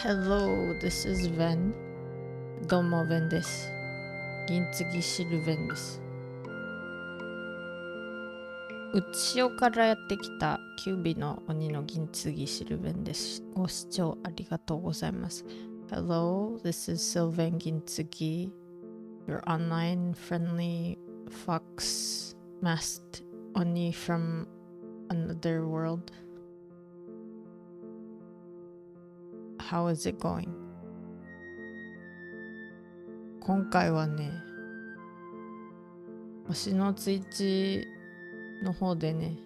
Hello, this is Ven. どうも Ven です。訡継シルヴェンです。内尾からやってきた九尾の鬼の訡継シルヴェンです。ご視聴ありがとうございます。Hello, this is Sylvain Ginzugi, your online friendly fox masked oni from another world. How is it going? 今回はね、推しのツイッチの方でね、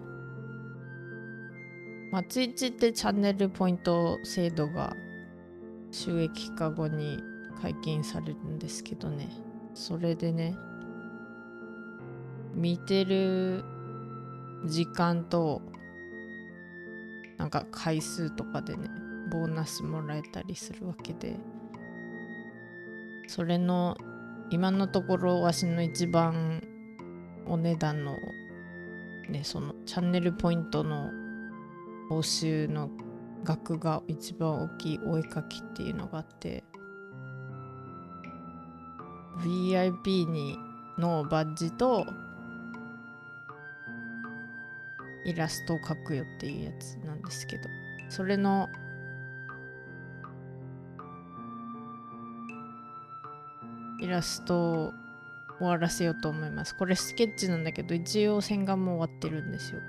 ツイッチってチャンネルポイント制度が収益化後に解禁されるんですけどね、それでね、見てる時間となんか回数とかでね、ボーナスもらえたりするわけで、それの今のところわしの一番お値段のね、そのチャンネルポイントの報酬の額が一番大きいお絵描きっていうのがあって、 VIP のバッジとイラストを描くよっていうやつなんですけど、それのイラストを終わらせようと思います。これスケッチなんだけど、一応線画も終わってるんですよ。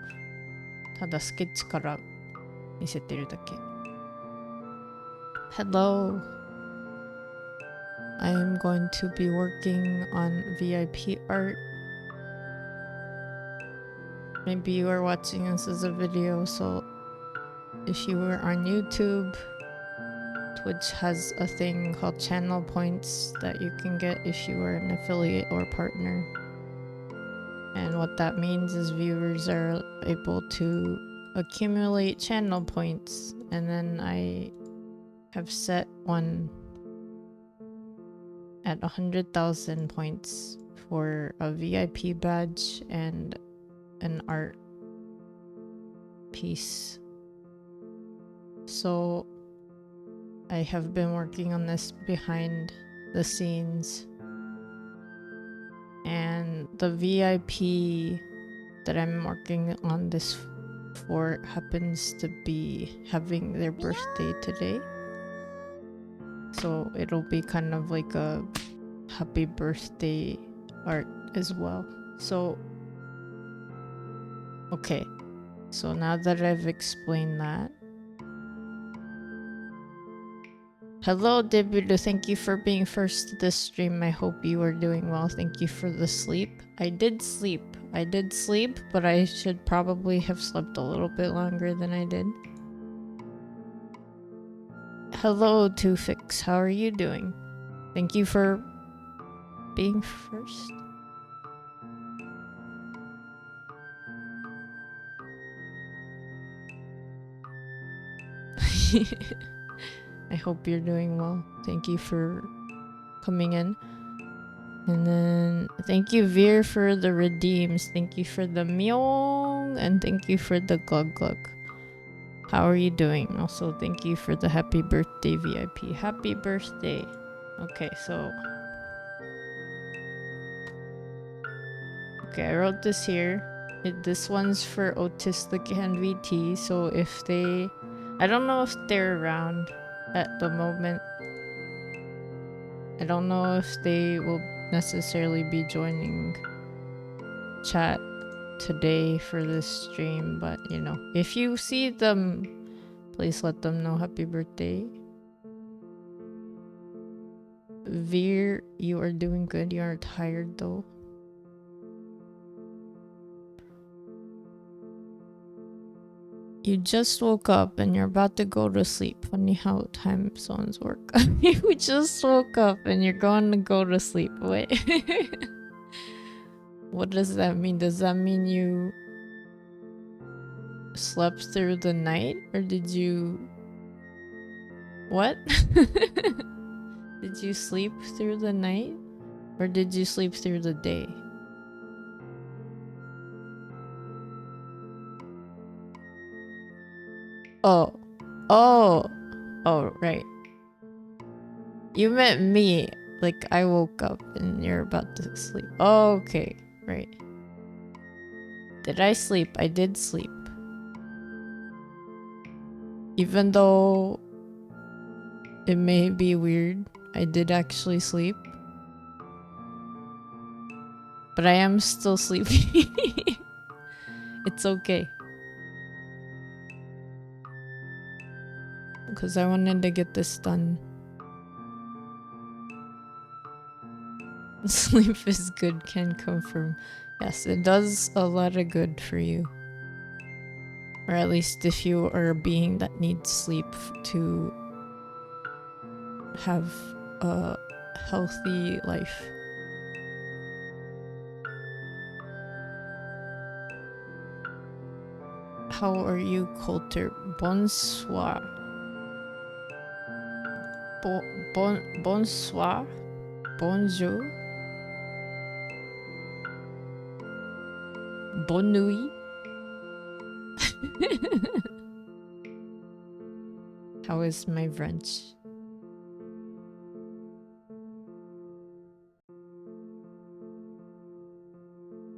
ただスケッチから見せてるだけ。Hello, I am going to be working on VIP art. Maybe you are watching this as a video, so if you were on YouTube, Twitch has a thing called channel points that you can get if you are an affiliate or partner. And what that means is viewers are able to accumulate channel points, and then I have set one at 100,000 points for a VIP badge and an art piece. So I have been working on this behind the scenes, and the VIP that I'm working on this for happens to be having their birthday today, so it'll be kind of like a happy birthday art as well. So okay, so now that I've explained that, hello Debutu, thank you for being first to this stream. I hope you are doing well. Thank you for the sleep. I did sleep, but I should probably have slept a little bit longer than I did. Hello Tufix, how are you doing? Thank you for being first. I hope you're doing well. Thank you for coming in. And then thank you Veer for the redeems. Thank you for the Myong, and thank you for the glug glug. How are you doing? Also thank you for the happy birthday VIP. Happy birthday. Okay, so okay, I wrote this here. This one's for Autistic and VT, so if they, I don't know if they're around at the moment. I don't know if they will necessarily be joining chat today for this stream, but you know, if you see them, please let them know happy birthday. Veer, you are doing good. You aren't tired though. You just woke up and you're about to go to sleep. Funny how time zones work. You just woke up and you're going to go to sleep. Wait. What does that mean? Does that mean you slept through the night? Or did you... What? Did you sleep through the night? Or did you sleep through the day? Oh, right. you meant me. Like I woke up and you're about to sleep. Oh, okay. Right. Did I sleep? I did sleep. Even though it may be weird, I did actually sleep. But I am still sleepy. It's okay. Because I wanted to get this done. Sleep is good, can confirm. Yes, it does a lot of good for you. Or at least if you are a being that needs sleep to have a healthy life. How are you, Coulter? Bonsoir. Bonsoir. Bonjour. Bonne nuit. How is my brunch?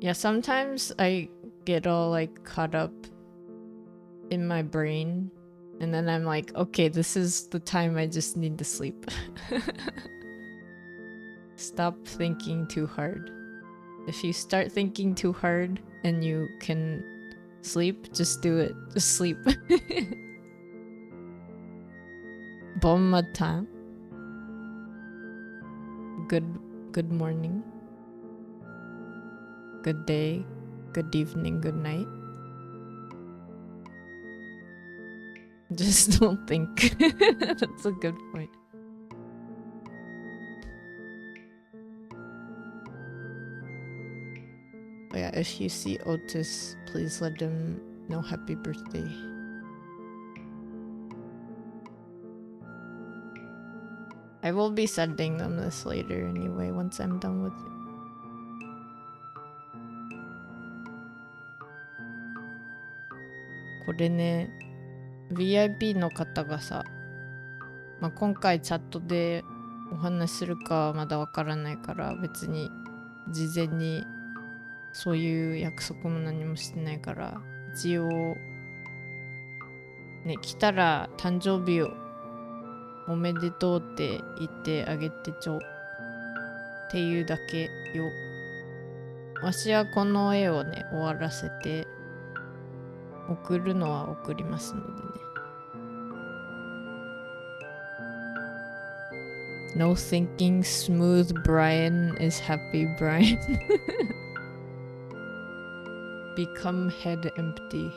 Yeah, sometimes I get all like caught up in my brain and then I'm like, okay, this is the time I just need to sleep. Stop thinking too hard. If you start thinking too hard and you can sleep, just do it. Just sleep. Bon matin. Good morning. Good day. Good evening. Good night. Just don't think. That's a good point. Oh yeah, if you see Otis, please let him know happy birthday. I will be sending them this later anyway, once I'm done with it.これね、VIP の方がさ、今回チャットでお話しするかはまだわからないから別に事前にそういう約束も何もしてないから一応ね、来たら誕生日をおめでとうって言ってあげてちょっていうだけよ。わしはこの絵をね終わらせて送るのは送りますのでね。No thinking, smooth Brian is happy Brian. Become head empty.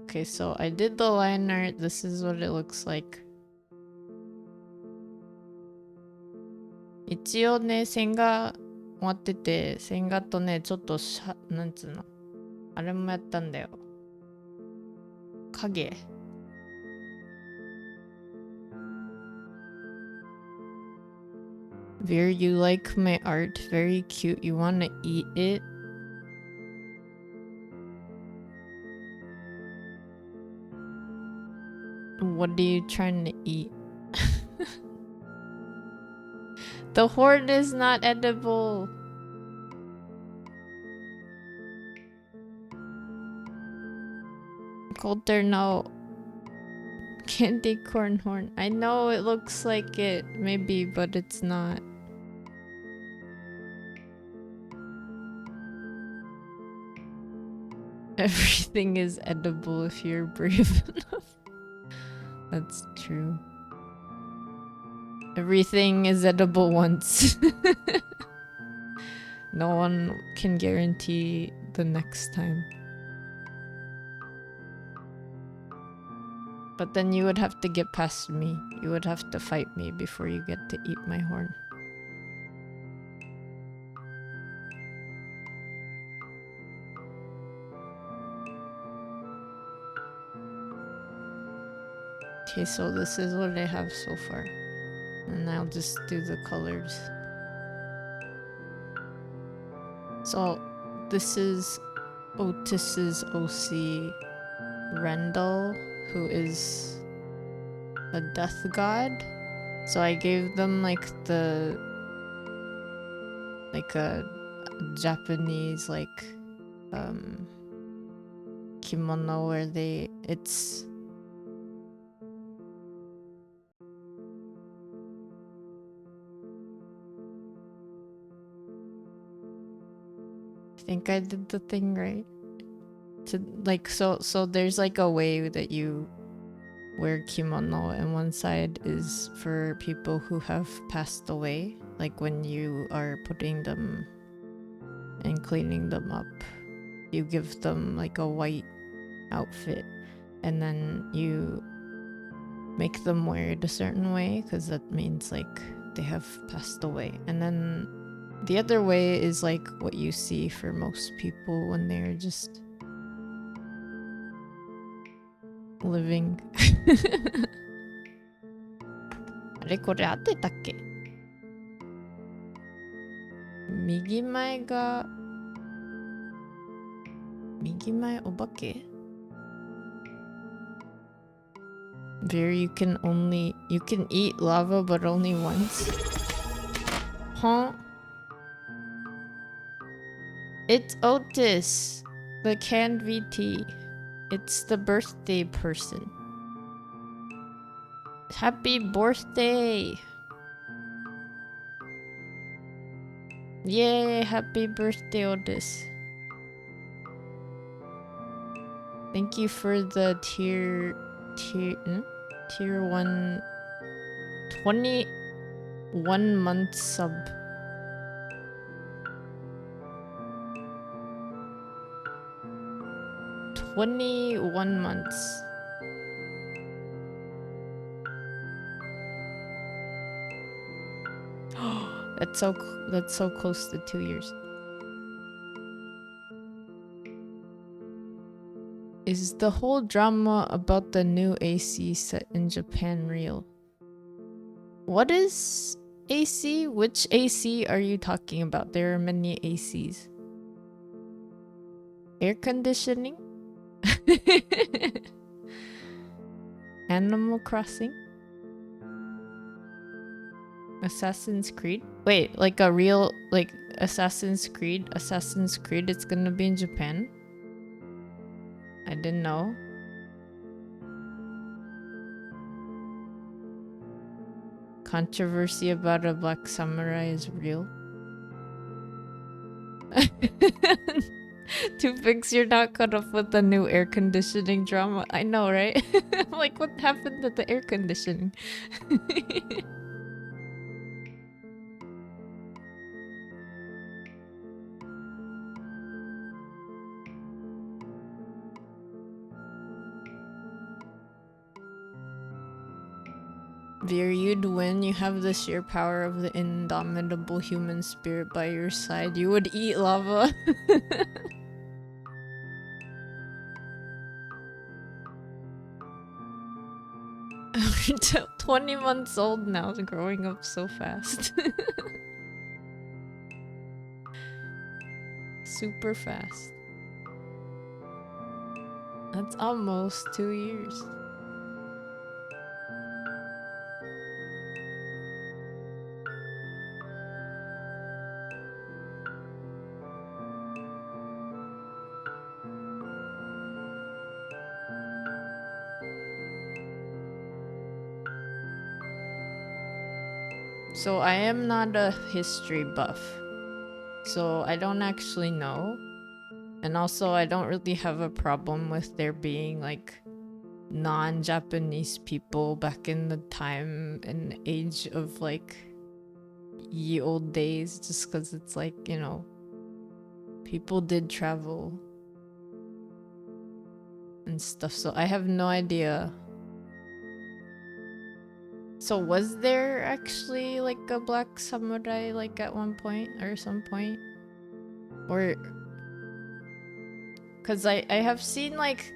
Okay, so I did the line art. This is what it looks like. 一応ね、線画終わってて、線画とね、ちょっとなんつうの、あれもやったんだよ。影。Veer, you like my art? Very cute. You wanna eat it? What are you trying to eat? The horn is not edible. Coulter, no. Candy corn horn. I know it looks like it, maybe, but it's not. Everything is edible if you're brave enough. That's true. Everything is edible once. No one can guarantee the next time. But then you would have to get past me. You would have to fight me before you get to eat my horn. Okay, so this is what I have so far. And I'll just do the colors. So this is Otis's OC Rendell who is a death god. So I gave them like a Japanese kimono where it's I think I did the thing right. To so there's like a way that you wear kimono, and one side is for people who have passed away, like when you are putting them and cleaning them up, you give them like a white outfit, and then you make them wear it a certain way because that means like they have passed away. And then the other way is like what you see for most people when they're just living. あれこれ合ってたっけ？右前お化け？ Where you can eat lava but only once? Huh? It's Otis, the canned VT. It's the birthday person. Happy birthday! Yay! Happy birthday, Otis. Thank you for the tier 1 21 month sub. "21 months." That's so close to 2 years. Is the whole drama about the new AC set in Japan real? What is AC? Which AC are you talking about? There are many ACs. Air conditioning? Animal Crossing? Assassin's Creed? Wait, like a real Assassin's Creed? Assassin's Creed, it's gonna be in Japan? I didn't know. Controversy about a black samurai is real. Two Pigs, you're not caught up with the new air conditioning drama. I know, right? Like, what happened to the air conditioning? Veer, you'd win. You have the sheer power of the indomitable human spirit by your side. You would eat lava. 20 months old now, growing up so fast. Super fast. That's almost 2 years. So I am not a history buff, so I don't actually know. And also I don't really have a problem with there being like non-Japanese people back in the time and age of like ye old days, just because it's like, you know, people did travel and stuff, so I have no idea. So was there actually like a black samurai like at one point or some point? Or because I have seen like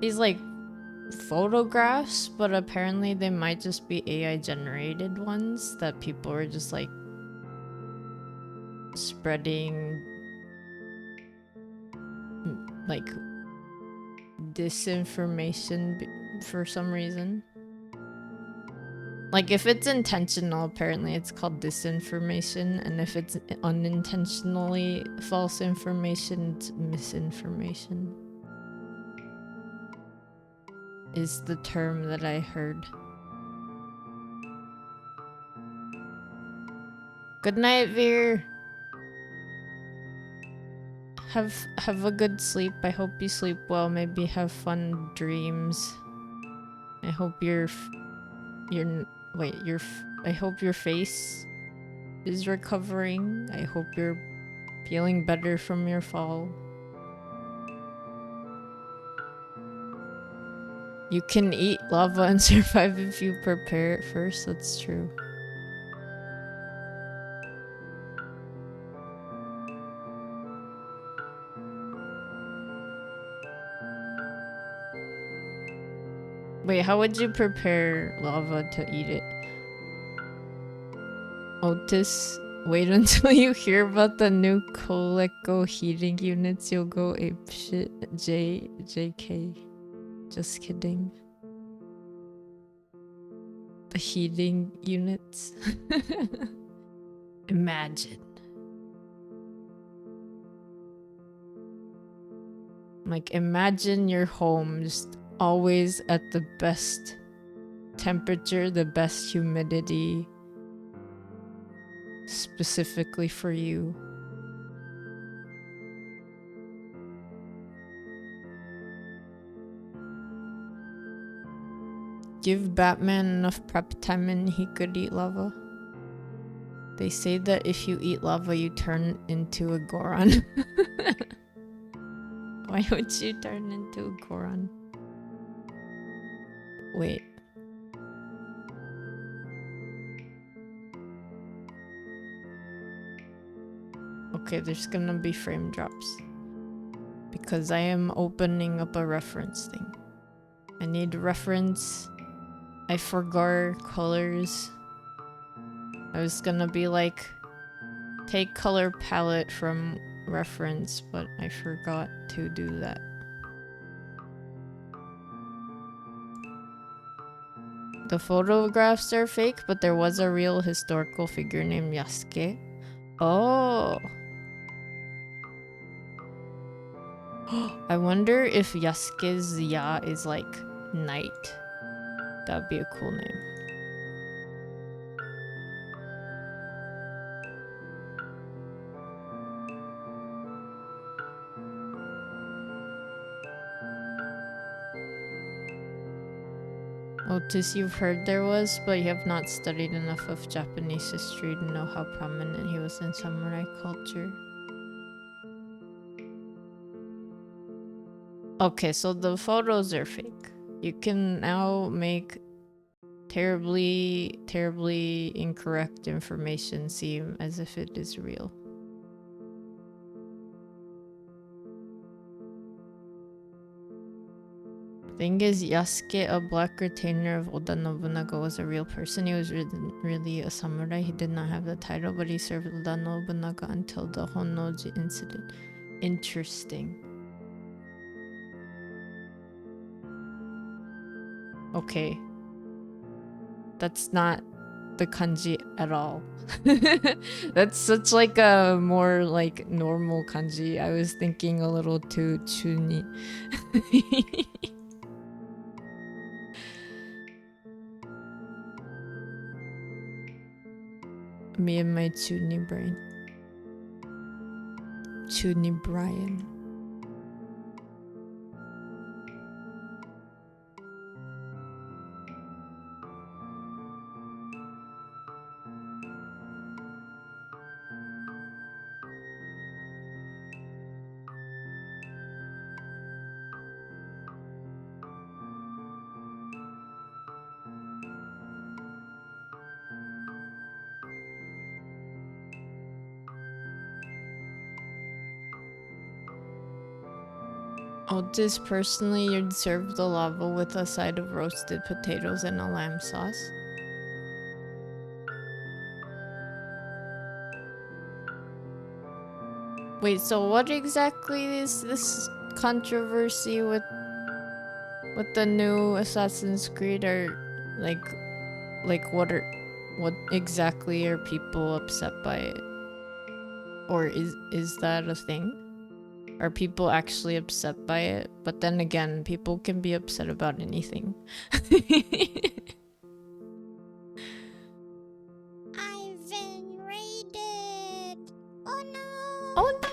these like photographs, but apparently they might just be AI generated ones that people are just like spreading like disinformation for some reason. Like if it's intentional, apparently it's called disinformation, and if it's unintentionally false information, it's misinformation. Is the term that I heard. Good night, Veer. Have a good sleep. I hope you sleep well. Maybe have fun dreams. I hope I hope your face is recovering. I hope you're feeling better from your fall. You can eat lava and survive if you prepare it first. That's true. Wait, how would you prepare lava to eat it? Otis, wait until you hear about the new Coleco heating units. You'll go apeshit. JK. Just kidding. The heating units. Imagine. Like, imagine your home just always at the best temperature, the best humidity, specifically for you. Give Batman enough prep time and he could eat lava. They say that if you eat lava, you turn into a Goron. Why would you turn into a Goron? Wait. Okay, there's gonna be frame drops. Because I am opening up a reference thing. I need reference. I forgot colors. I was gonna be like, take color palette from reference, but I forgot to do that. The photographs are fake, but there was a real historical figure named Yasuke. Oh. I wonder if Yasuke's Ya is like knight. That'd be a cool name. Otis, you've heard there was, but you have not studied enough of Japanese history to know how prominent he was in samurai culture. Okay, so the photos are fake. You can now make terribly, terribly incorrect information seem as if it is real. Thing is, Yasuke, a black retainer of Oda Nobunaga, was a real person. He was really a samurai. He did not have the title, but he served Oda Nobunaga until the Honnoji incident. Interesting. Okay. That's not the kanji at all. That's such like a more like normal kanji. I was thinking a little too chuni. Me and my chuni brain. Chuni Brian. Otis, personally, you'd serve the lava with a side of roasted potatoes and a lamb sauce. Wait, so what exactly is this controversy with with the new Assassin's Creed? Are what exactly are people upset by it? Or is that a thing? Are people actually upset by it? But then again, people can be upset about anything. I've been raided. Oh no. Oh no.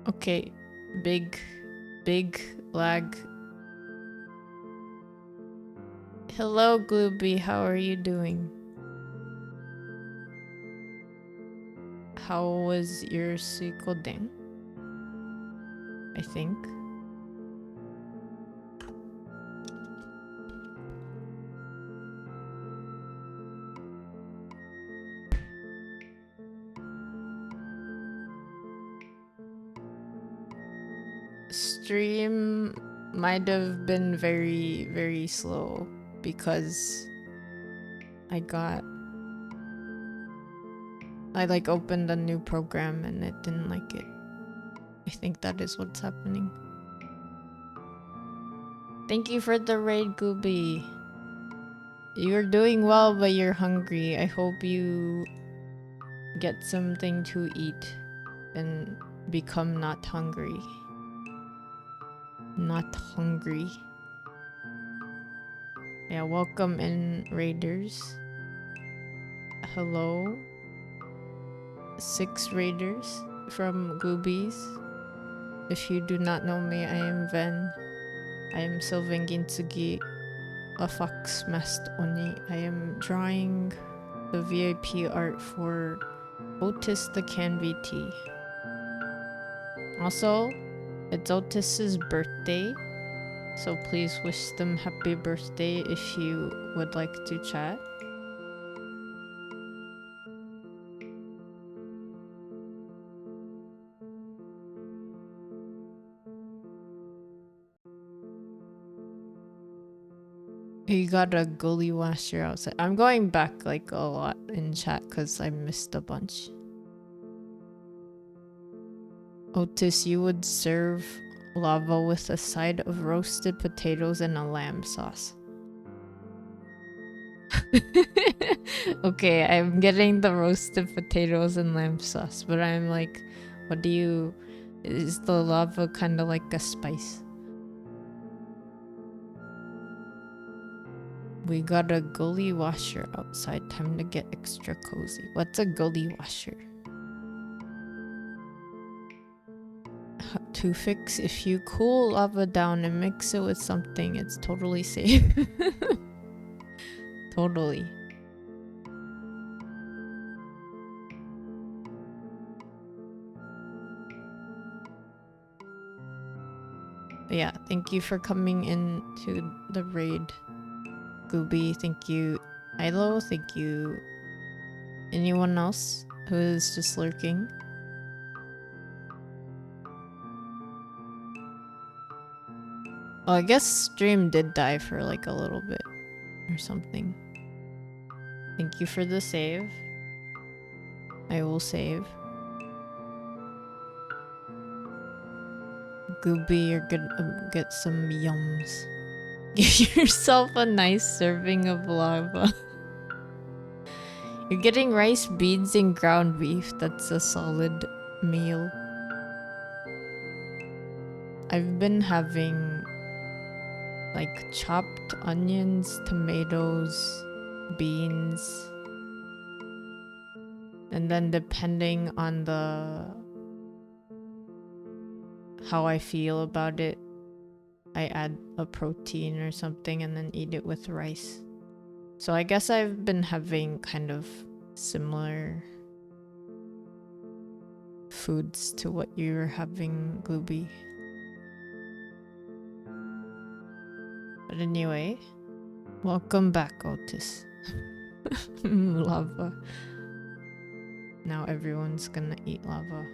Okay, big lag. Hello, Glooby, how are you doing? How was your suikodeng? I think. Stream might have been very slow because I opened a new program and it didn't like it. I think that is what's happening. Thank you for the raid, Gooby. You're doing well, but you're hungry. I hope you get something to eat and become not hungry. Not hungry. Yeah, welcome in, raiders. Hello. 6 raiders from Goobies. If you do not know me, I am Ven. I am Sylvan Gintsugi, a fox masked Oni. I am drawing the VIP art for Otis the Can VT. Also, it's Otis's birthday, so please wish them happy birthday if you would like to chat. You got a gully washer outside. I'm going back a lot in chat because I missed a bunch. Otis, you would serve lava with a side of roasted potatoes and a lamb sauce. Okay, I'm getting the roasted potatoes and lamb sauce, but I'm like, is the lava kind of like a spice? We got a gully washer outside. Time to get extra cozy. What's a gully washer? To fix, if you cool lava down and mix it with something, it's totally safe. Totally. Yeah, thank you for coming into the raid, Gooby. Thank you, Ilo. Thank you, anyone else who is just lurking. Oh, I guess stream did die for a little bit or something. Thank you for the save. I will save. Gooby, you're gonna get some yums. Give yourself a nice serving of lava. You're getting rice, beans, and ground beef. That's a solid meal. I've been having chopped onions, tomatoes, beans, and then depending on how I feel about it, I add a protein or something and then eat it with rice. So I guess I've been having kind of similar foods to what you were having, Gooby. But anyway, welcome back, Otis. Lava. Now everyone's gonna eat lava.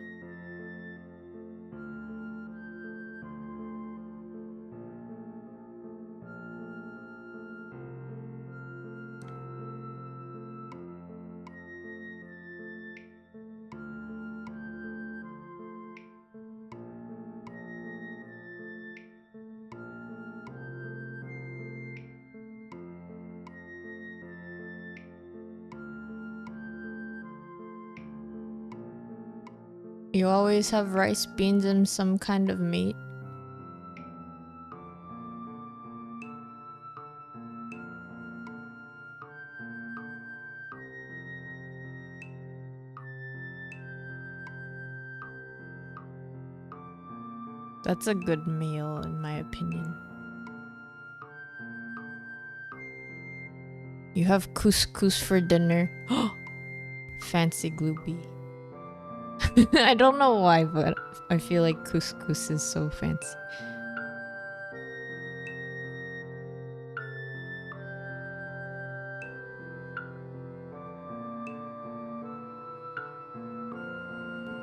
You always have rice, beans, and some kind of meat. That's a good meal, in my opinion. You have couscous for dinner. Fancy gloopy. I don't know why, but I feel like couscous is so fancy.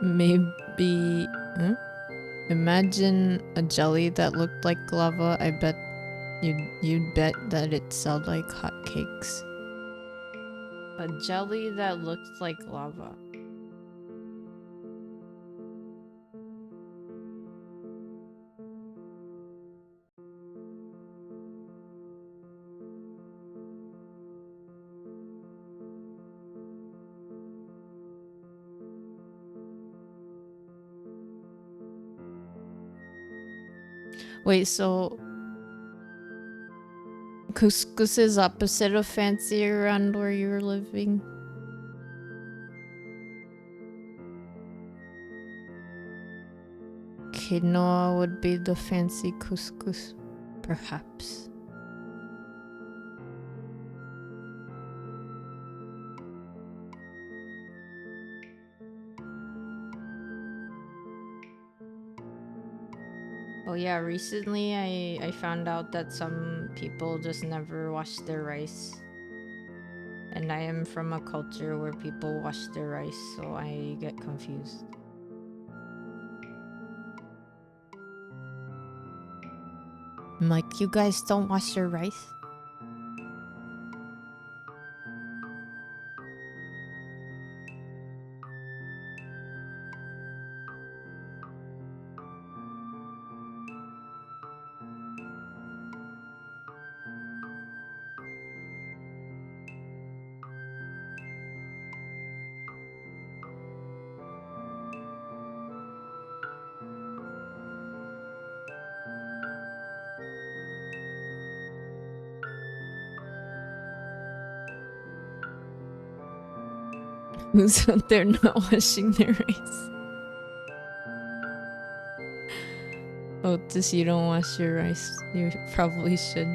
Maybe... Imagine a jelly that looked like lava. I bet you'd bet that it sounded like hotcakes. A jelly that looked like lava. Wait, so couscous is opposite of fancy around where you're living? Quinoa would be the fancy couscous, perhaps. Oh yeah, recently I found out that some people just never wash their rice. And I am from a culture where people wash their rice, so I get confused. I'm like, you guys don't wash your rice? Who's out there not washing their rice? Otis, you don't wash your rice. You probably should.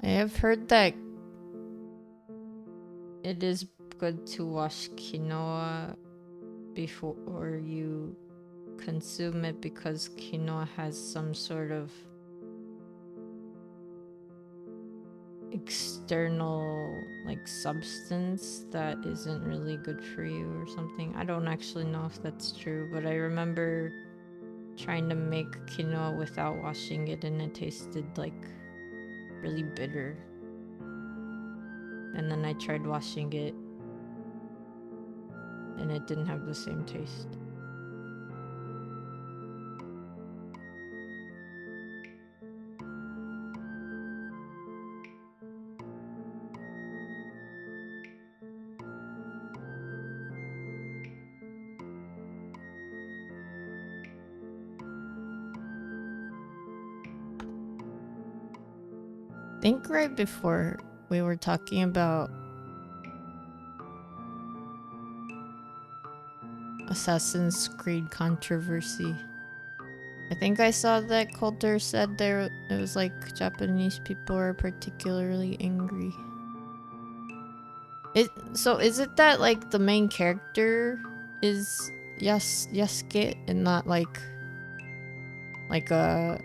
I have heard that it is good to wash quinoa before you consume it because quinoa has some sort of external like substance that isn't really good for you or something. I don't actually know if that's true, but I remember trying to make quinoa without washing it and it tasted like really bitter. And then I tried washing it and it didn't have the same taste. I think right before we were talking about Assassin's Creed controversy. I think I saw that Coulter said it was like Japanese people are particularly angry. So is it that like the main character is Yasuke and not like a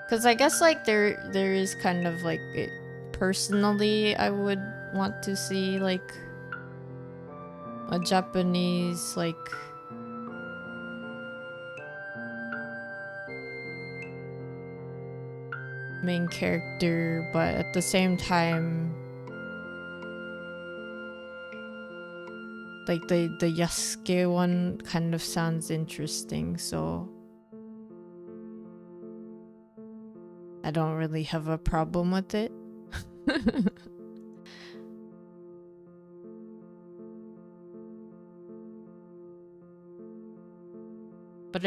because I guess like there is kind of like it, personally I would want to see like a Japanese like main character, but at the same time Like the Yasuke one kind of sounds interesting, so I don't really have a problem with it. But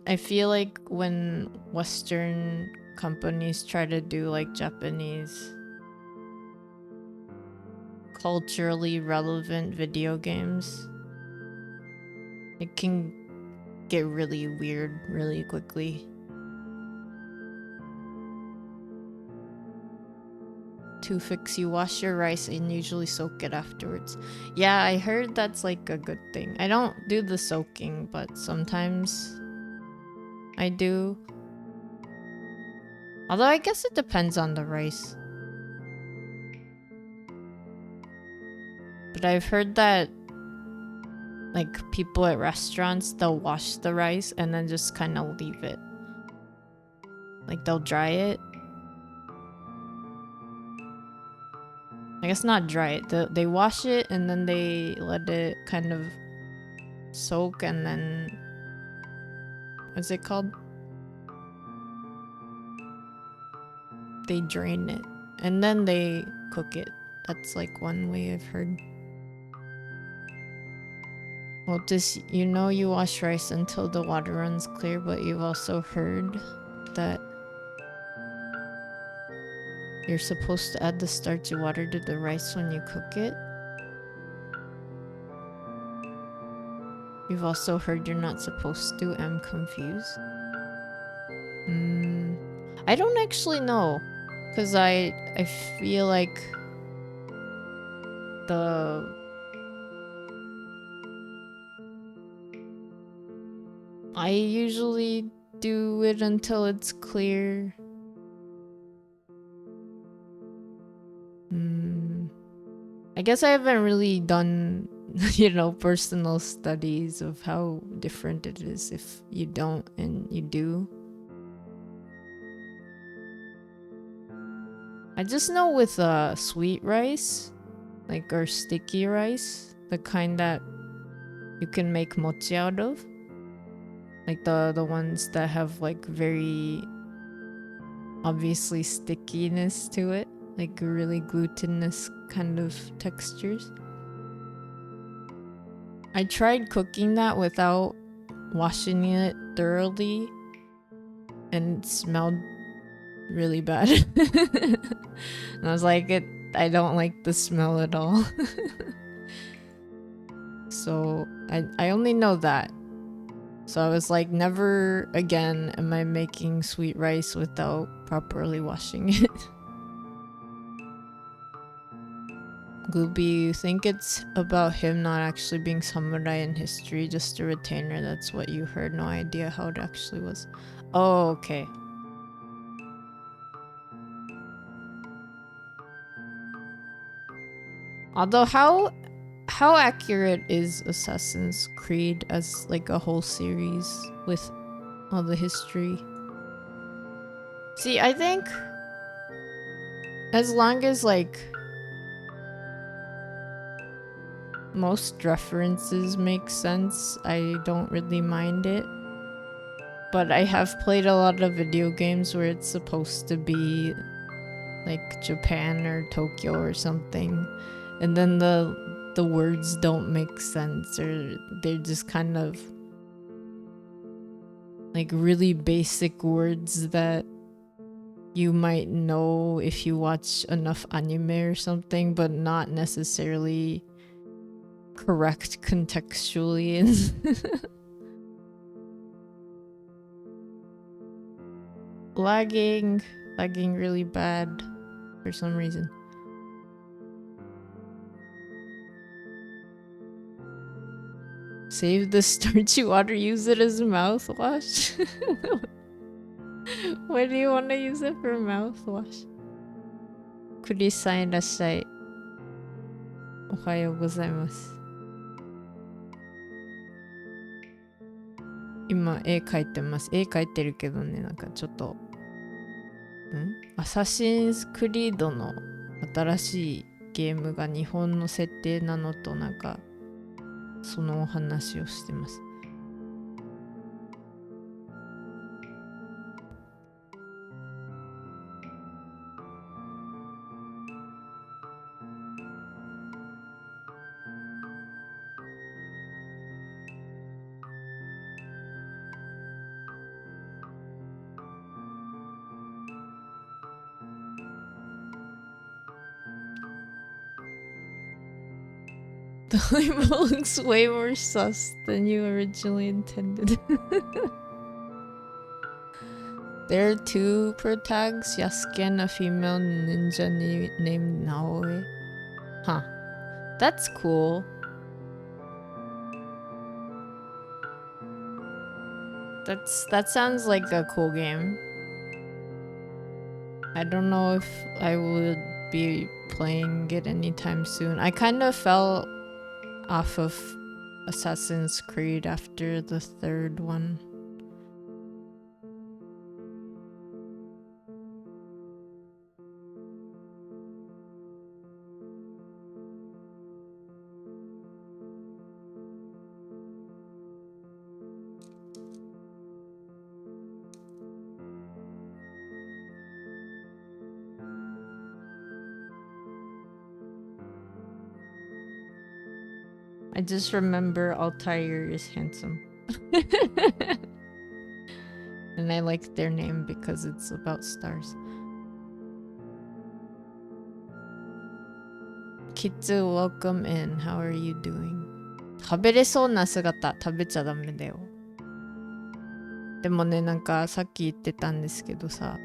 I feel like when Western companies try to do like Japanese culturally relevant video games, it can get really weird really quickly. To fix, you wash your rice and usually soak it afterwards. Yeah, I heard that's like a good thing. I don't do the soaking, but sometimes I do. Although I guess it depends on the rice. But I've heard that like people at restaurants, they'll wash the rice and then just kind of leave it. Like they'll dry it. I guess not dry it. They wash it and then they let it kind of soak and then... what's it called? They drain it and then they cook it. That's like one way I've heard. Well, you know you wash rice until the water runs clear, but you've also heard that you're supposed to add the starchy water to the rice when you cook it. You've also heard you're not supposed to. I'm confused. I don't actually know, because I feel like I usually do it until it's clear. I guess I haven't really done, you know, personal studies of how different it is if you don't and you do. I just know with sweet rice, like, or sticky rice, the kind that you can make mochi out of, like the ones that have like very obviously stickiness to it, like really glutinous kind of textures. I tried cooking that without washing it thoroughly and it smelled really bad. And I was like, I don't like the smell at all. So I only know that. So I was like, never again am I making sweet rice without properly washing it. Gooby, you think it's about him not actually being samurai in history, just a retainer? That's what you heard. No idea how it actually was. Oh, okay. Although how accurate is Assassin's Creed as like a whole series with all the history? See, I think as long as like most references make sense, I don't really mind it. But I have played a lot of video games where it's supposed to be like Japan or Tokyo or something, and then the words don't make sense, or they're just kind of like really basic words that you might know if you watch enough anime or something, but not necessarily correct contextually. lagging really bad for some reason. Save the starchy water, use it as mouthwash. Why do you want to use it for mouthwash? Kuri-san irashai. Ohayou gozaimasu. 今絵描いてます。絵描いてるけどね、なんかちょっとアサシンズクリードの新しいゲームが日本の設定なのとなんかそのお話をしてます。The label looks way more sus than you originally intended. There are two protags, Yasuke and a female ninja named Naoe. Huh. That's cool. That sounds like a cool game. I don't know if I would be playing it anytime soon. I kind of fell off of Assassin's Creed after the third one. I just remember Altair is handsome. And I like their name because it's about stars. Kitsu, welcome in. How are you doing? 食べれそうな姿、食べちゃダメだよ。でもね、なんかさっき言ってたんですけどさ、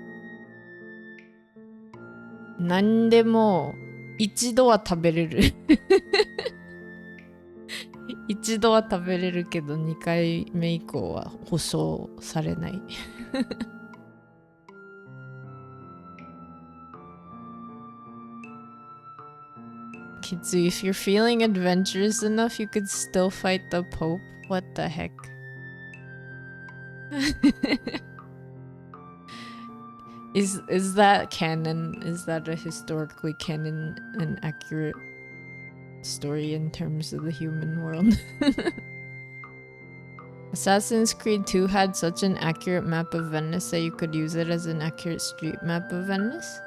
何でも一度は食べれる。一度は食べれるけど2回目以降は保証されない。Kids, if you're feeling adventurous enough, you could still fight the Pope. What the heck? Is that canon? Is that a historically canon and accurate story in terms of the human world? Assassin's Creed 2 had such an accurate map of Venice that you could use it as an accurate street map of Venice?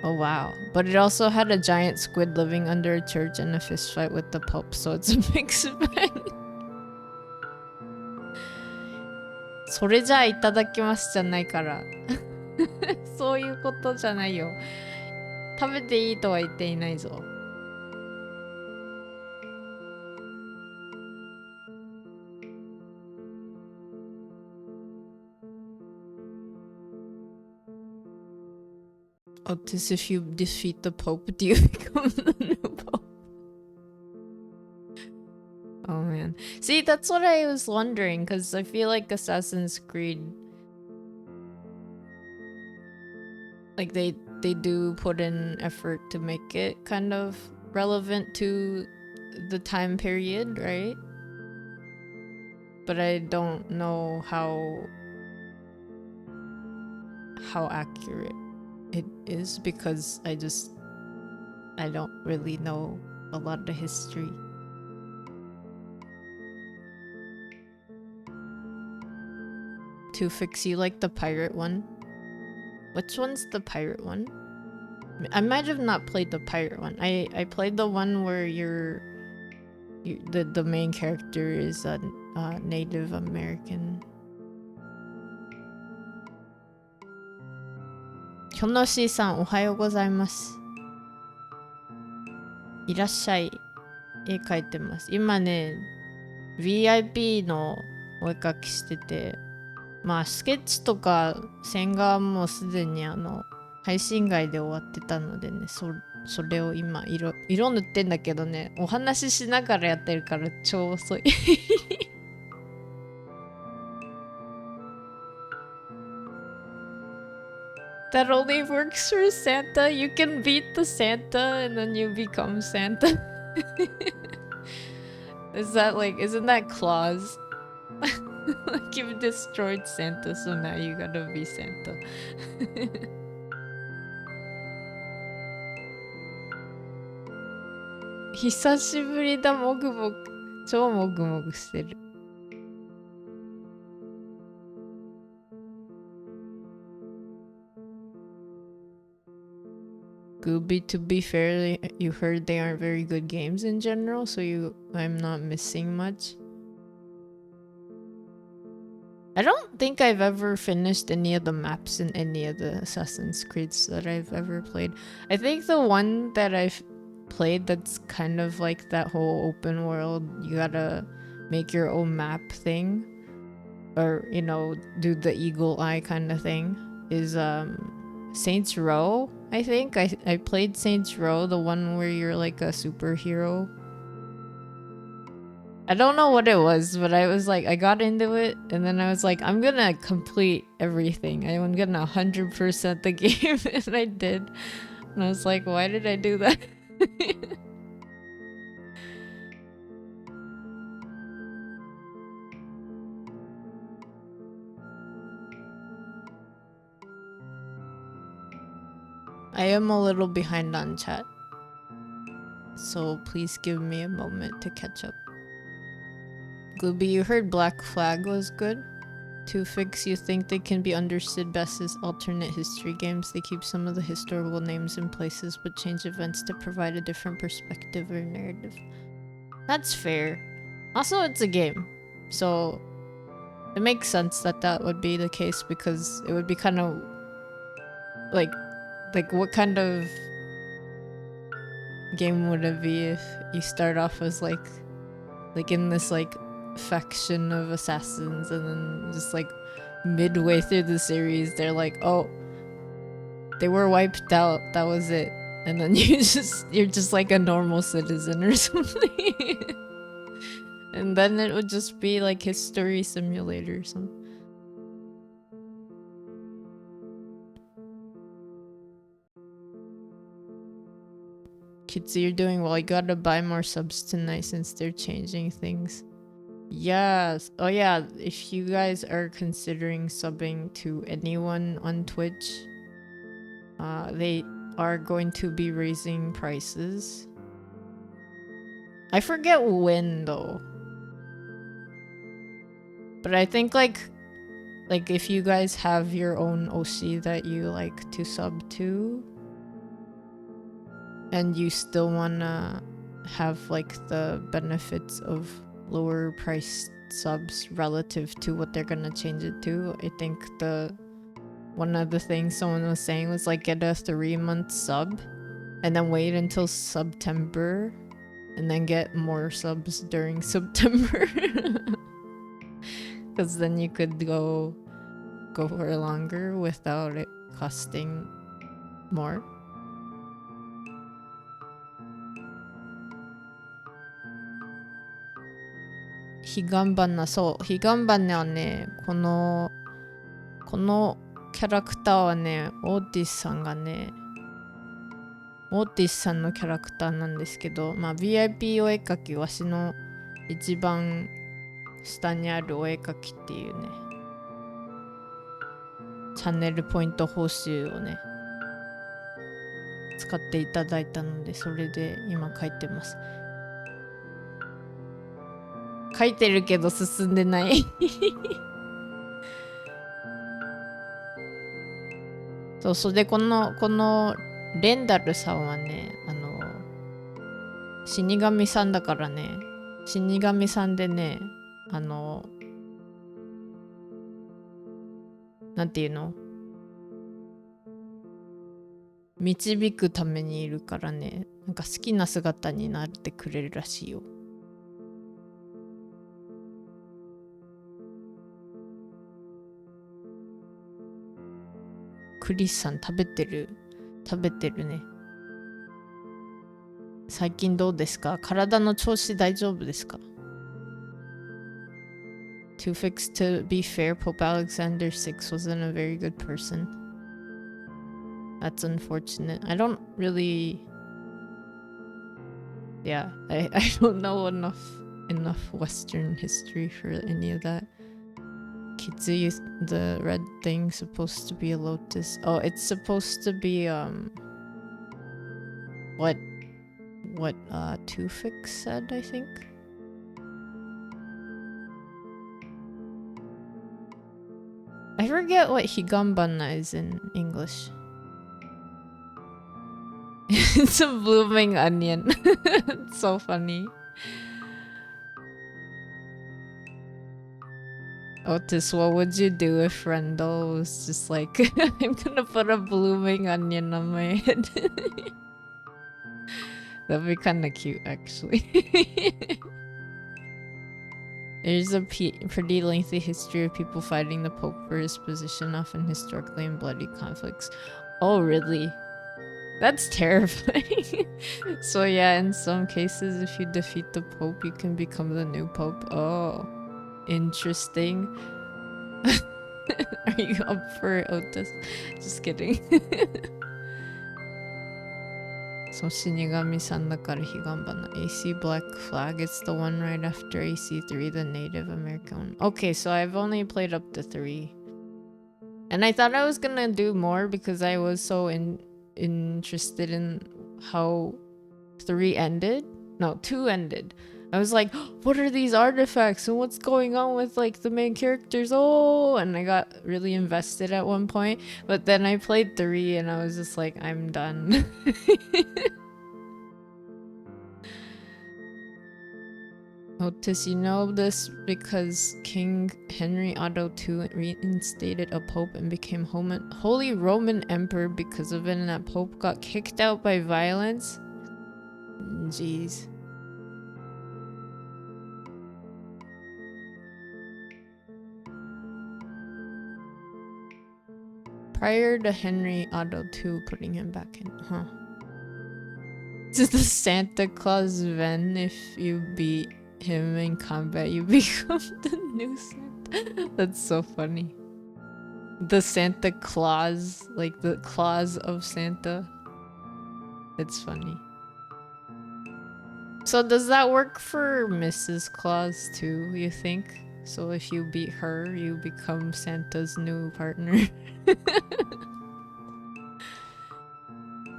Oh wow. But it also had a giant squid living under a church and a fist fight with the Pope, so it's a mixed bag. それじゃあいただきますじゃないから。そういうことじゃないよ。食べていいとは言っていないぞ。Otis, if you defeat the Pope, do you become the new Pope? Oh man. See, that's what I was wondering, because I feel like Assassin's Creed, like they do put in effort to make it kind of relevant to the time period, right? But I don't know how accurate it is because I don't really know a lot of the history. To fix you like the pirate one? Which one's the pirate one? I might have not played the pirate one. I played the one where the main character is a Native American. ひょのしーさん、おはようございます。いらっしゃい。絵描いてます。今ね、VIP のお絵描きしてて、まあスケッチとか線画はもうすでに配信外で終わってたのでね、それを今色塗ってんだけどね、お話ししながらやってるから超遅い。That only works for Santa. You can beat the Santa and then you become Santa. Isn't that Claus? Like you've destroyed Santa, so now you gotta be Santa. 久しぶりだ、もぐもぐ。超もぐもぐしてる。Gooby, to be fair, you heard they aren't very good games in general, so I'm not missing much. I don't think I've ever finished any of the maps in any of the Assassin's Creeds that I've ever played. I think the one that I've played that's kind of like that whole open world, you gotta make your own map thing, or you know, do the eagle eye kind of thing, is Saints Row. I think I played Saints Row, the one where you're like a superhero. I don't know what it was, but I was like, I got into it, and then I was like, I'm gonna complete everything. I'm gonna 100% the game, and I did. And I was like, why did I do that? I am a little behind on chat, so please give me a moment to catch up. Glooby, you heard Black Flag was good? To fix, you think they can be understood best as alternate history games. They keep some of the historical names and places, but change events to provide a different perspective or narrative. That's fair. Also, it's a game, so it makes sense that that would be the case, because it would be kind of like what kind of game would it be if you start off as like in this like faction of assassins, and then just like midway through the series they're like, oh, they were wiped out, that was it, and then you're just like a normal citizen or something. And then it would just be like history simulator or something. Kids, you're doing well. You gotta buy more subs tonight since they're changing things. Yes. Oh yeah, if you guys are considering subbing to anyone on Twitch, they are going to be raising prices. I forget when though, but I think like if you guys have your own OC that you like to sub to, and you still wanna have like the benefits of lower priced subs relative to what they're gonna change it to, I think one of the things someone was saying was like, get a 3-month sub and then wait until September and then get more subs during September. Because then you could go for longer without it costing more.彼岸花、そう、彼岸花はね、このキャラクターはね、オーティスさんのキャラクターなんですけど、まあ VIP お絵描き、わしの一番下にあるお絵描きっていうね、チャンネルポイント報酬をね、使っていただいたので、それで今描いてます。描いてるけど進んでないそうそれでこのレンダルさんはね、死神さんだからね、死神さんでね、なんていうの、導くためにいるからね、なんか好きな姿になってくれるらしいよ。クリスさん食べてるね。最近どうですか？体の調子大丈夫ですか？ To fix, to be fair, Pope Alexander VI wasn't a very good person. That's unfortunate. I don't really... Yeah, I don't know enough Western history for any of that. Kitsu, the red thing supposed to be a lotus. Oh, it's supposed to be what Tufix said, I think. I forget what higambana is in English. It's a blooming onion. It's so funny. Otis, what would you do if Rendell was just like, I'm gonna put a blooming onion on my head? That'd be kind of cute, actually. There's a pretty lengthy history of people fighting the Pope for his position, often historically in bloody conflicts. Oh, really? That's terrifying. So yeah, in some cases, if you defeat the Pope, you can become the new Pope. Oh, interesting. Are you up for it, Otis? Just kidding. So Shinigami-san dakara higambana. AC Black Flag. It's the one right after AC3, the Native American one. Okay, so I've only played up to 3. And I thought I was gonna do more because I was so interested in how 3 ended. No, 2 ended. I was like, what are these artifacts and what's going on with like the main characters? Oh, and I got really invested at one point, but then I played 3 and I was just like, I'm done. Otis, you know this because King Henry Otto II reinstated a pope and became Holy Roman Emperor because of it, and that pope got kicked out by violence? Jeez. Prior to Henry Otto II putting him back in, huh? This is the Santa Claus Ven. If you beat him in combat, you become the new Santa. That's so funny. The Santa Claus, like the claws of Santa. It's funny. So does that work for Mrs. Claus too, you think? So if you beat her, you become Santa's new partner.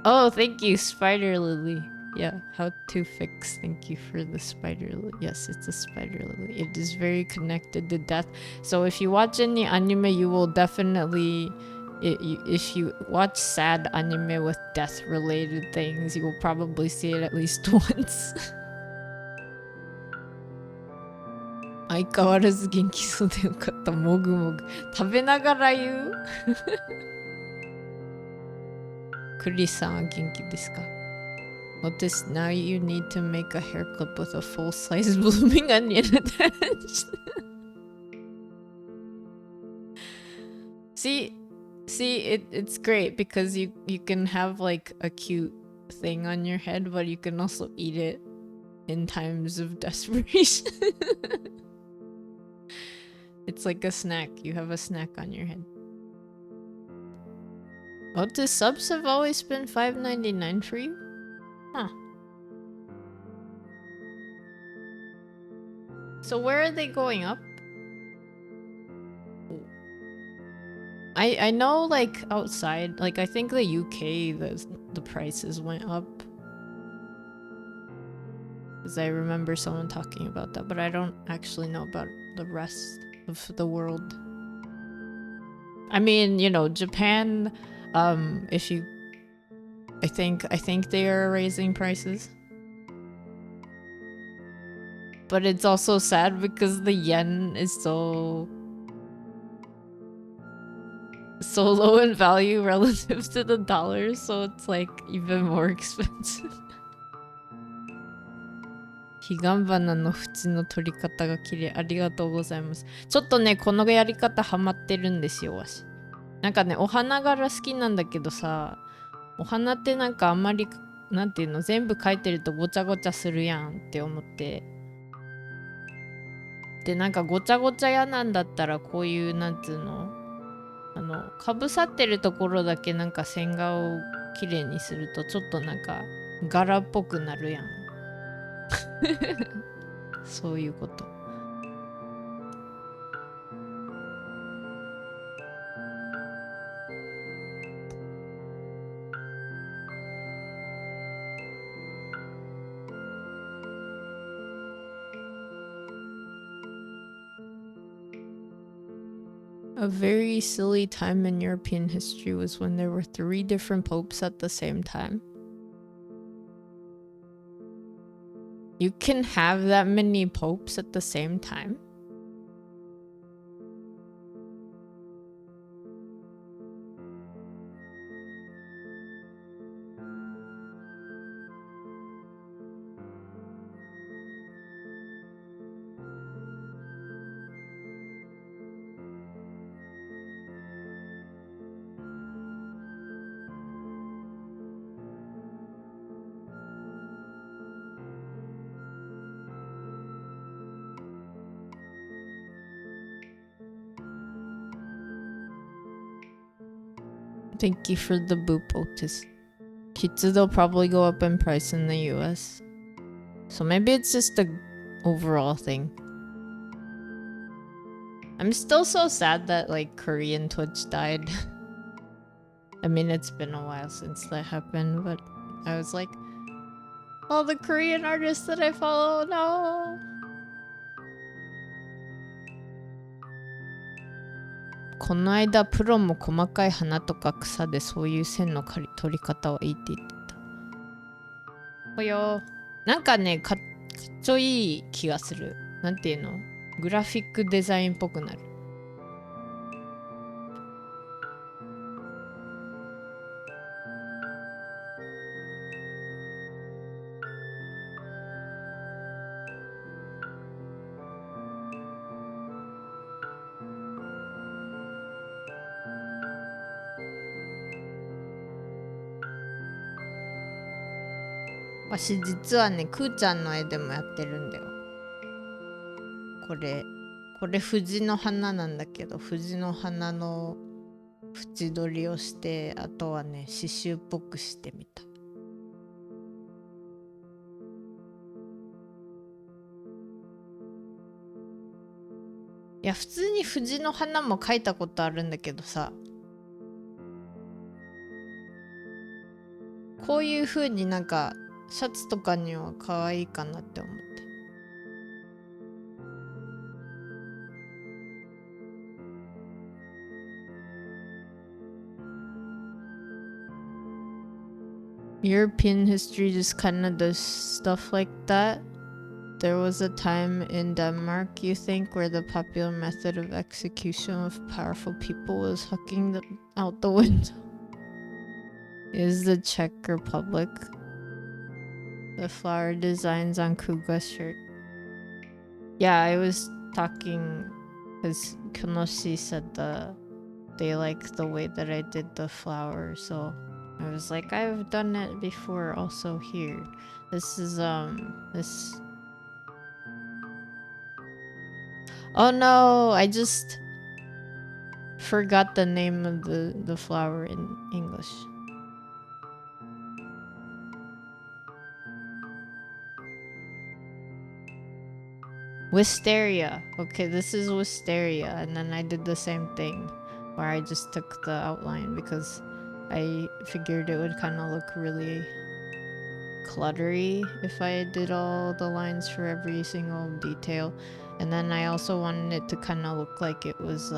Oh, thank you, Spider Lily. Yeah, how to fix. Thank you for the spider lily. Yes, it's a spider lily. It is very connected to death. So if you watch any anime, you will definitely... If you watch sad anime with death-related things, you will probably see it at least once. 相変わらず元気そうでよかった。もぐもぐ。食べながら言うクリスさんは元気ですか Otis, now you need to make a hair clip with a full-size blooming onion attached. See, it's great because you can have like a cute thing on your head, but you can also eat it in times of desperation. It's like a snack. You have a snack on your head. Otis, subs have always been $5.99 for you? Huh. So where are they going up? I know like outside, like I think the UK the prices went up. Because I remember someone talking about that, but I don't actually know about the rest of the world. I mean, you know, Japan, if you... I think they are raising prices. But it's also sad because the yen is so low in value relative to the dollar, so it's like even more expensive. 彼岸花の縁の取り方が綺麗。ありがとうございます。ちょっとね、このやり方ハマってるんですよ、わし。なんかね、お花柄好きなんだけどさ、お花ってなんかあんまり、なんていうの、全部描いてるとごちゃごちゃするやんって思って。で、なんかごちゃごちゃ嫌なんだったら、こういう、なんつうの、かぶさってるところだけなんか線画を綺麗にすると、ちょっとなんか柄っぽくなるやん。そういうこと。A very silly time in European history was when there were 3 different popes at the same time. You can have that many popes at the same time? Thank you for the boop, Otis. Kitsu, they'll probably go up in price in the US. So maybe it's just a overall thing. I'm still so sad that like Korean Twitch died. I mean, it's been a while since that happened, but I was like, all the Korean artists that I follow, no. この間プロも細かい花とか草でそういう線の取り方はいいって言ってた。ほよ。なんかね、かっちょいい気がする。なんていうの？グラフィックデザインっぽくなる。私実はね、くーちゃんの絵でもやってるんだよ。これ藤の花なんだけど、藤の花の縁取りをして、あとはね、刺繍っぽくしてみた。いや、普通に藤の花も描いたことあるんだけどさ、こういう風になんかシャツとかには可愛いかなって思って。European history just kind of does stuff like that. There was a time in Denmark, you think, where the popular method of execution of powerful people was hucking them out the window. Is the Czech Republic. The flower designs on Kuga's shirt. Yeah, I was talking because Konoshi said they liked the way that I did the flower, so I was like, I've done it before also here. This is this. Oh no, I just forgot the name of the flower in English. Wisteria. Okay, this is wisteria, and then I did the same thing where I just took the outline because I figured it would kind of look really cluttery if I did all the lines for every single detail. And then I also wanted it to kind of look like it was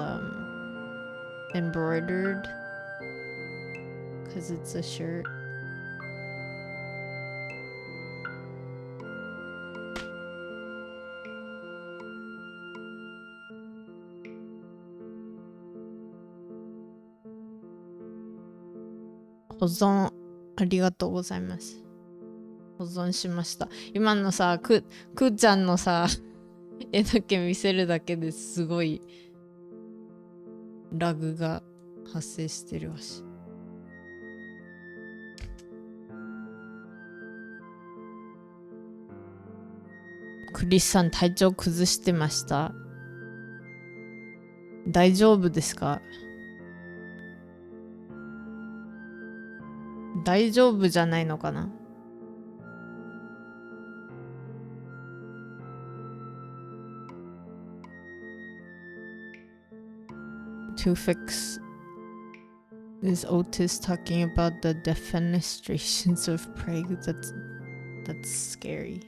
embroidered because it's a shirt.保存ありがとうございます。保存しました。今のさ、くーちゃんのさ、絵だけ見せるだけですごいラグが発生してるわし。クリスさん体調崩してました？大丈夫ですか？大丈夫じゃないのかな？To fix is Otis talking about the defenestrations of Prague. That's scary.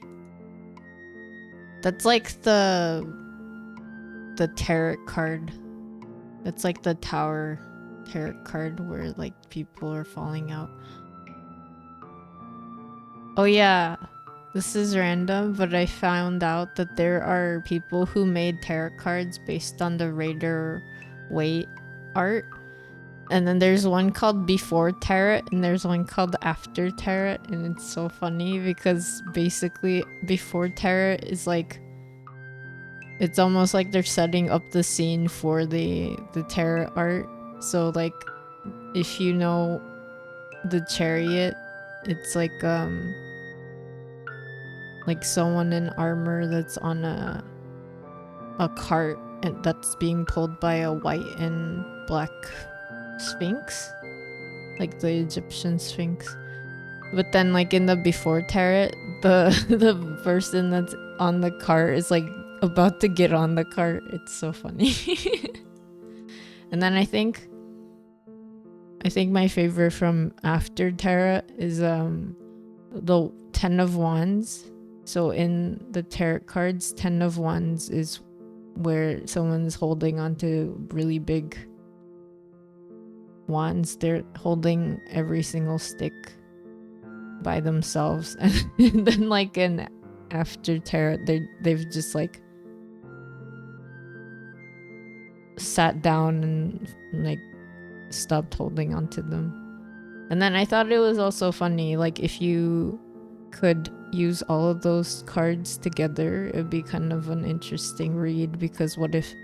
That's like the tarot card That's like the tower tarot card where like people are falling out. Oh yeah, this is random, but I found out that there are people who made tarot cards based on the Raider Waite art. And then there's one called Before Tarot and there's one called After Tarot, and it's so funny because basically Before Tarot is like, it's almost like they're setting up the scene for the tarot art. So like if you know the Chariot, it's like someone in armor that's on a cart and that's being pulled by a white and black sphinx, like the Egyptian sphinx. But then like in the Before Tarot, the person that's on the cart is like about to get on the cart. It's so funny. And then I think my favorite from After Tarot is the 10 of Wands. So in the tarot cards, 10 of Wands is where someone's holding onto really big wands. They're holding every single stick by themselves. And then like in After Tarot, they've just like sat down and like stopped holding onto them. And then I thought it was also funny, like if you could use all of those cards together, it'd be kind of an interesting read, because what if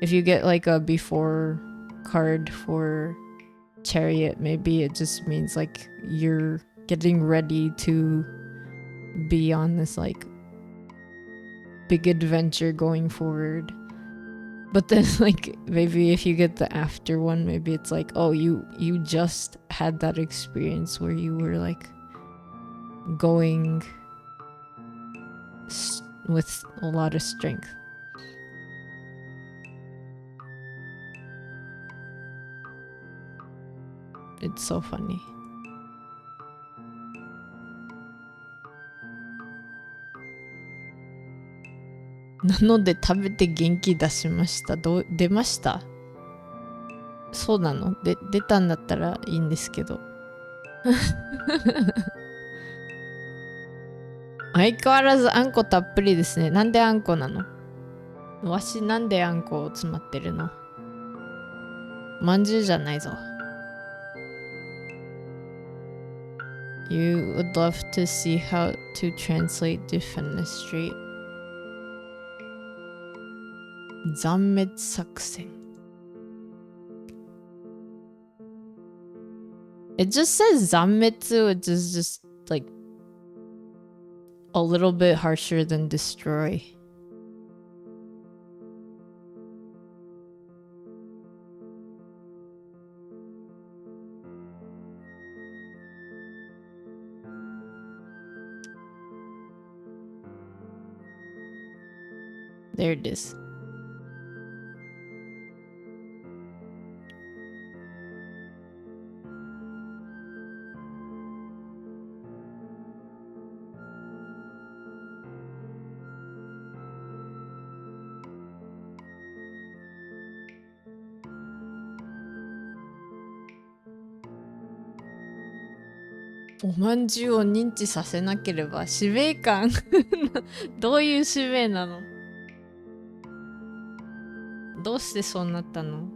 you get like a before card for Chariot, maybe it just means like you're getting ready to be on this like big adventure going forward. But then like maybe if you get the after one, maybe it's like, oh, you just had that experience where you were like going with a lot of strength. It's so funny.なので食べて元気出しました。出ました？そうなの？出たんだったらいいんですけど。相変わらずあんこたっぷりですね。なんであんこなの？わしなんであんこ詰まってるの？まんじゅうじゃないぞ。You would love to see how to translate defenestrate. 残滅作戦. It just says 残滅, which is just like a little bit harsher than destroy. There it is.おまんじゅうを認知させなければ使命感どういう使命なの？どうしてそうなったの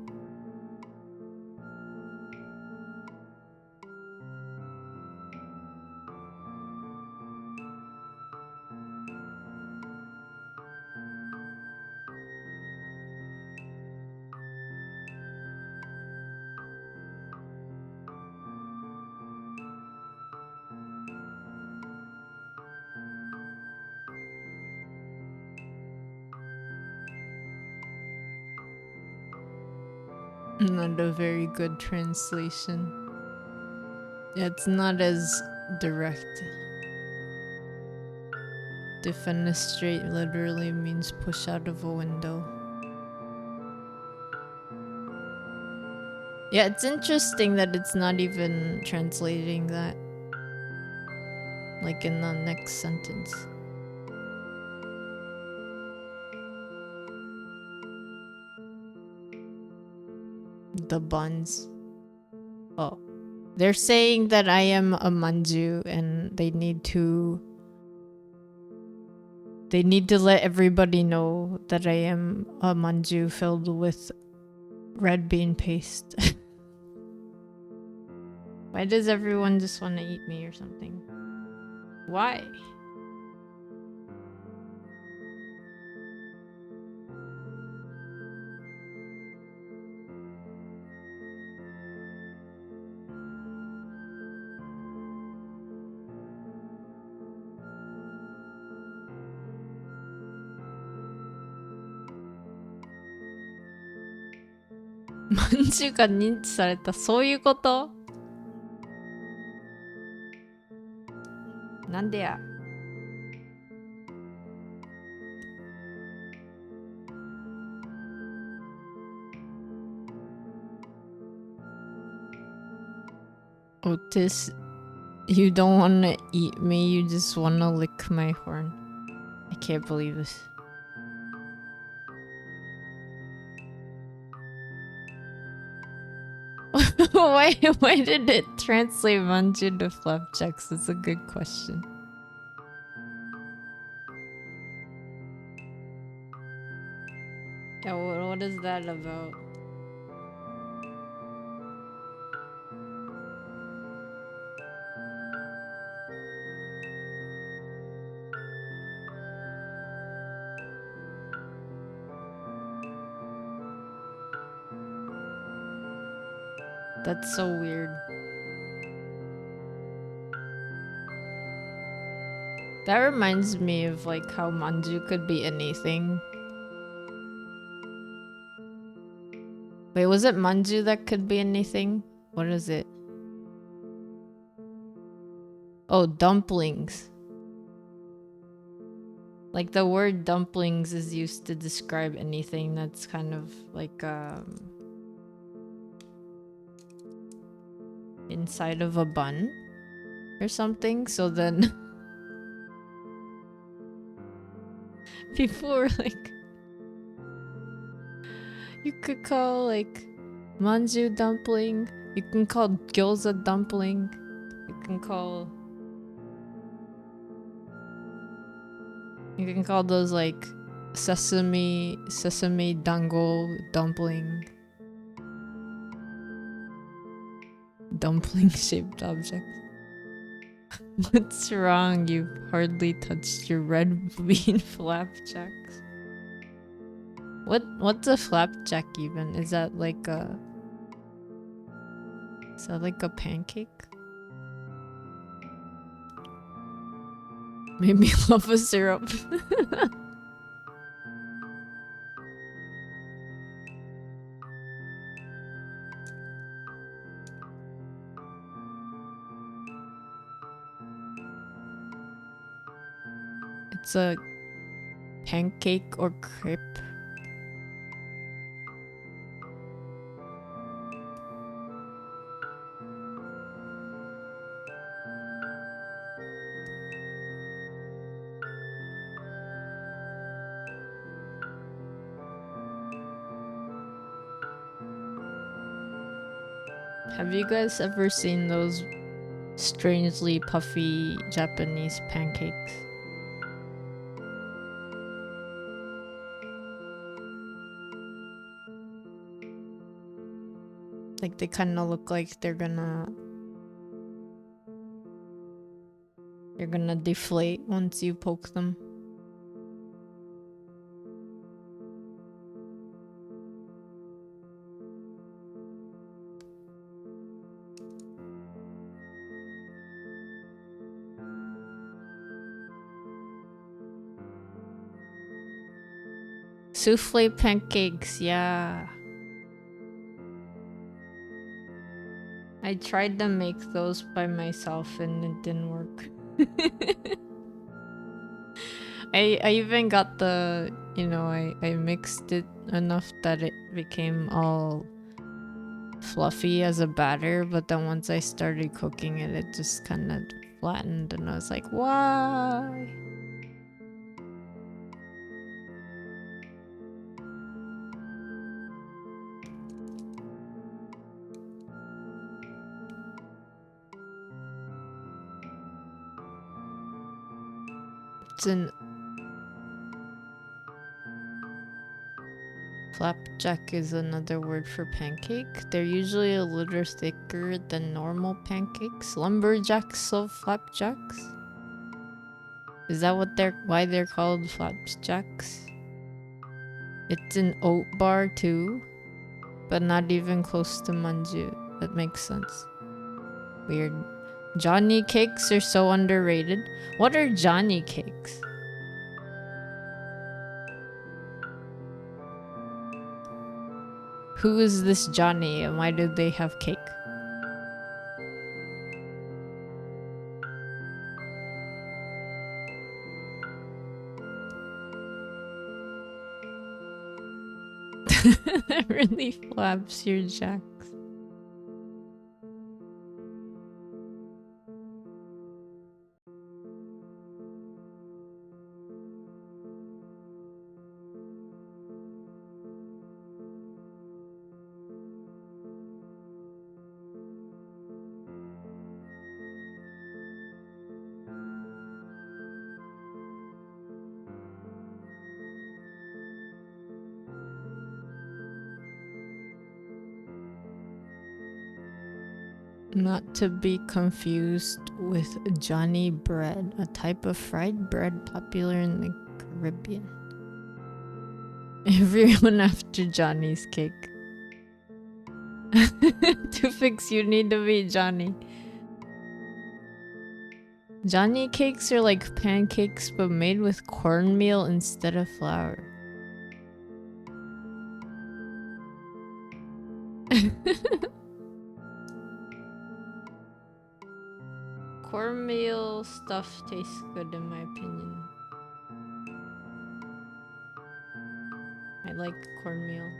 ？Not a very good translation. It's not as direct. Defenestrate literally means push out of a window. Yeah, it's interesting that it's not even translating that, like in the next sentence. the buns. Oh, they're saying that I am a manju and they need to let everybody know that I am a manju filled with red bean paste. Why does everyone just want to eat me or something? Why? manju が認知された、そういうこと？なんでや。Otis, you don't want to eat me, you just want to lick my horn. I can't believe this. why did it translate manju to flapjacks? That's a good question. Yeah, what is that about? That's so weird. That reminds me of like how manju could be anything. Wait, was it manju that could be anything? What is it? Oh, dumplings. Like the word dumplings is used to describe anything that's kind of like inside of a bun or something. So then people were like, you could call like manju dumpling, you can call gyoza dumpling, you can call those like sesame dango dumpling shaped objects. What's wrong? You've hardly touched your red bean flapjacks. What's a flapjack even? Is that like a pancake? Maybe lava syrup. It's a pancake or crepe. Have you guys ever seen those strangely puffy Japanese pancakes? Like they kind of look like they're gonna deflate once you poke them. Souffle pancakes, yeah. I tried to make those by myself and it didn't work. I even got the, I mixed it enough that it became all fluffy as a batter, but then once I started cooking it, it just kind of flattened and I was like, why? It's an flapjack is another word for pancake. They're usually a little thicker than normal pancakes. Lumberjacks love flapjacks. Is that why they're called flapjacks? It's an oat bar too, but not even close to manju. That makes sense. Weird. Johnny cakes are so underrated. What are Johnny cakes? Who is this Johnny and why do they have cake? That really flaps your jacks. Not to be confused with Johnny bread, a type of fried bread popular in the Caribbean. Everyone after Johnny's cake. To fix you need to be Johnny. Johnny cakes are like pancakes but made with cornmeal instead of flour. Cornmeal stuff tastes good in my opinion. I like cornmeal.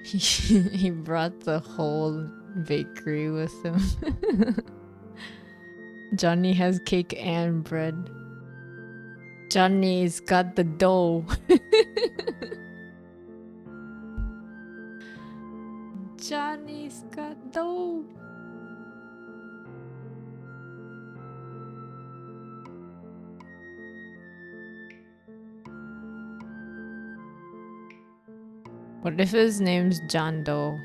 He brought the whole bakery with him. Johnny has cake and bread. Johnny's got the dough. Johnny's got dough. What if his name's John Doe?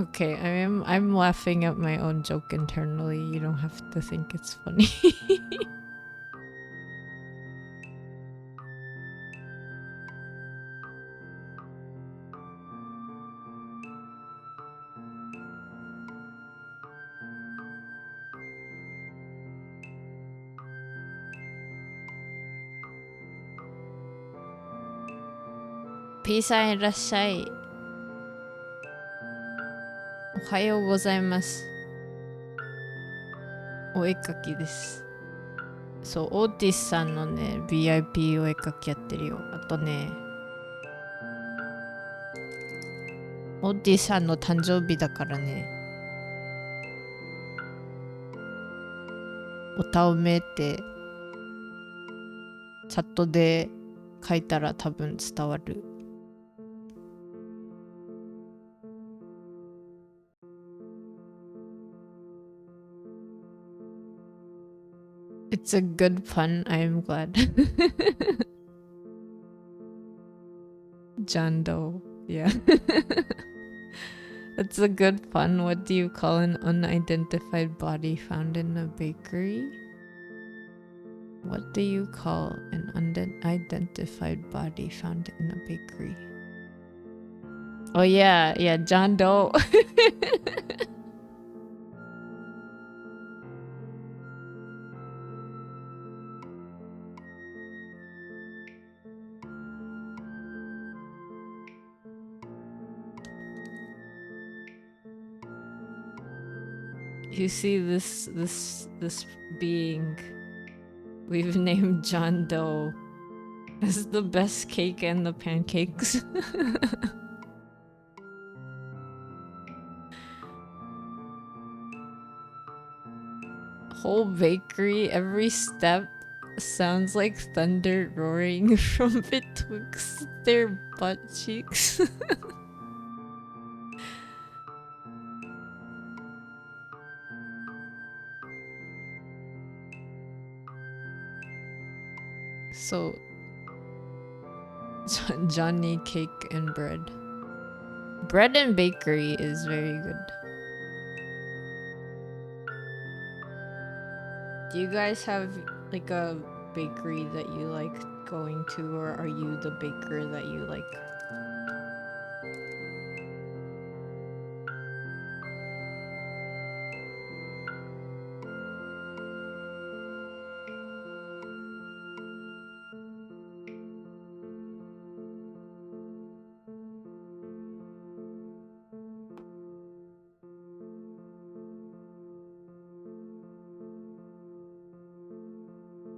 Okay, I'm laughing at my own joke internally. You don't have to think it's funny. Peace out, いらっしゃい。おはようございます。お絵描きです。そう、オーティスさんのね、VIP お絵描きやってるよ。あとね、オーティスさんの誕生日だからね、おたおめってチャットで書いたら多分伝わる。It's a good pun. I am glad. John Doe. Yeah. That's a good pun. What do you call an unidentified body found in a bakery? What do you call an unidentified body found in a bakery? Oh yeah, John Doe. You see this being we've named John Doe as the best cake and the pancakes. Whole bakery, every step sounds like thunder roaring from betwixt their butt cheeks. So, Johnny Cake and Bread. Bread and bakery is very good. Do you guys have like a bakery that you like going to, or are you the baker that you like?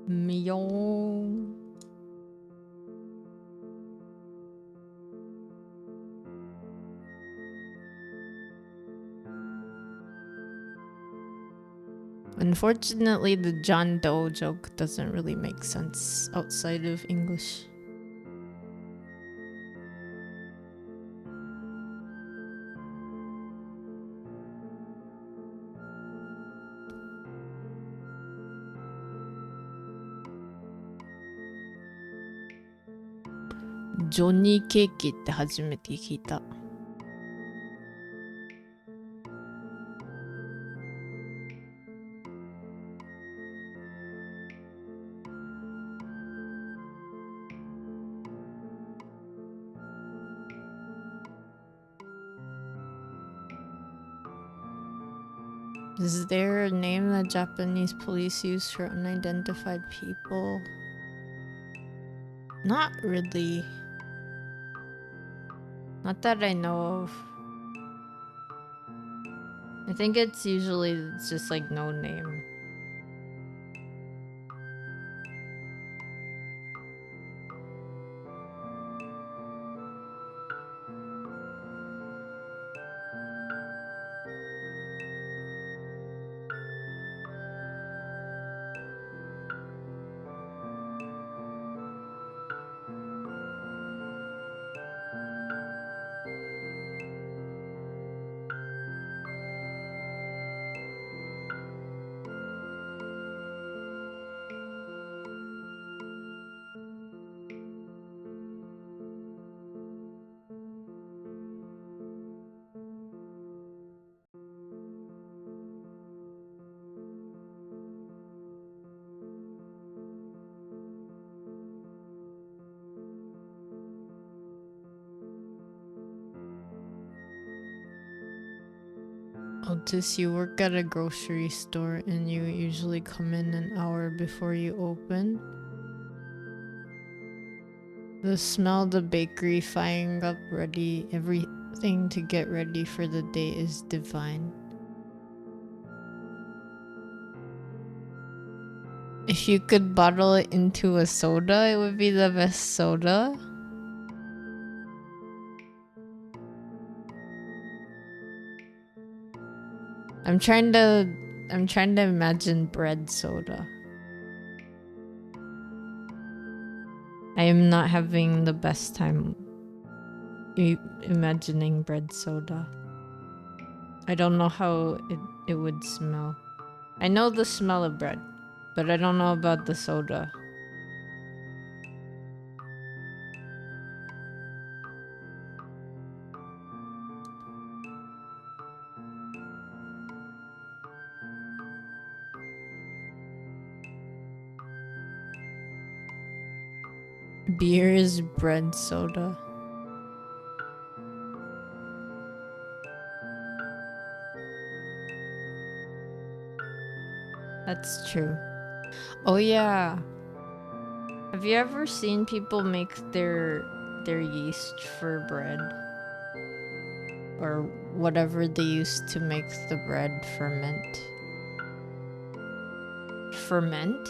Meow. Unfortunately, the John Doe joke doesn't really make sense outside of English. Johnny Cake って初めて聞いた。Is there a name that Japanese police use for unidentified people? Not really. Not that I know of. I think it's just like no name. Otis, you work at a grocery store and you usually come in an hour before you open. The smell of the bakery firing up ready, everything to get ready for the day is divine. If you could bottle it into a soda, it would be the best soda. I'm trying to imagine bread soda. I am not having the best time imagining bread soda. I don't know how it would smell. I know the smell of bread. but I don't know about the soda. Beer is bread soda. That's true. Oh yeah. Have you ever seen people make their yeast for bread? Or whatever they use to make the bread ferment? Ferment?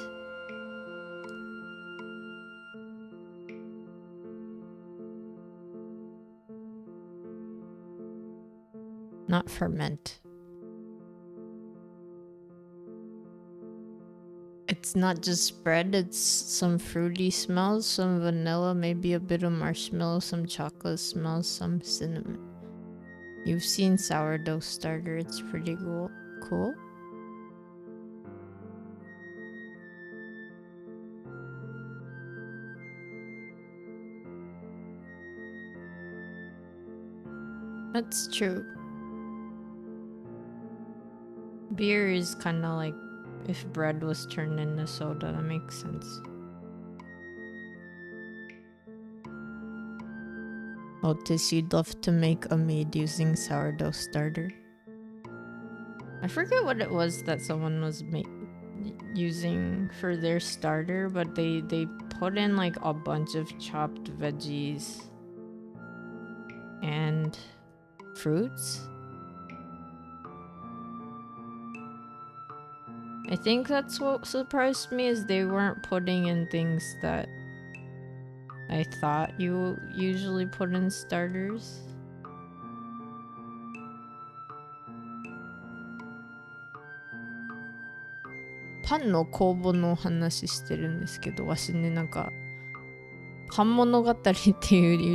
Not ferment. It's not just bread, it's some fruity smells, some vanilla, maybe a bit of marshmallow, some chocolate smells, some cinnamon. You've seen sourdough starter, it's pretty cool. That's true. Beer is kind of like if bread was turned into soda, that makes sense. Otis, you'd love to make a maid using sourdough starter. I forget what it was that someone was using for their starter, but they put in like a bunch of chopped veggies and fruits. I think that's what surprised me, is they weren't putting in things that I thought you usually put in starters.パンの工房の話してるんですけど、わしね、なんかパン物語ってい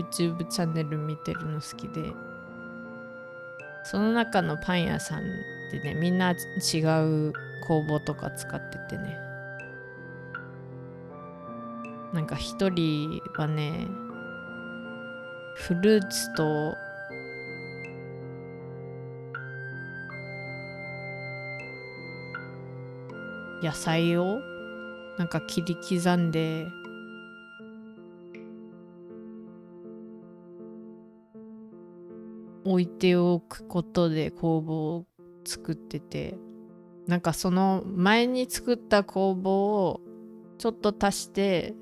う YouTube チャンネル見てるの好きで、その中のパン屋さんでね、みんな違う工房とか使っててね、なんか一人はね、フルーツと野菜をなんか切り刻んで置いておくことで工房を作ってて、なんかその前に作った工房をちょっと足して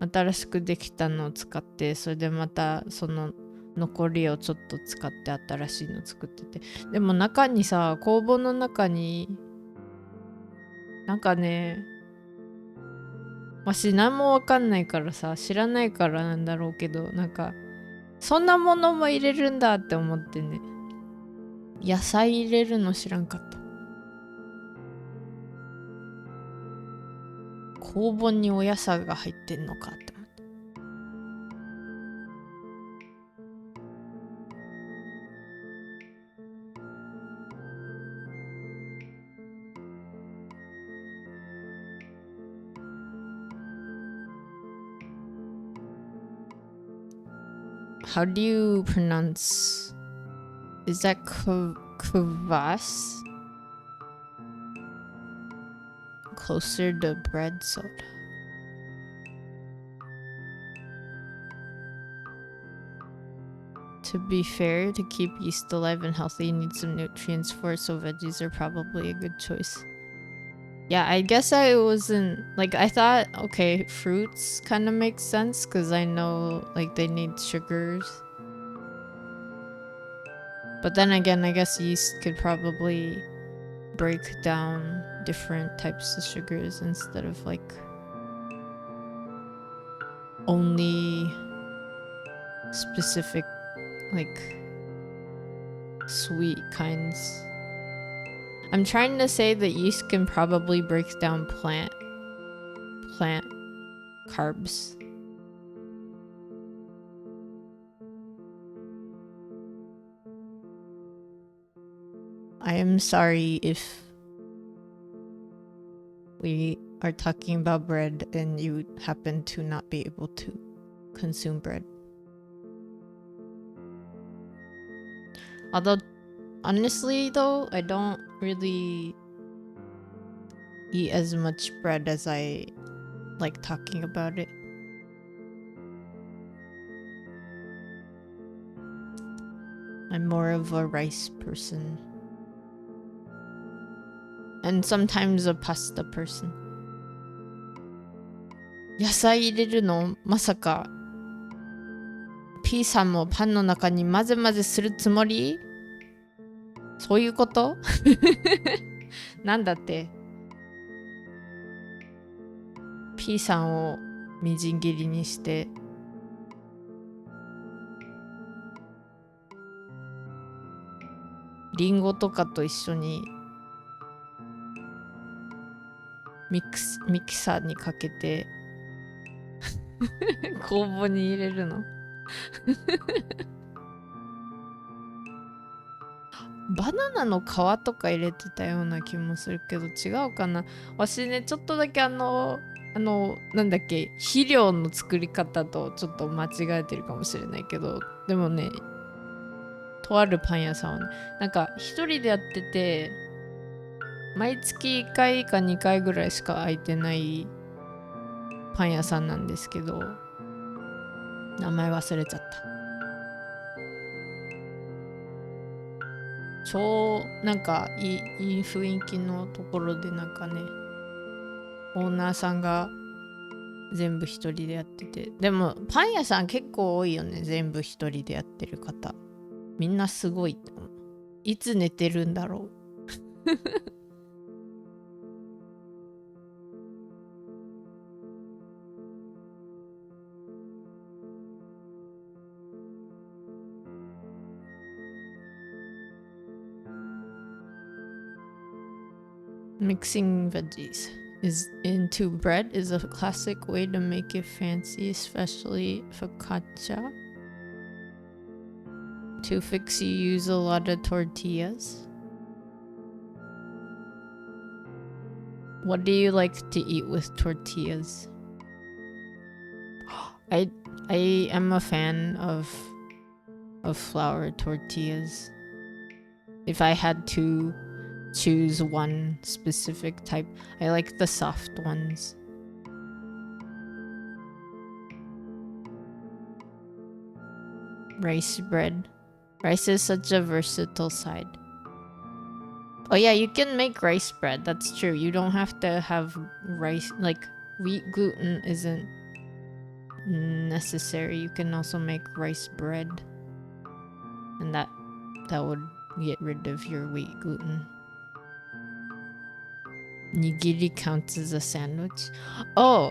新しくできたのを使って、それでまたその残りをちょっと使って新しいの作ってて、でも中にさ、工房の中になんかね、わし何もわかんないからさ、知らないからなんだろうけど、なんかそんなものも入れるんだって思ってね、野菜入れるの知らんかった。工房にお野菜が入ってんのかって思って。How do you pronounce? Is that kvass? Closer to bread soda. To be fair, to keep yeast alive and healthy, you need some nutrients for it, so veggies are probably a good choice. Yeah, I guess I wasn't like, I thought, okay, fruits kind of makes sense because I know like they need sugars. But then again, I guess yeast could probably break down different types of sugars instead of like only specific like sweet kinds. I'm trying to say that yeast can probably break down plant carbs. I am sorry if we are talking about bread and you happen to not be able to consume bread. Although, honestly though, I don't really eat as much bread as I like talking about it. I'm more of a rice person. And sometimes a pasta person. 野菜入れるのまさか P さんもパンの中に混ぜ混ぜするつもり？そういうことなんだって P さんをみじん切りにしてリンゴとかと一緒にミキサーにかけて工房に入れるのバナナの皮とか入れてたような気もするけど違うかな。私ねちょっとだけなんだっけ肥料の作り方とちょっと間違えてるかもしれないけど、でもねとあるパン屋さんはねなんか一人でやってて毎月1回か2回ぐらいしか空いてないパン屋さんなんですけど、名前忘れちゃった。超なんかいい雰囲気のところでなんかねオーナーさんが全部一人でやってて、でもパン屋さん結構多いよね、全部一人でやってる方。みんなすごい。いつ寝てるんだろうMixing veggies into bread is a classic way to make it fancy, especially focaccia. To fix, you use a lot of tortillas. What do you like to eat with tortillas? I am a fan of flour tortillas. If I had to choose one specific type, I like the soft ones. Rice bread. Rice is such a versatile side. Oh yeah, you can make rice bread. That's true. You don't have to have rice, like wheat gluten isn't necessary. You can also make rice bread, and that would get rid of your wheat gluten. Nigiri counts as a sandwich. Oh,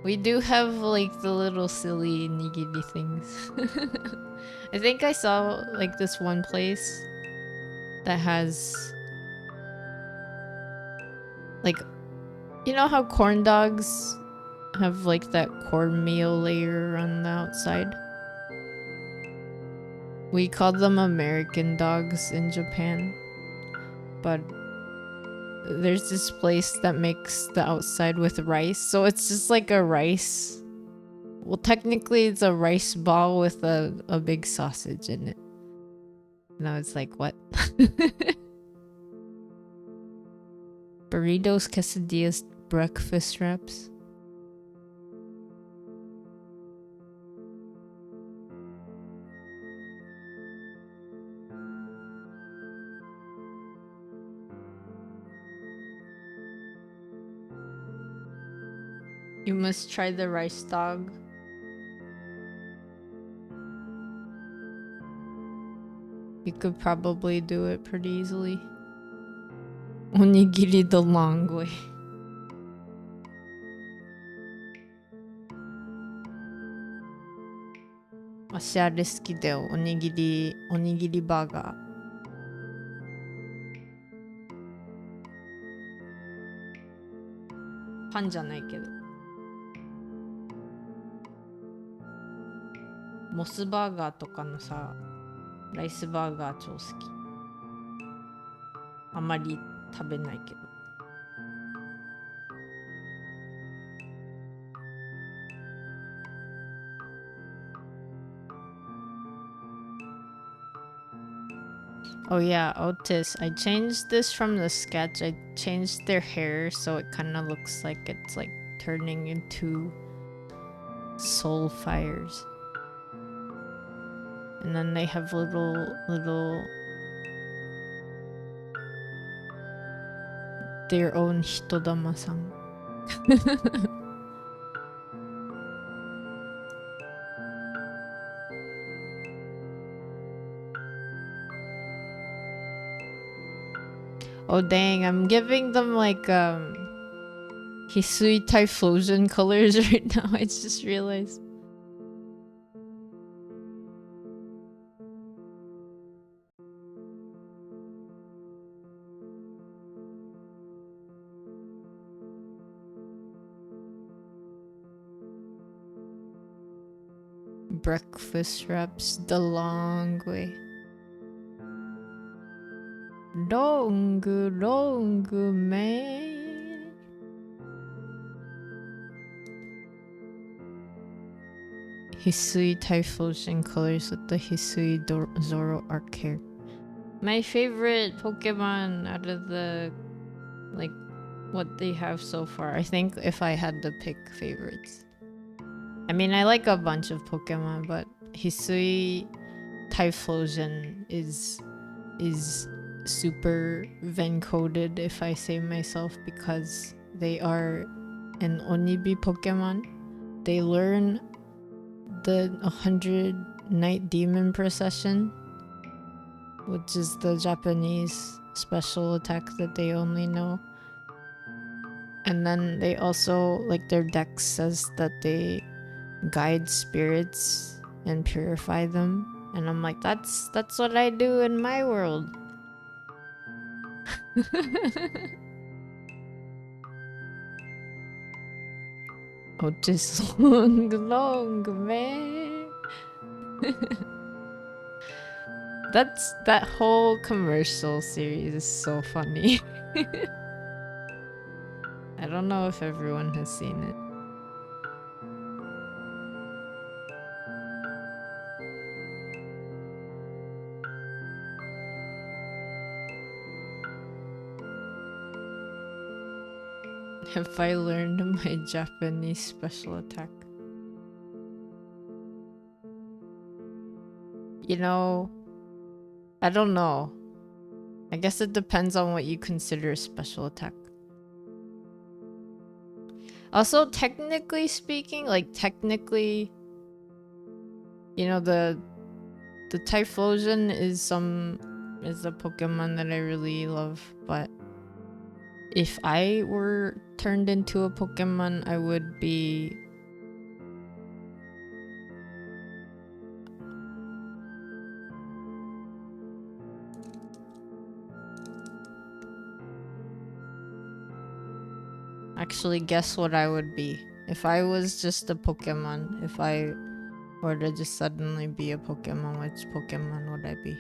we do have like the little silly nigiri things. I think I saw like this one place that has like, you know how corn dogs have like that cornmeal layer on the outside? We call them American dogs in Japan, but there's this place that makes the outside with rice, so it's just like a rice. Well, technically it's a rice ball with a big sausage in it. And I was like, what? Burritos, quesadillas, breakfast wraps. You must try the rice dog. You could probably do it pretty easily. Onigiri the long way. Washiあれ好きだよ。おにぎりバーガー。パンじゃないけど。モスバーガーとかのさ、ライスバーガー超好き。あんまり食べないけど。Oh yeah, Otis. I changed this from the sketch. I changed their hair so it kind of looks like it's like turning into soul fires. And then they have little their own hitodama-san. Oh dang, I'm giving them like Hisui Typhlosion colors right now. I just realized. Breakfast wraps the long way. Long, man. Hisui Typhlosion colors with the Hisui Zoro arc hair. My favorite Pokemon out of the, like, what they have so far. I think if I had to pick favorites. I mean, I like a bunch of Pokemon, but Hisui Typhlosion is super Ven-coded, if I say myself, because they are an Onibi Pokemon. They learn the 100 Night Demon Procession, which is the Japanese special attack that they only know. And then they also, like, their dex says that they guide spirits and purify them. And I'm like, that's what I do in my world. Oh, just long, man. That whole commercial series is so funny. I don't know if everyone has seen it. Have I learned my Japanese special attack? You know, I don't know. I guess it depends on what you consider a special attack. Also, technically speaking, you know, the Typhlosion is a Pokemon that I really love, but if I were turned into a Pokemon, I would be... Actually, guess what I would be. If I was just a Pokemon, if I were to just suddenly be a Pokemon, which Pokemon would I be?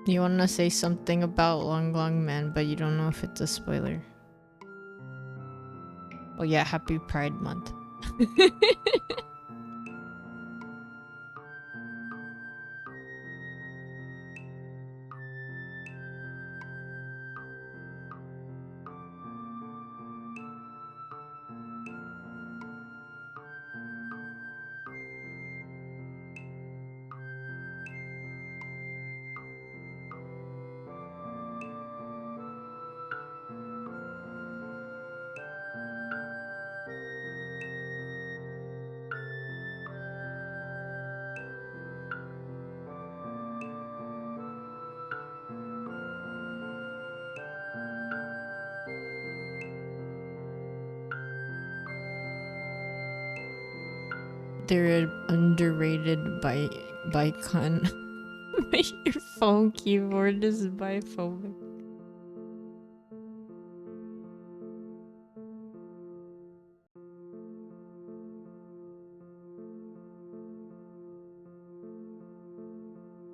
You wanna say something about Long Man, but you don't know if it's a spoiler. Oh yeah, happy Pride Month. They're underrated by con. Your phone keyboard is biphobic.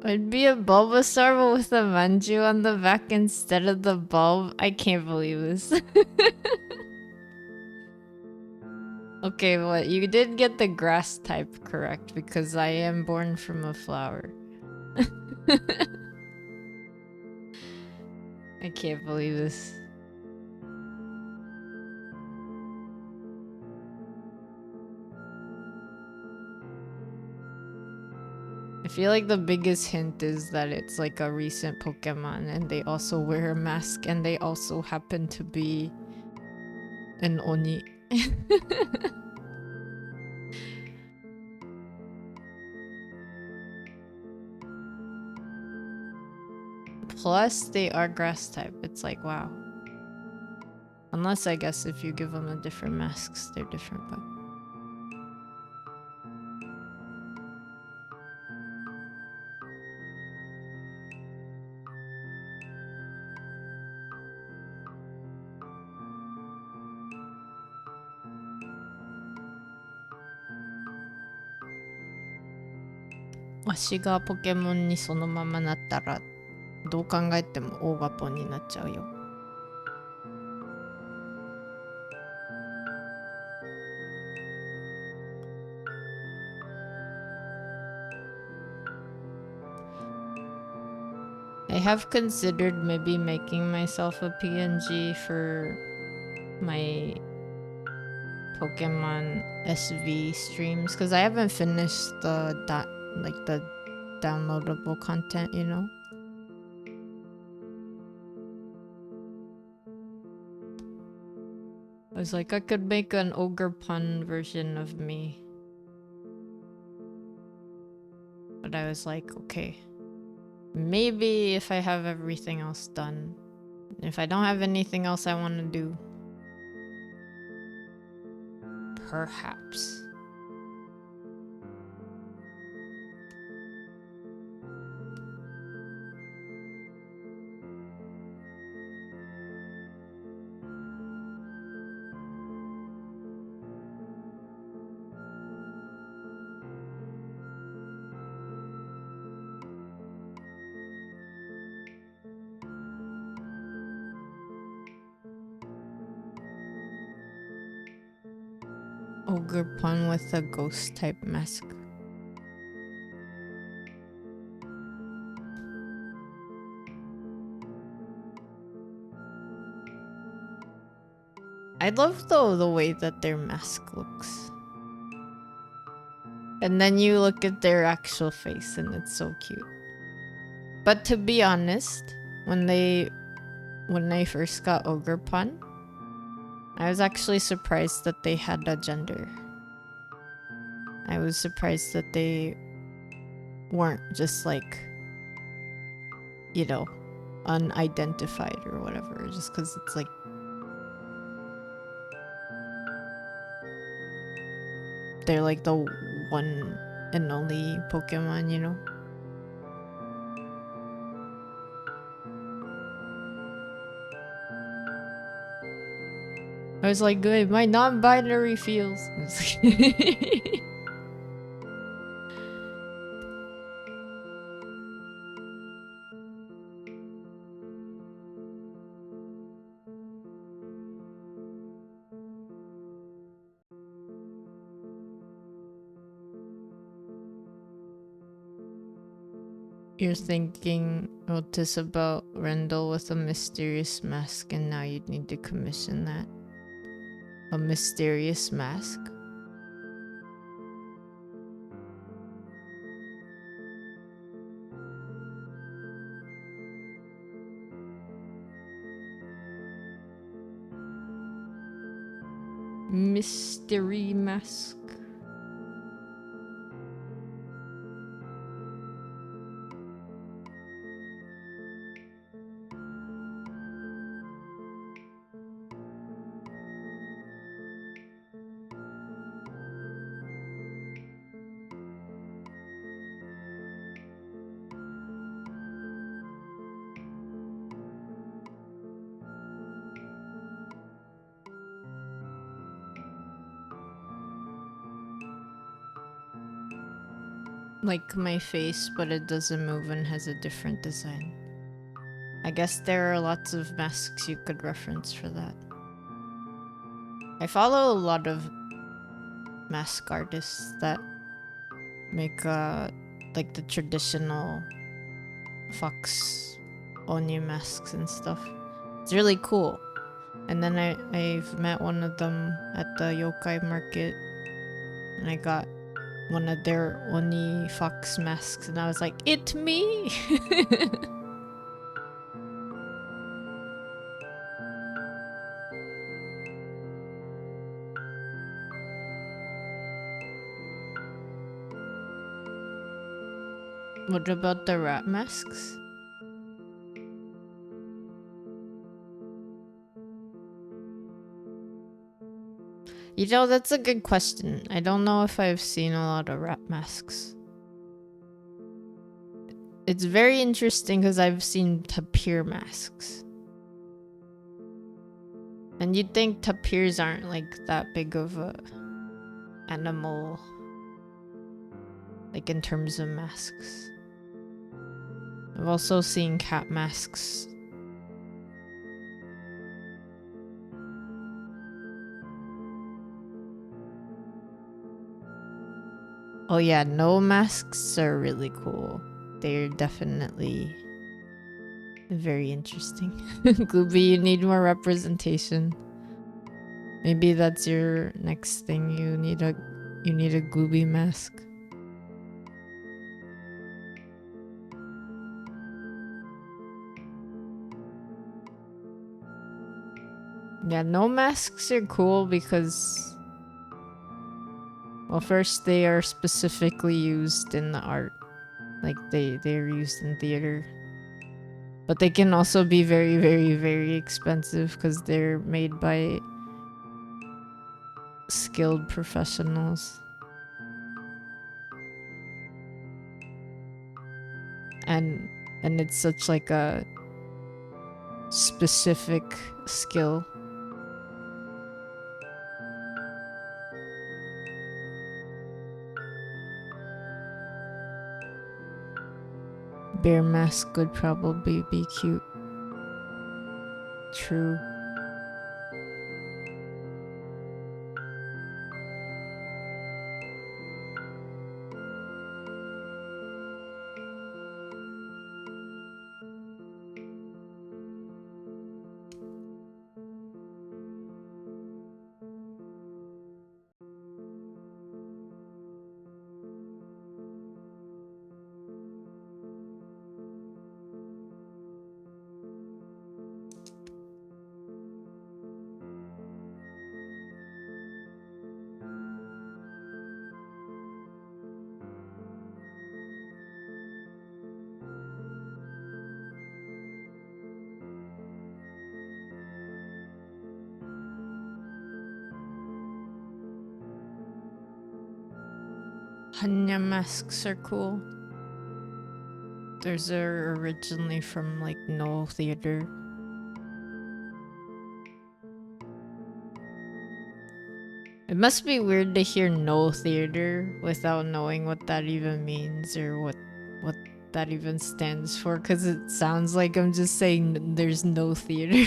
I'd be a Bulbasaur but with a manju on the back instead of the bulb. I can't believe this. Okay, well, you did get the grass type correct because I am born from a flower. I can't believe this. I feel like the biggest hint is that it's like a recent Pokemon and they also wear a mask and they also happen to be an Oni. Plus, they are grass type. It's like, wow. Unless, I guess, if you give them a different masks, they're different, but...わしがポケモンにそのままなったらどう考えてもオーガポンになっちゃうよ。I have considered maybe making myself a PNG for my Pokemon SV streams because I haven't finished the downloadable content, you know? I was like, I could make an ogre pun version of me. But I was like, okay, maybe if I have everything else done. If I don't have anything else I want to do, perhaps. Ogre pun with a ghost type mask. I love though the way that their mask looks. And then you look at their actual face and it's so cute. But to be honest, when I first got Ogre Pun, I was actually surprised that they had a gender. I was surprised that they weren't just like, you know, unidentified or whatever, just because it's like they're like the one and only Pokemon, you know? I was like, good, my non-binary feels. You're thinking, Otis, about Rendell with a mysterious mask, and now you'd need to commission that. A mysterious mask? Mystery mask. Like my face, but it doesn't move and has a different design. I guess there are lots of masks you could reference for that. I follow a lot of mask artists that make like the traditional fox oni masks and stuff. It's really cool. And then I've met one of them at the yokai market, and I got one of their oni fox masks, and I was like, "It's me!" What about the rat masks? You know, that's a good question. I don't know if I've seen a lot of rat masks. It's very interesting because I've seen tapir masks. And you'd think tapirs aren't like that big of a animal, like in terms of masks. I've also seen cat masks. Oh yeah, no masks are really cool. They're definitely very interesting. Gooby, you need more representation. Maybe that's your next thing. You need a Gooby mask. Yeah, no masks are cool because, well, first they are specifically used in the art. Like they're used in theater. But they can also be very, very, very expensive because they're made by skilled professionals. And it's such like a specific skill. Bear mask would probably be cute. True. Hanya masks are cool. Those are originally from like No Theater. It must be weird to hear No Theater without knowing what that even means or what that even stands for, because it sounds like I'm just saying there's no theater.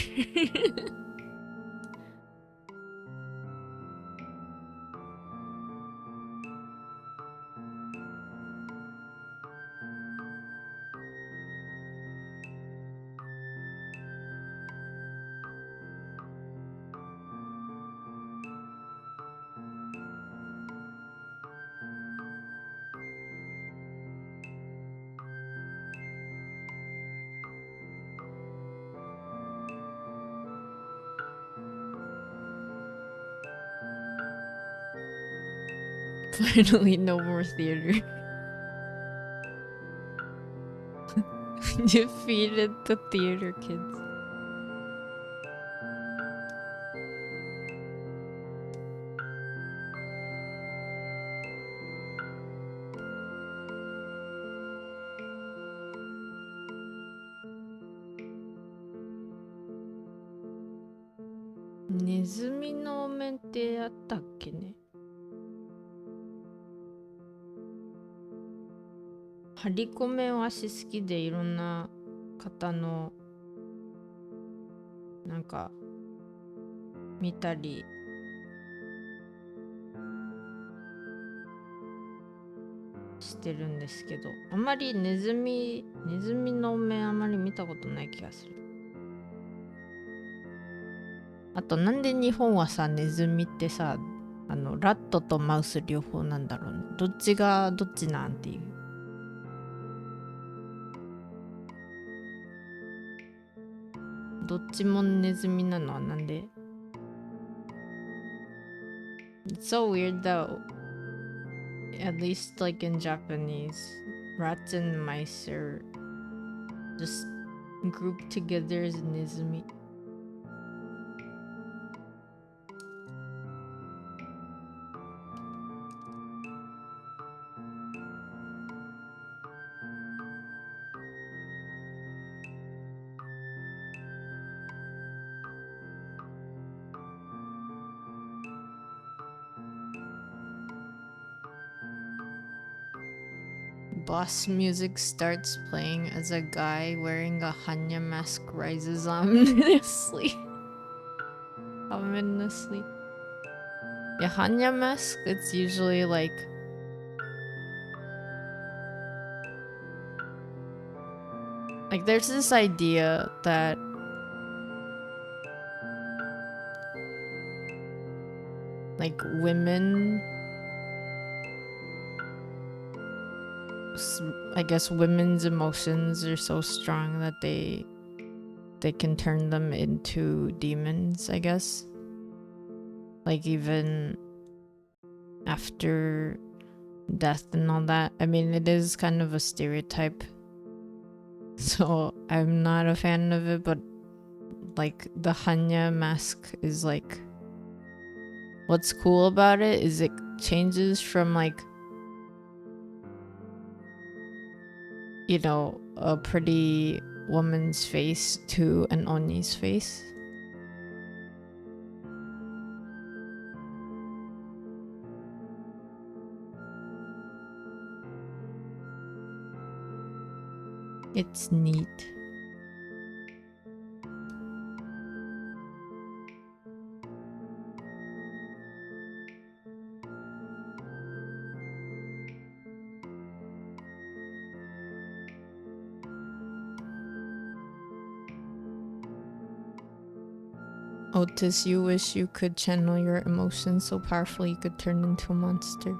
Finally, no more theater. Defeated the theater kids. Nezumi no omenってあったっけね。張り込めは足好きでいろんな方のなんか見たりしてるんですけど、あんまりネズミの目あんまり見たことない気がする。あとなんで日本はさ、ネズミってさ、ラットとマウス両方なんだろうね。どっちがどっちなんていう。どっちもネズミなのはなんで？ It's so weird though. At least like in Japanese, rats and mice are just grouped together as nezumi. Boss music starts playing as a guy wearing a Hanya mask rises ominously. Ominously. Yeah, Hanya mask, it's usually like there's this idea that like women, I guess women's emotions are so strong that they can turn them into demons, I guess. Like even after death and all that. I mean, it is kind of a stereotype, so I'm not a fan of it, but like the Hanya mask is like, what's cool about it is it changes from like, you know, a pretty woman's face to an Oni's face. It's neat. Otis, you wish you could channel your emotions so powerfully you could turn into a monster.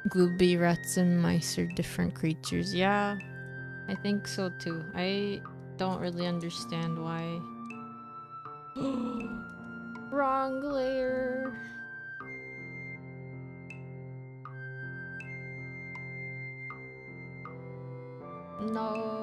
Glooby rats and mice are different creatures. Yeah, I think so too. I don't really understand why. Wrong layer. No.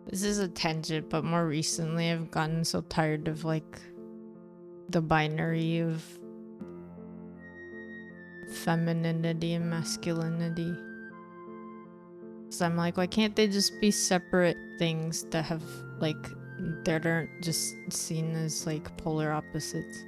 This is a tangent, but more recently I've gotten so tired of like the binary of femininity and masculinity. So I'm like, why can't they just be separate things that have like, that aren't just seen as like polar opposites?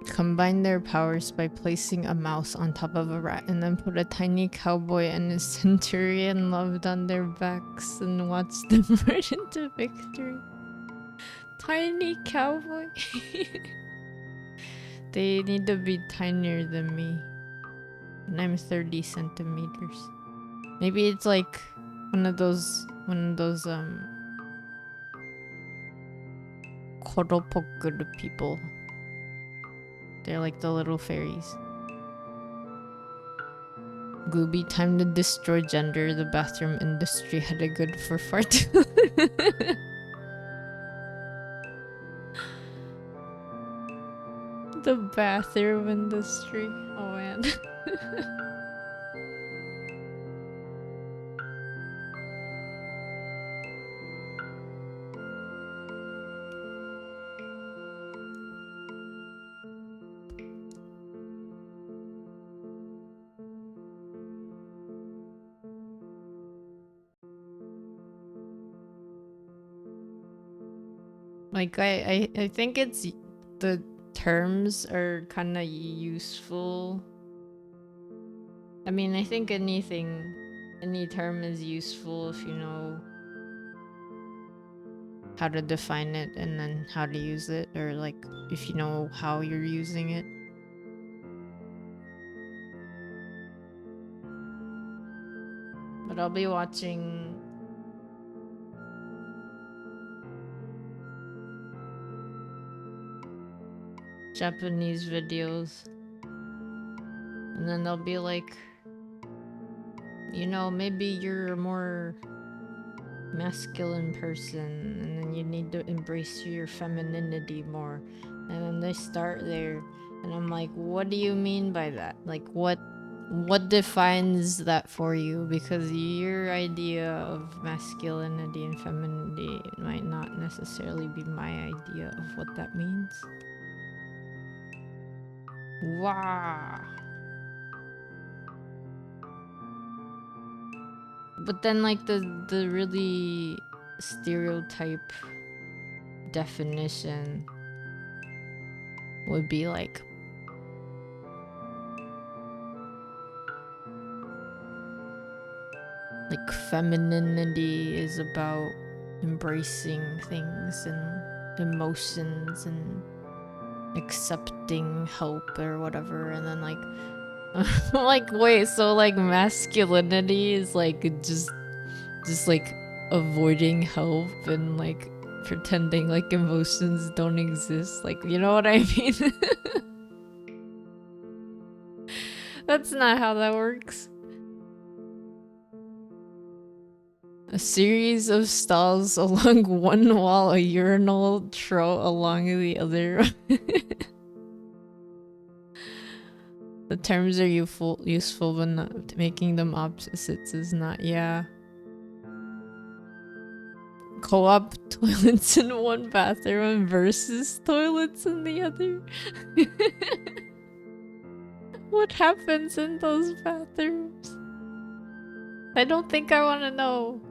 Combine their powers by placing a mouse on top of a rat and then put a tiny cowboy and a centurion loved on their backs and watch them march into victory. Tiny cowboy. They need to be tinier than me. And I'm 30 centimeters. Maybe it's like one of those Horopokuru people. They're like the little fairies. Gooby, time to destroy gender. The bathroom industry had a good for fart. The bathroom industry. Oh man. Like I think it's the terms are kind of useful. I mean, I think any term is useful if you know how to define it and then how to use it, or like if you know how you're using it. But I'll be watching Japanese videos, and then they'll be like, you know, maybe you're a more masculine person and then you need to embrace your femininity more, and then they start there, and I'm like, what do you mean by that? Like what defines that for you? Because your idea of masculinity and femininity might not necessarily be my idea of what that means. Wow. But then like the really stereotype definition would be like femininity is about embracing things and emotions and accepting help or whatever, and then like like wait, so like masculinity is like just like avoiding help and like pretending like emotions don't exist, like, you know what I mean? That's not how that works. A series of stalls along one wall, a urinal trough along the other. The terms are useful, but not making them opposites is not. Yeah. Co-op toilets in one bathroom versus toilets in the other. What happens in those bathrooms? I don't think I want to know.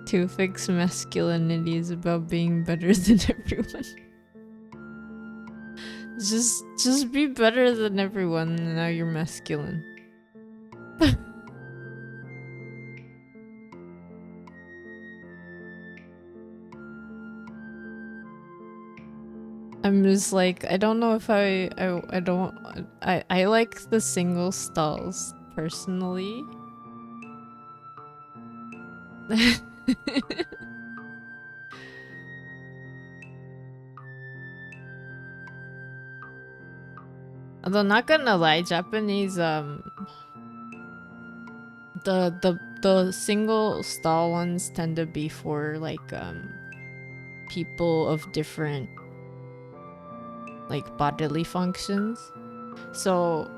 To fix masculinity is about being better than everyone. Just be better than everyone, and now you're masculine. I'm just like, I don't know if I like the single stalls personally. Although not gonna lie, Japanese the single stall ones tend to be for like people of different like bodily functions. So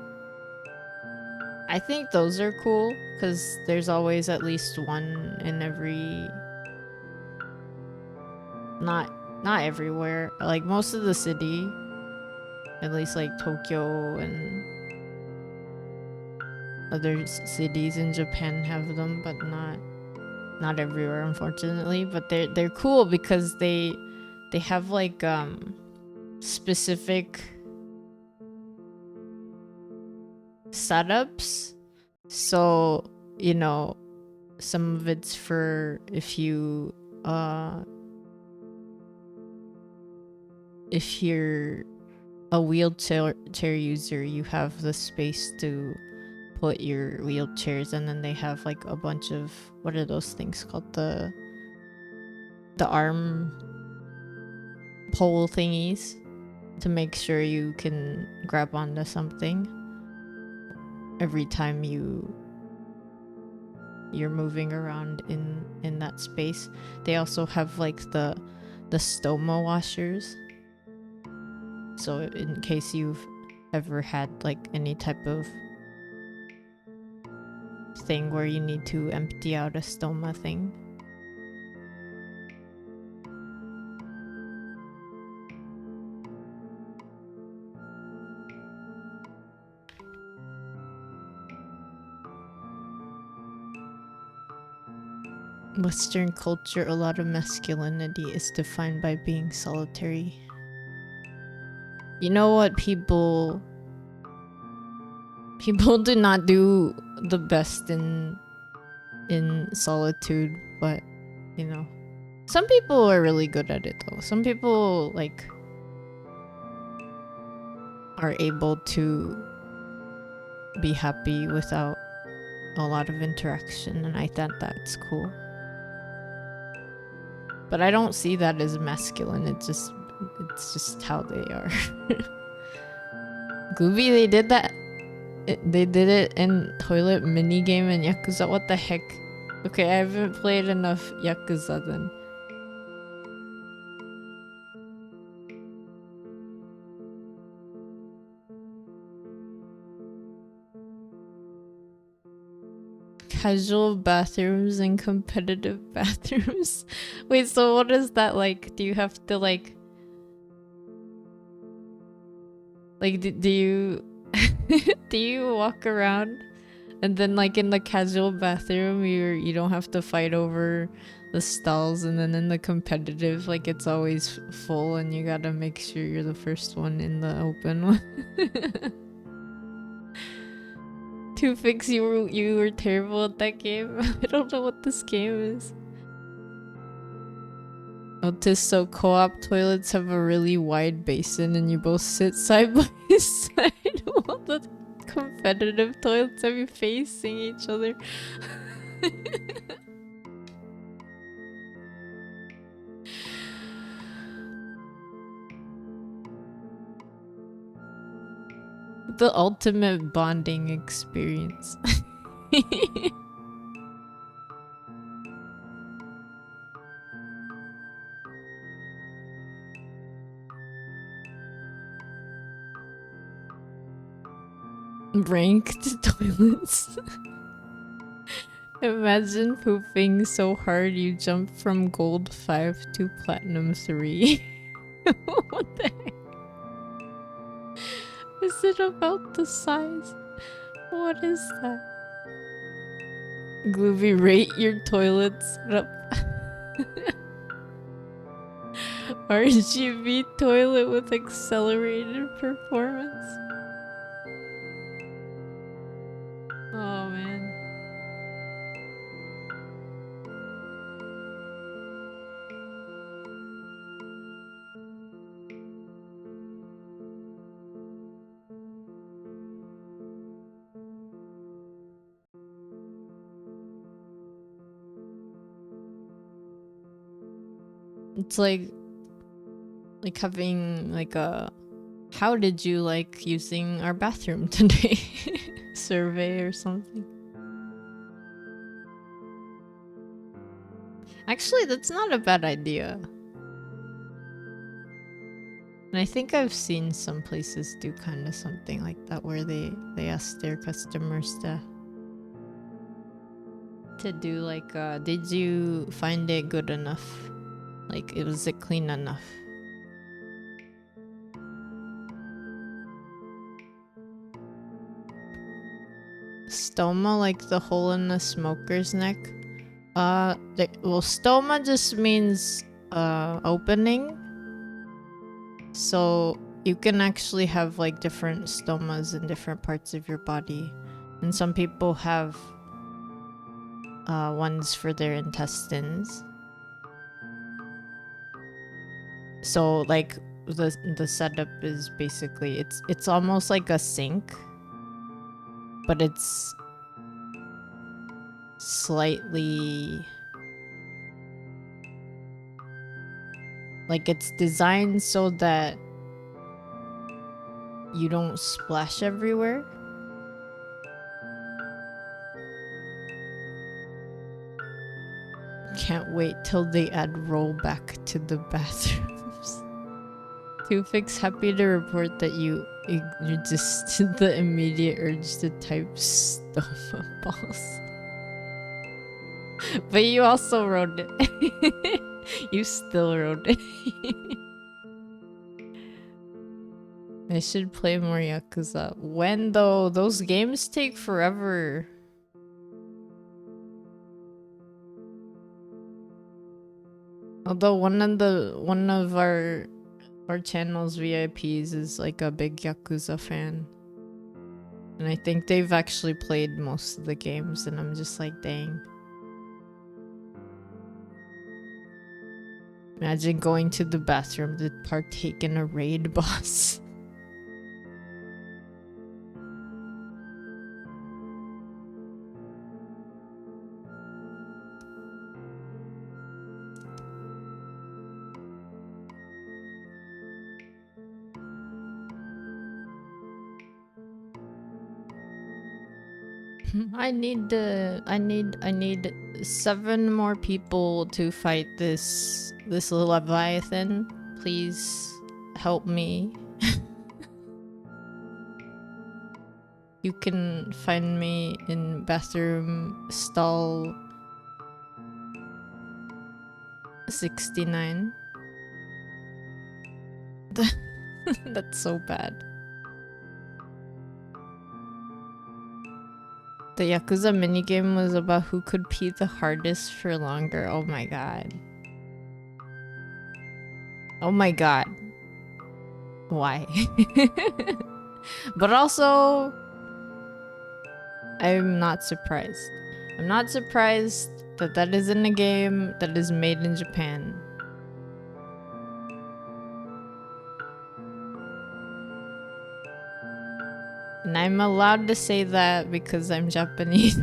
I think those are cool because there's always at least one in every, not everywhere, like most of the city, at least like Tokyo and other cities in Japan have them, but not everywhere, unfortunately. But they're cool because they have like specific setups. So, you know, some of it's for if you're a wheelchair user, you have the space to put your wheelchairs, and then they have like a bunch of, what are those things called, the the arm pole thingies to make sure you can grab onto something every time you're moving around in that space. They also have like the stoma washers, so in case you've ever had like any type of thing where you need to empty out a stoma thing. Western culture, a lot of masculinity is defined by being solitary. You know what, people do not do the best in solitude, but you know, some people are really good at it though. Some people like are able to be happy without a lot of interaction, and I think that's cool. But I don't see that as masculine. It's just how they are. Gooby, they did that. They did it in toilet minigame in Yakuza. What the heck? Okay, I haven't played enough Yakuza then. Casual bathrooms and competitive bathrooms. Wait, so what is that like? Do you have to like do you do you walk around and then like in the casual bathroom you don't have to fight over the stalls, and then in the competitive like it's always full and you gotta make sure you're the first one in the open one? To fix you were terrible at that game. I don't know what this game is. Notice, so co-op toilets have a really wide basin and you both sit side by side, while the competitive toilets have you facing each other. The ultimate bonding experience. Ranked toilets. Imagine pooping so hard you jump from gold 5 to platinum 3. What the heck? Is it about the size? What is that? Gloovy, rate your toilets up. RGB toilet with accelerated performance. Oh man. It's like having like a how did you like using our bathroom today survey or something. Actually, that's not a bad idea. And I think I've seen some places do kind of something like that where they ask their customers to do like did you find it good enough? Like, was it clean enough? Stoma, like the hole in the smoker's neck? Well, stoma just means opening. So you can actually have like different stomas in different parts of your body. And some people have ones for their intestines. So like the setup is basically it's almost like a sink, but it's slightly Like it's designed so that you don't splash everywhere. Can't wait till they add rollback to the bathrooms. Tufix, happy to report that you resisted the immediate urge to type stoma balls. But you also wrote it. You still wrote it. I should play more Yakuza. When though? Those games take forever. Although one of our channel's VIPs is like a big Yakuza fan. And I think they've actually played most of the games, and I'm just like, dang. Imagine going to the bathroom to partake in a raid boss. I need 7 more people to fight this Leviathan. Please help me. You can find me in bathroom stall 69. That's so bad. The Yakuza minigame was about who could pee the hardest for longer. Oh my god. Oh my god. Why? But also, I'm not surprised. I'm not surprised that that is in a game that is made in Japan. And I'm allowed to say that because I'm Japanese.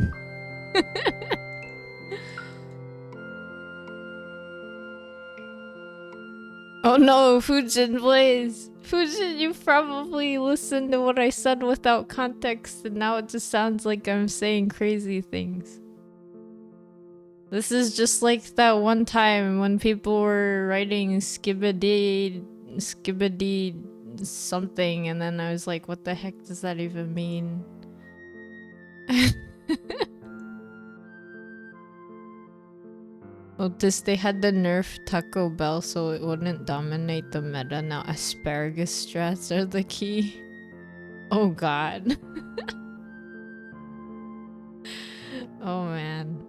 Oh no, Fujin Blaze! Fujin, you probably listened to what I said without context, and now it just sounds like I'm saying crazy things. This is just like that one time when people were writing skibbity something, and then I was like, what the heck does that even mean? Otis, they had to nerf Taco Bell so it wouldn't dominate the meta. Now asparagus strats are the key. Oh god. Oh man.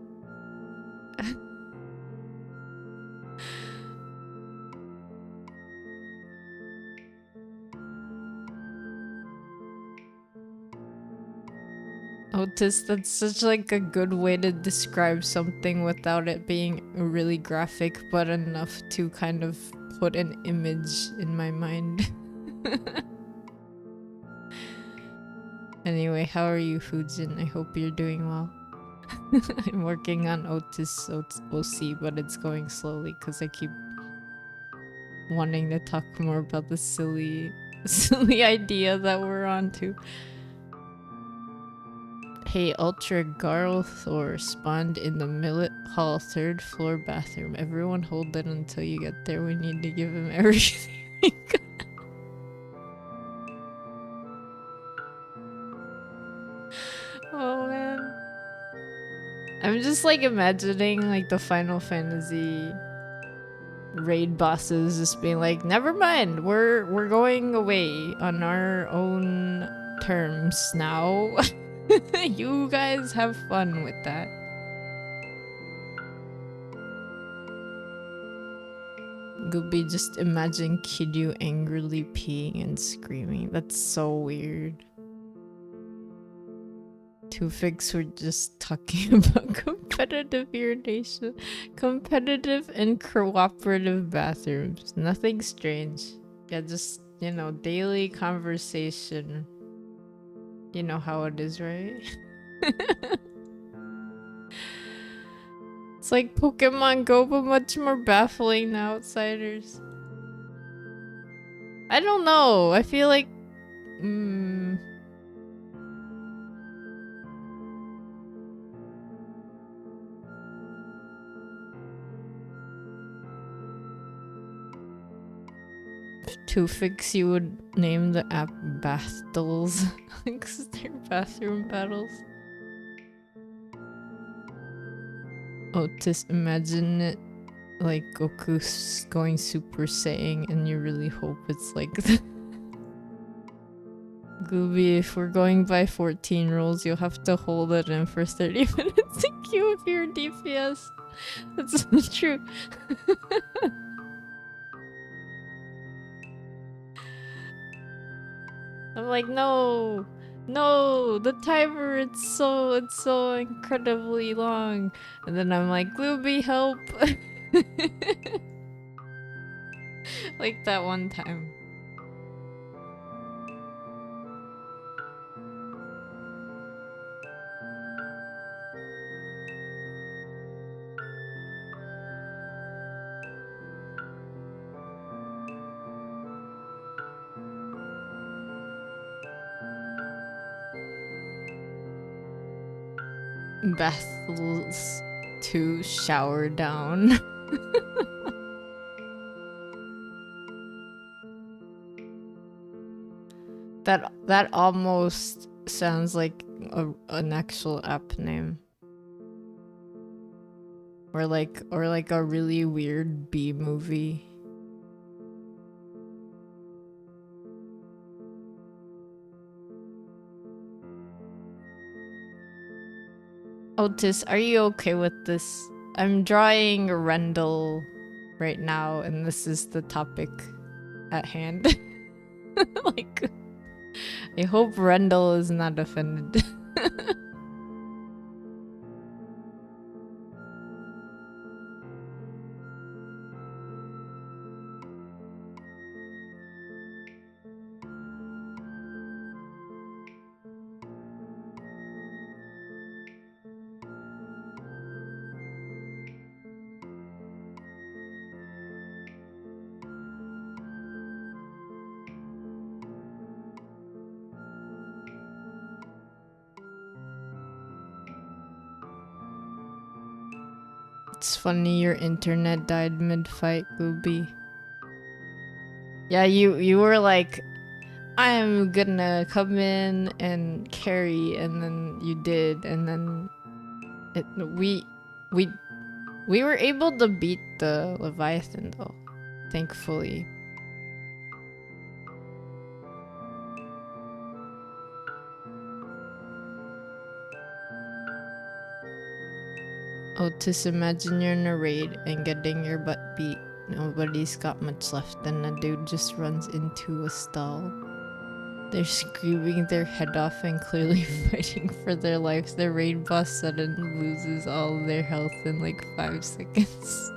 Otis, that's such like a good way to describe something without it being really graphic, but enough to kind of put an image in my mind. Anyway, how are you, Fujin? I hope you're doing well. I'm working on Otis OC, but it's going slowly because I keep wanting to talk more about the silly idea that we're on to. Hey, Ultra Garthor spawned in the Millet Hall 3rd floor bathroom. Everyone hold it until you get there. We need to give him everything. Oh man. I'm just like imagining like the Final Fantasy raid bosses just being like, never mind, we're going away on our own terms now. You guys have fun with that. Gooby, just imagine Kiryu angrily peeing and screaming. That's so weird. Tufix, we're just talking about competitive urination. Competitive and cooperative bathrooms. Nothing strange. Yeah, just, you know, daily conversation. You know how it is, right? It's like Pokemon Go, but much more baffling to outsiders. I don't know. I feel like to fix, you would name the app Battles because they're bathroom battles. Oh, just imagine it like Goku's going Super Saiyan and you really hope it's like Gooby, if we're going by 14 rules, you'll have to hold it in for 30 minutes to queue if you're DPS. That's so true. I'm like, no, the timer, it's so incredibly long. And then I'm like, Glooby, help. Like that one time. Battles to shower down. That almost sounds like an actual app name. Or like a really weird B movie. Otis, are you okay with this? I'm drawing Rendell right now, and this is the topic at hand. Like, I hope Rendell is not offended. It's funny your internet died mid-fight, Gooby. Yeah, you were like, I'm gonna come in and carry, and then you did, and then we were able to beat the Leviathan though, thankfully. Oh, just imagine you're in a raid and getting your butt beat. Nobody's got much left and a dude just runs into a stall. They're screaming their head off and clearly fighting for their lives. Their raid boss suddenly loses all their health in like 5 seconds.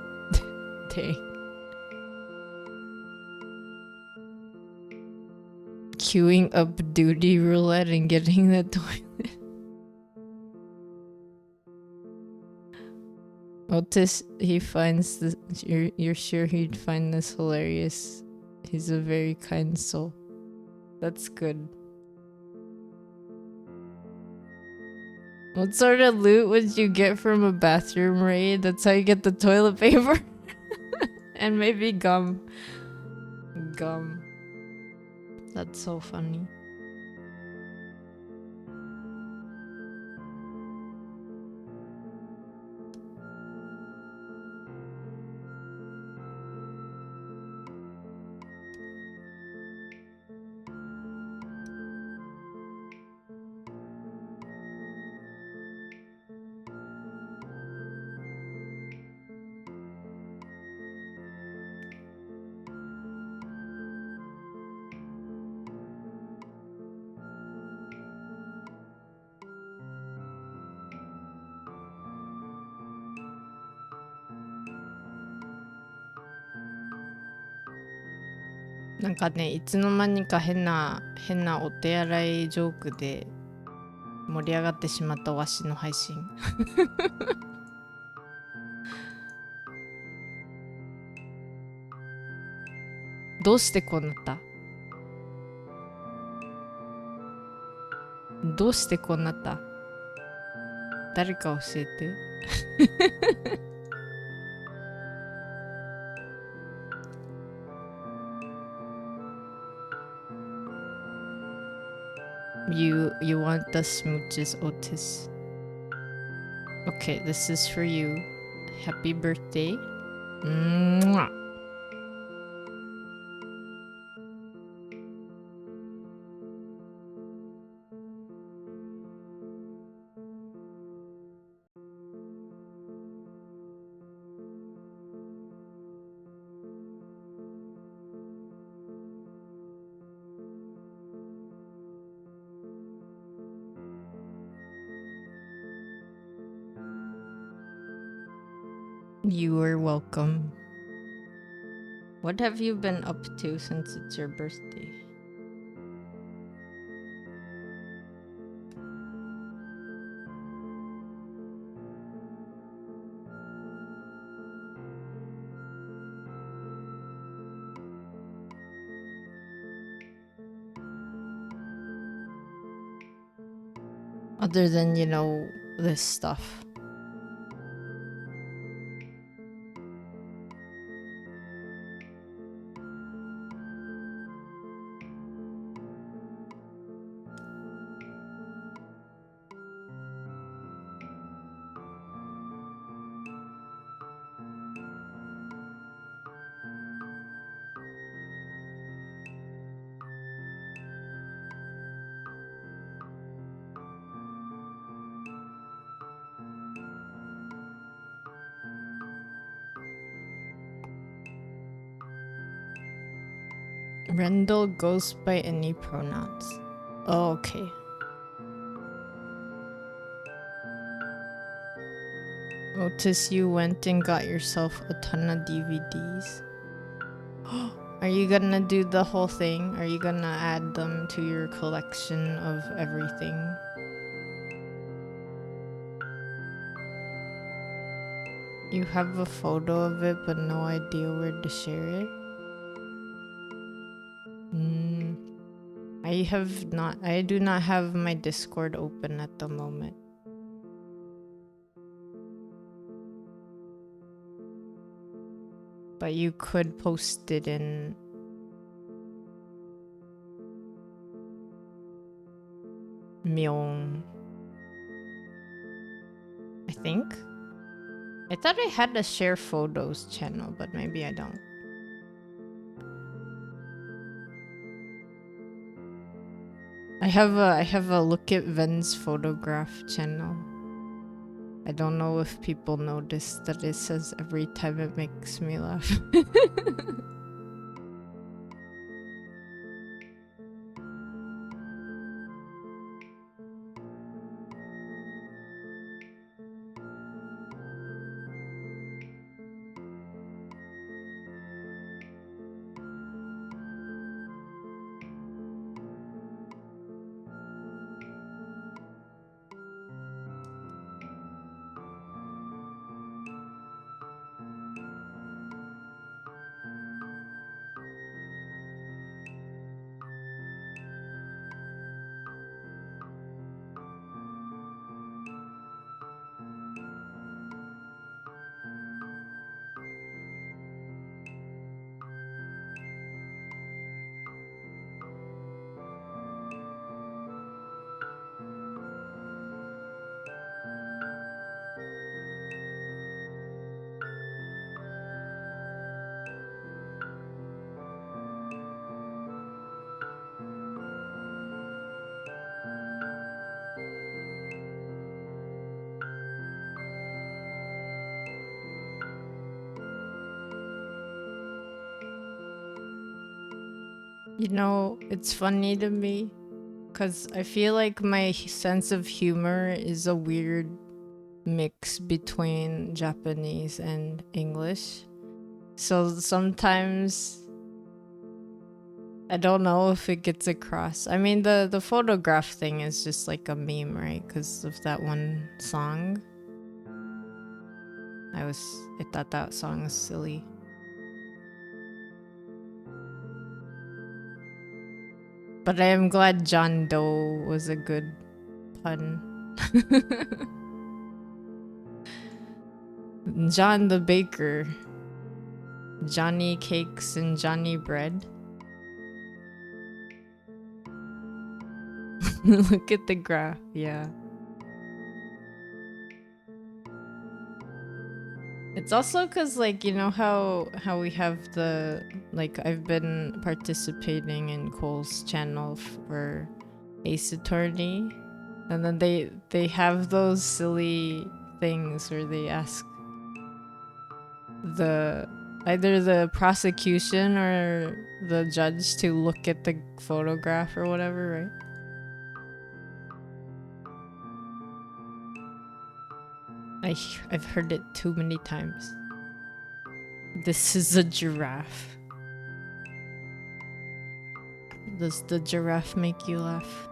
Dang. Queuing up duty roulette and getting the toilet. Otis, he finds this. You're sure he'd find this hilarious. He's a very kind soul. That's good. What sort of loot would you get from a bathroom raid? That's how you get the toilet paper. And maybe gum. Gum. That's so funny.なんかね、いつの間にか変なお手洗いジョークで盛り上がってしまったわしの配信。どうしてこうなった？どうしてこうなった？誰か教えて。You want the smooches, Otis? Okay, this is for you. Happy birthday. Mwah. You are welcome. What have you been up to since it's your birthday? Other than, this stuff. Rendell goes by any pronouns. Oh, okay. Otis, you went and got yourself a ton of DVDs. Are you gonna do the whole thing? Are you gonna add them to your collection of everything? You have a photo of it, but no idea where to share it? I do not have my Discord open at the moment. But you could post it in Myong, I think. I thought I had a share photos channel, but maybe I don't. I have a look at Ven's photograph channel. I don't know if people notice that it says every time. It makes me laugh. It's funny to me because I feel like my sense of humor is a weird mix between Japanese and English. So sometimes I don't know if it gets across. I mean, the photograph thing is just like a meme, right? Because of that one song. I thought that song was silly. But I am glad John Doe was a good fun. John the baker. Johnny cakes and Johnny bread. Look at the graph, yeah. It's also because, like, you know how we have the, like, I've been participating in Cole's channel for Ace Attorney, and then they have those silly things where they ask either the prosecution or the judge to look at the photograph or whatever, right? I've heard it too many times. This is a giraffe. Does the giraffe make you laugh?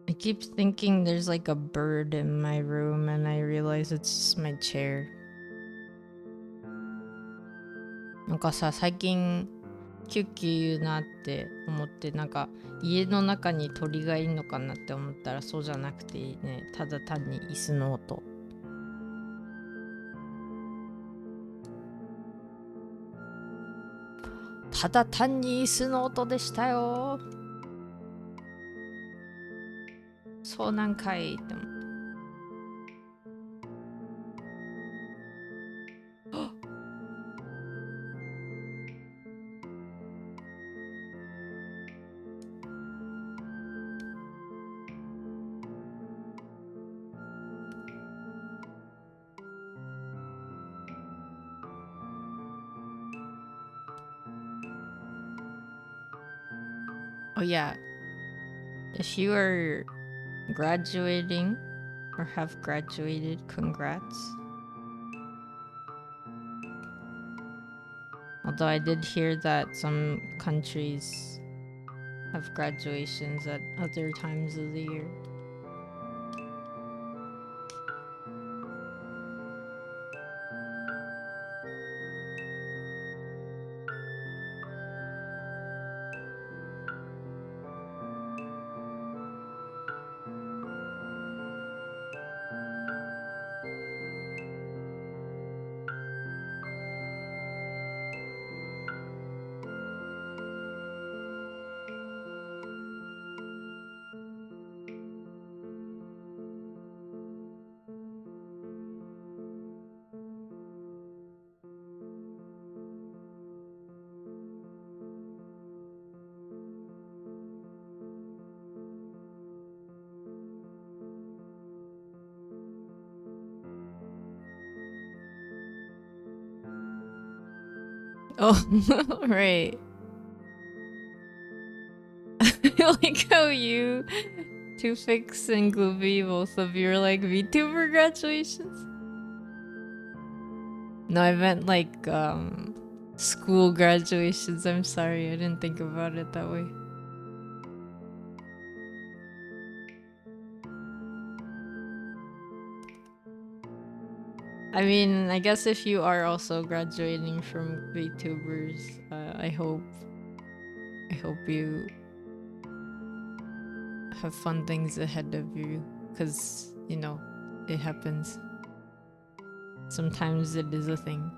I keep thinking there's like a bird in my room and I realize it's just my chair. なんかさ、最近キュッキュ言うなって思って、なんか家の中に鳥がいるのかなって思ったらそうじゃなくていいね。ただ単に椅子の音。ただ単に椅子の音でしたよ。そうなんかいって思って。Oh yeah, if you are graduating or have graduated, congrats. Although I did hear that some countries have graduations at other times of the year. Oh, right. I like how you, Tufix and Glooby, both of you are like VTuber graduations. No, I meant like school graduations. I'm sorry, I didn't think about it that way. I mean, I guess if you are also graduating from VTubers, I hope you have fun things ahead of you, because you know it happens. Sometimes it is a thing.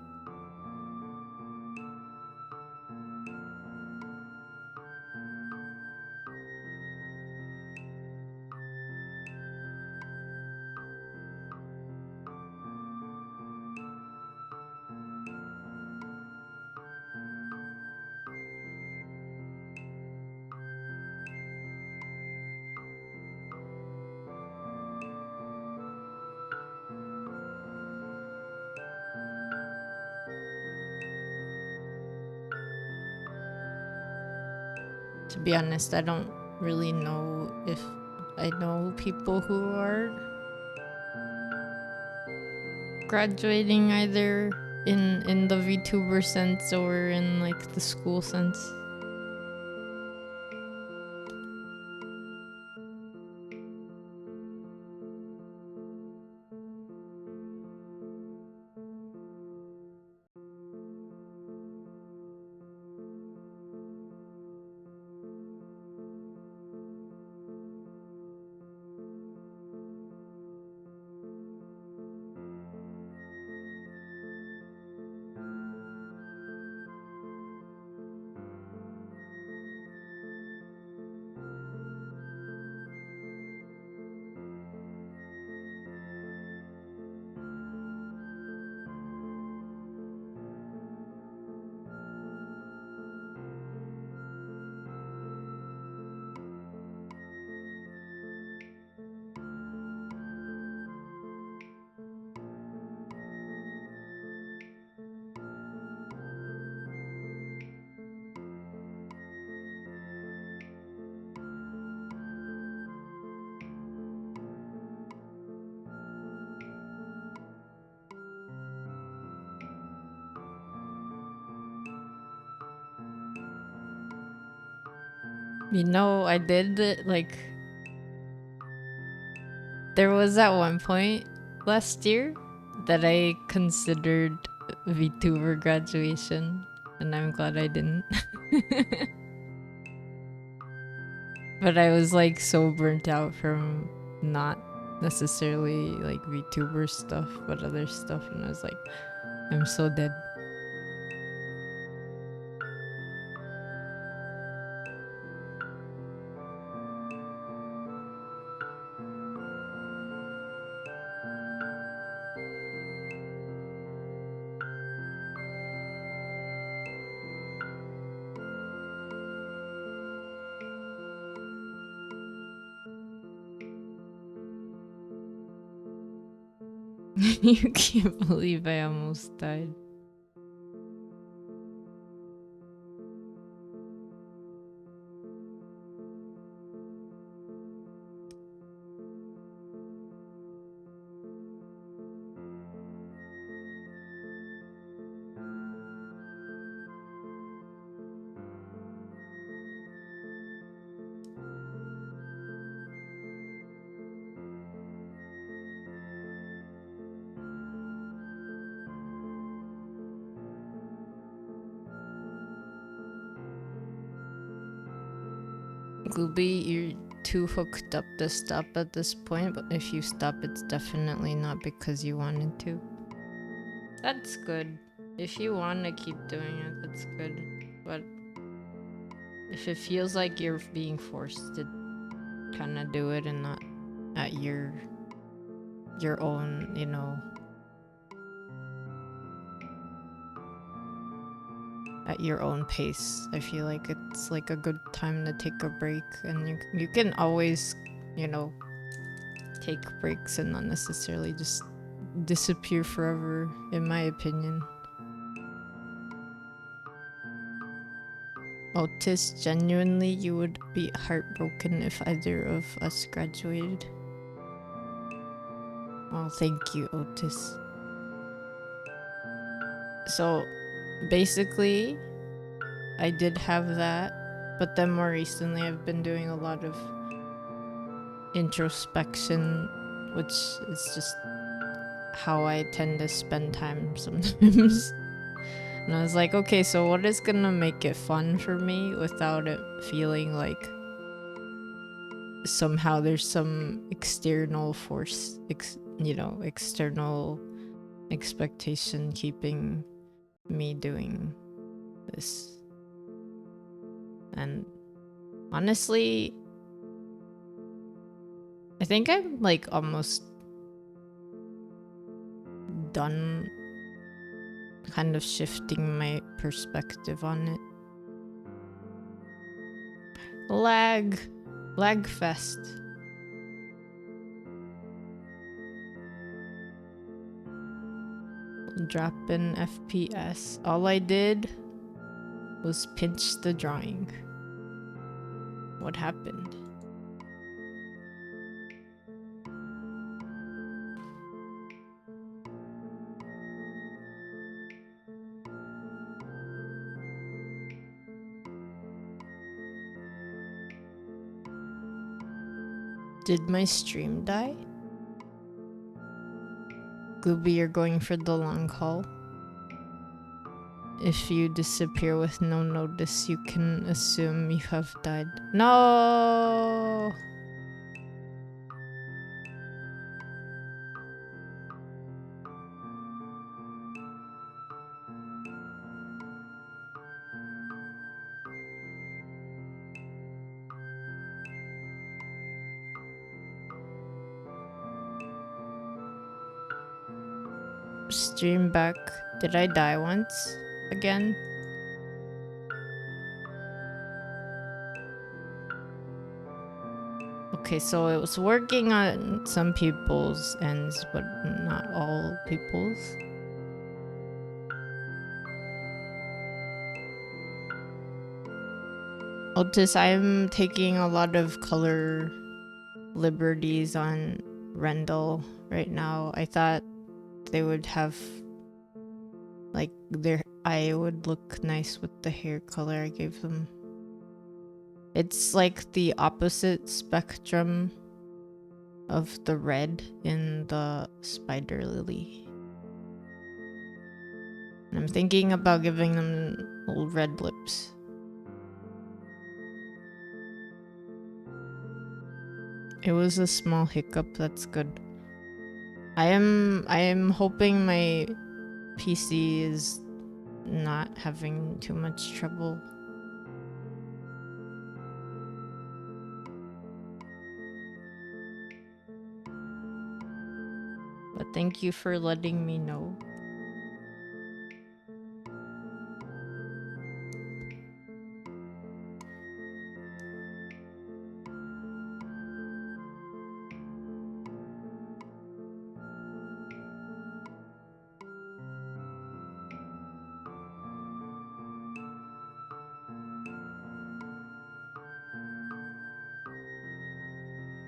To be honest, I don't really know if I know people who are graduating either in the VTuber sense or in like the school sense. You know, I did it, like, there was at one point last year that I considered VTuber graduation, and I'm glad I didn't. But I was like so burnt out from not necessarily like VTuber stuff, but other stuff, and I was like, I'm so dead. You can't believe I almost died. Glooby, you're too hooked up to stop at this point, but if you stop, it's definitely not because you wanted to. That's good. If you want to keep doing it, that's good. But if it feels like you're being forced to kind of do it and not at your own, you know, at your own pace, I feel like it's like a good time to take a break, and you can always, you know, take breaks and not necessarily just disappear forever, in my opinion. Otis, genuinely, you would be heartbroken if either of us graduated. Oh, thank you, Otis. So, basically, I did have that, but then more recently I've been doing a lot of introspection, which is just how I tend to spend time sometimes. And I was like, okay, so what is gonna make it fun for me without it feeling like somehow there's some external force, external expectation keeping me doing this. And honestly, I think I'm like almost done kind of shifting my perspective on it. Lag fest. Drop in FPS. All I did was pinch the drawing. What happened? Did my stream die? Gooby, you're going for the long haul. If you disappear with no notice, you can assume you have died. No! Stream back. Did I die once? Again? Okay, so it was working on some people's ends, but not all people's. Otis, I'm taking a lot of color liberties on Rendell right now. I thought they would have, like, their eye would look nice with the hair color I gave them. It's like the opposite spectrum of the red in the spider lily. And I'm thinking about giving them little red lips. It was a small hiccup, that's good. I am hoping my PC is not having too much trouble. But thank you for letting me know.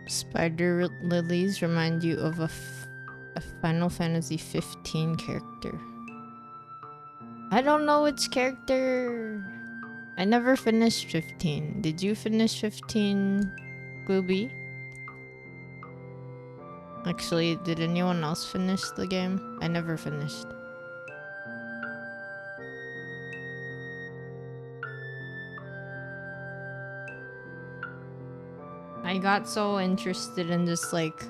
Spider lilies remind you of a Final Fantasy 15 character. I don't know which character. I never finished 15. Did you finish 15, Gooby? Actually, did anyone else finish the game? I never finished. I got so interested in just like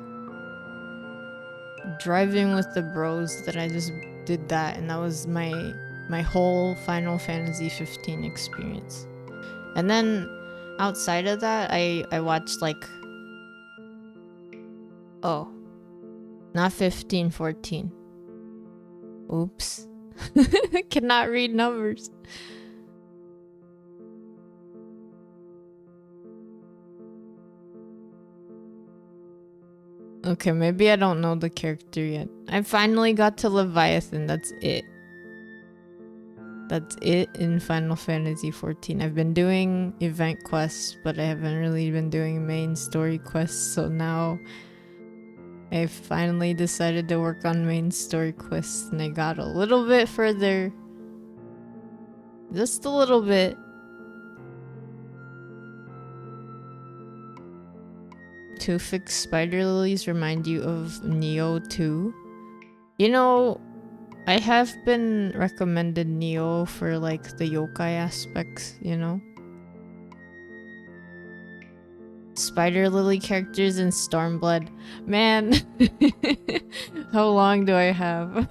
driving with the bros that I just did that, and that was my whole Final Fantasy 15 experience. And then outside of that, I watched like, oh, not 15, 14. Oops. I cannot read numbers. Okay, maybe I don't know the character yet. I finally got to Leviathan, that's it. That's it in Final Fantasy 14. I've been doing event quests, but I haven't really been doing main story quests, so now I finally decided to work on main story quests, and I got a little bit further. Just a little bit. To fix spider lilies remind you of Neo 2. You know, I have been recommended Neo for like the yokai aspects, you know? Spider lily characters in Stormblood. Man, how long do I have?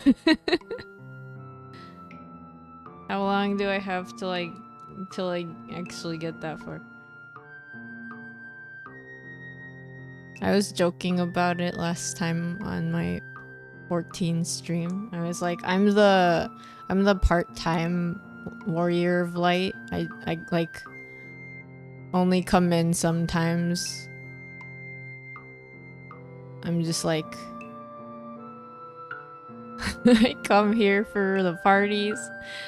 How long do I have to like till I actually get that far? I was joking about it last time on my 14 stream. I was like, I'm the part-time warrior of light. I like only come in sometimes. I'm just like I come here for the parties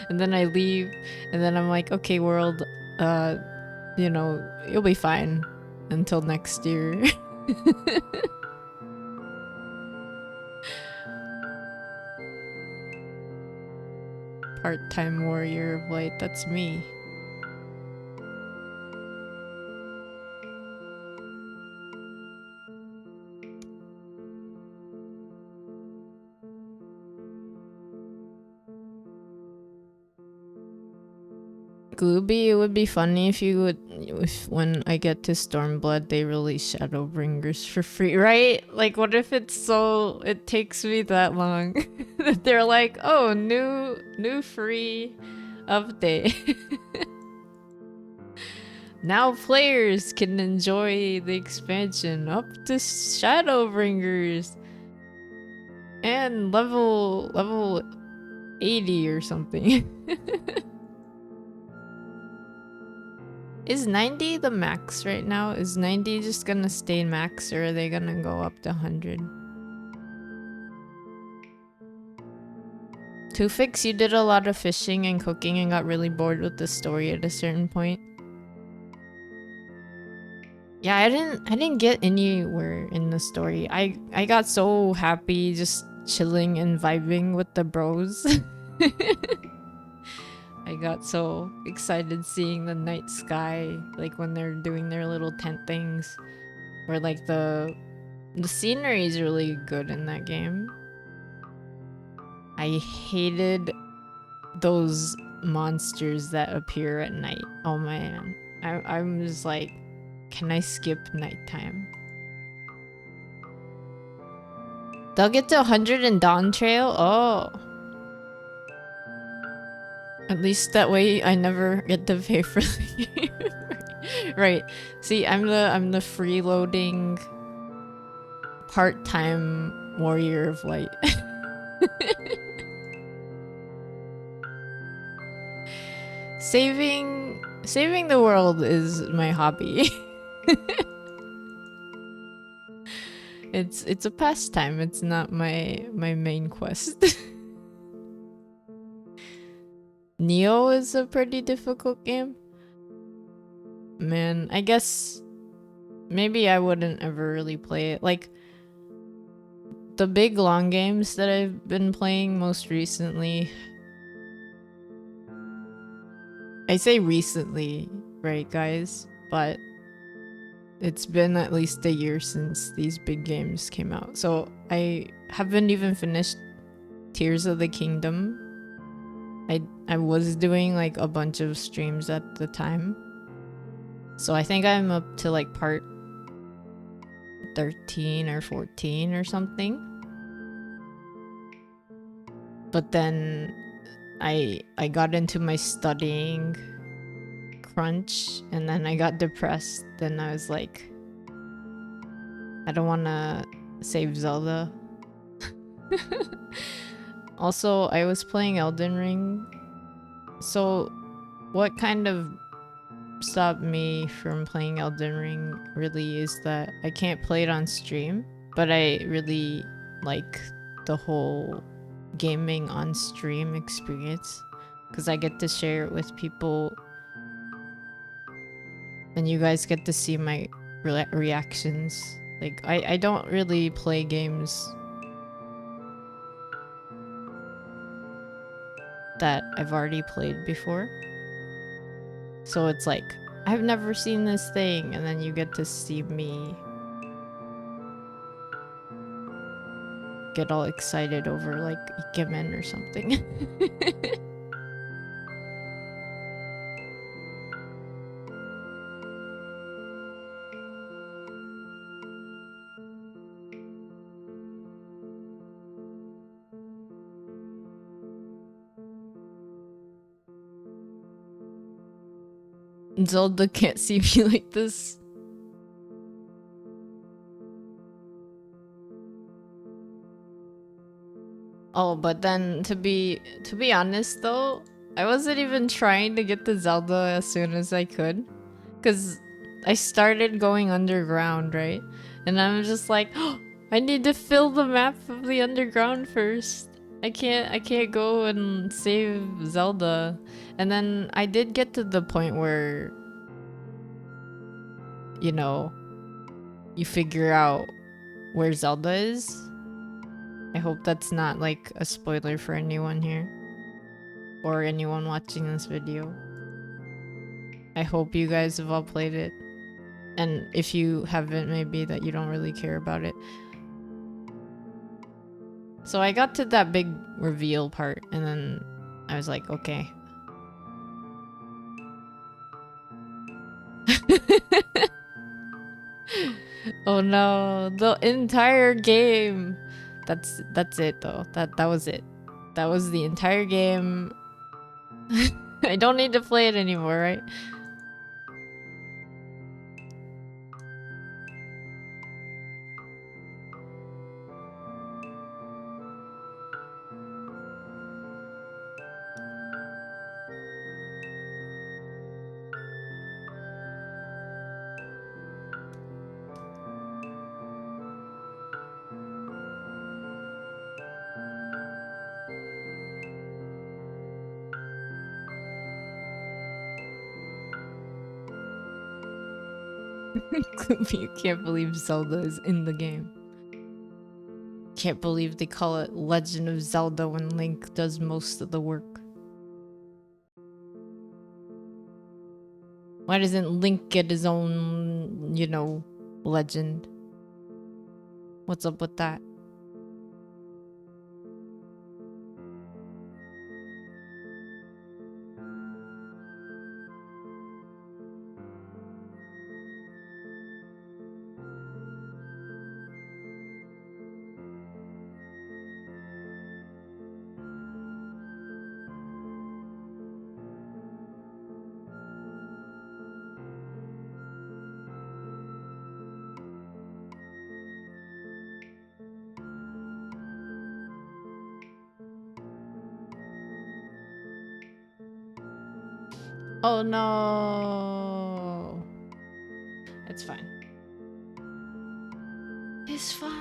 and then I leave and then I'm like, okay world, you know, you'll be fine until next year. Part-time warrior of light, that's me. Glooby, it would be funny if you would, if when I get to Stormblood, they release Shadowbringers for free, right? Like, what if it's so, it takes me that long that they're like, oh, new free update. Now players can enjoy the expansion up to Shadowbringers and level 80 or something. Is 90 the max right now? Is 90 just gonna stay max or are they gonna go up to 100? To fix, you did a lot of fishing and cooking and got really bored with the story at a certain point. Yeah, I didn't get anywhere in the story. I got so happy just chilling and vibing with the bros. I got so excited seeing the night sky, like when they're doing their little tent things, or like the scenery is really good in that game. I hated those monsters that appear at night. Oh man, I'm just like, can I skip nighttime? They'll get to 100 in Dawn Trail? Oh. At least that way I never get to pay for the game. Right. See, I'm the freeloading part-time warrior of light. Saving the world is my hobby. It's a pastime. It's not my main quest. Neo is a pretty difficult game. Man, I guess maybe I wouldn't ever really play it. Like the big long games that I've been playing most recently. I say recently, right guys? But it's been at least a year since these big games came out. So I haven't even finished Tears of the Kingdom. I was doing like a bunch of streams at the time. So I think I'm up to like part 13 or 14 or something. But then I got into my studying crunch and then I got depressed. Then I was like, I don't want to save Zelda. Also, I was playing Elden Ring. So what kind of stopped me from playing Elden Ring really is that I can't play it on stream, but I really like the whole gaming on stream experience. because I get to share it with people and you guys get to see my reactions. Like, I don't really play games that I've already played before. So it's like, I've never seen this thing, and then you get to see me get all excited over like Ikemen or something. Zelda can't see me like this. Oh, but then to be honest though, I wasn't even trying to get the Zelda as soon as I could, because I started going underground, right? And I'm just like, oh, I need to fill the map of the underground first. I can't go and save Zelda. And then I did get to the point where, you know, you figure out where Zelda is. I hope that's not like a spoiler for anyone here or anyone watching this video. I hope you guys have all played it. And if you haven't, maybe that you don't really care about it. So I got to that big reveal part and then I was like, okay. Oh no, the entire game. That's it though. That was it. That was the entire game. I don't need to play it anymore, right? You can't believe Zelda is in the game. Can't believe they call it Legend of Zelda when Link does most of the work. Why doesn't Link get his own, you know, legend? What's up with that? Oh no. It's fine. It's fine.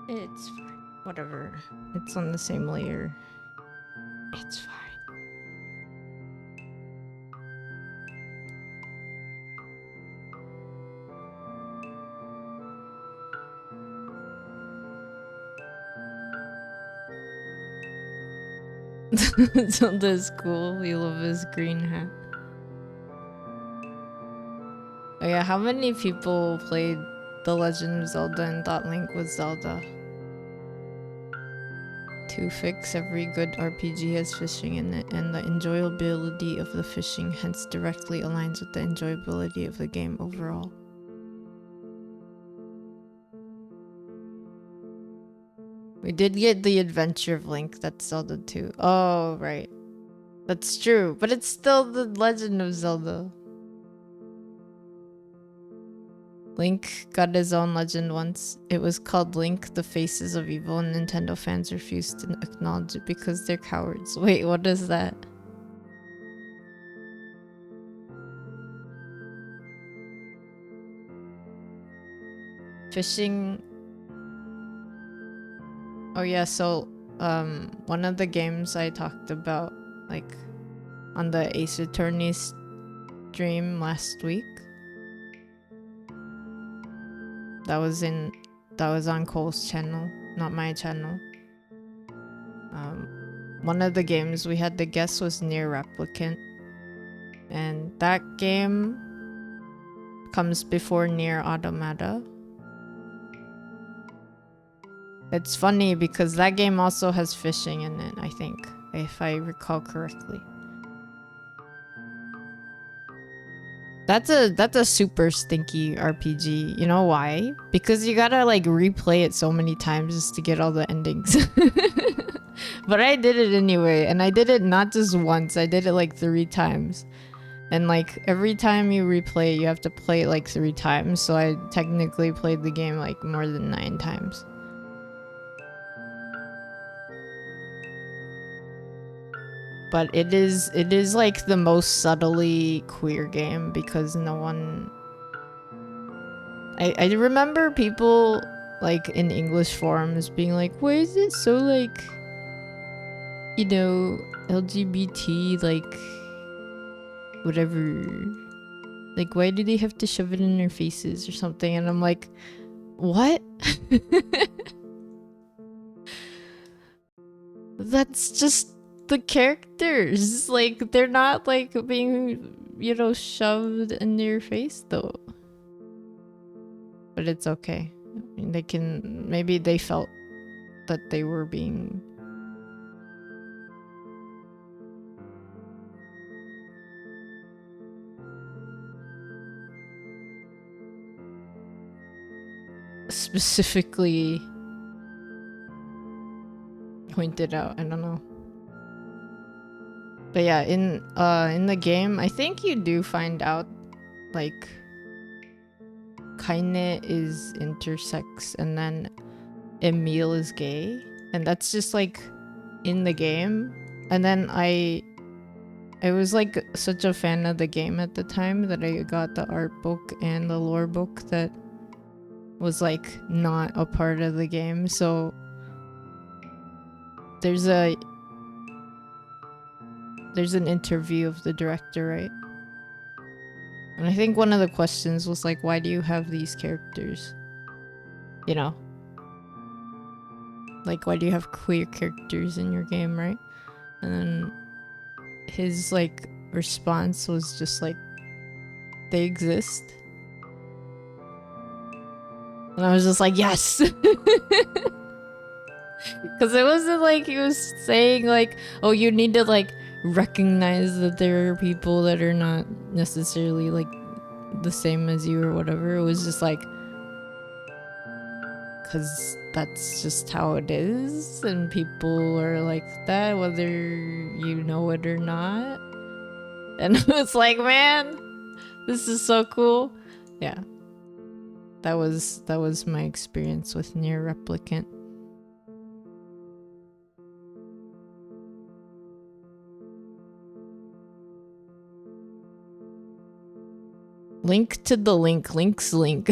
It's fine. Whatever. It's on the same layer. It's fine. Zelda is cool. We love his green hat. Oh yeah, how many people played The Legend of Zelda and thought Link was Zelda? To fix every good RPG has fishing in it, and the enjoyability of the fishing hence directly aligns with the enjoyability of the game overall. We did get the Adventure of Link, that's Zelda 2. Oh, right. That's true, but it's still the Legend of Zelda. Link got his own legend once. It was called Link, the Faces of Evil, and Nintendo fans refused to acknowledge it because they're cowards. Wait, what is that? Fishing. Oh yeah, so one of the games I talked about like on the Ace Attorney stream last week. That was on Cole's channel, not my channel. One of the games we had to guess was Near Replicant. And that game comes before Near Automata. It's funny because that game also has fishing in it, I think, if I recall correctly. That's a super stinky RPG. You know why? Because you gotta like replay it so many times just to get all the endings. But I did it anyway, and I did it not just once, I did it like 3 times. And like every time you replay it, you have to play it like 3 times, so I technically played the game like more than 9 times. But it is like the most subtly queer game because no one... I remember people like in English forums being like, why is it so like, you know, LGBT, like whatever, like why do they have to shove it in their faces or something? And I'm like, what? That's just the characters, like they're not like being, you know, shoved in your face though. But it's okay. I mean, they can, maybe they felt that they were being specifically pointed out. I don't know. But yeah, in the game, I think you do find out like Kaine is intersex and then Emile is gay, and that's just like in the game. And then I was like such a fan of the game at the time that I got the art book and the lore book that was like not a part of the game. So there's an interview of the director, right? And I think one of the questions was like, why do you have these characters? You know? Like, why do you have queer characters in your game, right? And then his like response was just like, they exist. And I was just like, yes! Because it wasn't like he was saying like, oh, you need to like recognize that there are people that are not necessarily like the same as you or whatever. It was just like, because that's just how it is, and people are like that whether you know it or not. And it's like, man, this is so cool. Yeah, that was my experience with Near Replicant. Link to the link. Link's link.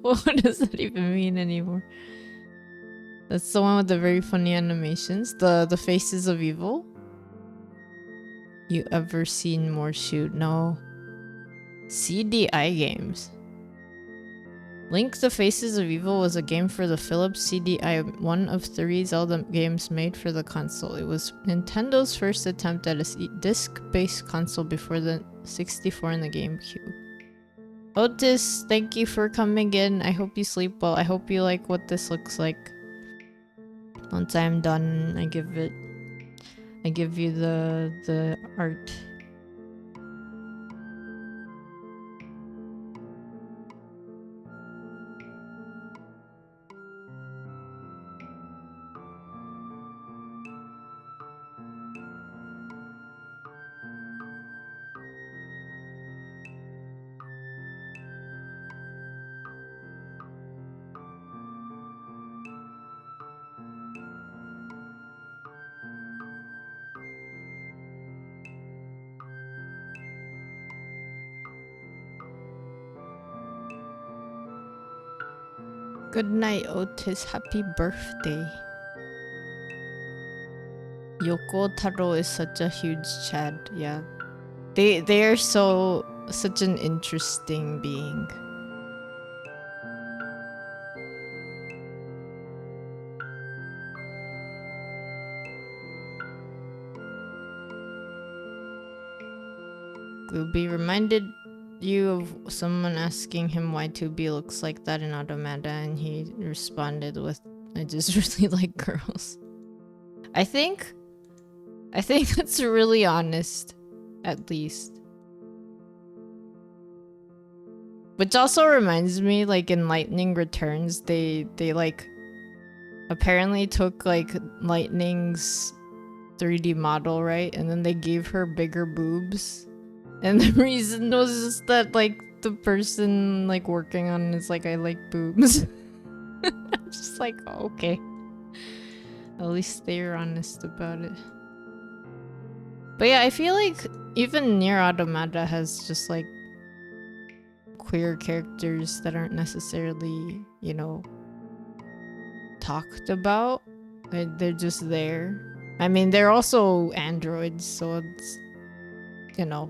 What does that even mean anymore? That's the one with the very funny animations. The Faces of Evil. You ever seen more shoot? No. CDI games. Link the Faces of Evil was a game for the Philips CDI, one of 3 Zelda games made for the console. It was Nintendo's first attempt at a disc-based console before the 64 and the GameCube. Otis, thank you for coming in. I hope you sleep well. I hope you like what this looks like. Once I'm done, I give you the art. Good night, Otis. Happy birthday. Yoko Taro is such a huge Chad. Yeah. They are such an interesting being. Gooby reminded you of someone asking him why 2B looks like that in Automata, and he responded with, I just really like girls. I think that's really honest, at least. Which also reminds me, like in Lightning Returns, they like apparently took like Lightning's 3D model, right? And then they gave her bigger boobs. And the reason was just that like the person like working on it is like, I like boobs. I'm just like, oh, okay. At least they were honest about it. But yeah, I feel like even Nier Automata has just like queer characters that aren't necessarily, you know, talked about. They're just there. I mean, they're also androids, so it's, you know.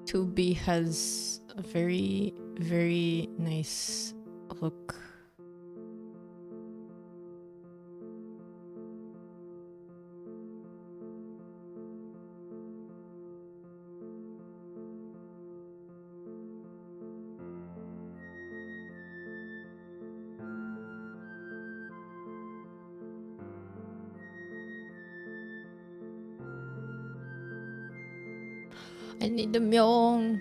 Tubi has a very, very nice look. I need a Myong.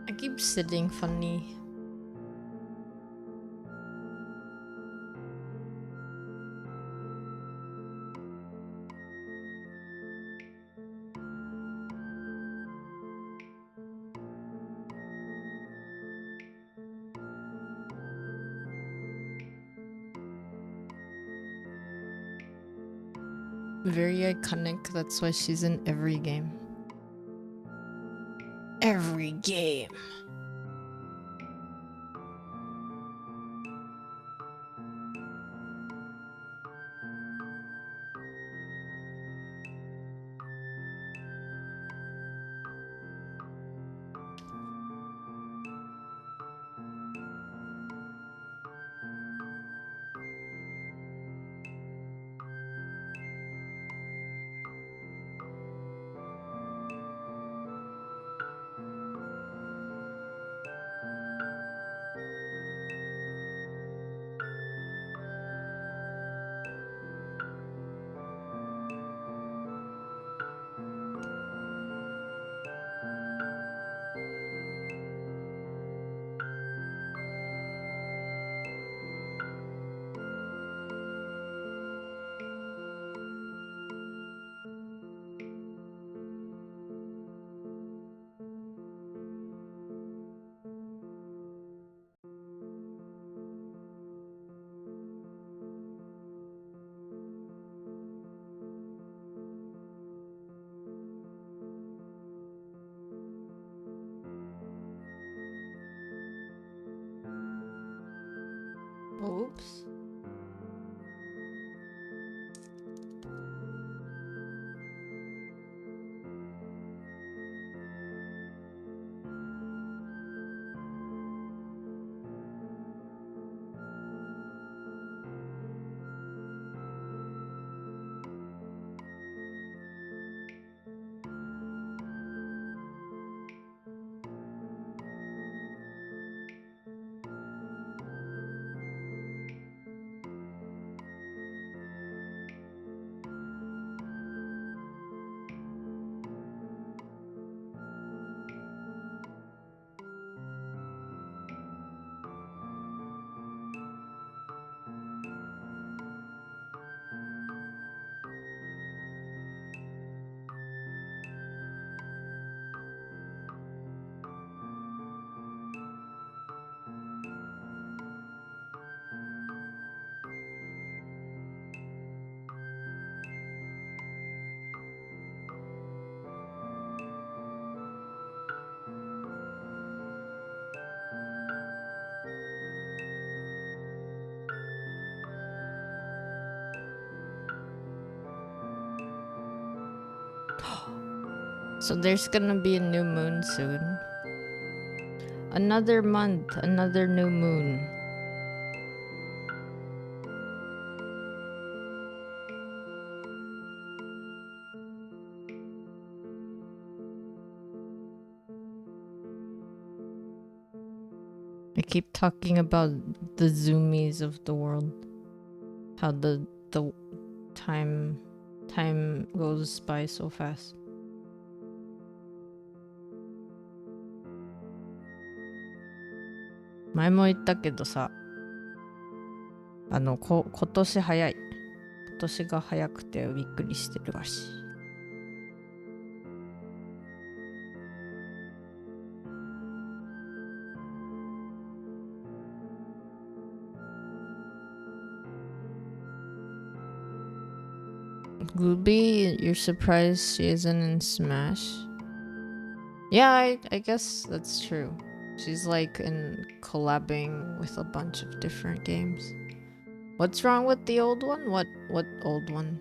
I keep sitting funny. Very iconic, that's why she's in every game. Every game. Oops. So there's gonna be a new moon soon. Another month, another new moon. I keep talking about the zoomies of the world. How the time goes by so fast. (前も言ったけどさ、今年早い。今年が早くてびっくりしてるわし。Gooby, you're surprised she isn't in Smash? Yeah, I guess that's true. She's like in collabing with a bunch of different games. What's wrong with the old one? What old one?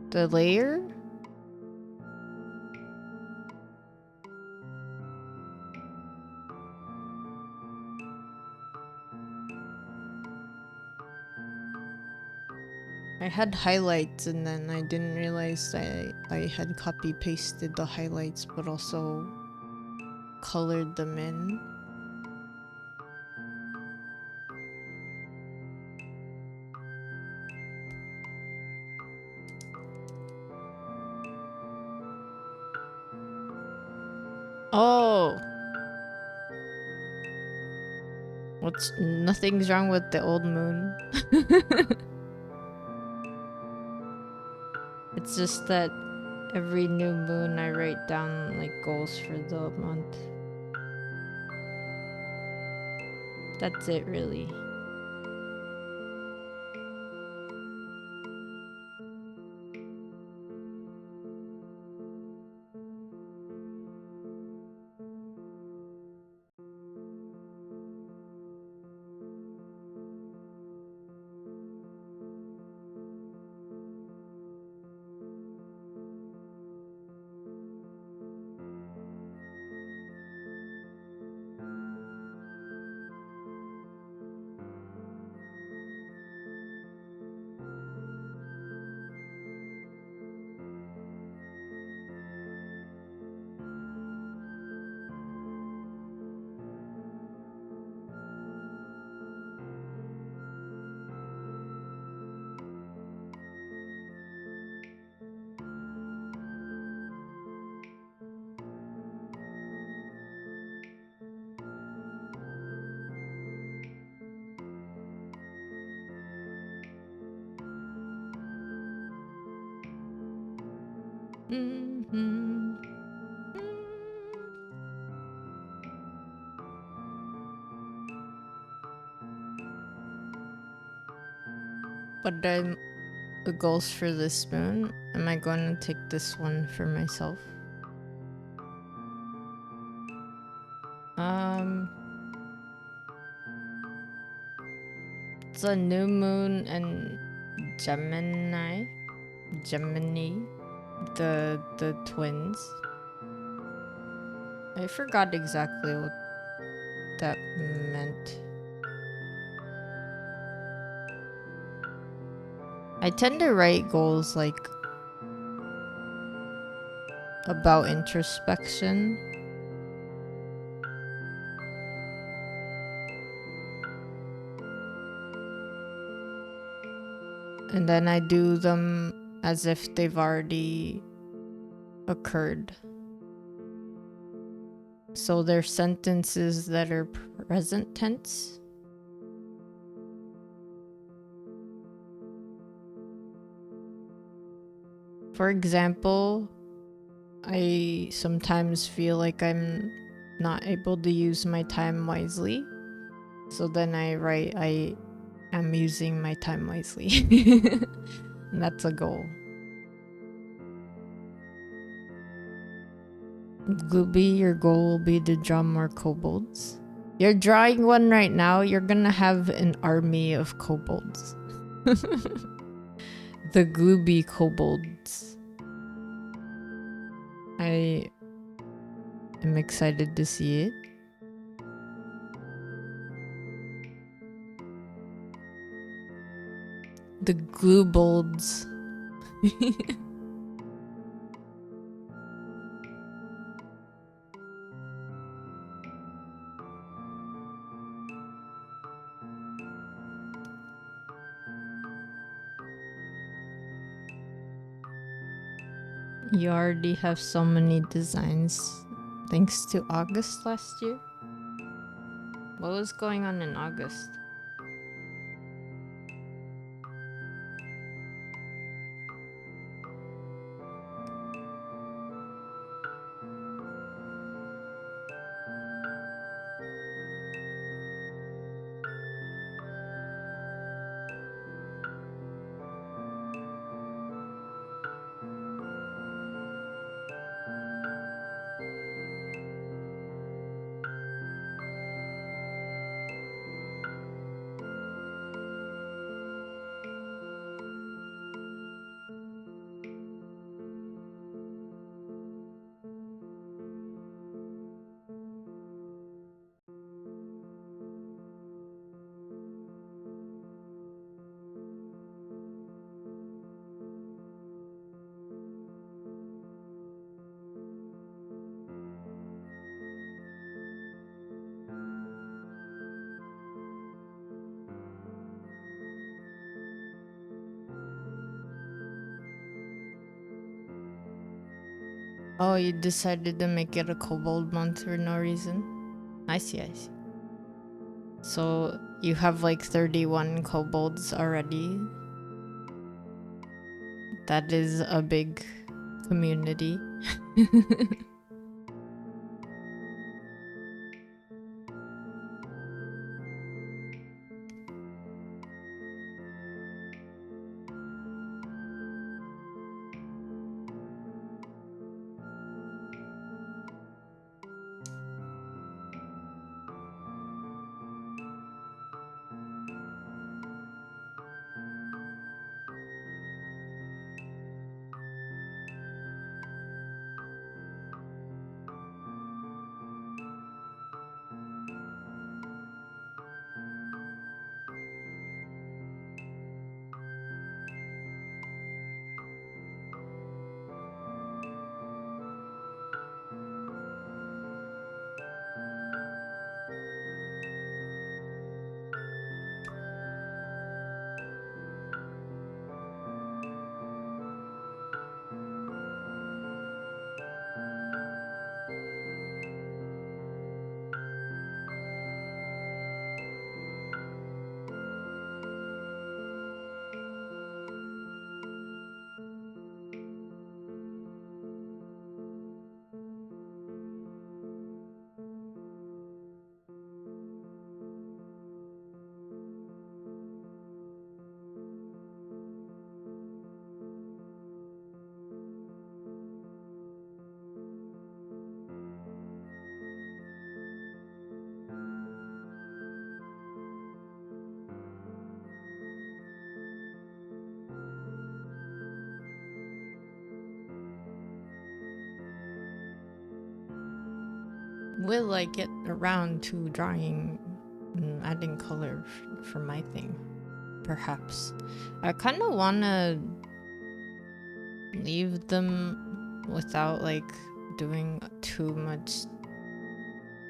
The layer? I had highlights and then I didn't realize I had copy pasted the highlights but also colored them in. Oh! Nothing's wrong with the old moon. It's just that every new moon I write down like goals for the month. That's it really. What are the goals for this moon? Am I going to take this one for myself? It's a new moon and Gemini, the twins. I forgot exactly what that meant. I tend to write goals like about introspection. And then I do them as if they've already occurred. So they're sentences that are present tense. For example, I sometimes feel like I'm not able to use my time wisely. So then I write, I am using my time wisely. And that's a goal. Gooby, your goal will be to draw more kobolds. You're drawing one right now. You're gonna have an army of kobolds. The Gooby kobolds. I am excited to see it. The glue bolds. You already have so many designs thanks to August last year. What was going on in August? Oh, you decided to make it a kobold month for no reason? I see. So you have like 31 kobolds already. That is a big community. Will I get around to drawing and adding color for my thing? Perhaps. I kind of want to leave them without like doing too much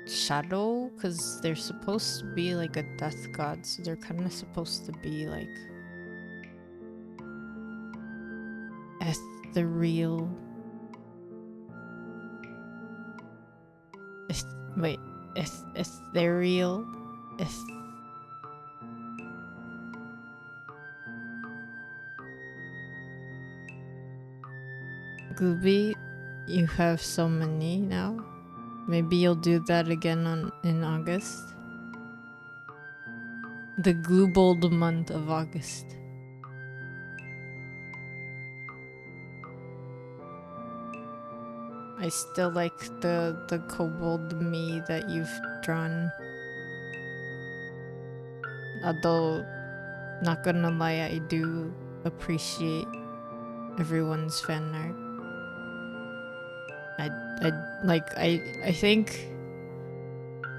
shadow, because they're supposed to be like a death god, so they're kind of supposed to be like ethereal. Ethereal. Gooby, you have so many now. Maybe you'll do that again in August. The Gloobold month of August. I still like the kobold me that you've drawn. Although, not gonna lie, I do appreciate everyone's fan art. I think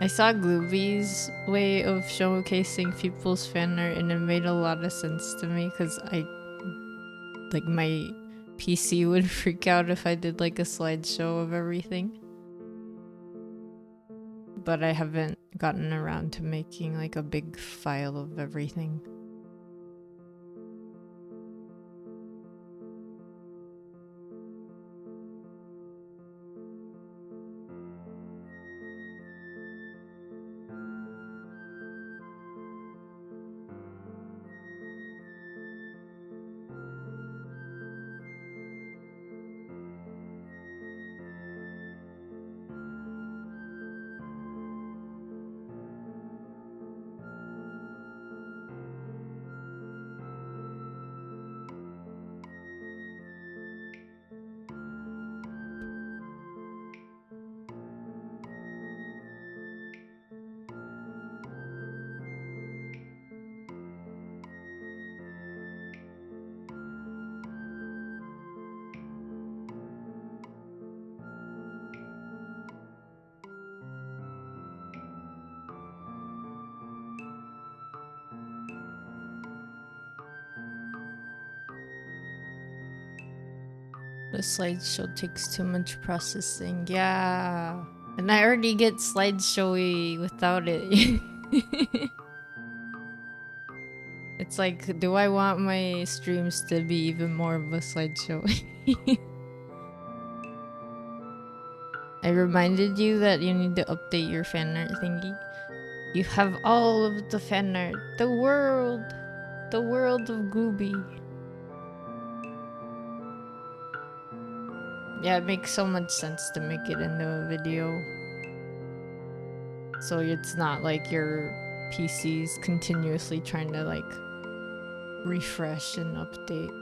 I saw Glooby's way of showcasing people's fan art, and it made a lot of sense to me because my PC would freak out if I did like a slideshow of everything. But I haven't gotten around to making like a big file of everything. The slideshow takes too much processing. Yeah. And I already get slideshowy without it. It's like, do I want my streams to be even more of a slideshow? I reminded you that you need to update your fan art thingy. You have all of the fan art. The world of Gooby. Yeah, it makes so much sense to make it into a video. So it's not like your PC's continuously trying to like refresh and update.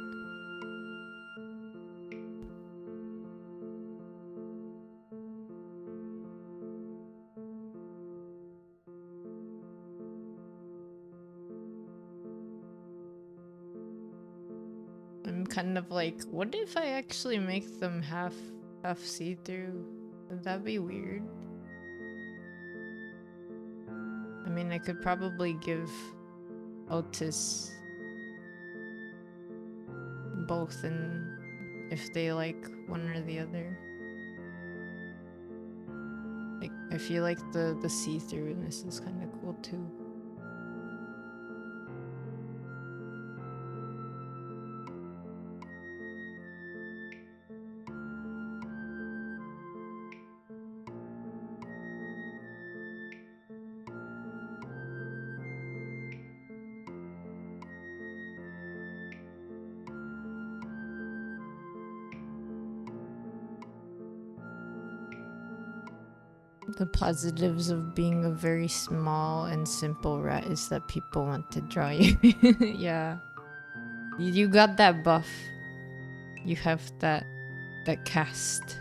I'm kind of like, what if I actually make them half see-through? Would that be weird? I mean, I could probably give Otis both, and if they like one or the other. Like, I feel like the see-throughness is kind of cool too. The positives of being a very small and simple rat is that people want to draw you. Yeah. You got that buff. You have that cast.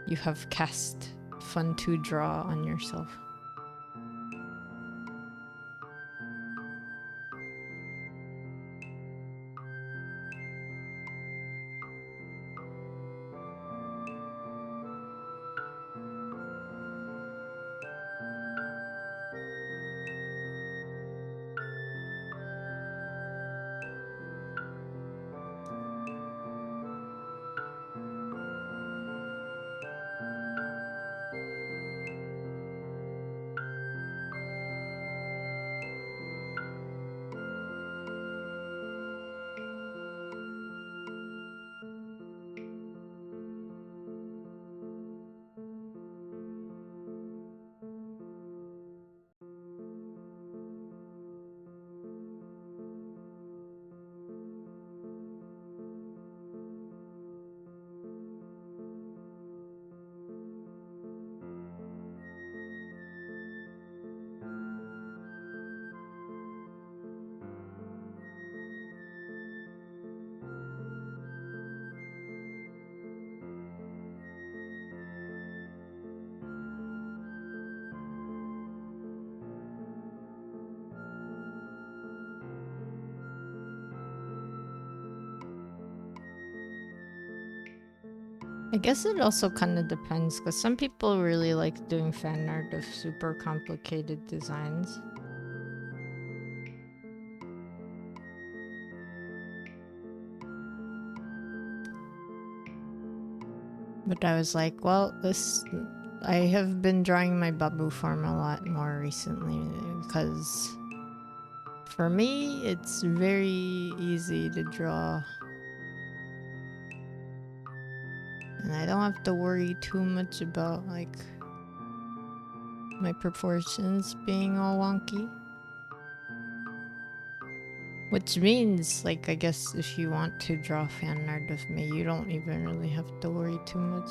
You have cast fun to draw on yourself. I guess it also kind of depends because some people really like doing fan art of super complicated designs. But I was like, well, I have been drawing my Babu form a lot more recently because for me, it's very easy to draw. And I don't have to worry too much about like my proportions being all wonky. Which means, like, I guess if you want to draw fan art of me, you don't even really have to worry too much.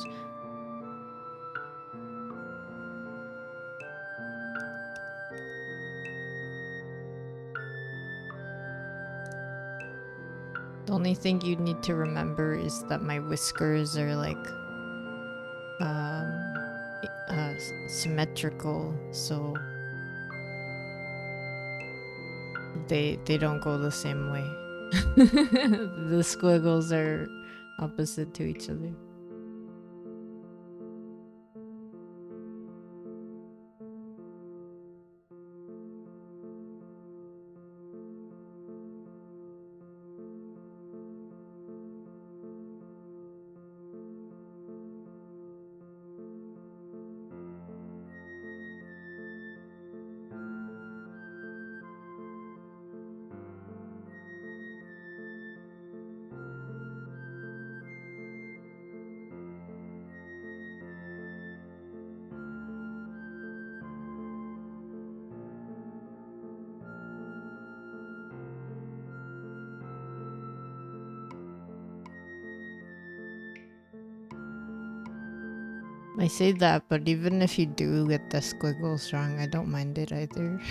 The only thing you need to remember is that my whiskers are like symmetrical, so they don't go the same way. The squiggles are opposite to each other. I say that, but even if you do get the squiggles wrong, I don't mind it either.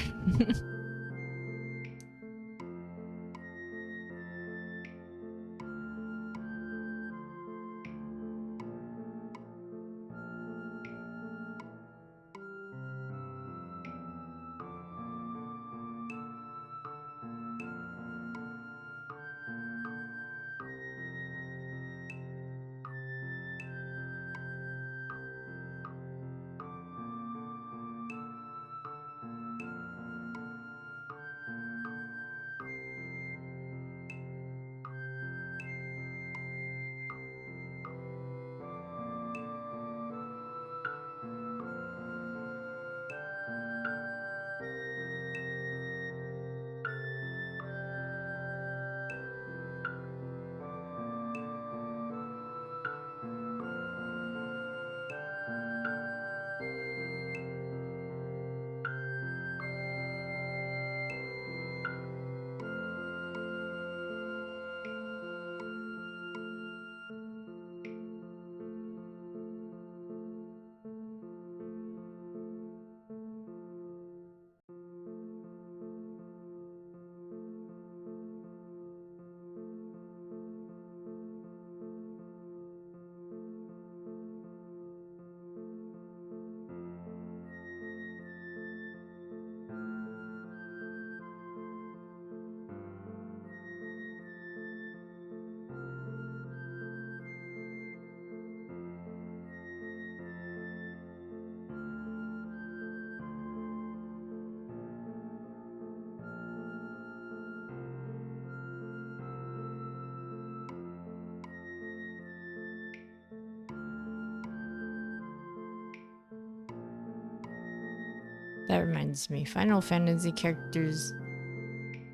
That reminds me, Final Fantasy characters,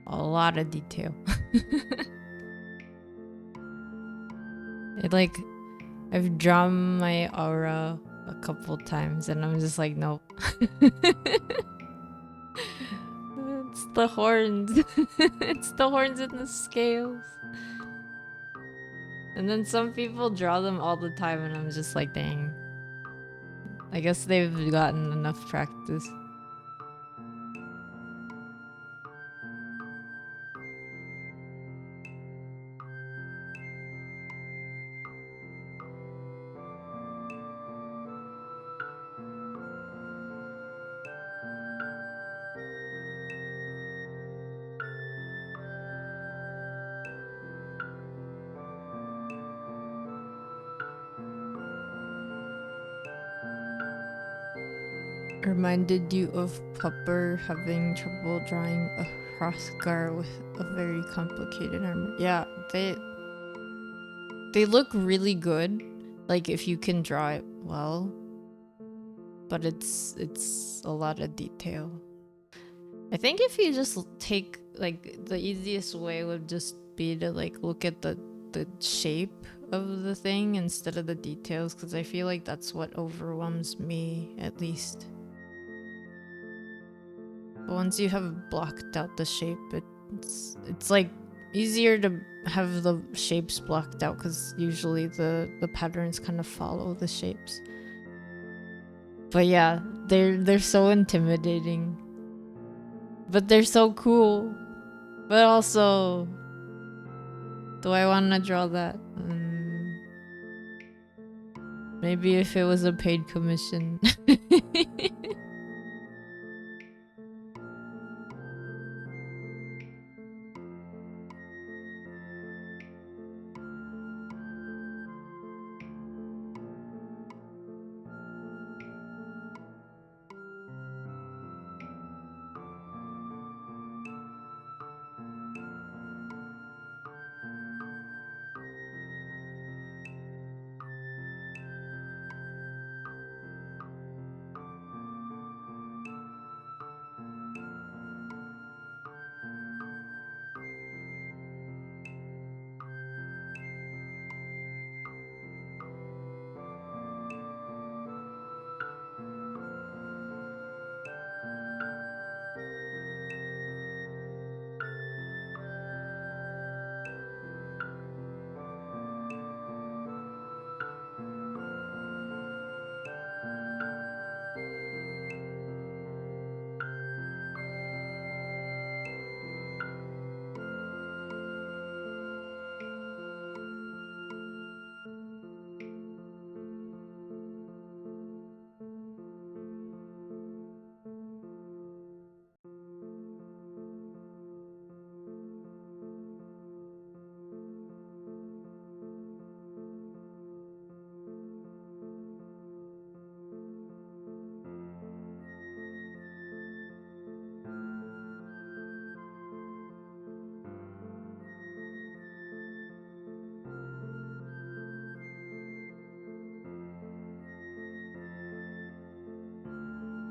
a lot of detail. I've drawn my aura a couple times and I'm just like, nope. It's the horns. It's the horns and the scales. And then some people draw them all the time and I'm just like, dang. I guess they've gotten enough practice. reminded you of Pupper having trouble drawing a Hrothgar with a very complicated armor. Yeah, they look really good, like if you can draw it well, but it's a lot of detail. I think if you just take, like, the easiest way would just be to like look at the shape of the thing instead of the details, because I feel like that's what overwhelms me, at least. But once you have blocked out the shape, it's like easier to have the shapes blocked out, because usually the patterns kind of follow the shapes. But yeah, they're so intimidating, but they're so cool. But also, do I want to draw that? Maybe if it was a paid commission.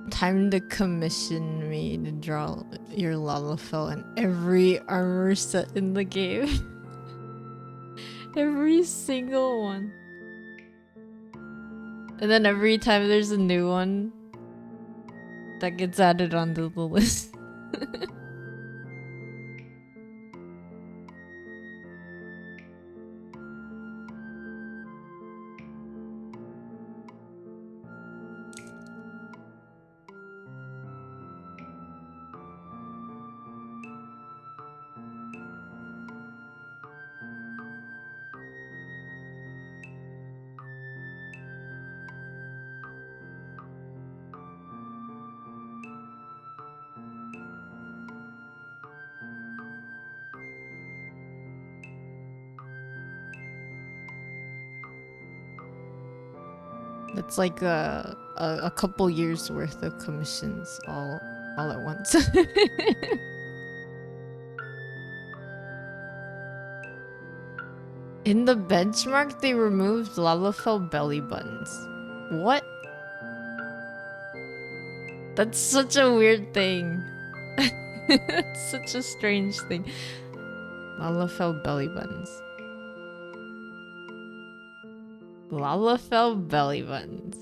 Time to commission me to draw your Lalafell in every armor set in the game. Every single one. And then every time there's a new one that gets added onto the list. It's like a couple years worth of commissions all at once. In the benchmark, they removed Lalafell belly buttons. What? That's such a weird thing. That's such a strange thing. Lalafell belly buttons. Lalafell belly buttons.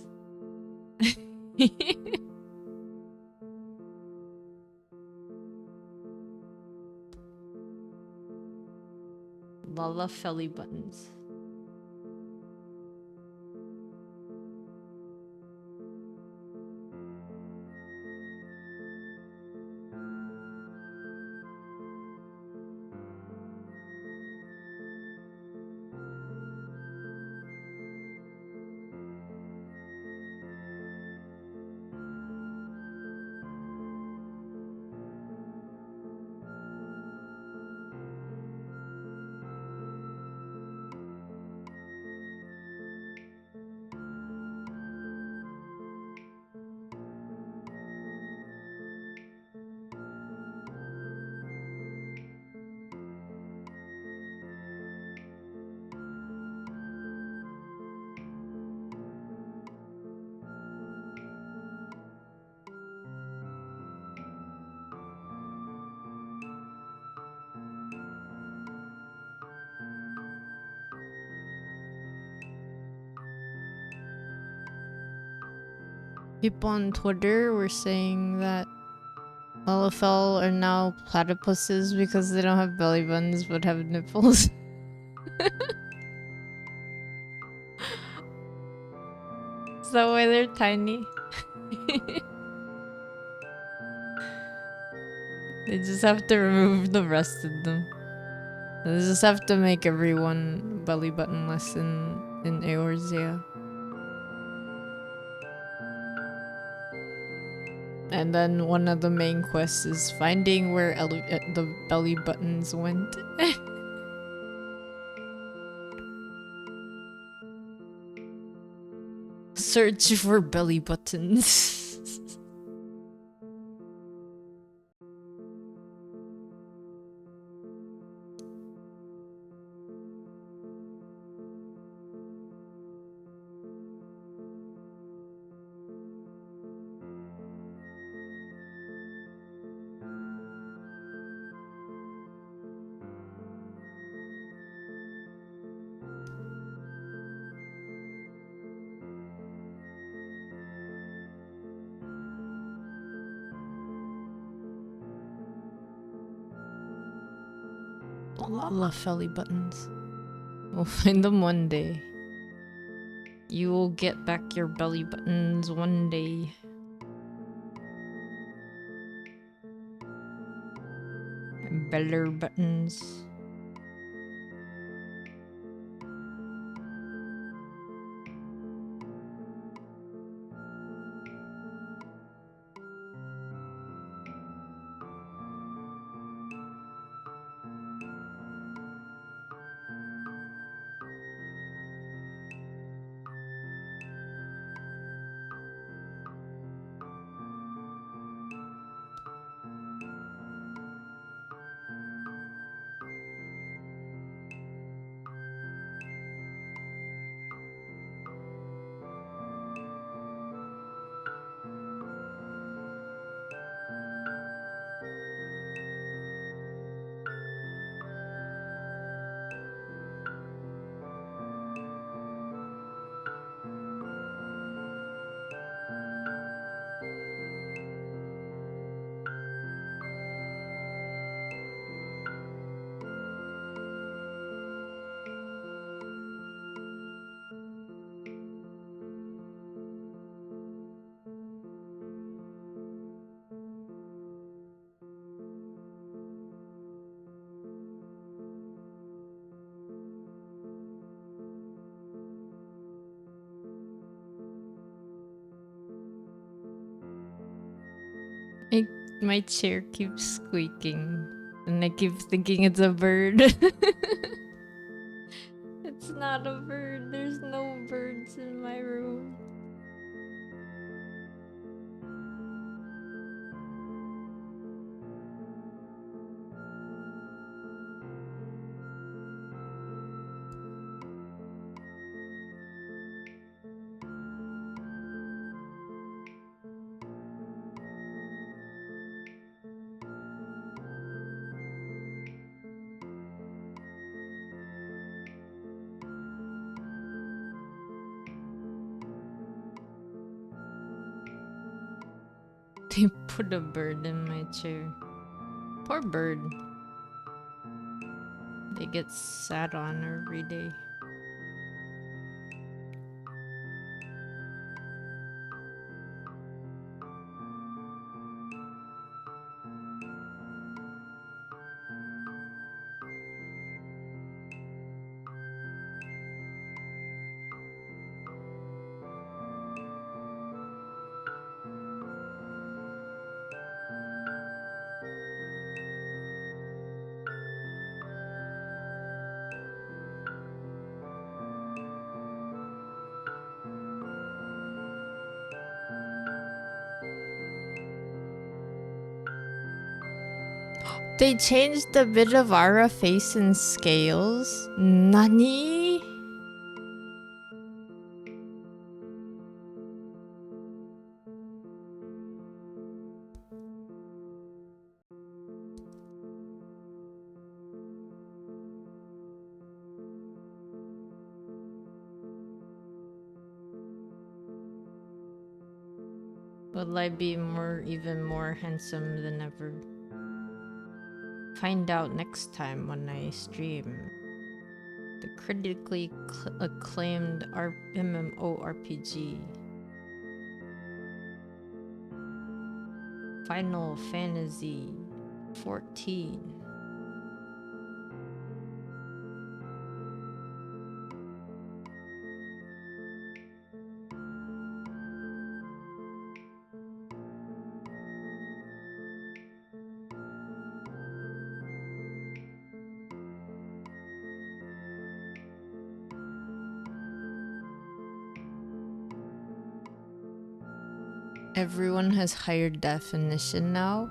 Lalafelly buttons. People on Twitter were saying that LFL are now platypuses because they don't have belly buttons but have nipples. Is that why they're tiny? They just have to remove the rest of them. They just have to make everyone belly buttonless in Eorzea. And then one of the main quests is finding where the belly buttons went. Search for belly buttons. I love belly buttons. We'll find them one day. You will get back your belly buttons one day. Beller buttons. My chair keeps squeaking and I keep thinking it's a bird. It's not a bird. There's no birds in my room. They put a bird in my chair. Poor bird. They get sat on every day. They changed the bit of Ara face and scales? Nani? Will I be even more handsome than ever? Find out next time when I stream the critically acclaimed MMORPG Final Fantasy 14. Everyone has higher definition now.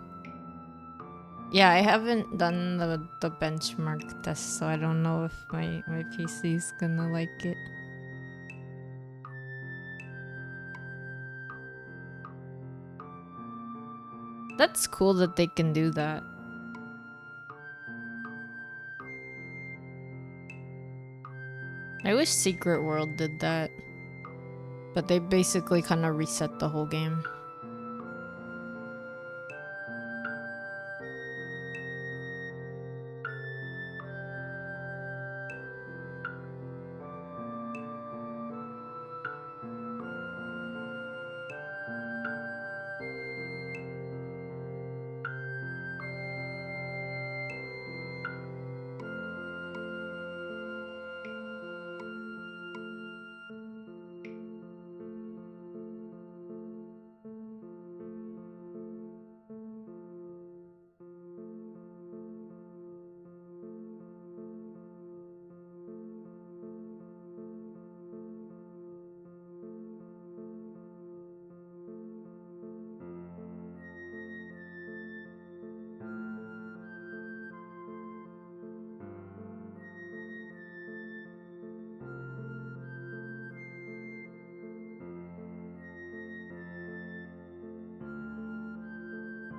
Yeah, I haven't done the benchmark test, so I don't know if my PC is gonna like it. That's cool that they can do that. I wish Secret World did that. But they basically kind of reset the whole game.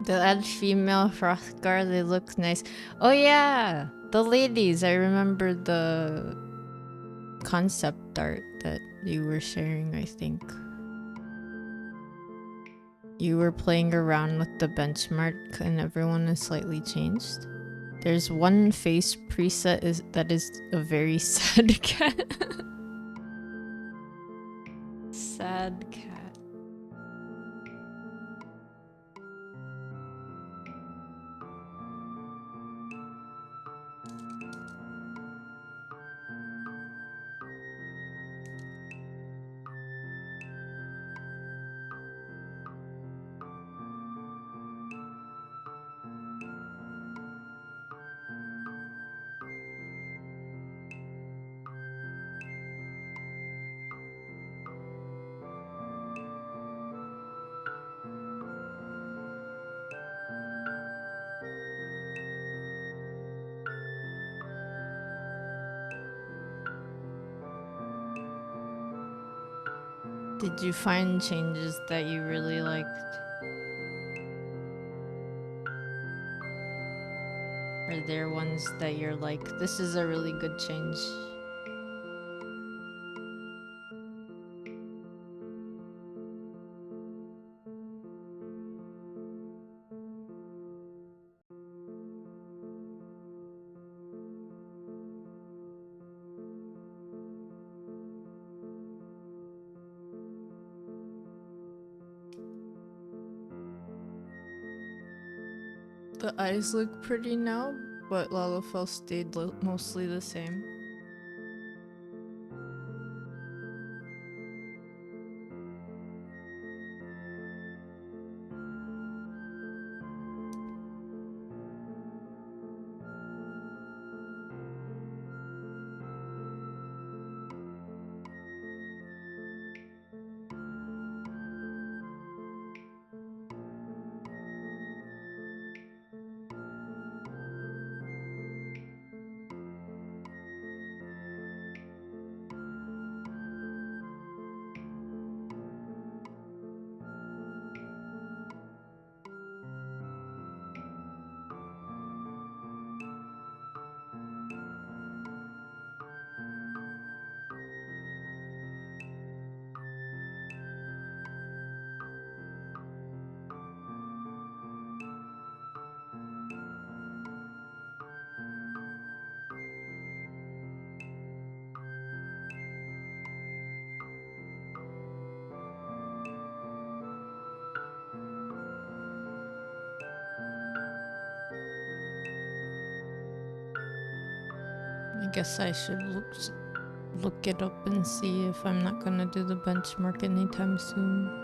They'll add female Hrothgar, they look nice. Oh yeah! The ladies, I remember the concept art that you were sharing, I think. You were playing around with the benchmark and everyone is slightly changed. There's one face preset that is a very sad cat. Sad cat. Did you find changes that you really liked? Are there ones that you're like, this is a really good change? The eyes look pretty now, but Lalafell stayed mostly the same. I guess I should look it up and see if I'm not gonna do the benchmark anytime soon.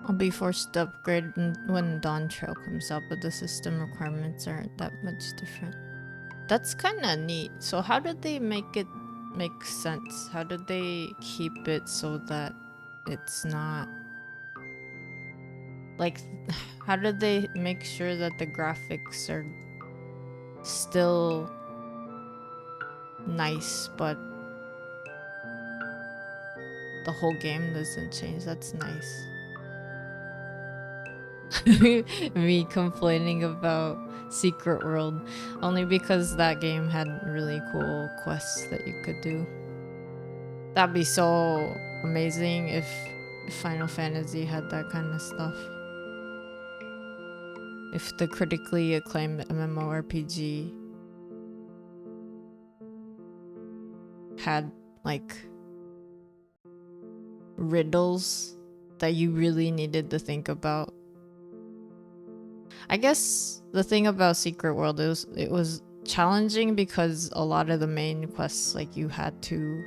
I'll be forced to upgrade when Dawn Trail comes out, but the system requirements aren't that much different. That's kind of neat. So how did they make it make sense? How did they keep it so that it's not... Like, how did they make sure that the graphics are still nice, but the whole game doesn't change? That's nice. Me complaining about Secret World only because that game had really cool quests that you could do. That'd be so amazing if Final Fantasy had that kind of stuff. If the critically acclaimed MMORPG had like riddles that you really needed to think about. I guess the thing about Secret World is it was challenging because a lot of the main quests, like, you had to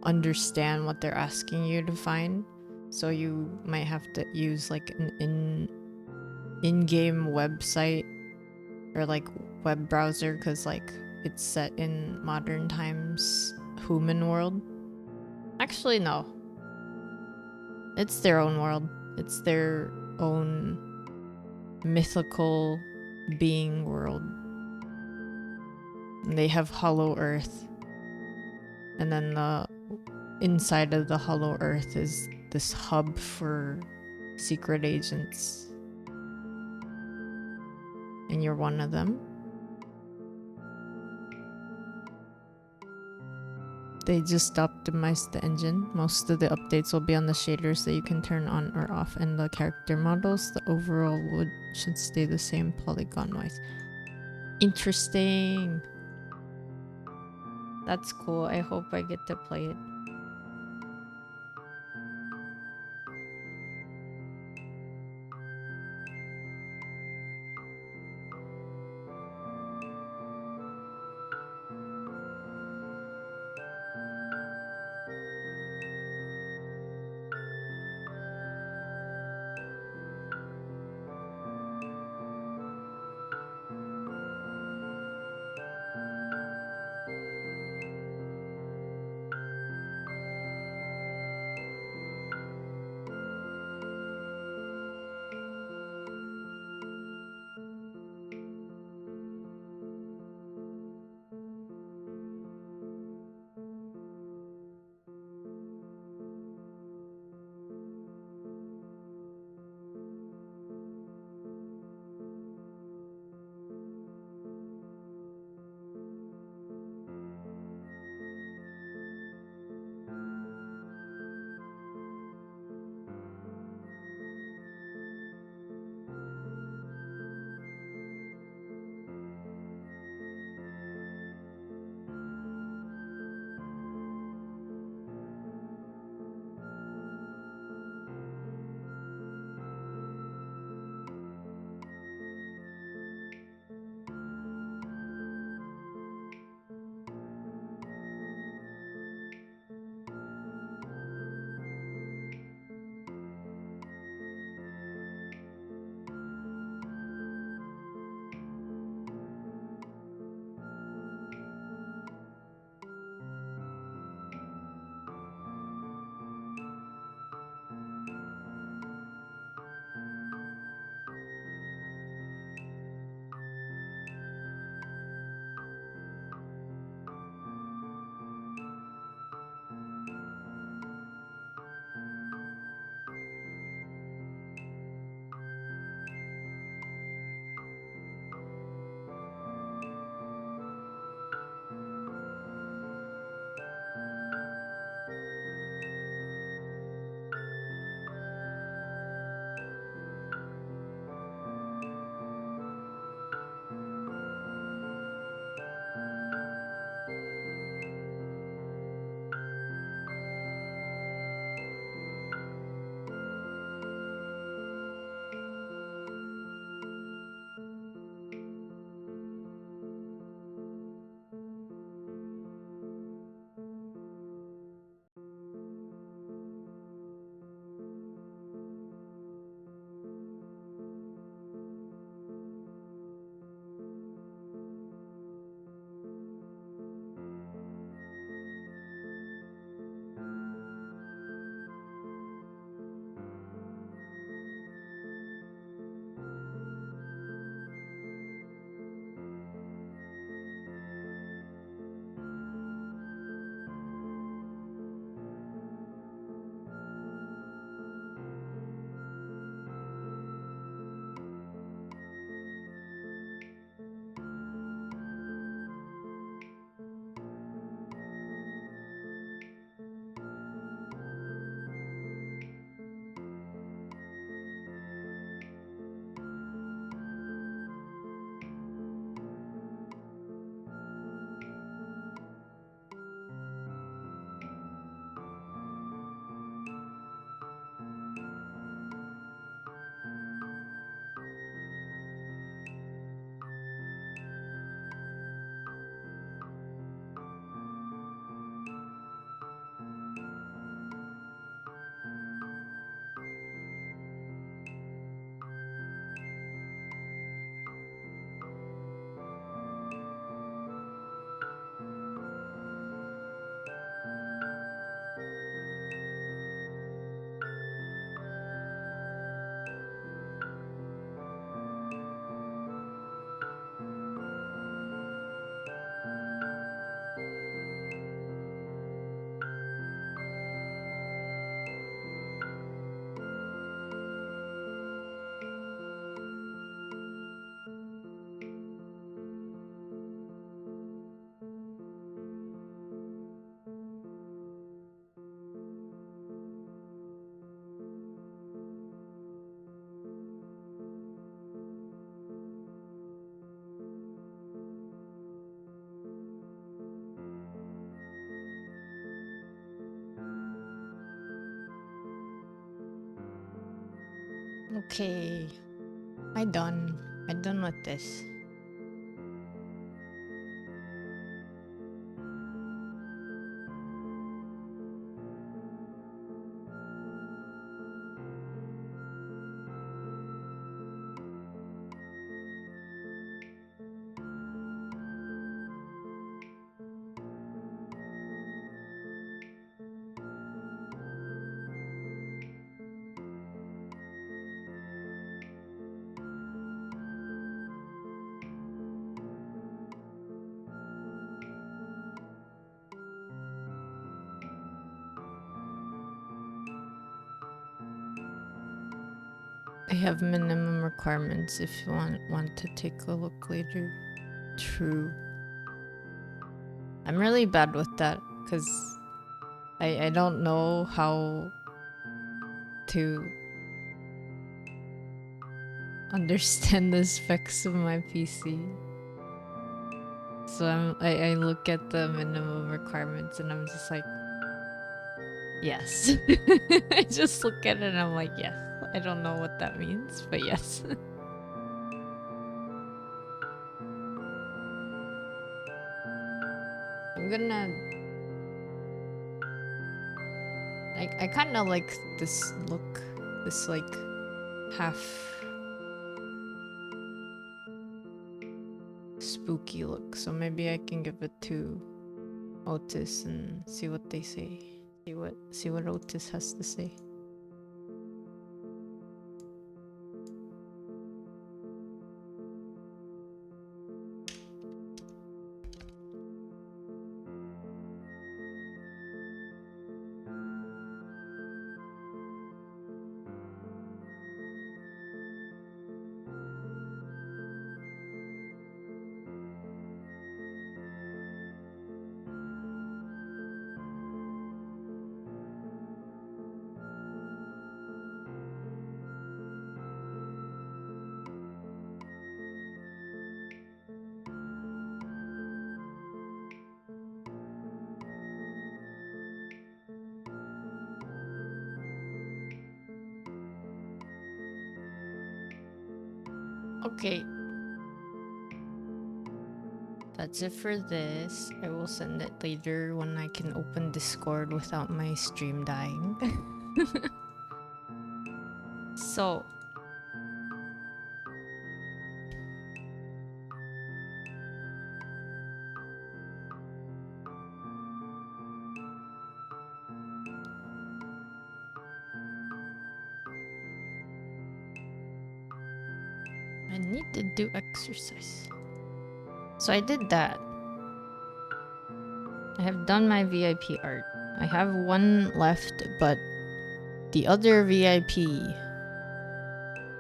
understand what they're asking you to find, so you might have to use like an in-game website or like web browser, because like it's set in modern times human world. Actually, no, it's their own world. It's their own mythical being world. And they have Hollow Earth, and then the inside of the Hollow Earth is this hub for secret agents, and you're one of them. They just optimized the engine. Most of the updates will be on the shaders that you can turn on or off, and the character models. The overall wood should stay the same polygon wise. Interesting. That's cool. I hope I get to play it. Okay, I done with this. I have minimum requirements if you want to take a look later. True. I'm really bad with that because I don't know how to understand the specs of my PC. So I look at the minimum requirements and I'm just like, yes. I just look at it and I'm like, yes. I don't know what that means, but yes. I'm gonna... I kind of like this look. This like half spooky look. So maybe I can give it to Otis and see what they say. See what Otis has to say. Okay. That's it for this. I will send it later when I can open Discord without my stream dying. So. I need to do exercise. So I did that. I have done my VIP art. I have one left, but the other VIP,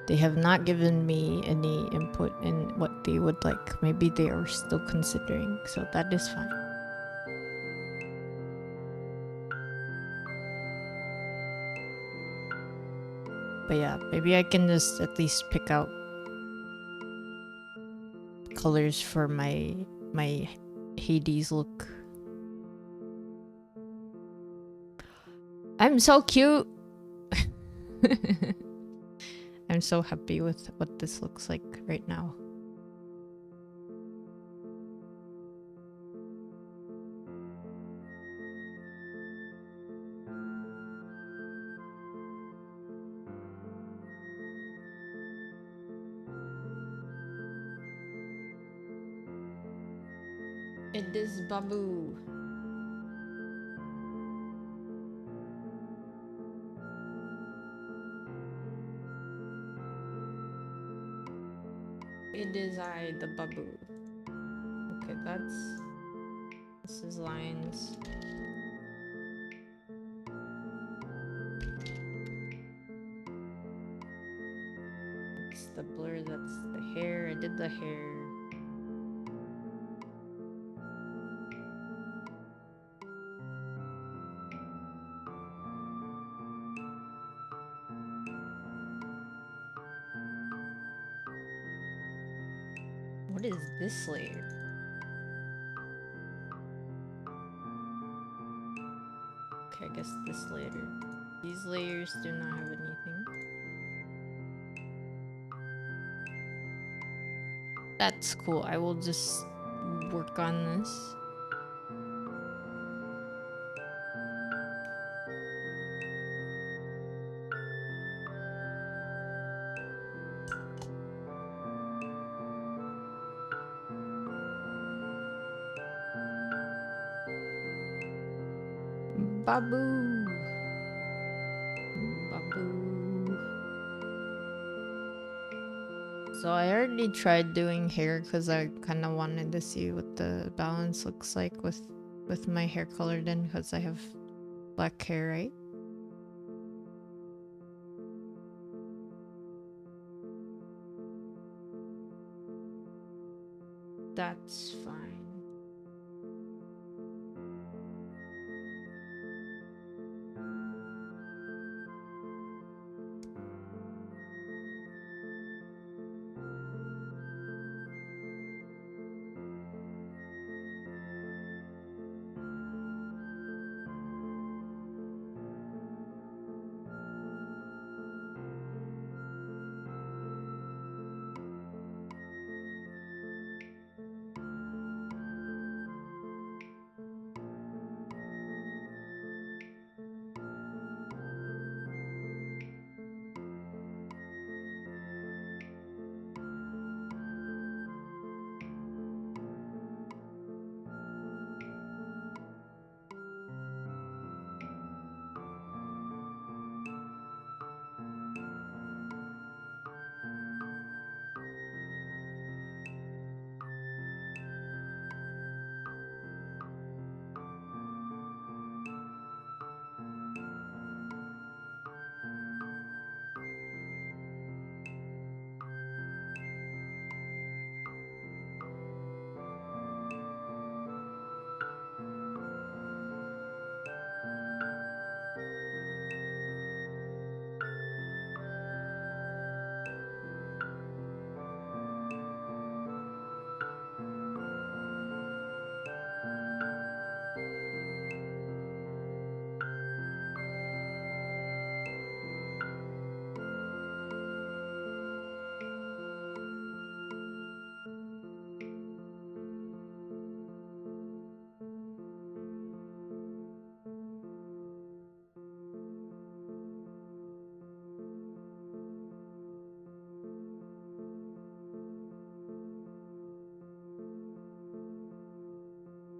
they have not given me any input in what they would like. Maybe they are still considering, so that is fine. But yeah, maybe I can just at least pick out colors for my Hades look. I'm so cute. I'm so happy with what this looks like right now. It is Babu. It is I, the Babu. Okay, this is lines. It's the blur, that's the hair. I did the hair. What is this layer? Okay, I guess this layer. These layers do not have anything. That's cool. I will just work on this. Babu. Babu. So I already tried doing hair because I kind of wanted to see what the balance looks like with my hair colored in because I have black hair, right? That's fine.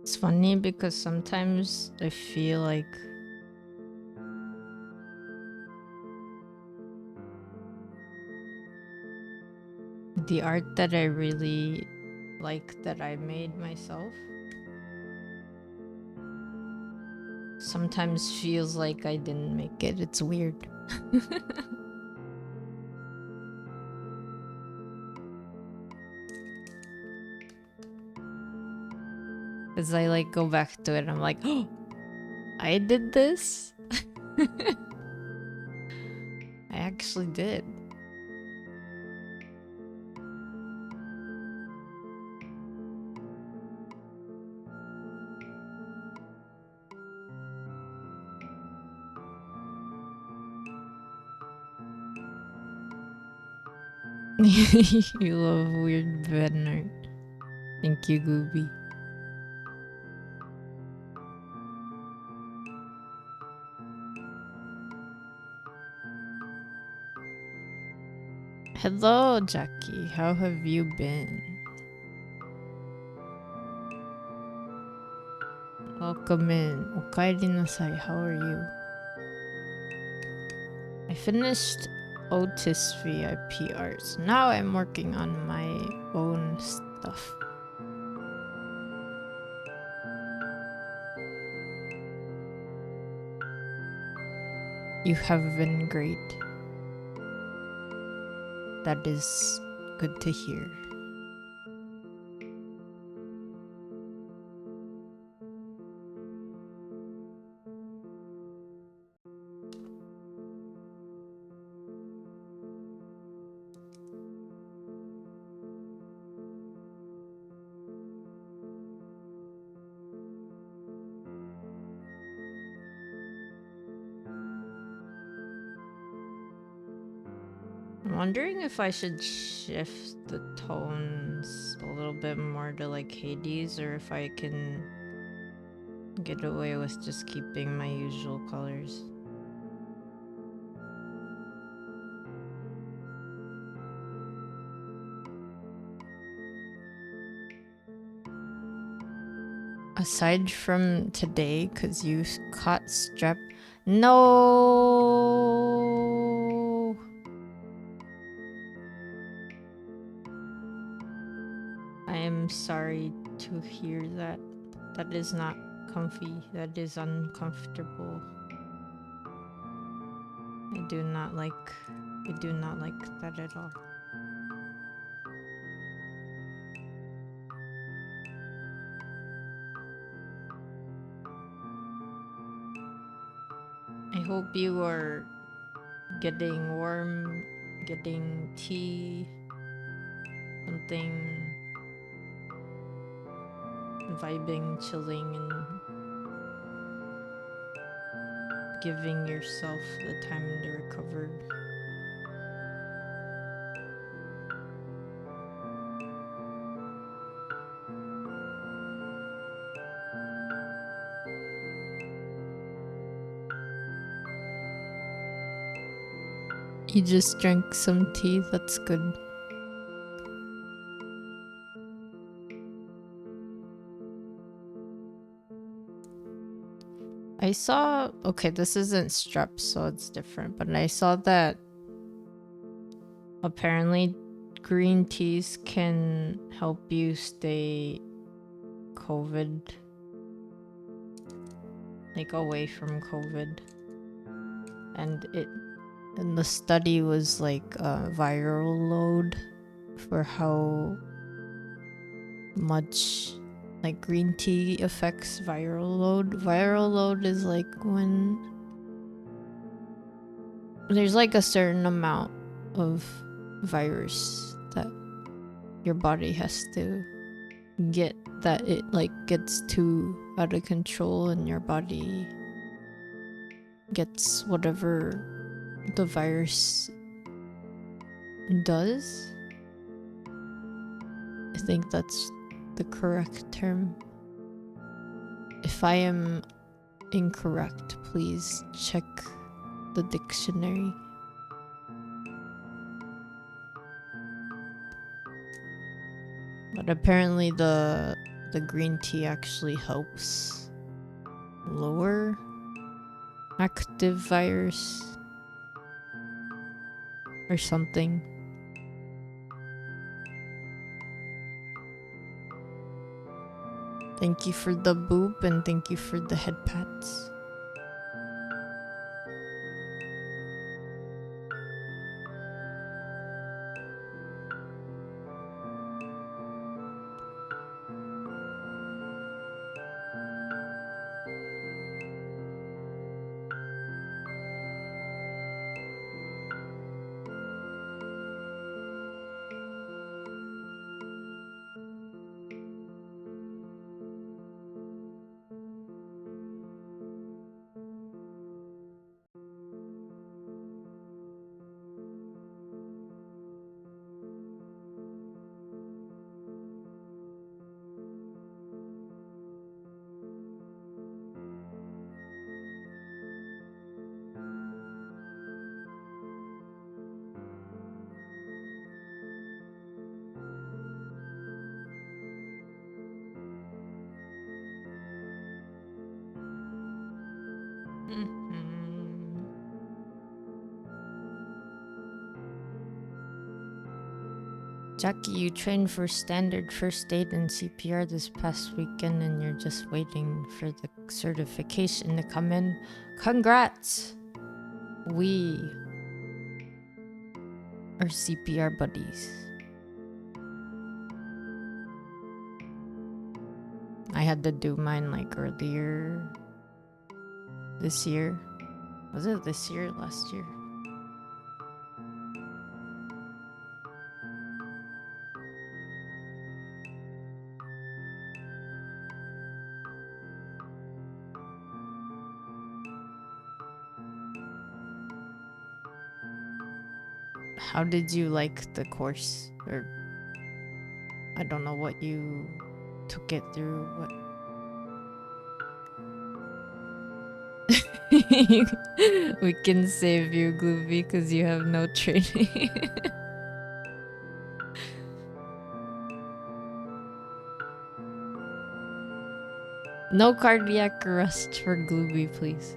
It's funny because sometimes I feel like the art that I really like that I made myself sometimes feels like I didn't make it. It's weird. As I like go back to it, I'm like, oh, I did this. I actually did. You love weird ven art. Thank you, Gooby. Hello, Jackie. How have you been? Welcome in. Okaeri nasai. How are you? I finished Otis VIP arts. Now I'm working on my own stuff. You have been great. That is good to hear. wondering if I should shift the tones a little bit more to like Hades, or if I can get away with just keeping my usual colors. Aside from today, because you caught strep. No! I am sorry to hear that. That is not comfy. That is uncomfortable. I do not like that at all. I hope you are getting warm, getting tea, something, vibing, chilling, and giving yourself the time to recover. You just drank some tea, that's good. I saw, okay, this isn't strep, so it's different, but I saw that apparently green teas can help you stay COVID, like away from COVID. And the study was like a viral load for how much like green tea affects viral load. Viral load is like when there's like a certain amount of virus that your body has to get, that it like gets too out of control and your body gets whatever the virus does. I think that's the correct term. If I am incorrect, please check the dictionary. But apparently the green tea actually helps lower active virus or something. Thank you for the boop and thank you for the head pats. Jackie, you trained for standard first aid and CPR this past weekend and you're just waiting for the certification to come in. Congrats! We are CPR buddies. I had to do mine like earlier this year. Was it this year or last year? how did you like the course? Or I don't know what you took it through. What we can save you, Glooby, because you have no training. No cardiac arrest for Glooby, please.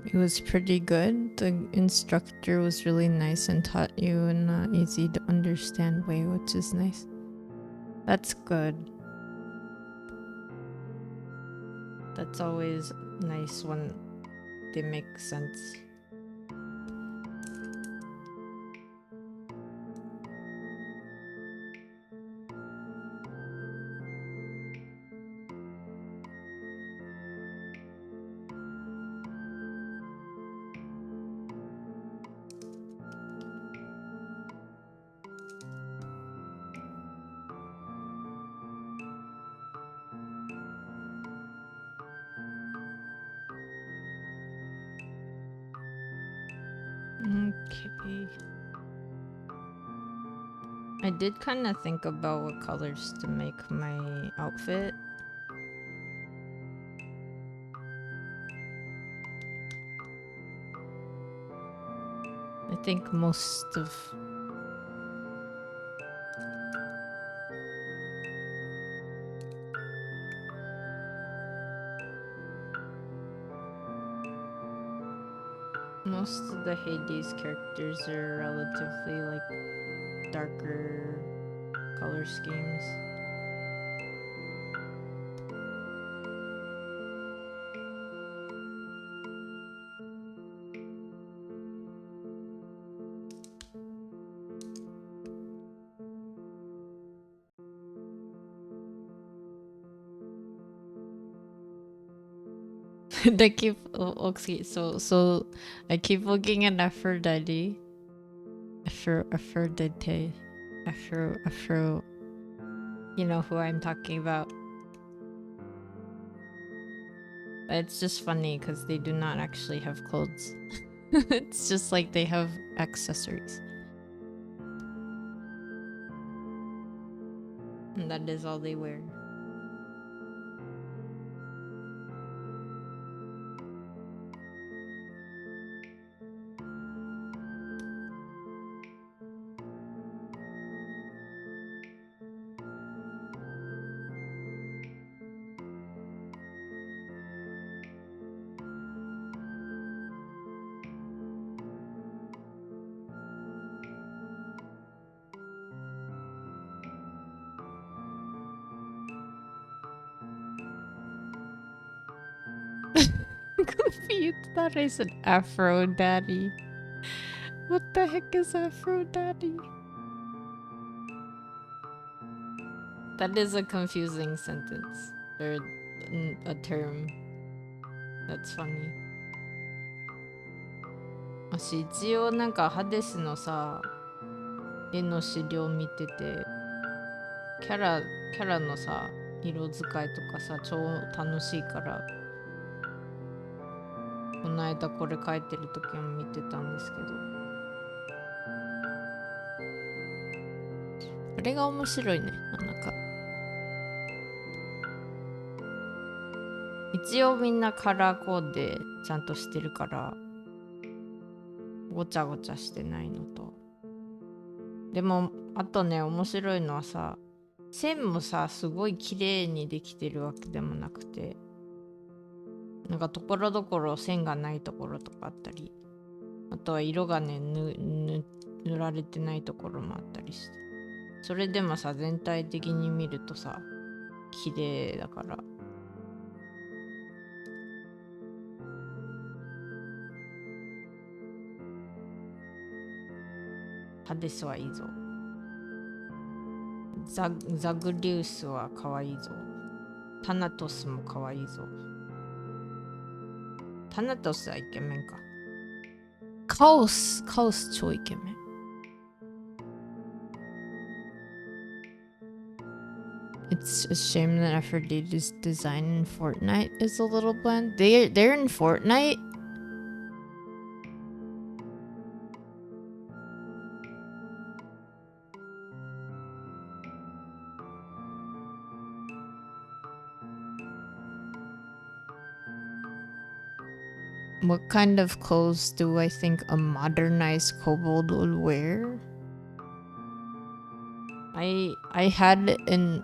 It was pretty good. The instructor was really nice and taught you in an easy to understand way, which is nice. That's good. That's always nice when they make sense. Okay. I did kind of think about what colors to make my outfit. I think most of the Hades characters are relatively like darker color schemes. They keep okay, so I keep looking at Aphrodite. Aphrodite. You know who I'm talking about. It's just funny because they do not actually have clothes. It's just like they have accessories. And that is all they wear. You thought I said Aphrodite. What the heck is Aphrodite? That is a confusing sentence. Or a term. That's funny. 私一応なんかハデスのさ、絵の資料見てて、キャラのさ、色使いとかさ、超楽しいから、この間これ描いてる時も見てたんですけど、これが面白いね。なんか一応みんなカラーコーデちゃんとしてるからごちゃごちゃしてないのと、でもあとね、面白いのはさ、線もさすごい綺麗にできてるわけでもなくて、なんかところどころ線がないところとかあったり、あとは色がね塗られてないところもあったりして、それでもさ全体的に見るとさ綺麗だからハデスはいいぞ。ザグリウスはかわいいぞ。タナトスもかわいいぞ。タナトスはイケメンか。カオス超イケメン。It's a shame that Aphrodite's design in Fortnite is a little bland. They're in Fortnite? What kind of clothes do I think a modernized kobold would wear? I had an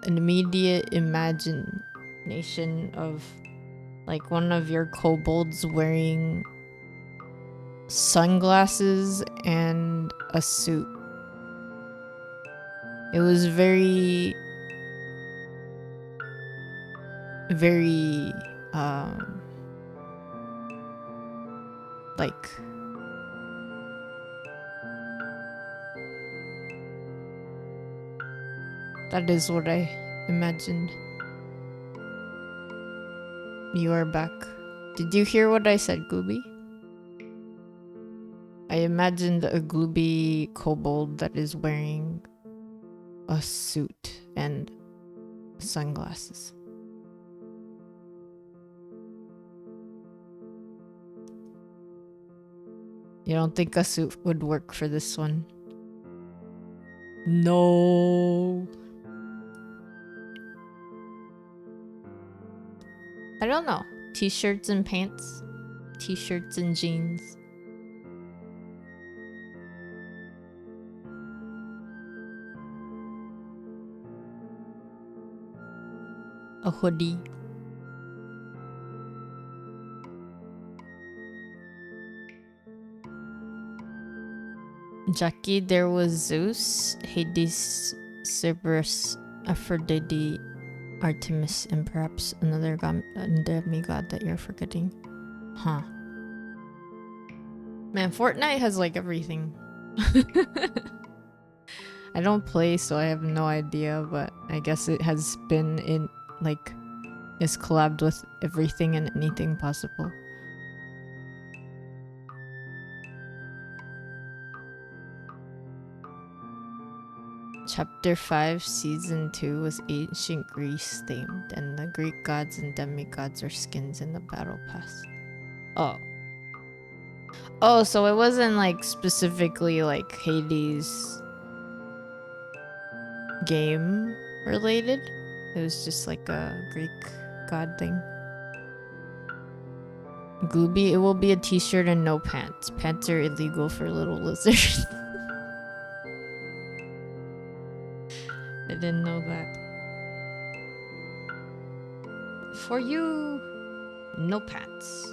immediate imagination of like one of your kobolds wearing sunglasses and a suit. It was very like that is what I imagined. You are back. Did you hear what I said, Gooby? I imagined a Gooby kobold that is wearing a suit and sunglasses. You don't think a suit would work for this one? No. I don't know. T-shirts and pants. T-shirts and jeans. A hoodie. Jackie, there was Zeus, Hades, Cerberus, Aphrodite, Artemis, and perhaps another demigod that you're forgetting. Huh. Man, Fortnite has like everything. I don't play, so I have no idea, but I guess it has been in like is collabed with everything and anything possible. Chapter 5, Season 2 was ancient Greece themed, and the Greek gods and demigods are skins in the battle pass. Oh, so it wasn't like specifically like Hades game related? It was just like a Greek god thing. Gooby, it will be a t-shirt and no pants. Pants are illegal for little lizards. I didn't know that. For you, no pants.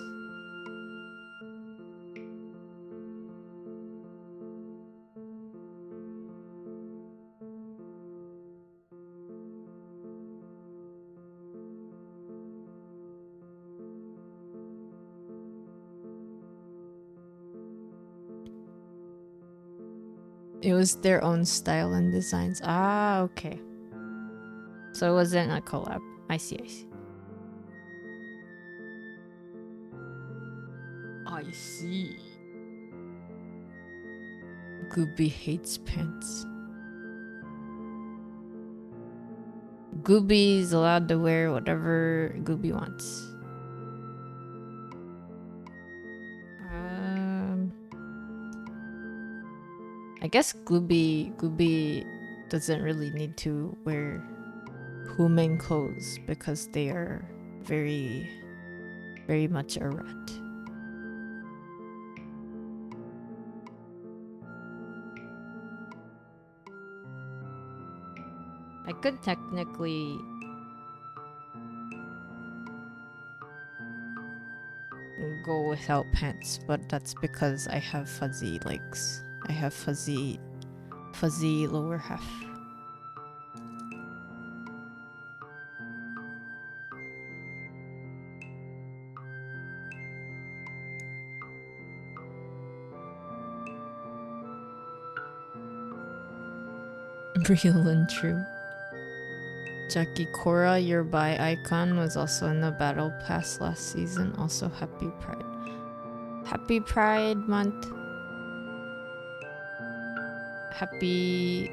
It was their own style and designs. Ah, okay. So it wasn't a collab. I see. I see. Gooby hates pants. Gooby's allowed to wear whatever Gooby wants. I guess Gooby doesn't really need to wear human clothes because they are very, very much a rat. I could technically go without pants, but that's because I have fuzzy legs. I have fuzzy lower half. Real and true. Jackie Cora, your bi icon, was also in the battle pass last season. Also, happy Pride. Happy Pride Month. Happy.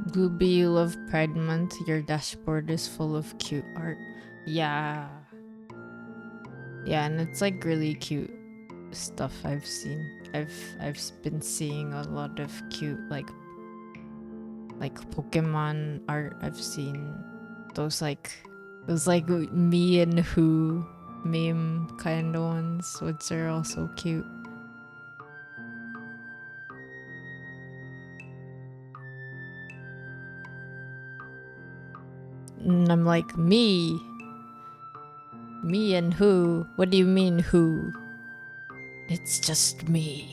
Gooby, you love Pride Month. Your dashboard is full of cute art. Yeah. Yeah, and it's like really cute stuff I've seen. I've been seeing a lot of cute like Pokemon art. I've seen those like me and who meme kind of ones, which are also cute. And I'm like, me and who? What do you mean who? It's just me.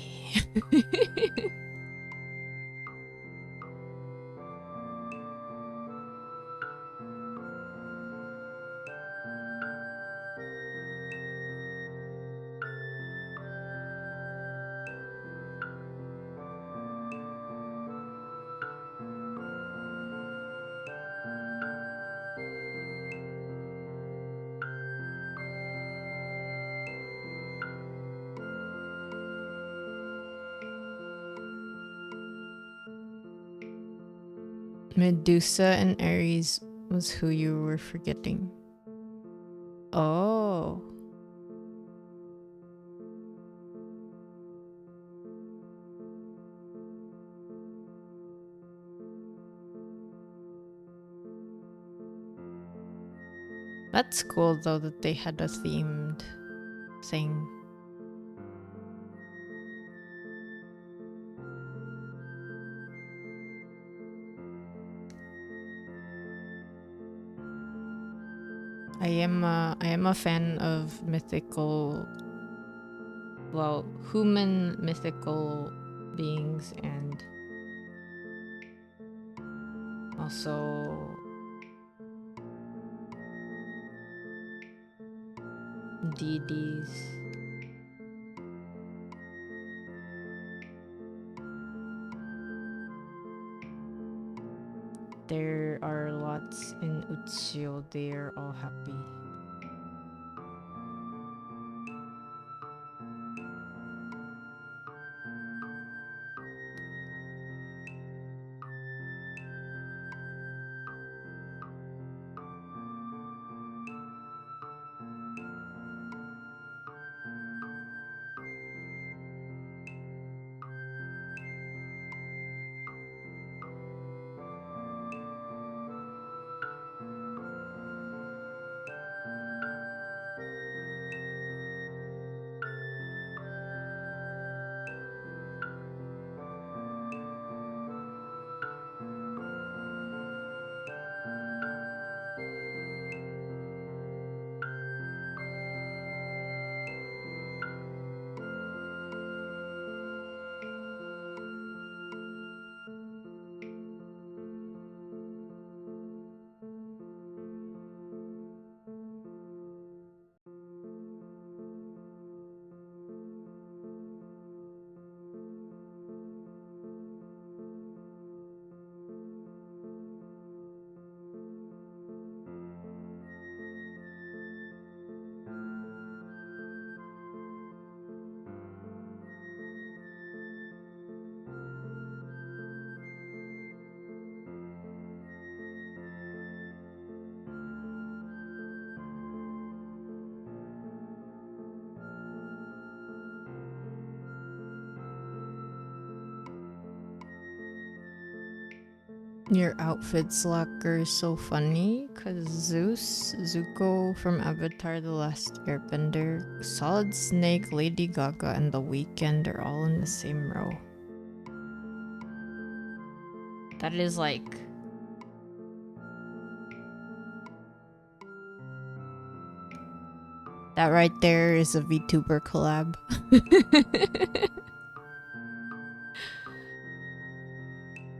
Medusa and Aries was who you were forgetting. Oh. That's cool though that they had a themed thing. I am a fan of mythical, well, human mythical beings and also deities. There are lots in Uchiyo. They are all happy. Your outfits locker is so funny because Zuko from Avatar The Last Airbender, Solid Snake, Lady Gaga, and The Weeknd are all in the same row. That is like... That right there is a VTuber collab.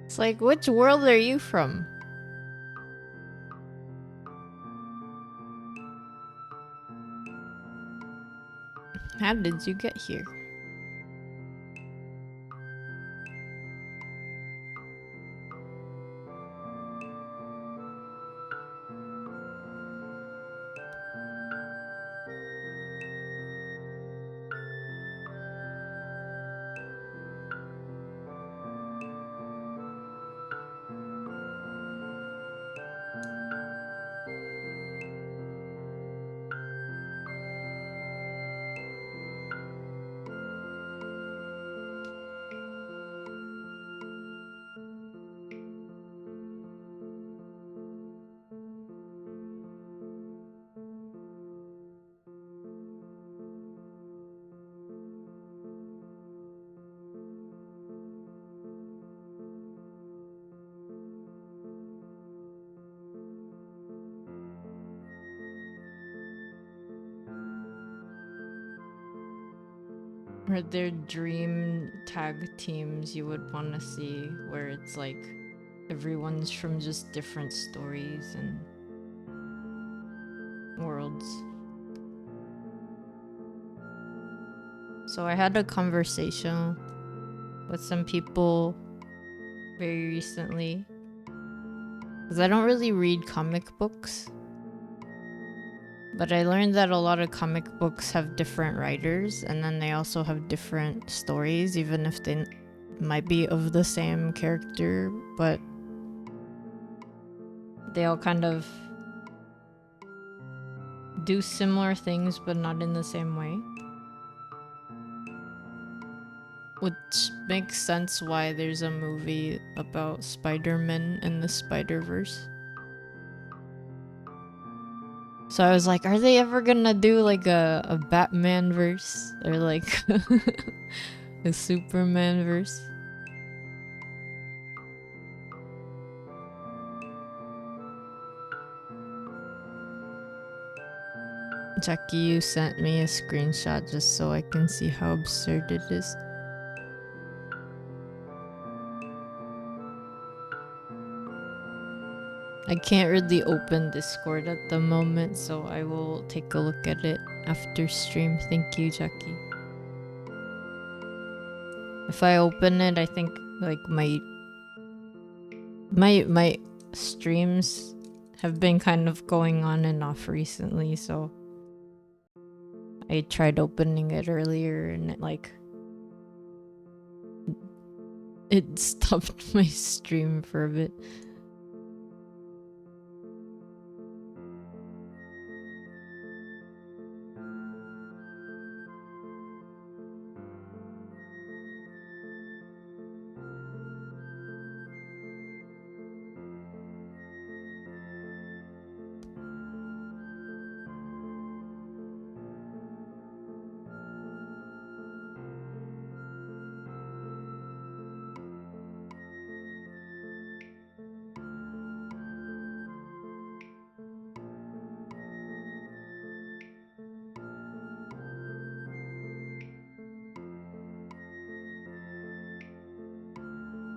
It's like, which world are you from? How did you get here? Are there dream tag teams you would want to see where it's like everyone's from just different stories and worlds? So I had a conversation with some people very recently because I don't really read comic books. But I learned that a lot of comic books have different writers, and then they also have different stories, even if they might be of the same character, but they all kind of do similar things, but not in the same way. Which makes sense why there's a movie about Spider-Man and the Spider-Verse. So I was like, are they ever gonna do like a Batman verse or like a Superman verse? Jackie, you sent me a screenshot just so I can see how absurd it is. I can't really open Discord at the moment, so I will take a look at it after stream. Thank you, Jackie. If I open it, I think like my streams have been kind of going on and off recently, so I tried opening it earlier and it stopped my stream for a bit.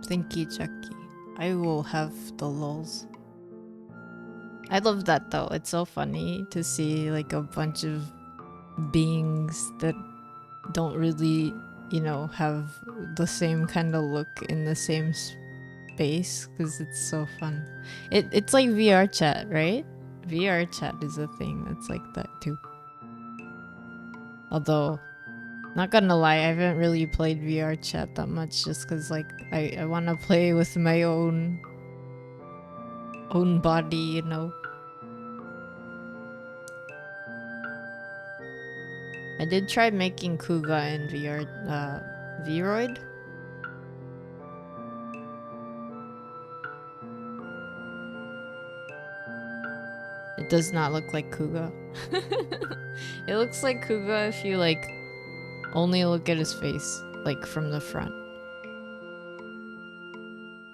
Thank you, Jackie. I will have the lulz. I love that though. It's so funny to see like a bunch of beings that don't really, you know, have the same kind of look in the same space because it's so fun. It's like VR chat, right? VR chat is a thing that's like that too. Although, not gonna lie, I haven't really played VR chat that much just because like I want to play with my own body, you know. I did try making Kuga in VR, Vroid. It does not look like Kuga. It looks like Kuga if you like only look at his face, like from the front.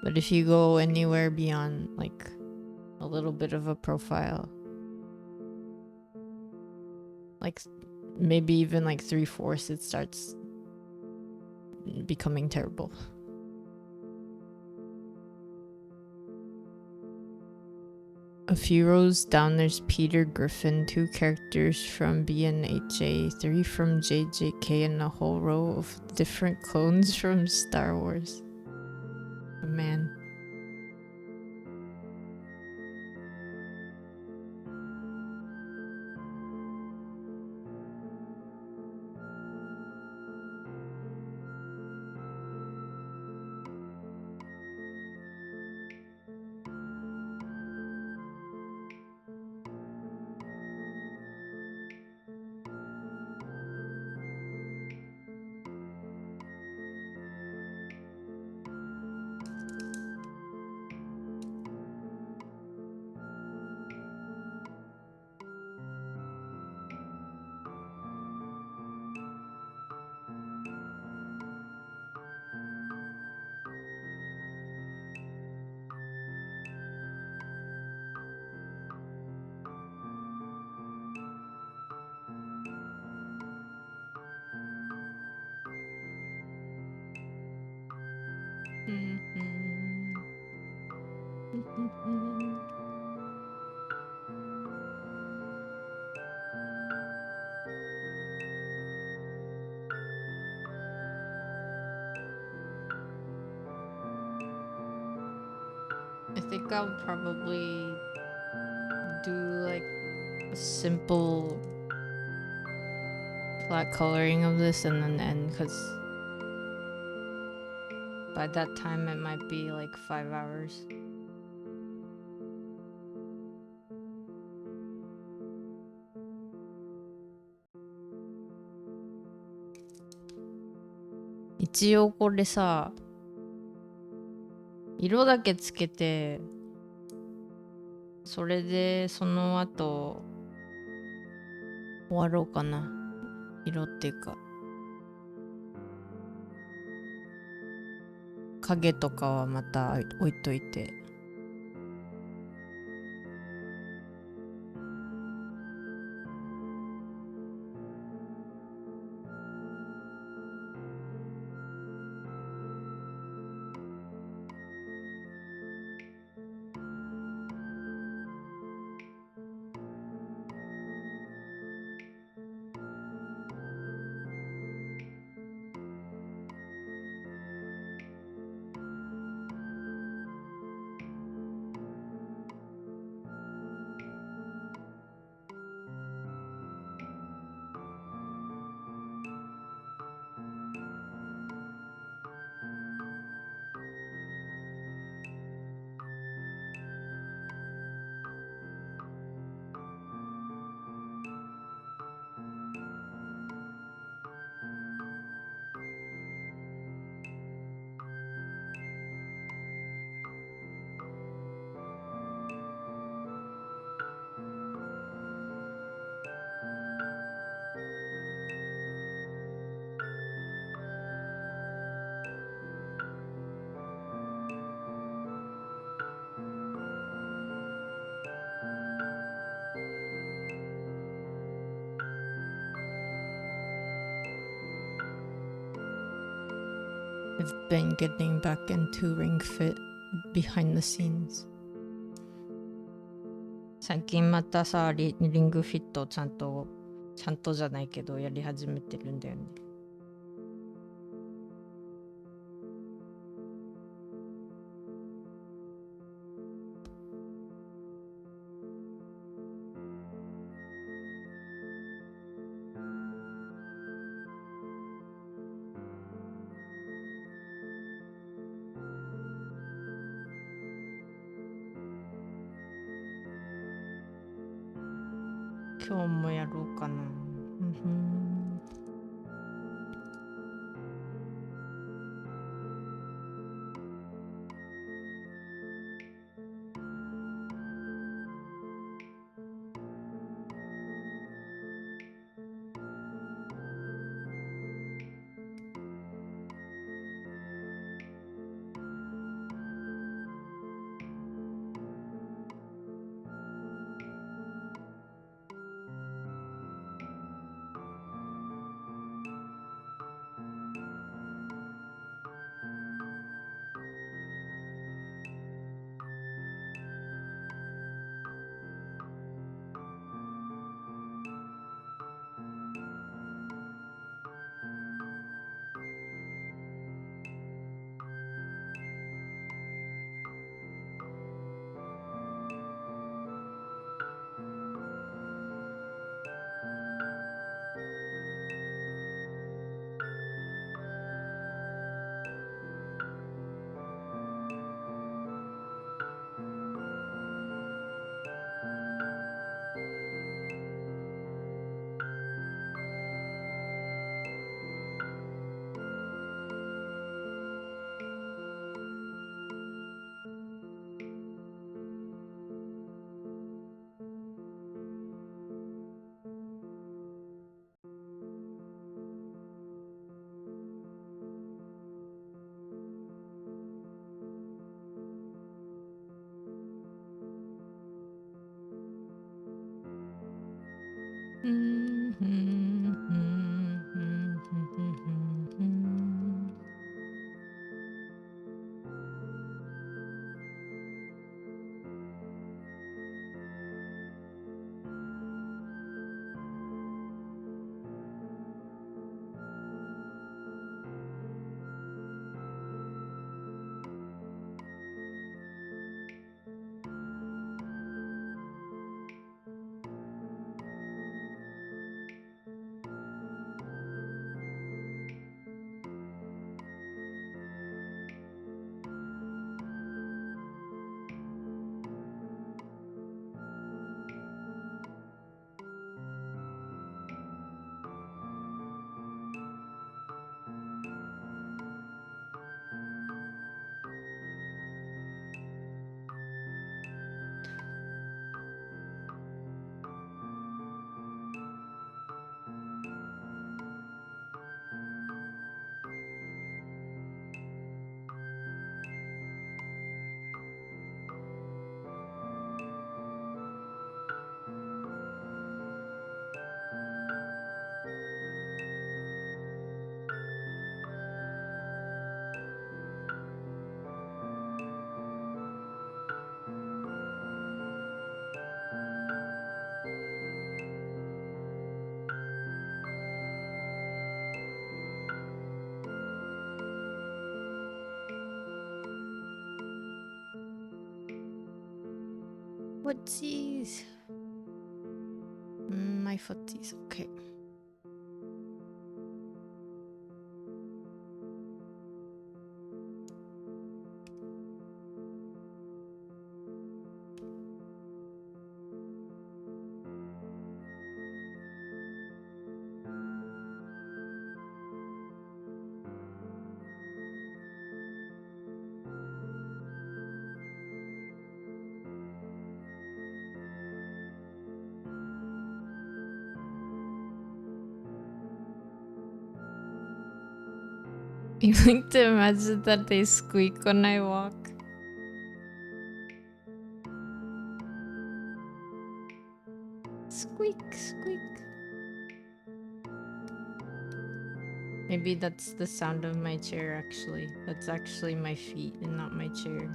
But if you go anywhere beyond like a little bit of a profile, like maybe even like 3/4, it starts becoming terrible. A few rows down, there's Peter Griffin, 2 characters from BNHA, 3 from JJK, and a whole row of different clones from Star Wars. Oh, man. I think I'll probably do like a simple flat coloring of this and then end, because by that time it might be like 5 hours.一応これさ、色だけつけて、それでその後終わろうかな。色っていうか影とかはまた置いといて。I've been getting back into ring fit behind the scenes. 最近またさ、リングフィットちゃんとじゃないけどやり始めてるんだよね。今日もやろうかな。Footsies. My footsies, okay. You like to imagine that they squeak when I walk? Squeak, squeak. Maybe that's the sound of my chair actually. That's actually my feet and not my chair.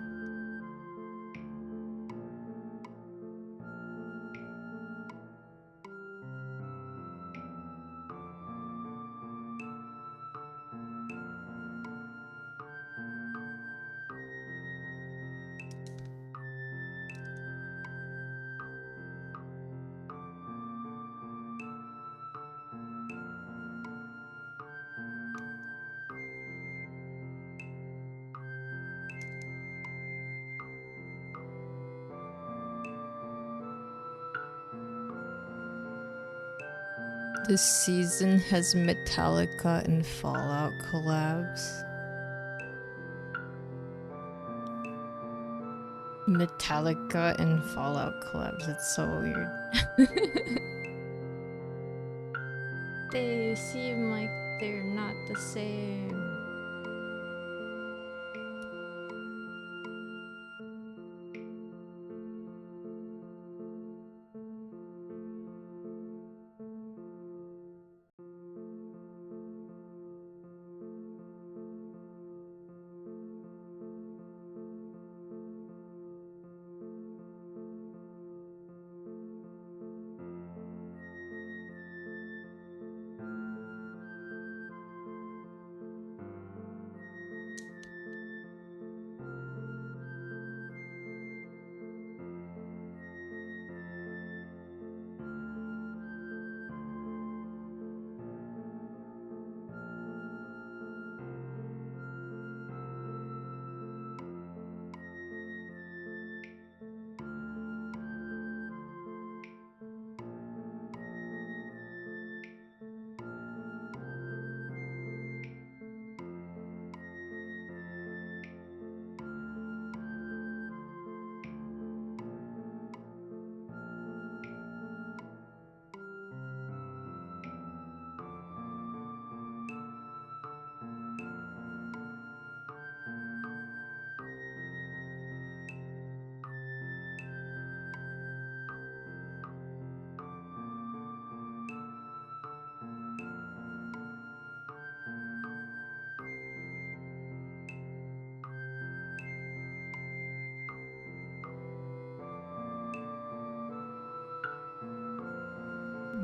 This season has Metallica and Fallout collabs. Metallica and Fallout collabs. It's so weird. They seem like they're not the same.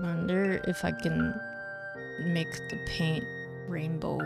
Wonder if I can make the paint rainbow.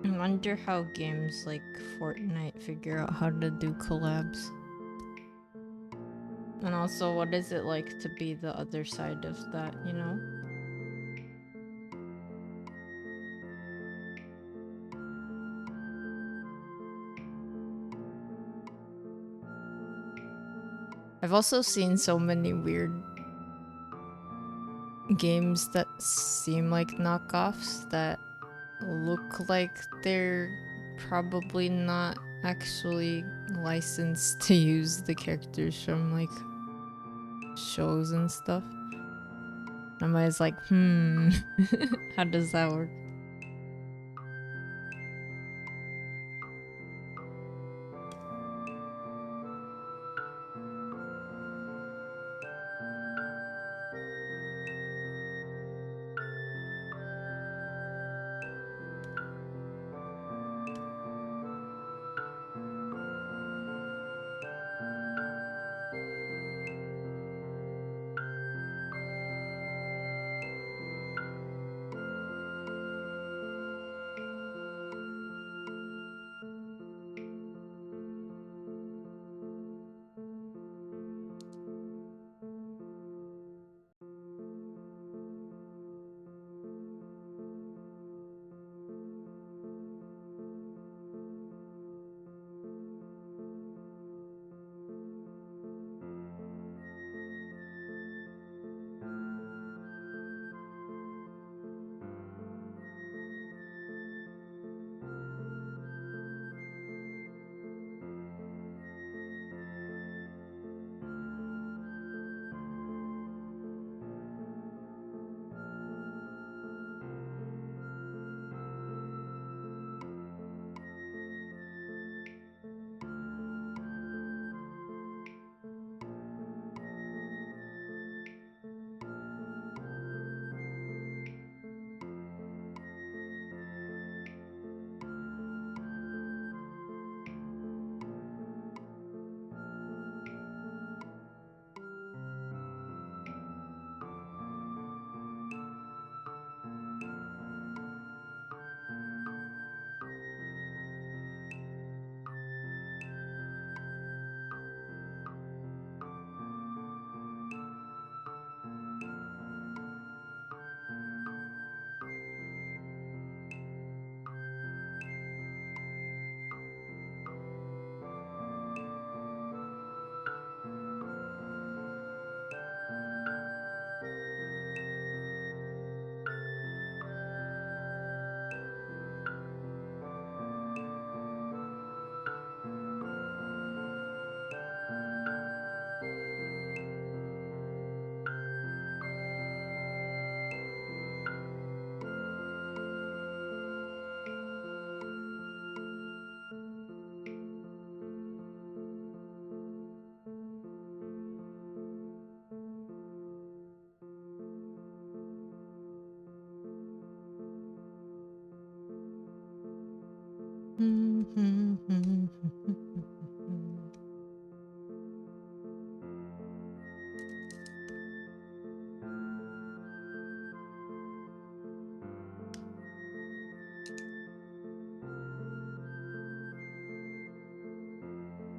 I wonder how games like Fortnite figure out how to do collabs. And also, what is it like to be the other side of that, you know? I've also seen so many weird games that seem like knockoffs that look like they're probably not actually licensed to use the characters from like shows and stuff. I'm always like, how does that work?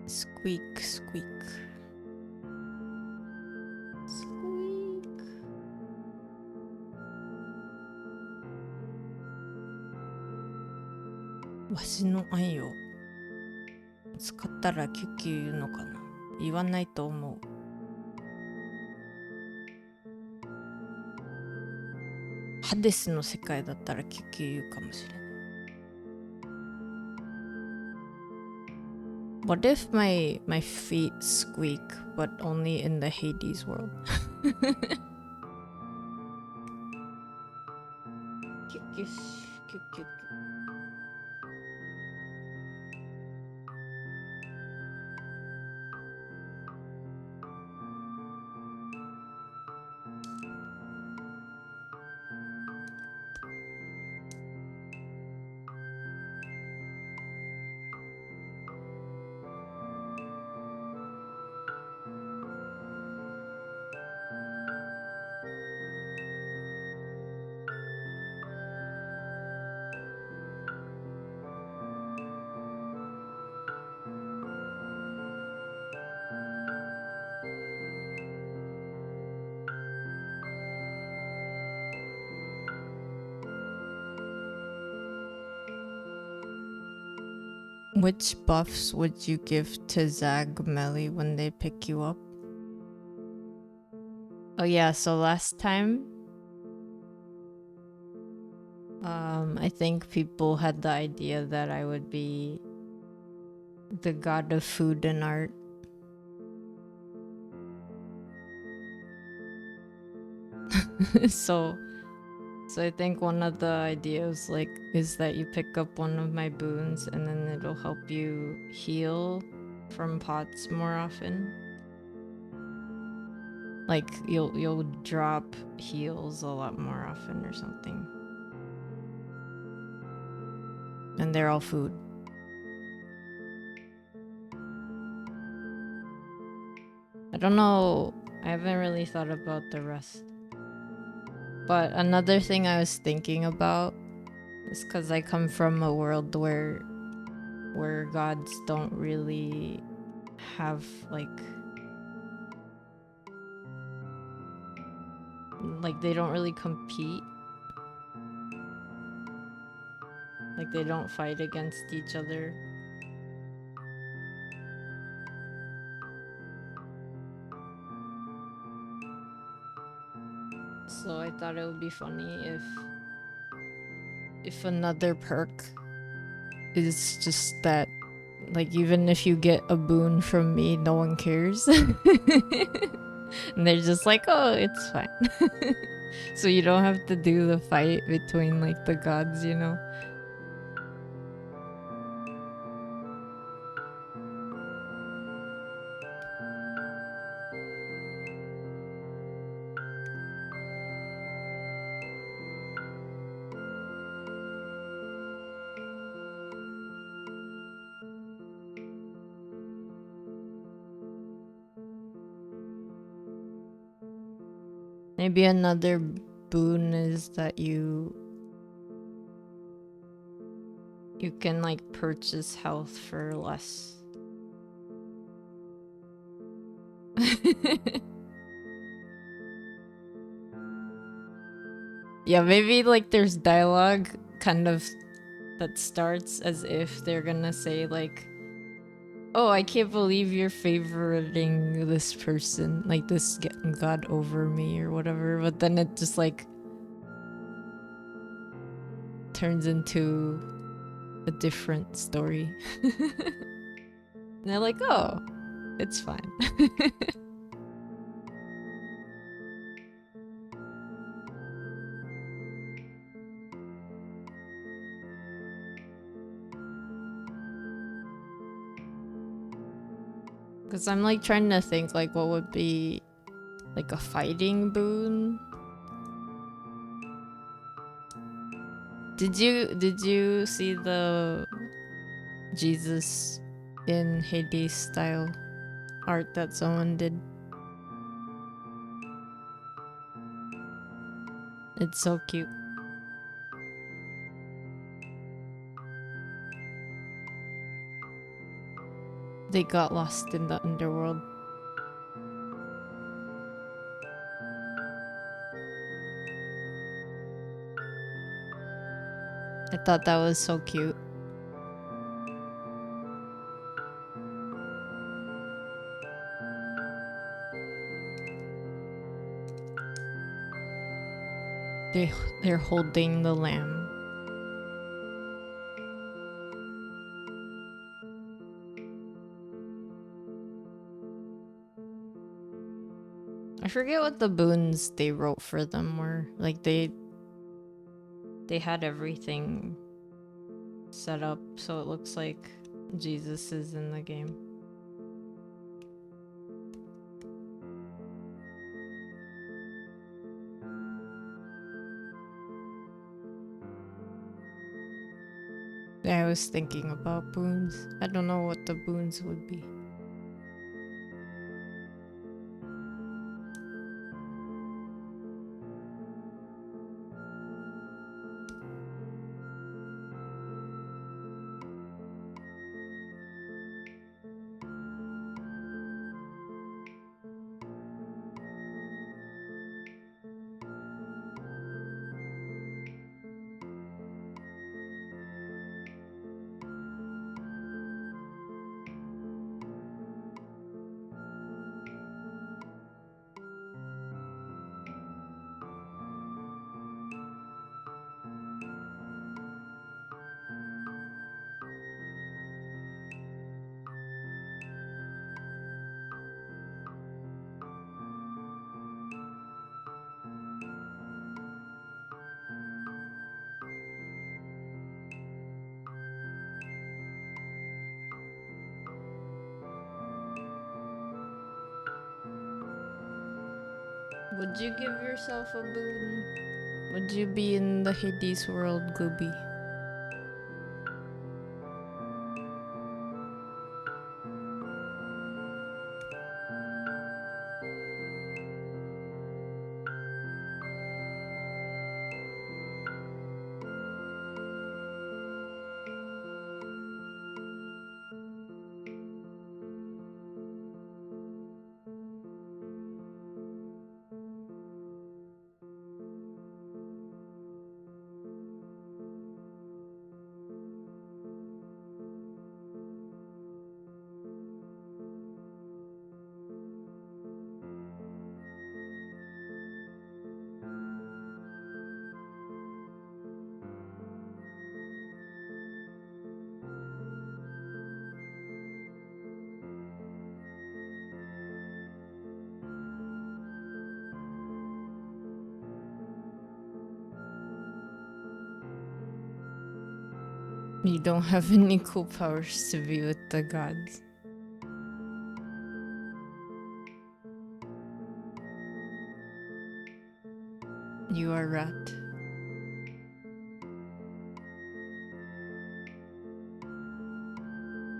Squeak, squeak. わしの愛を使ったらキュッキュ言うのかな。言わないと思う。ハデスの世界だったらキュッキュ言うかもしれない。What if my feet squeak, but only in the Hades world? Which buffs would you give to Zag Melly when they pick you up? Oh yeah, so last time I think people had the idea that I would be the god of food and art. So I think one of the ideas is that you pick up one of my boons and then it'll help you heal from pots more often. Like you'll drop heals a lot more often or something. And they're all food. I don't know. I haven't really thought about the rest. But another thing I was thinking about is because I come from a world where gods don't really have like they don't really compete. Like they don't fight against each other. So I thought it would be funny if another perk is just that, like, even if you get a boon from me, no one cares. And they're just like, oh, it's fine. So you don't have to do the fight between like the gods, you know? Maybe another boon is that you can like purchase health for less. Yeah, maybe like there's dialogue kind of that starts as if they're gonna say like, oh, I can't believe you're favoriting this person, like this god over me or whatever, but then it just like turns into a different story. And they're like, oh, it's fine. Because I'm like trying to think like what would be like a fighting boon. Did you see the Jesus in Hades style art that someone did? It's so cute. They got lost in the underworld. I thought that was so cute. They're holding the lamb. I forget what the boons they wrote for them were. Like they had everything set up so it looks like Jesus is in the game. Yeah, I was thinking about boons. I don't know what the boons would be. Would you give yourself a boon? Would you be in the Hades world, Gooby? You don't have any cool powers to be with the gods. You are rat.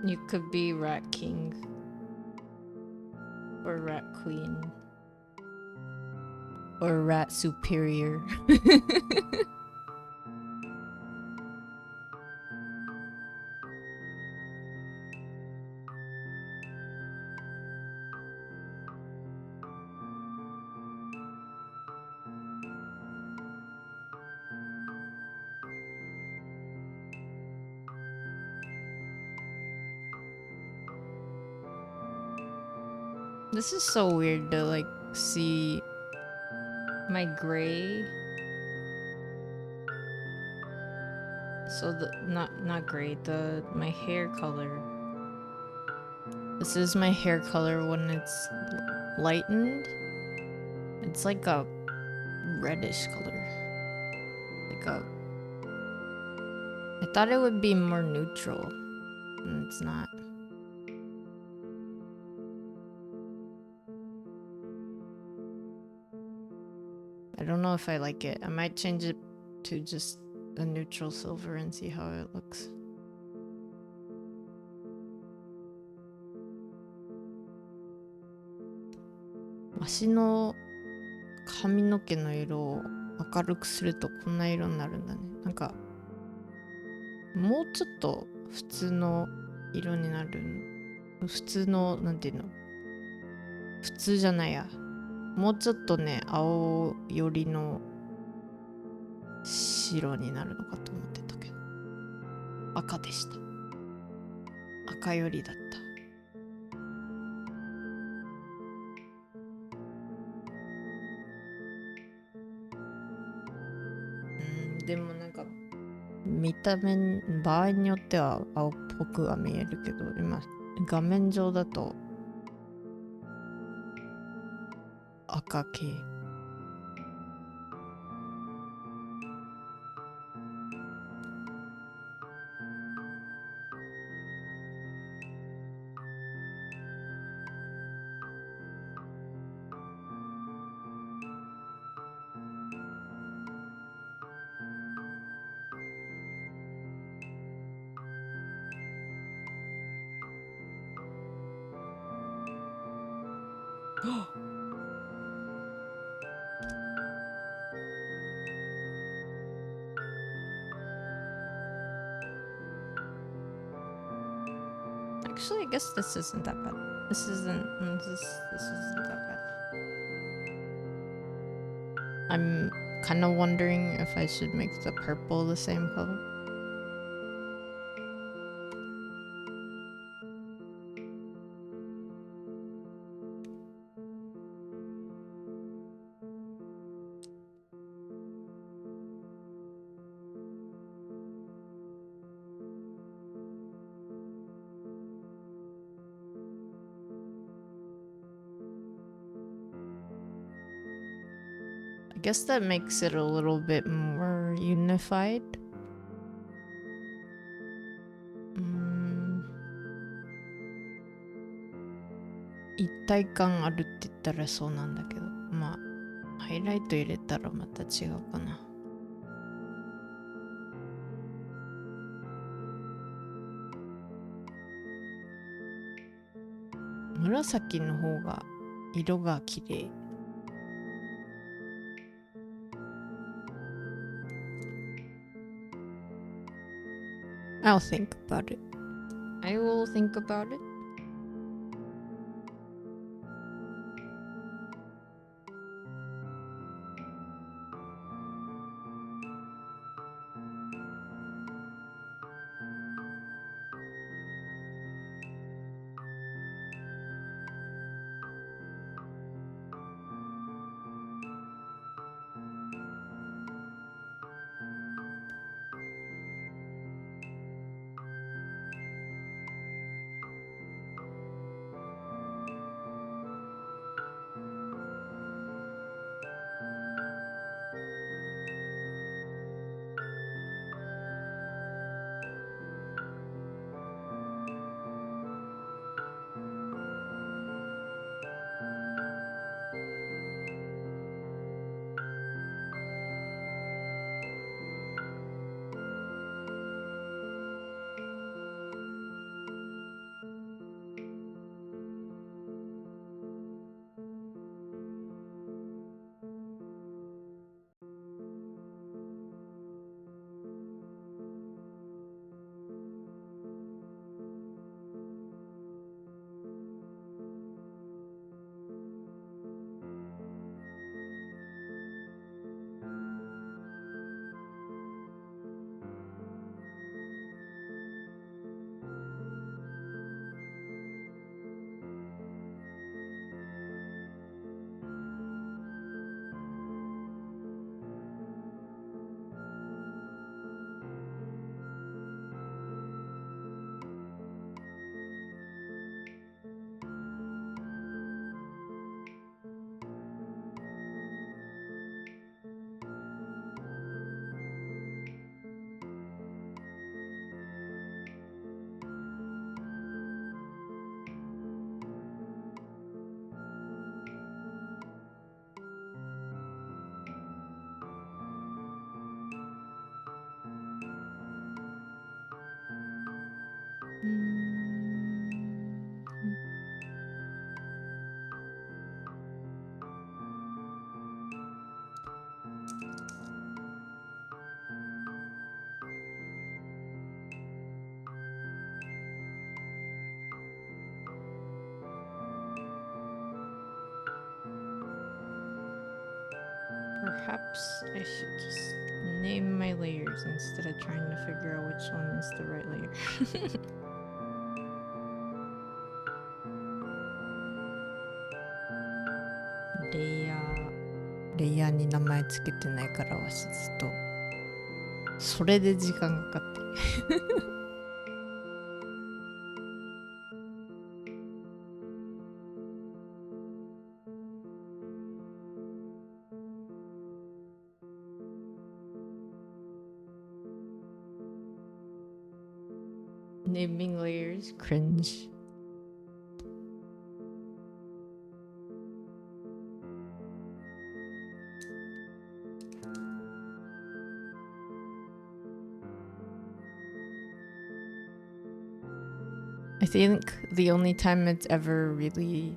You could be rat king or rat queen or rat superior. This is so weird to like see my gray. So the not gray, my hair color. This is my hair color when it's lightened. It's like a reddish color. I thought it would be more neutral, and it's not. I don't know if I like it. I might change it to just a neutral silver and see how it looks. Ashi no kaminoke no iroを明るくするとこんな色になるんだね。なんかもうちょっと普通の色になる。普通のなんていうの？普通じゃないや。もうちょっとね、青寄りの白になるのかと思ってたけど、赤でした。赤寄りだった。でもなんか見た目場合によっては青っぽくは見えるけど、今画面上だと赤系。Actually, I guess this isn't that bad. This isn't that bad. I'm kind of wondering if I should make the purple the same color. I guess that makes it a little bit more unified. 一体感あるって言ったらそうなんだけど、まあハイライト入れたらまた違うかな。紫の方が色が綺麗。I'll think about it. I will think about it. Perhaps I should just name my layers instead of trying to figure out which one is the right layer. レイヤーに名前つけてないからわしずっとそれで時間かかってNaming layers cringe. I think the only time it's ever really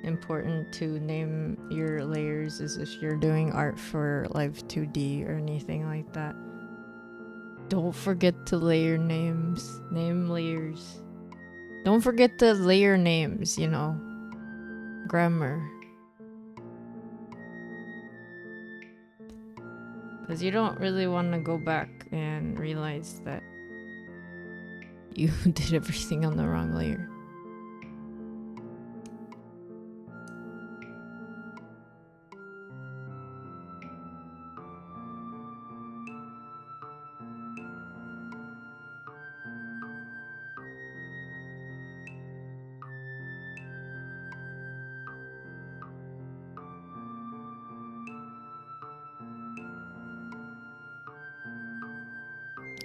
important to name your layers is if you're doing art for Live 2D or anything like that. Don't forget to layer names. Name layers. Don't forget to layer names, you know. Grammar. Because you don't really want to go back and realize that you did everything on the wrong layer.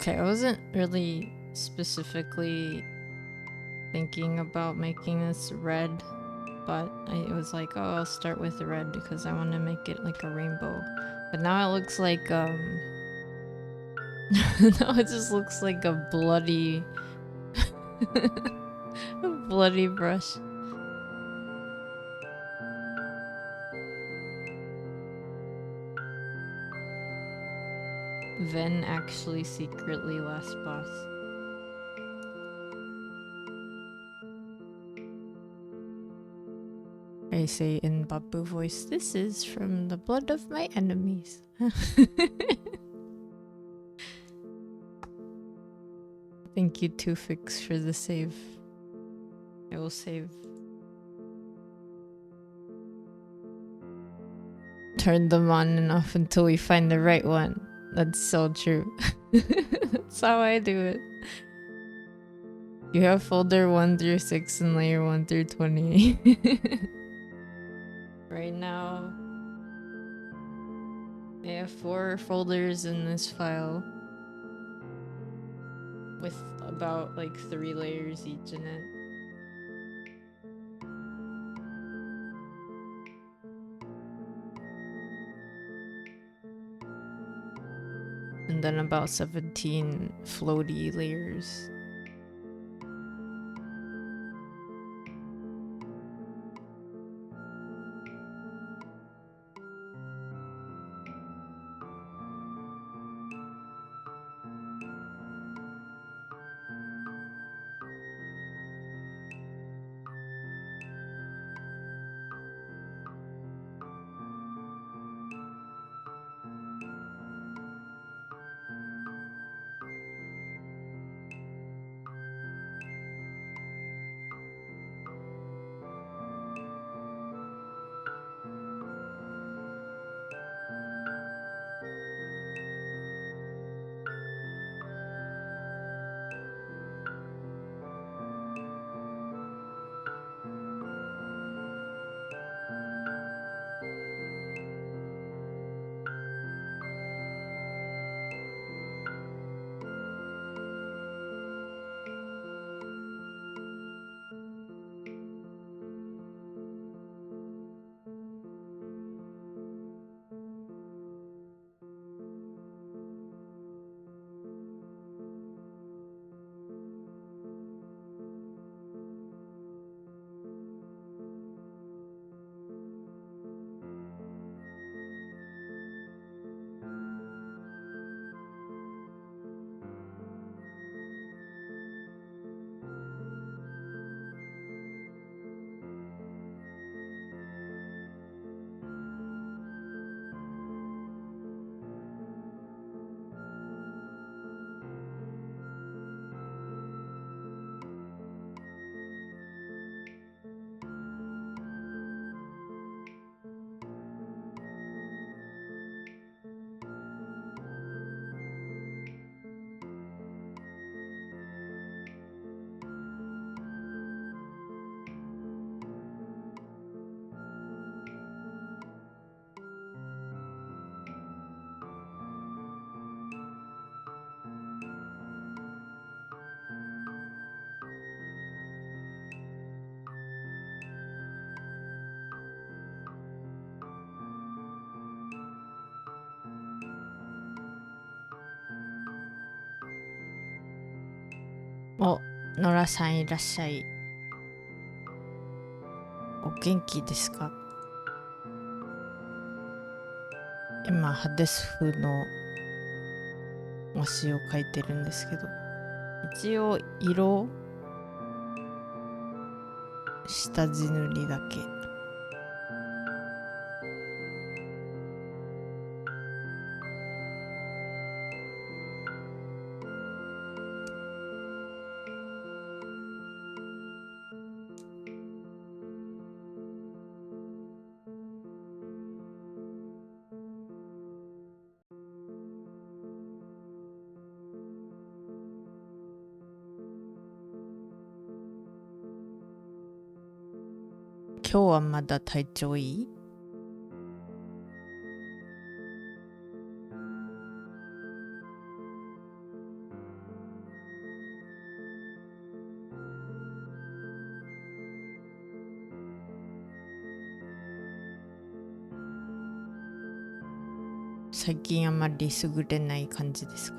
Okay, I wasn't really specifically thinking about making this red, but I was like, oh, I'll start with the red because I want to make it like a rainbow. But now it looks like now it just looks like a bloody a bloody brush. Ven actually secretly last boss. I say in Babu voice, this is from the blood of my enemies. Thank you, Tufix, for the save. I will save. Turn them on and off until we find the right one. That's so true. That's how I do it. You have folder 1 through 6 and layer 1 through 20. Right now, I have 4 folders in this file with about like 3 layers each in it. And then about 17 floaty layers. お、ノラさんいらっしゃい。お元気ですか？今ハデス風の推しを描いてるんですけど、一応色下地塗りだけ。今日はまだ体調いい？最近あまり優れない感じですか？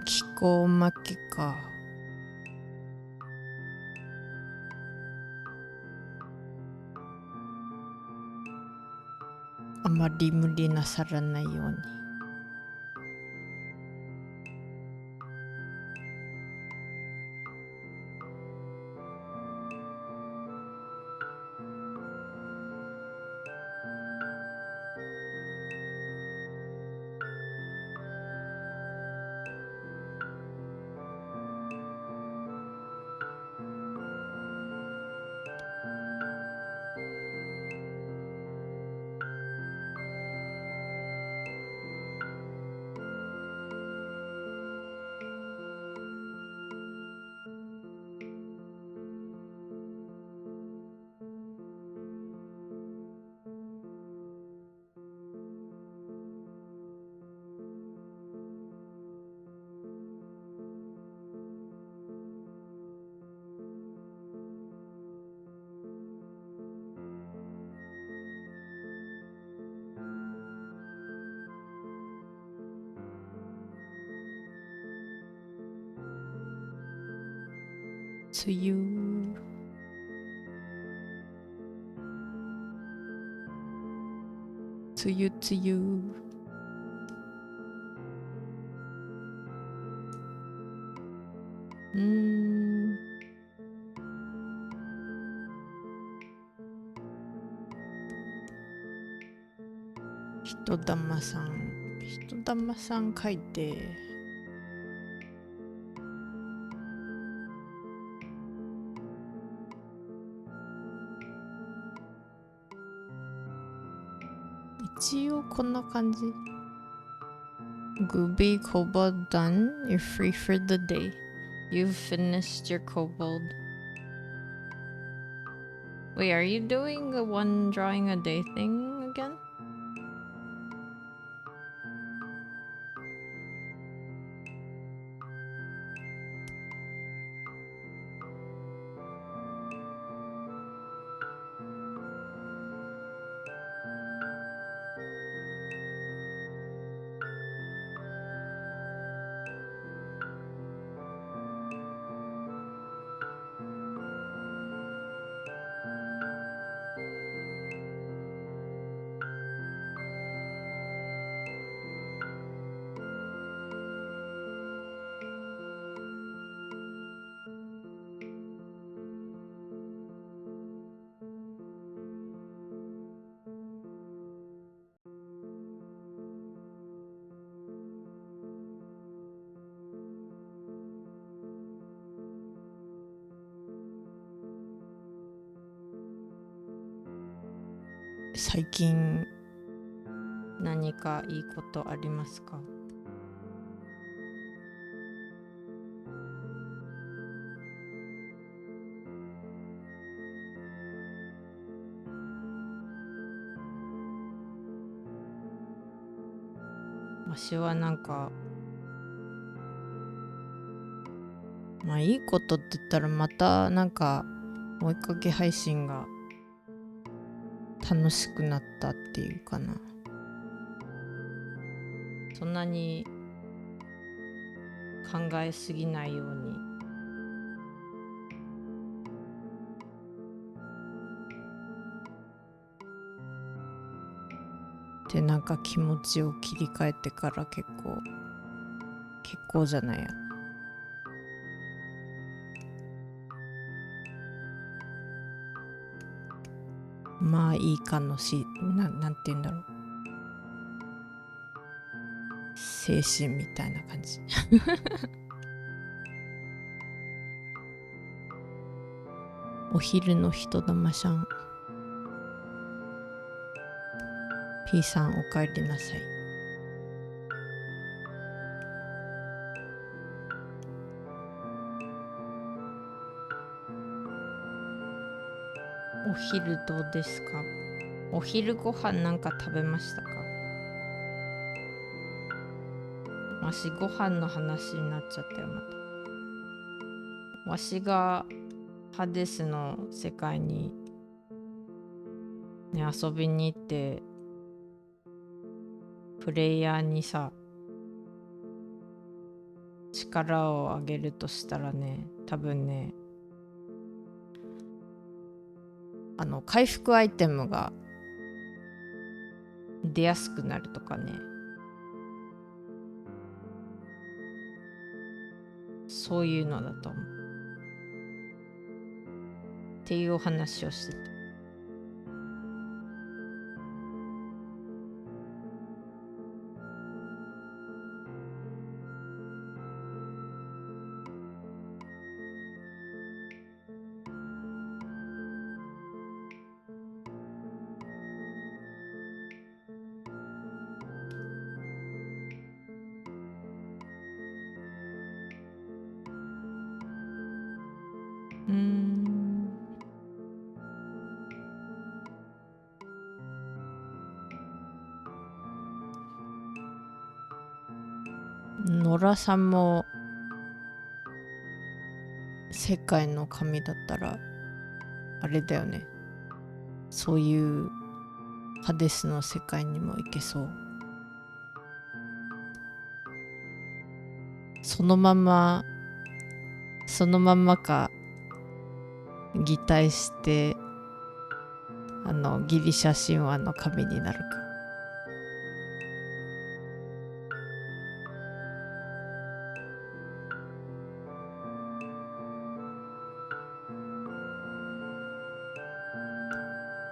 気候負けか。あまり無理なさらないように。梅雨。梅雨梅雨。人玉さん書いて、一応こんな感じ。Gooby Kobold done. You're free for the day. You've finished your kobold. Wait, are you doing the one drawing a day thing again?最近何かいいことありますか？わしはなんかまあいいことって言ったらまたなんかお絵かき配信が楽しくなったっていうかな。そんなに考えすぎないようにでなんか気持ちを切り替えてから結構じゃないや、まあいいかのなんて言うんだろう、精神みたいな感じお昼の人玉さん P さんおかえりなさい。お昼どうですか？お昼ご飯なんか食べましたか？わしご飯の話になっちゃったよまた。わしがハデスの世界にね遊びに行ってプレイヤーにさ力をあげるとしたらね、多分ね回復アイテムが出やすくなるとかね、そういうのだと思うっていうお話をしてた。野良さんも世界の神だったらあれだよね、そういうハデスの世界にも行けそう。そのままか擬態してギリシャ神話の神になるか。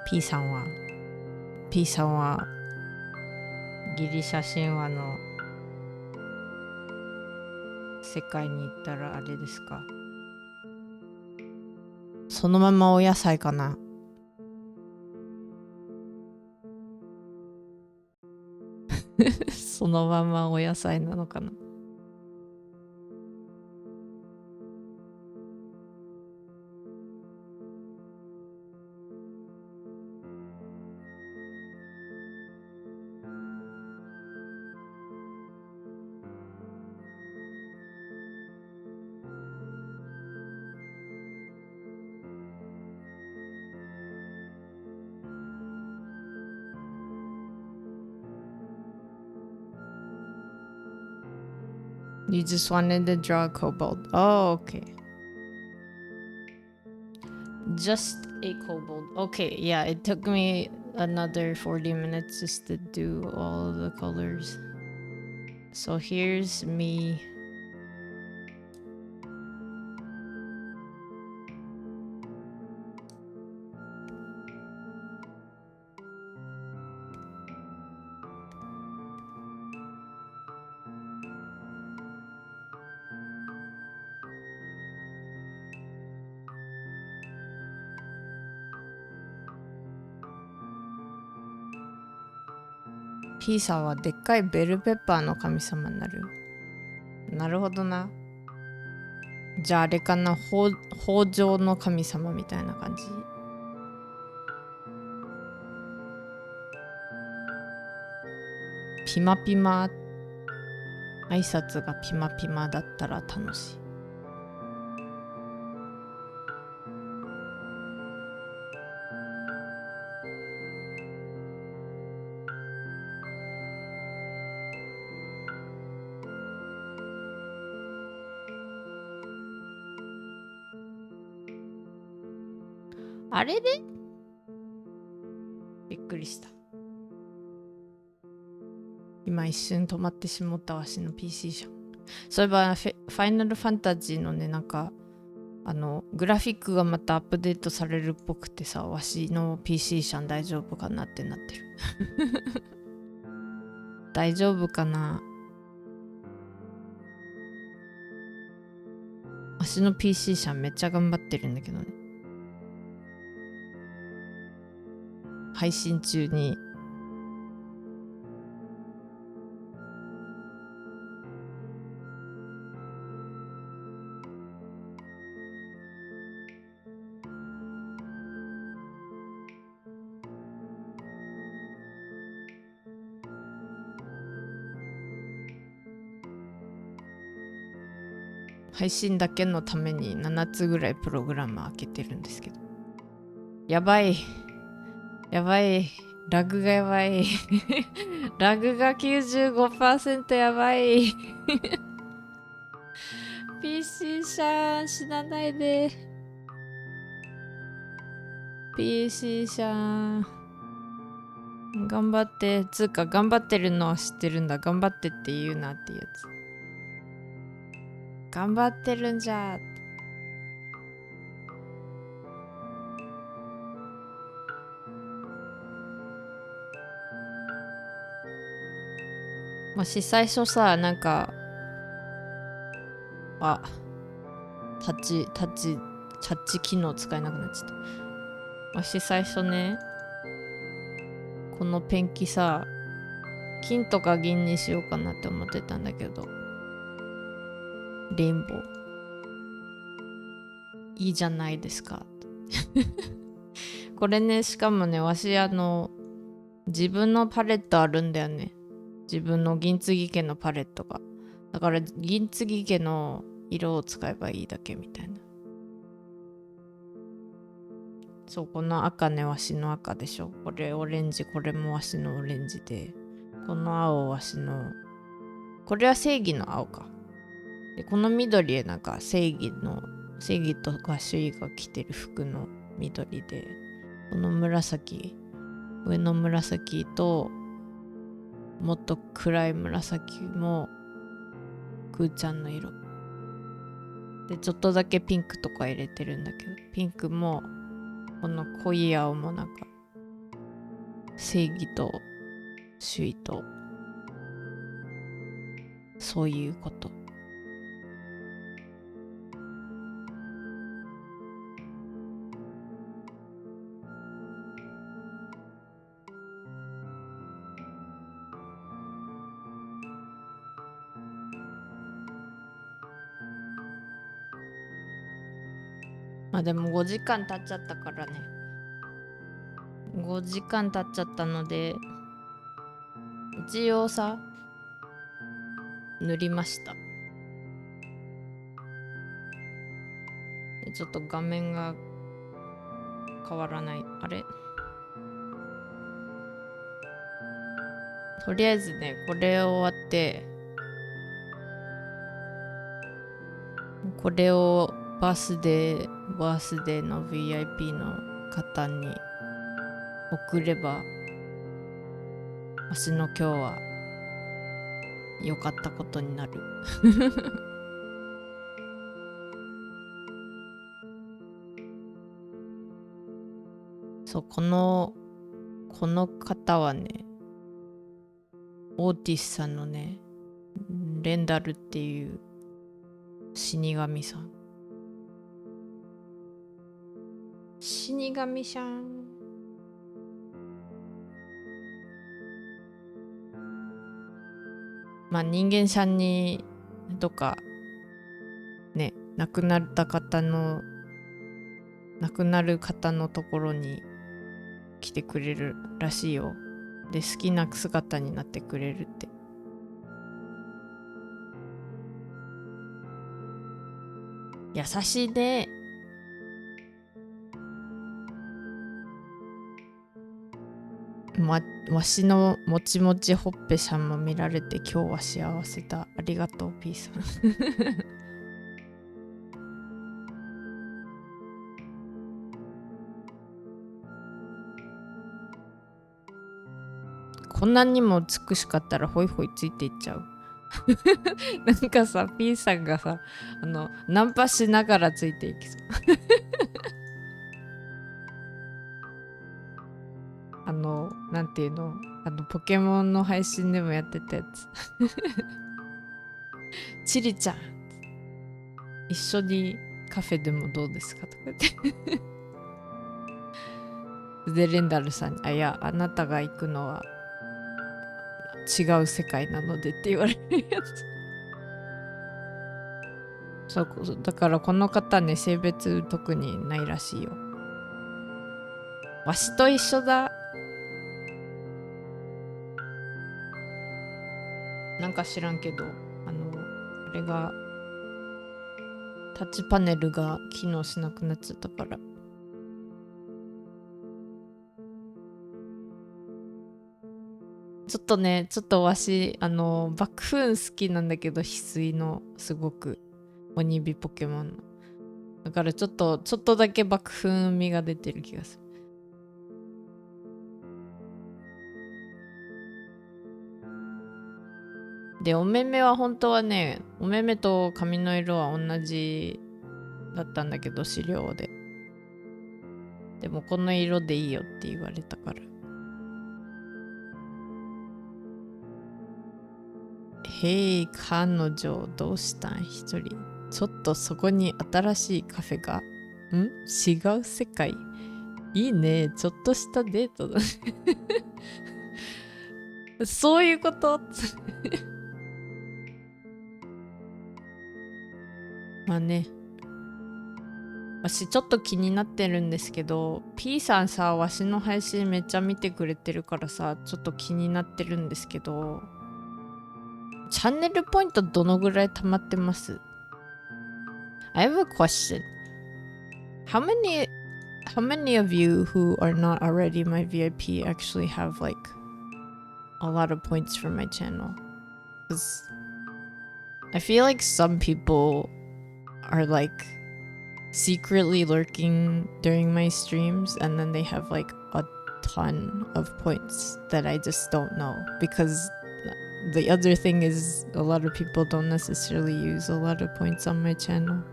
P さんはギリシャ神話の世界に行ったらあれですか、そのままお野菜かなそのままお野菜なのかな。You just wanted to draw a kobold. Oh, okay. Just a kobold. Okay, yeah, it took me another 40 minutes just to do all the colors. So here's me. P さんはでっかいベルペッパーの神様になる。なるほどな。じゃああれかな、豊穣の神様みたいな感じ。ピマピマ挨拶がピマピマだったら楽しい。あれでびっくりした。今一瞬止まってしまったわしの PC じゃん。そういえばファイナルファンタジーのね、なんかグラフィックがまたアップデートされるっぽくてさ、わしの PC シャン大丈夫かなってなってる。大丈夫かな。わしの PC シャンめっちゃ頑張ってるんだけどね。配信中に配信だけのために7つぐらいプログラム開けてるんですけど、やばいラグがやばいラグが 95% やばいPC シャン死なないで。 PC シャン頑張って。つうか頑張ってるのは知ってるんだ。頑張ってって言うなってやつ。頑張ってるんじゃ。もし最初さ、なんかタッチ機能使えなくなっちゃった。もし最初ね、このペンキさ、金とか銀にしようかなって思ってたんだけど、レインボーいいじゃないですかこれね、しかもね、わし自分のパレットあるんだよね。自分の銀継ぎ家のパレットが。だから銀継ぎ家の色を使えばいいだけみたいな。そう、この赤ね、わしの赤でしょ。これオレンジ、これもわしのオレンジで、この青わしの、これは正義の青か。で、この緑なんか正義とか主義が着てる服の緑で、この紫、上の紫ともっと暗い紫もくーちゃんの色で、ちょっとだけピンクとか入れてるんだけど、ピンクもこの濃い青もなんか正義と主義とそういうこと。まあでも5時間経っちゃったからね。5時間経っちゃったので、一応さ、塗りました。でちょっと画面が変わらない。あれ？とりあえずね、これ終わって、これをバースデーの VIP の方に送れば、わしの今日は良かったことになるそう、この方はね、オーティスさんのね、レンダルっていう死神さん。死神さん。まあ人間さんにとかね、亡くなる方のところに来てくれるらしいよ。で、好きな姿になってくれるって。優しいね。わしのもちもちほっぺさんも見られて今日は幸せだ。ありがとう、P さん。こんなにも美しかったらホイホイついていっちゃう。なんかさ、P さんがさ、ナンパしながらついていきそう。なんていうの、ポケモンの配信でもやってたやつ。チリちゃん、一緒にカフェでもどうですかとか言って。で、レンダルさんに、いや、あなたが行くのは違う世界なのでって言われるやつ。そう、だからこの方ね、性別特にないらしいよ。わしと一緒だ。なんか知らんけど、あれが、タッチパネルが機能しなくなっちゃったから。ちょっとわし、バクフーン好きなんだけど、翡翠の、すごく、鬼火ポケモンの。だからちょっとだけバクフーン味が出てる気がする。で、お目目は本当はね、お目目と髪の色は同じだったんだけど、資料で。でもこの色でいいよって言われたから。へい、彼女どうしたん一人。ちょっとそこに新しいカフェが。違う世界。いいね。ちょっとしたデートだ。そういうことまあね。わしちょっと気になってるんですけど、P さんさ、わしの配信めっちゃ見てくれてるからさ、ちょっと気になってるんですけど、チャンネルポイントどのぐらい溜まってます？ I have a question. How many of you who are not already my VIP actually have like a lot of points for my channel? Because I feel like some people are like secretly lurking during my streams and then they have like a ton of points that I just don't know, because the other thing is a lot of people don't necessarily use a lot of points on my channel.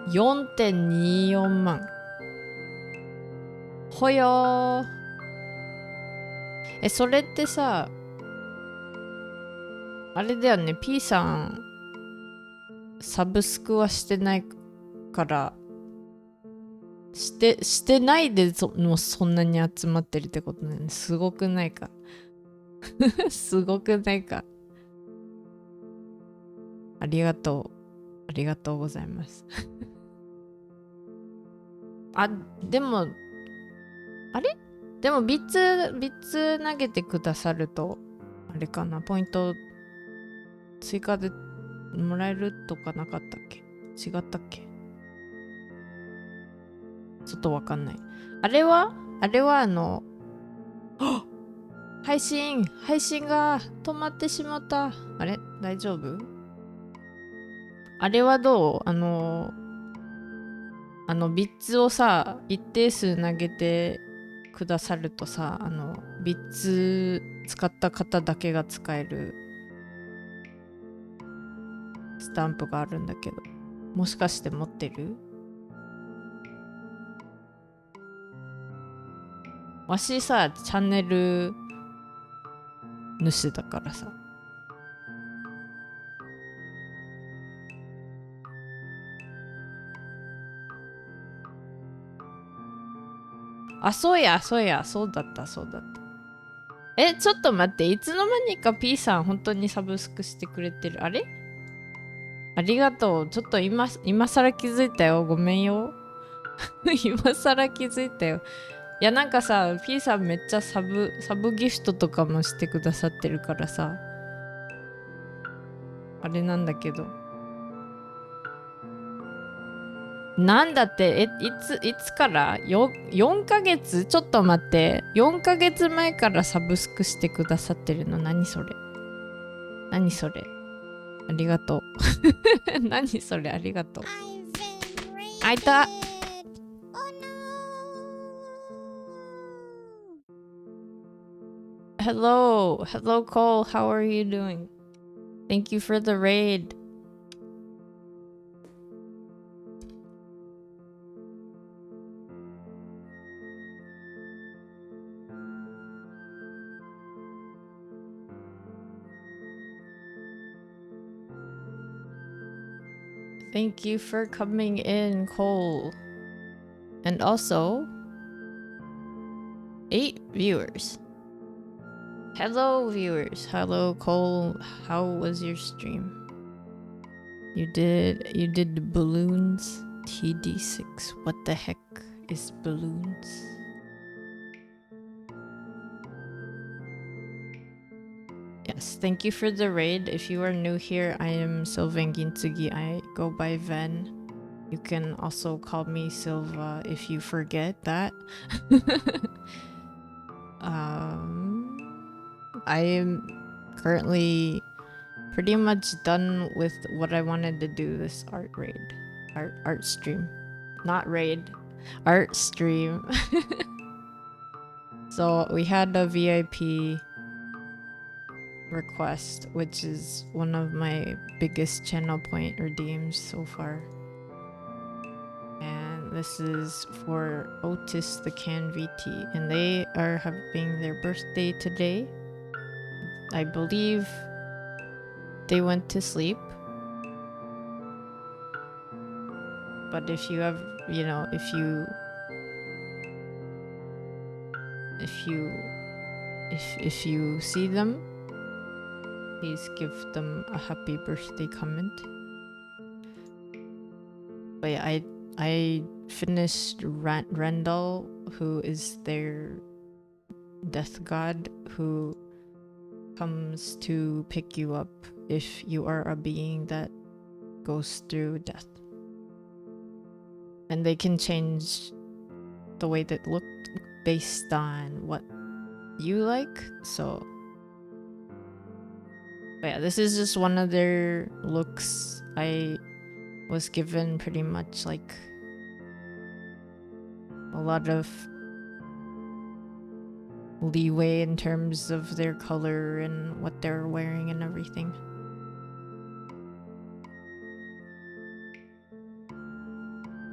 4.24 万。ほよー。それってさ、あれだよね、P さんサブスクはしてないからしてないでもうそんなに集まってるってことね。すごくないか。すごくないか。ありがとうございます。でもビッツ投げてくださるとあれかな、ポイント追加でもらえるとかなかったっけ？違ったっけ？ちょっとわかんない。あれは配信が止まってしまった。あれ大丈夫？あれはどう？ビッツをさ、一定数投げてくださるとさ、ビッツ使った方だけが使えるスタンプがあるんだけど、もしかして持ってる？わしさ、チャンネル主だからさ。そうだった。ちょっと待って、いつの間にか P さん本当にサブスクしてくれてる。あれ？ありがとう。ちょっと今更気づいたよ。ごめんよ。今更気づいたよ。いや、なんかさ、P さんめっちゃサブギフトとかもしてくださってるからさ。あれなんだけど。なんだって、いつから 4 ヶ月ちょっと待って。4ヶ月前からサブスクしてくださってるの。何それ何それありがとう。何それありがとう。あいた。Hello Cole, how are you doing? Thank you for the raid. Thank you for coming in, Cole. And also, 8 viewers. Hello, viewers. Hello, Cole. How was your stream? You did the balloons? TD6. What the heck is balloons? Yes, thank you for the raid. If you are new here, I am Sylvain Gintsugi. I go by Ven. You can also call me Silva if you forget that. I am currently pretty much done with what I wanted to do this art stream. Not raid, art stream. So we had a VIP request, which is one of my biggest channel point redeems so far. And this is for Otis the Can VT, and they are having their birthday today. I believe they went to sleep. But if you have, you know, if you see them, please give them a happy birthday comment. But yeah, I finished Randall, who is their death god, who comes to pick you up if you are a being that goes through death. And they can change the way that look based on what you like. So but yeah, this is just one of their looks. I was given pretty much like a lot of leeway in terms of their color and what they're wearing and everything.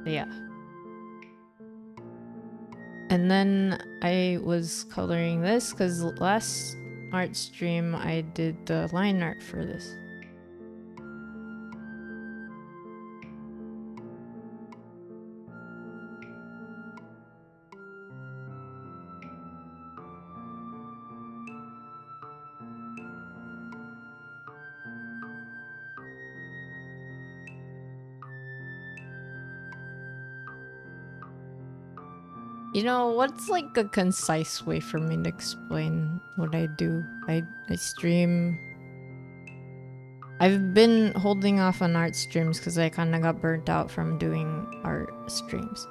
But yeah. And then I was coloring this because last art stream I did the line art for this. You know, what's like a concise way for me to explain what I do? I stream. I've been holding off on art streams because I kind of got burnt out from doing art streams.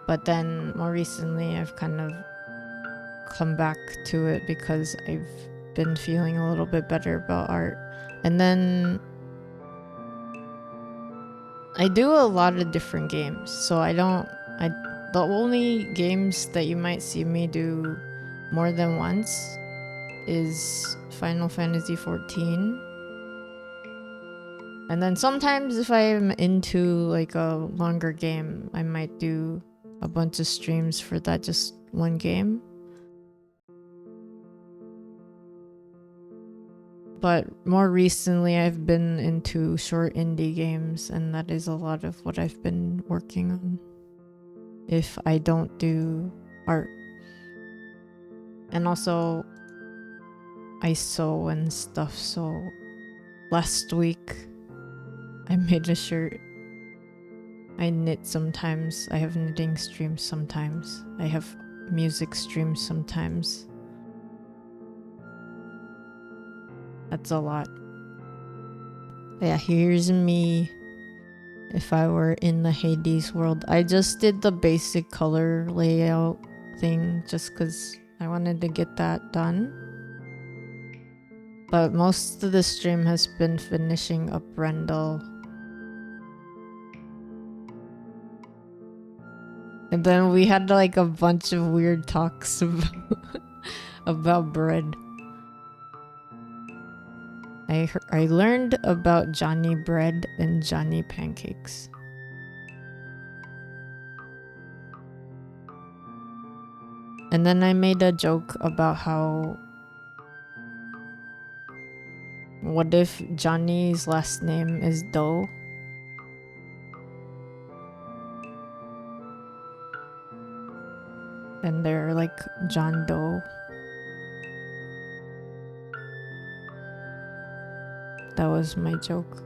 But then more recently, I've kind of come back to it because I've been feeling a little bit better about art. And then I do a lot of different games. So the only games that you might see me do more than once is Final Fantasy 14. And then sometimes if I'm into like a longer game, I might do a bunch of streams for that just one game. But more recently I've been into short indie games, and that is a lot of what I've been working on if I don't do art. And also I sew and stuff, so last week I made a shirt. I knit sometimes. I have knitting streams sometimes. I have music streams sometimes. That's a lot. Yeah, here's me if I were in the Hades world. I just did the basic color layout thing just because I wanted to get that done. But most of the stream has been finishing up Rendell. And then we had like a bunch of weird talks about bread. I learned about Johnny bread and Johnny pancakes. And then I made a joke about how what if Johnny's last name is Doe? And they're like John Doe. That was my joke.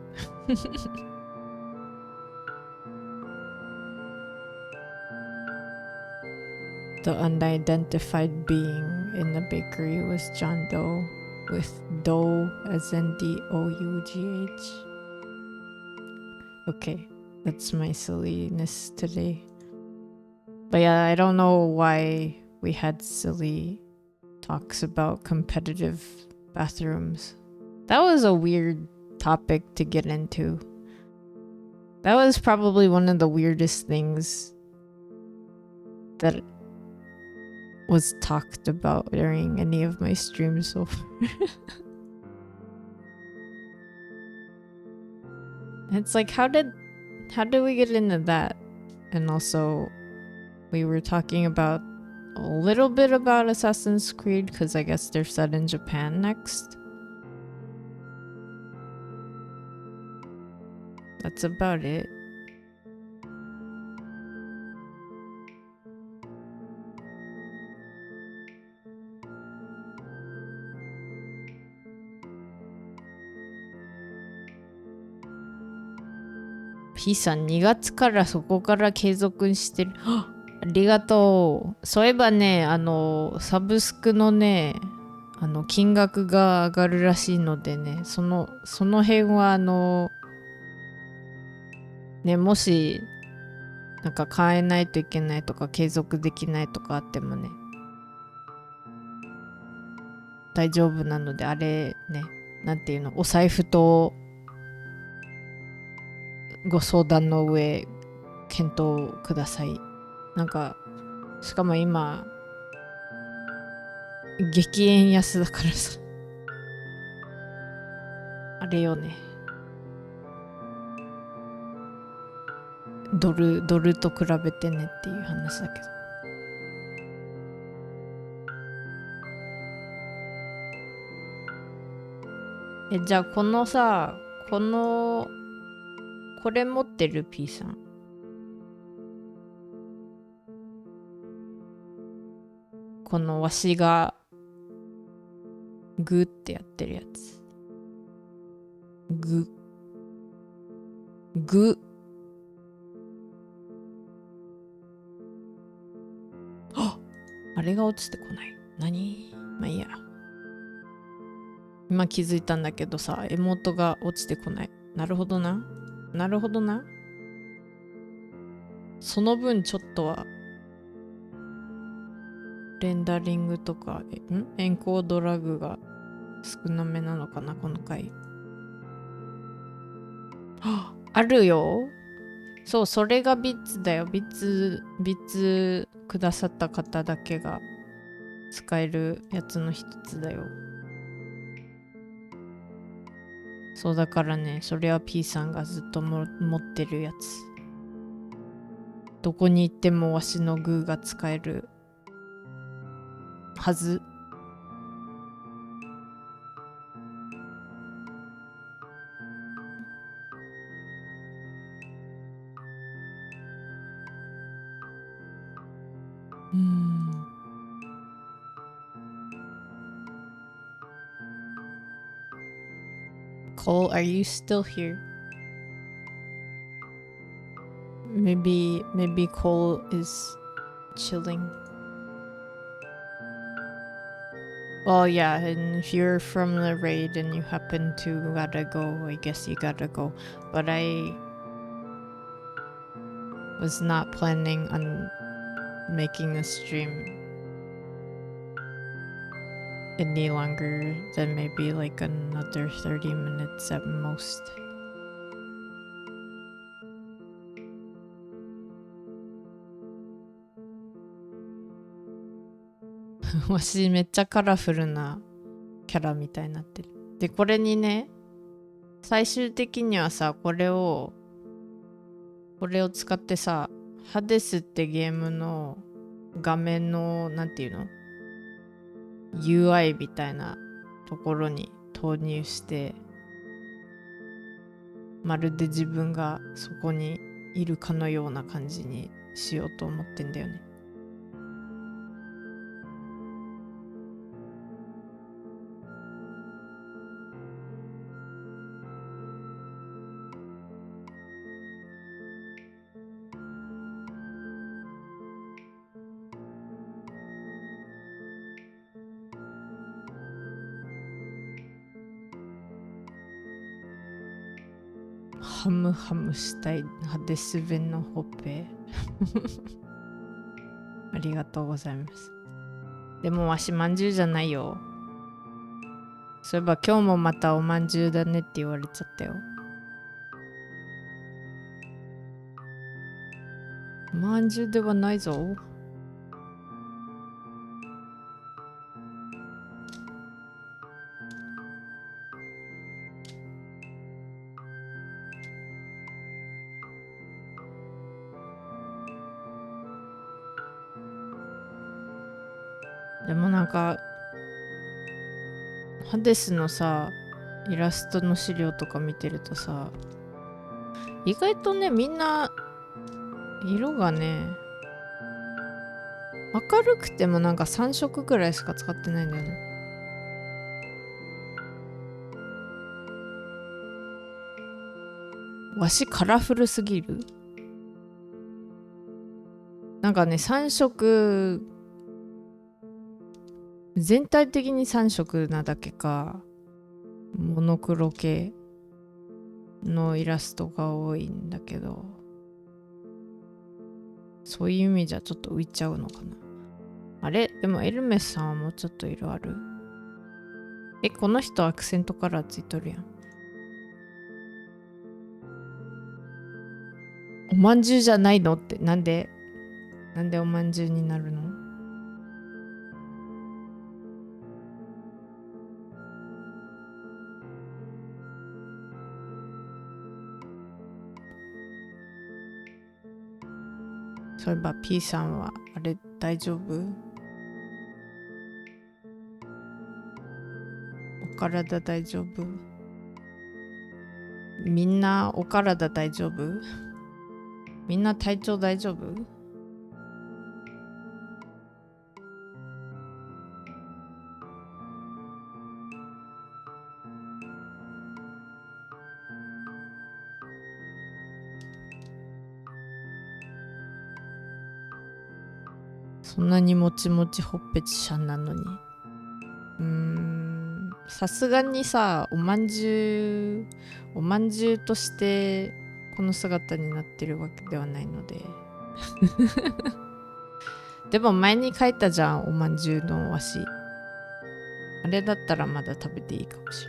The unidentified being in the bakery was John Doe, with Doe as in Dough. Okay, that's my silliness today. But yeah, I don't know why we had silly talks about competitive bathrooms. That was a weird topic to get into. That was probably one of the weirdest things that was talked about during any of my streams so far. It's like, how did we get into that? And also, we were talking about a little bit about Assassin's Creed because I guess they're set in Japan next. That's about it. P さん2月からそこから継続してる。ありがとう。そういえばね、サブスクのね、金額が上がるらしいのでね、その辺はね、もしなんか変えないといけないとか継続できないとかあってもね、大丈夫なので、あれね、なんていうの、お財布とご相談の上検討ください。なんかしかも今激円安だからさ、あれよね、ドルと比べてねっていう話だけど。じゃあこのさ、これ持ってる P さん。このわしがグーってやってるやつ。グあれが落ちてこない。何？まあいいや。今気づいたんだけどさ、エモートが落ちてこない。なるほどな。その分ちょっとはレンダリングとかエンコードラグが少なめなのかな、この回。あるよ。そう、それがビッツだよ。ビッツくださった方だけが使えるやつの一つだよ。そうだからね、それは P さんがずっと持ってるやつ。どこに行ってもわしのグーが使えるはず。Cole, are you still here? Maybe Cole is chilling. Well, yeah, and if you're from the raid and you happen to gotta go, I guess you gotta go. But I was not planning on making a stream any longer than maybe like another 30 minutes at most. わしめっちゃカラフルなキャラみたいになってる。で、これにね、最終的にはさ、これを使ってさ、ハデスってゲームの画面の、なんていうの？ UI みたいなところに投入して、まるで自分がそこにいるかのような感じにしようと思ってんだよね。ハムハムしたいハデス弁のほっぺありがとうございます。でもわしまんじゅうじゃないよ。そういえば今日もまたおまんじゅうだねって言われちゃったよ。まんじゅうではないぞ。でもなんかハデスのさイラストの資料とか見てるとさ、意外とねみんな色がね明るくてもなんか3色くらいしか使ってないんだよね。わしカラフルすぎる？なんかね3色全体的に3色なだけかモノクロ系のイラストが多いんだけど、そういう意味じゃちょっと浮いちゃうのかな。あれでもエルメスさんはもうちょっと色ある？この人アクセントカラーついとるやん。おまんじゅうじゃないのって、なんでおまんじゅうになるの？そういえば P さんはあれ大丈夫？お体大丈夫？みんなお体大丈夫？みんな体調大丈夫？そんなにもちもちほっぺちしゃんなのに。さすがにさ、おまんじゅうとしてこの姿になってるわけではないのででも前に書いたじゃん、おまんじゅうのわし。あれだったらまだ食べていいかもし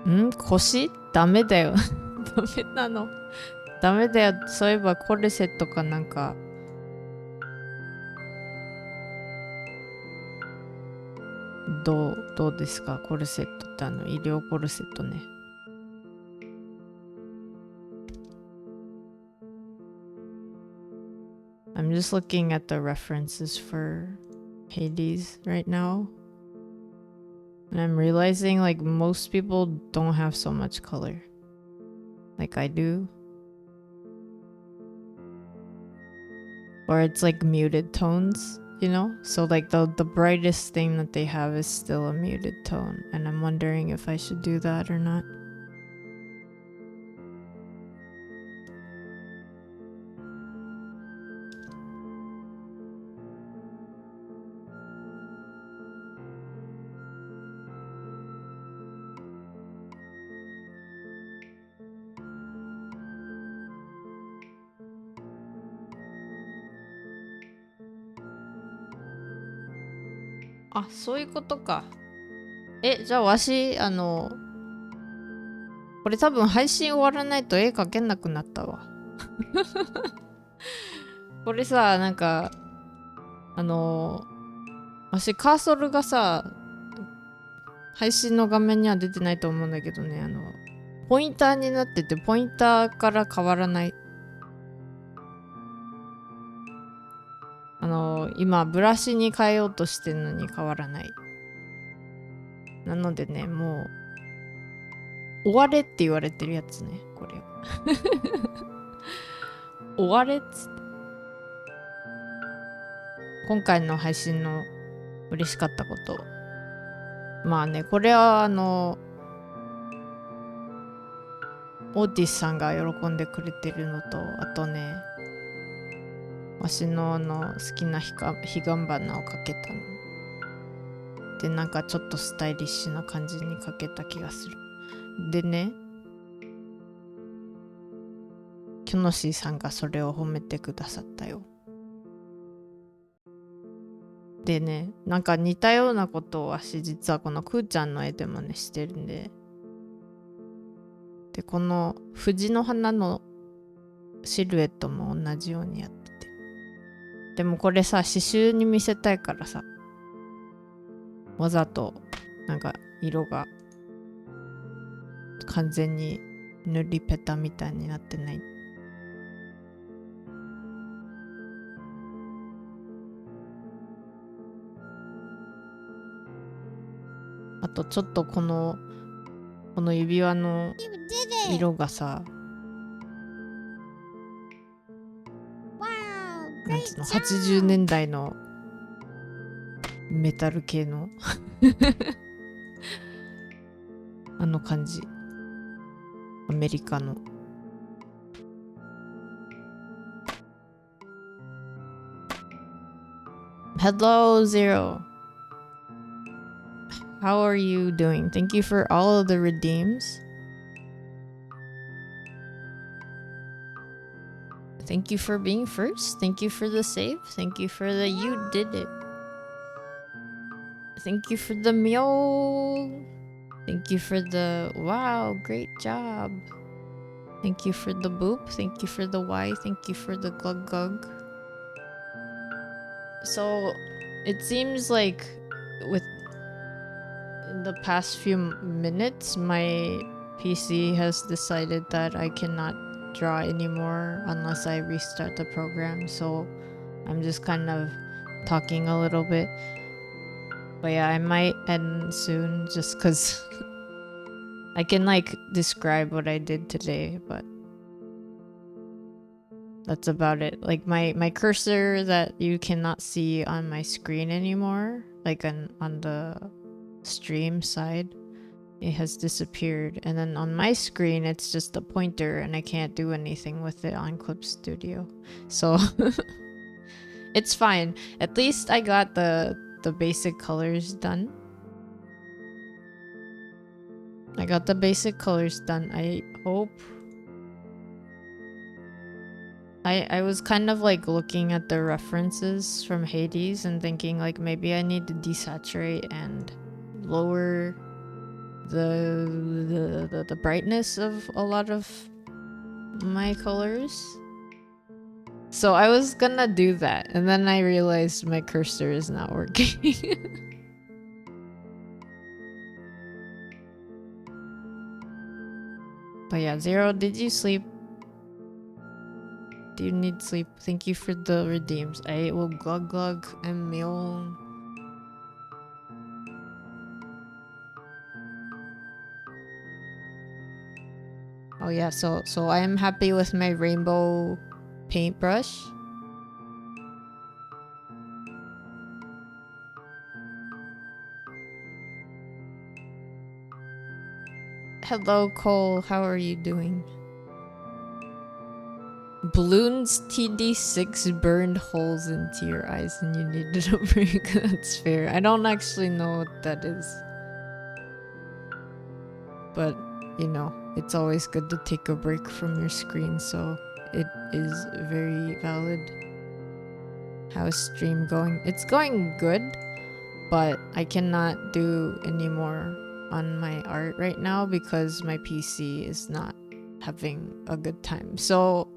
れない。腰？ダメだよダメなの。ダメだよ。そういえばコルセットかなんかどうですか？コルセットって医療コルセットね。I'm just looking at the references for Hades right now. And I'm realizing like most people don't have so much color. Like I do. Or it's like muted tones, you know? So like the brightest thing that they have is still a muted tone. And I'm wondering if I should do that or not. あ、そういうことか。じゃあわし、これ多分配信終わらないと絵描けなくなったわ。これさ、なんか、わしカーソルがさ、配信の画面には出てないと思うんだけどね、ポインターになってて、ポインターから変わらない。今、ブラシに変えようとしてるのに変わらない。なのでね、もう、終われって言われてるやつね、これ。終われっつって。今回の配信の嬉しかったこと。まあね、これはオーティスさんが喜んでくれてるのと、あとね、わしの好きな彼岸花をかけたの。で、なんかちょっとスタイリッシュな感じにかけた気がする。でね、キョノシーさんがそれを褒めてくださったよ。でね、なんか似たようなことをわし実はこのくーちゃんの絵でもねしてるんで、でこの藤の花のシルエットも同じようにやってて、でもこれさ刺繍に見せたいからさ、わざとなんか色が完全に塗りペタみたいになってない。あとちょっとこの指輪の色がさ、なんつうの、80年代のメタル系のあの感じ。アメリカの。Hello, Zero. How are you doing? Thank you for all of the redeems. Thank you for being first. Thank you for the save. Thank you for the you did it. Thank you for the meow. Thank you for the wow, great job. Thank you for the boop. Thank you for the Y. Thank you for the glug glug. So it seems like with the past few minutes, my PC has decided that I cannot draw anymore unless I restart the program. So I'm just kind of talking a little bit. But yeah, I might end soon just because I can like describe what I did today, but that's about it. Like my cursor that you cannot see on my screen anymore, like on the stream side, it has disappeared, and then on my screen it's just a pointer and I can't do anything with it on Clip Studio. So it's fine. At least I got the basic colors done. I got the basic colors done. I hope. I was kind of like looking at the references from Hades and thinking like maybe I need to desaturate and lower the brightness of a lot of my colors. So I was gonna do that, and then I realized my cursor is not working. But yeah, Zero, did you sleep? Do you need sleep? Thank you for the redeems. I will glug glug and meow. Oh yeah, so I am happy with my rainbow paintbrush. Hello Cole, how are you doing? Balloons TD6 burned holes into your eyes and you needed a break. That's fair. I don't actually know what that is. But, you know, it's always good to take a break from your screen, so it is very valid. How's stream going? It's going good, but I cannot do any more on my art right now because my PC is not having a good time. So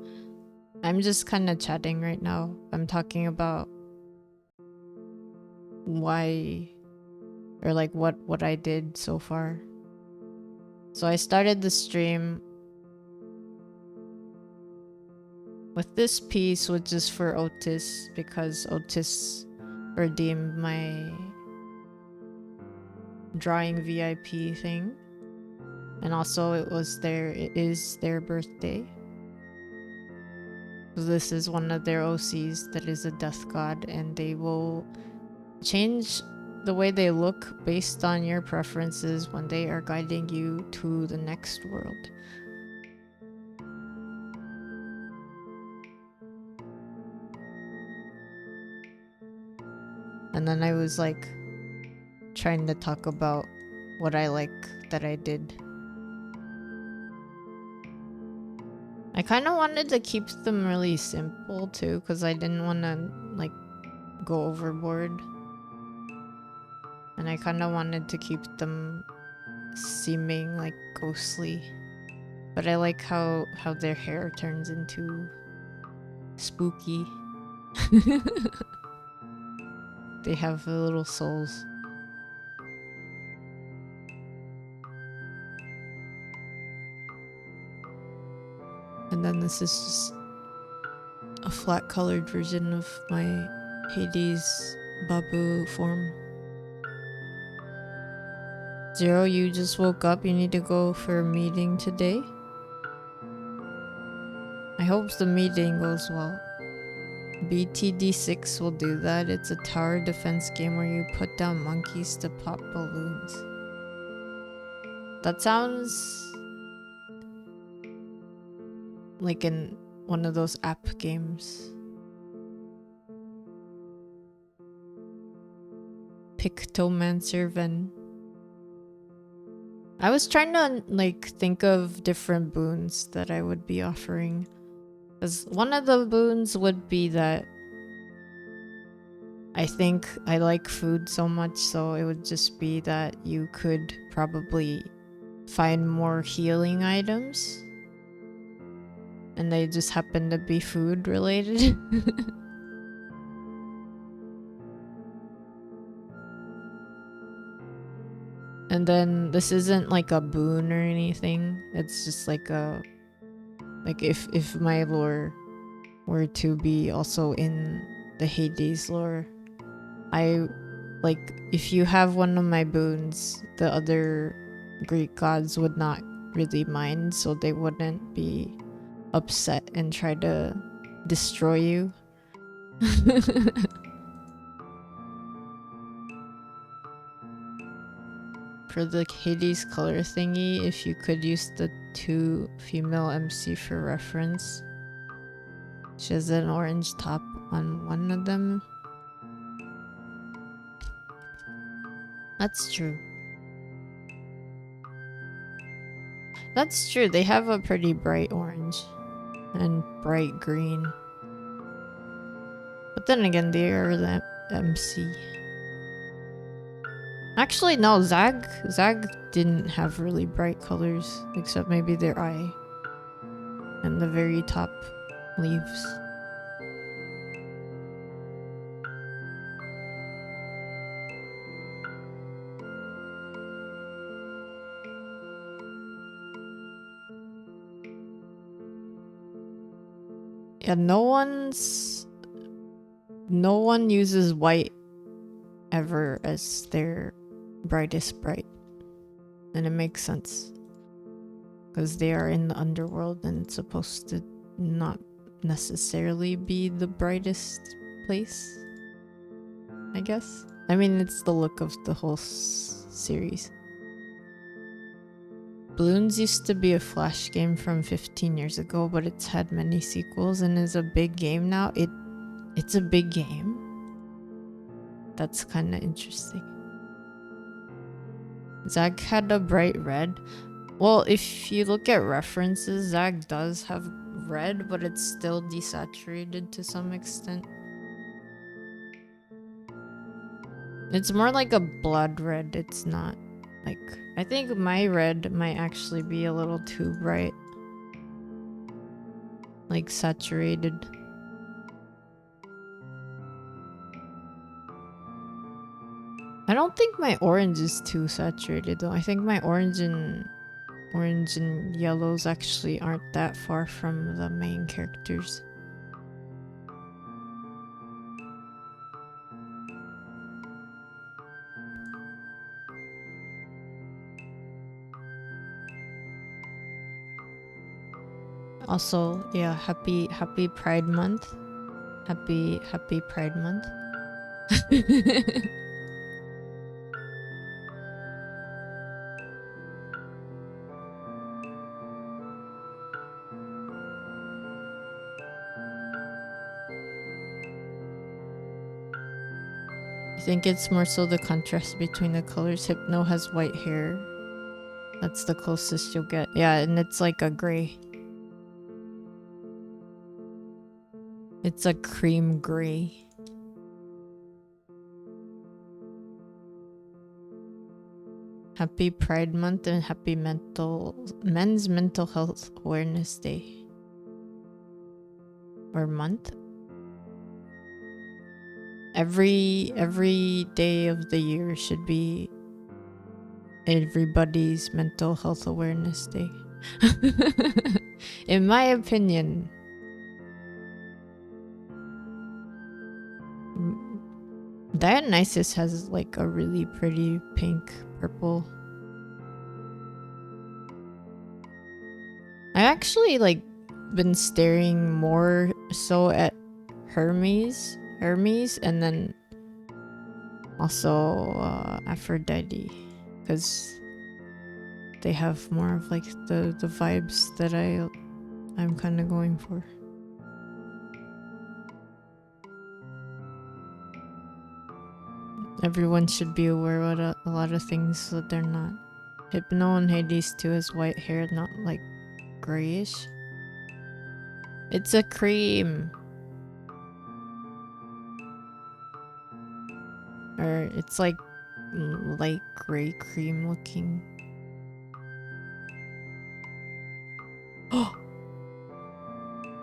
I'm just kind of chatting right now. I'm talking about why, or like what I did so far. So I started the stream with this piece, which is for Otis, because Otis redeemed my drawing VIP thing, and also it is their birthday. So this is one of their OCs that is a death god, and they will change the way they look based on your preferences when they are guiding you to the next world. And then I was like trying to talk about what I like that I did. I kind of wanted to keep them really simple too, because I didn't want to like go overboard. And I kind of wanted to keep them seeming like ghostly. But I like how their hair turns into spooky. They have the little souls. And then this is just a flat colored version of my Hades Babu form. Zero, you just woke up. You need to go for a meeting today. I hope the meeting goes well. BTD6 will do that. It's a tower defense game where you put down monkeys to pop balloons. That sounds like in one of those app games. Pictomancer Ven. I was trying to like think of different boons that I would be offering. Because one of the boons would be that I think I like food so much, so it would just be that you could probably find more healing items. And they just happen to be food related. And then this isn't like a boon or anything. It's just like a... Like if my lore were to be also in the Hades lore, I like if you have one of my boons, the other Greek gods would not really mind, so they wouldn't be upset and try to destroy you. For the Hades color thingy, if you could use the 2 female MC for reference. She has an orange top on one of them. That's true. That's true, they have a pretty bright orange and bright green. But then again, they are the MC. Actually, no, Zag didn't have really bright colors, except maybe their eye and the very top leaves. Yeah, no one uses white ever as their brightest bright, and it makes sense because they are in the underworld and it's supposed to not necessarily be the brightest place, I guess. I mean, it's the look of the whole series. Bloons used to be a Flash game from 15 years ago, but it's had many sequels and is a big game now. It's a big game. That's kind of interesting. Zag had a bright red. Well, if you look at references, Zag does have red, but it's still desaturated to some extent. It's more like a blood red. It's not like... I think my red might actually be a little too bright. Like saturated. I don't think my orange is too saturated though. I think my orange and yellows actually aren't that far from the main characters. Also, yeah, happy Pride Month. Happy Pride Month. I think it's more so the contrast between the colors. Hypno has white hair. That's the closest you'll get. Yeah, and it's like a gray. It's a cream gray. Happy Pride Month and happy Men's Mental Health Awareness Day. Or month? Every day of the year should be everybody's mental health awareness day. In my opinion. Dionysus has like a really pretty pink purple. I actually like been staring more so at Hermes and then also Aphrodite, because they have more of like the vibes that I'm kind of going for. Everyone should be aware of a lot of things that they're not. Hypno and Hades too has white hair, not like grayish. It's a cream. Or it's like light gray cream looking.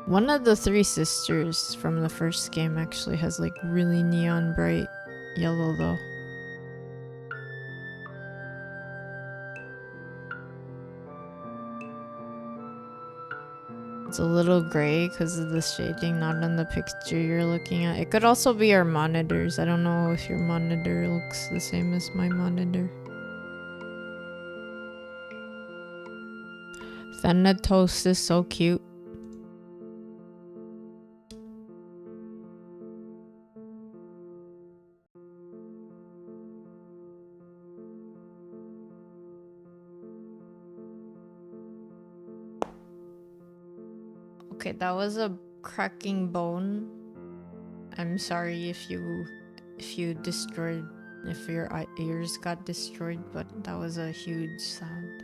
One of the three sisters from the first game actually has like really neon bright yellow though. It's a little gray because of the shading, not on the picture you're looking at. It could also be our monitors. I don't know if your monitor looks the same as my monitor. Thanatos is so cute. Okay, that was a cracking bone. I'm sorry if you destroyed, if your ears got destroyed, but that was a huge sound.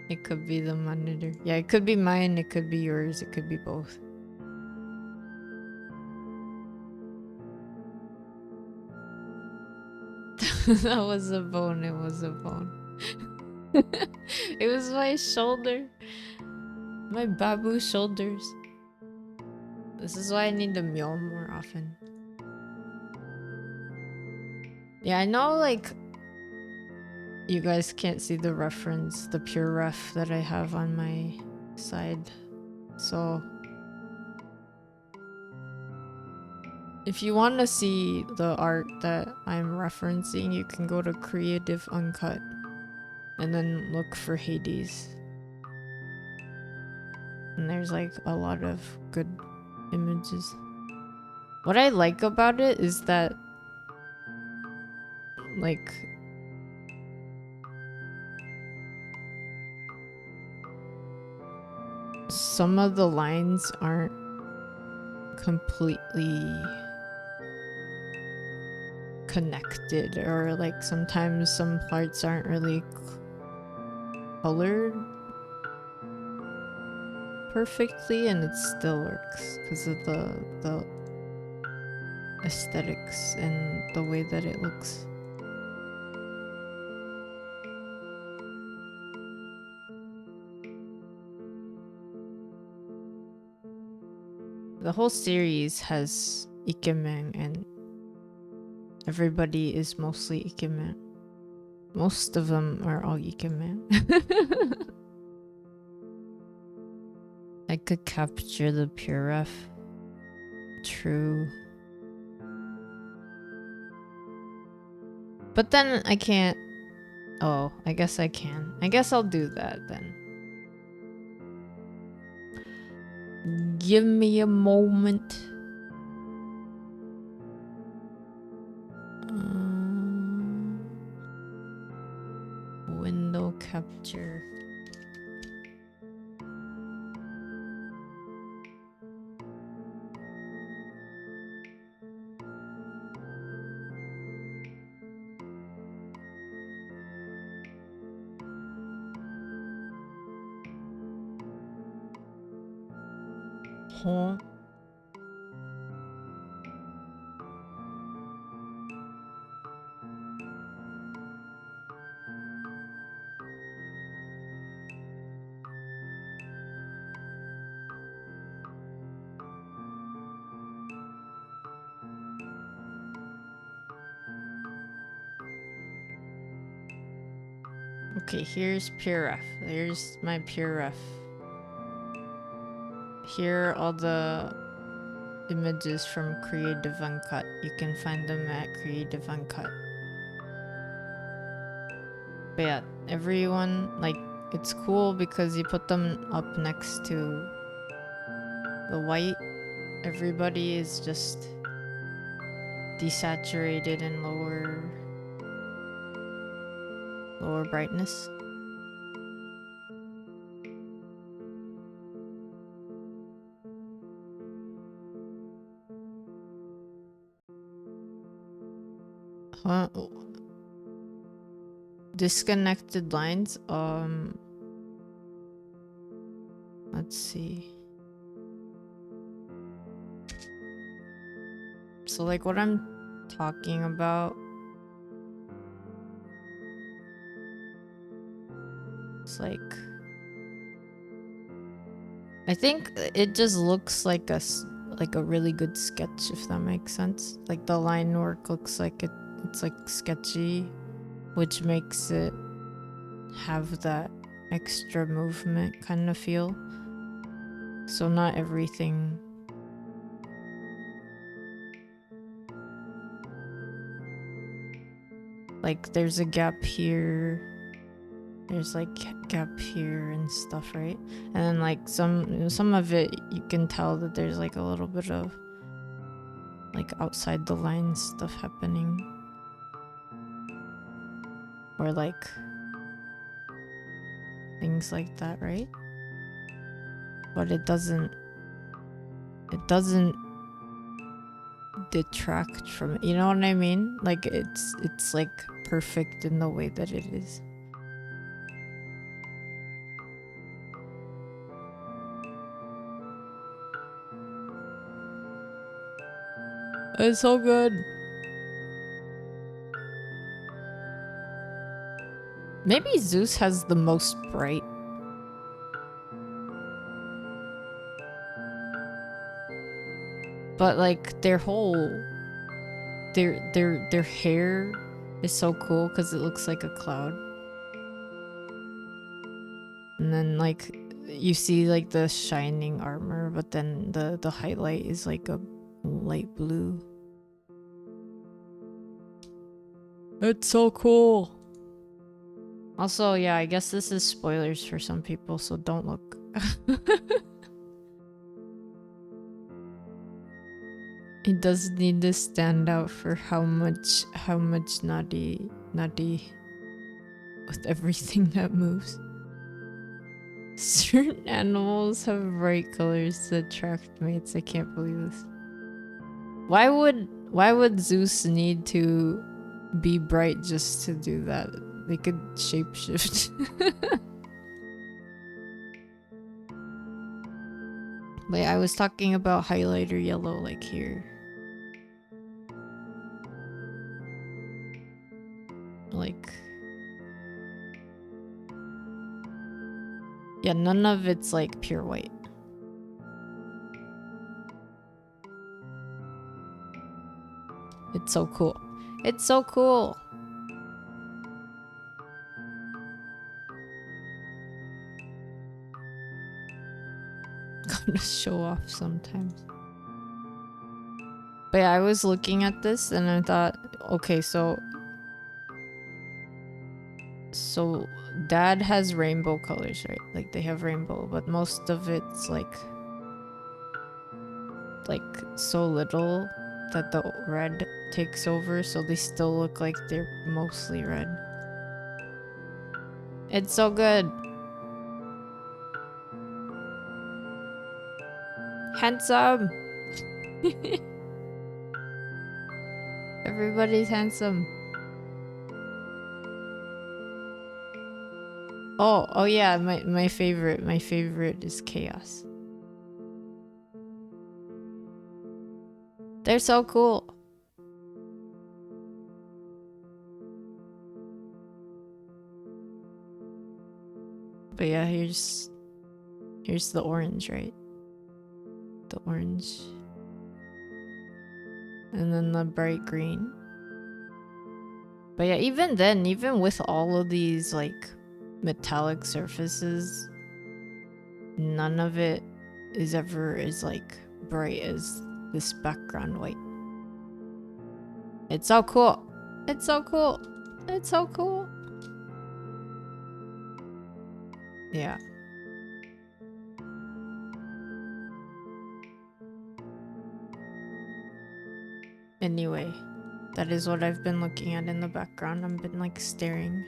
It could be the monitor. Yeah, it could be mine, it could be yours, it could be both. That was a bone, it was a bone. It was my shoulder. My Babu shoulders. This is why I need to meow more often. Yeah, I know like you guys can't see the reference, the pure ref that I have on my side. So if you want to see the art that I'm referencing, you can go to Creative Uncut and then look for Hades. And there's like a lot of good images. What I like about it is that like some of the lines aren't completely connected, or like sometimes some parts aren't really colored perfectly, and it still works because of the aesthetics and the way that it looks. The whole series has ikemen and everybody is mostly ikemen. Most of them are all ikemen. I could capture the pure ref. True. But then I can't. Oh, I guess I can. I guess I'll do that then. Give me a moment. Window capture. Huh? Okay, here's pure ref. There's my pure ref. Here are all the images from Creative Uncut. You can find them at Creative Uncut. But yeah, everyone, like, it's cool because you put them up next to the white. Everybody is just desaturated and lower brightness. Huh? Disconnected lines. Let's see. So like what I'm talking about, it's like, I think it just looks like a really good sketch, if that makes sense. Like the line work looks like it's like sketchy, which makes it have that extra movement kind of feel. So not everything. Like there's a gap here, there's like gap here and stuff, right? And then like some of it you can tell that there's like a little bit of like outside the lines stuff happening, or like things like that, right? But it doesn't detract from it, you know what I mean? Like it's like perfect in the way that it is. It's so good. Maybe Zeus has the most bright. But like their hair is so cool because it looks like a cloud. And then like you see like the shining armor, but then the highlight is like a light blue. It's so cool. Also, yeah, I guess this is spoilers for some people, so don't look. It does need to stand out for how much naughty with everything that moves. Certain animals have bright colors to attract mates. I can't believe this. Why would Zeus need to be bright just to do that? They could shapeshift. But I was talking about highlighter yellow, like here. Yeah, none of it's like pure white. It's so cool. It's so cool. Gotta show off sometimes. But yeah, I was looking at this and I thought, okay, so dad has rainbow colors, right? Like they have rainbow, but most of it's like so little that the red takes over, so they still look like they're mostly red. It's so good. Handsome. Everybody's handsome. Oh yeah, my favorite is chaos. They're so cool. But yeah, here's the orange, right? The orange. And then the bright green. But yeah, even then, even with all of these like metallic surfaces, none of it is ever as like bright as this background white. It's so cool. It's so cool. It's so cool. Yeah. Anyway, that is what I've been looking at in the background. I've been like staring.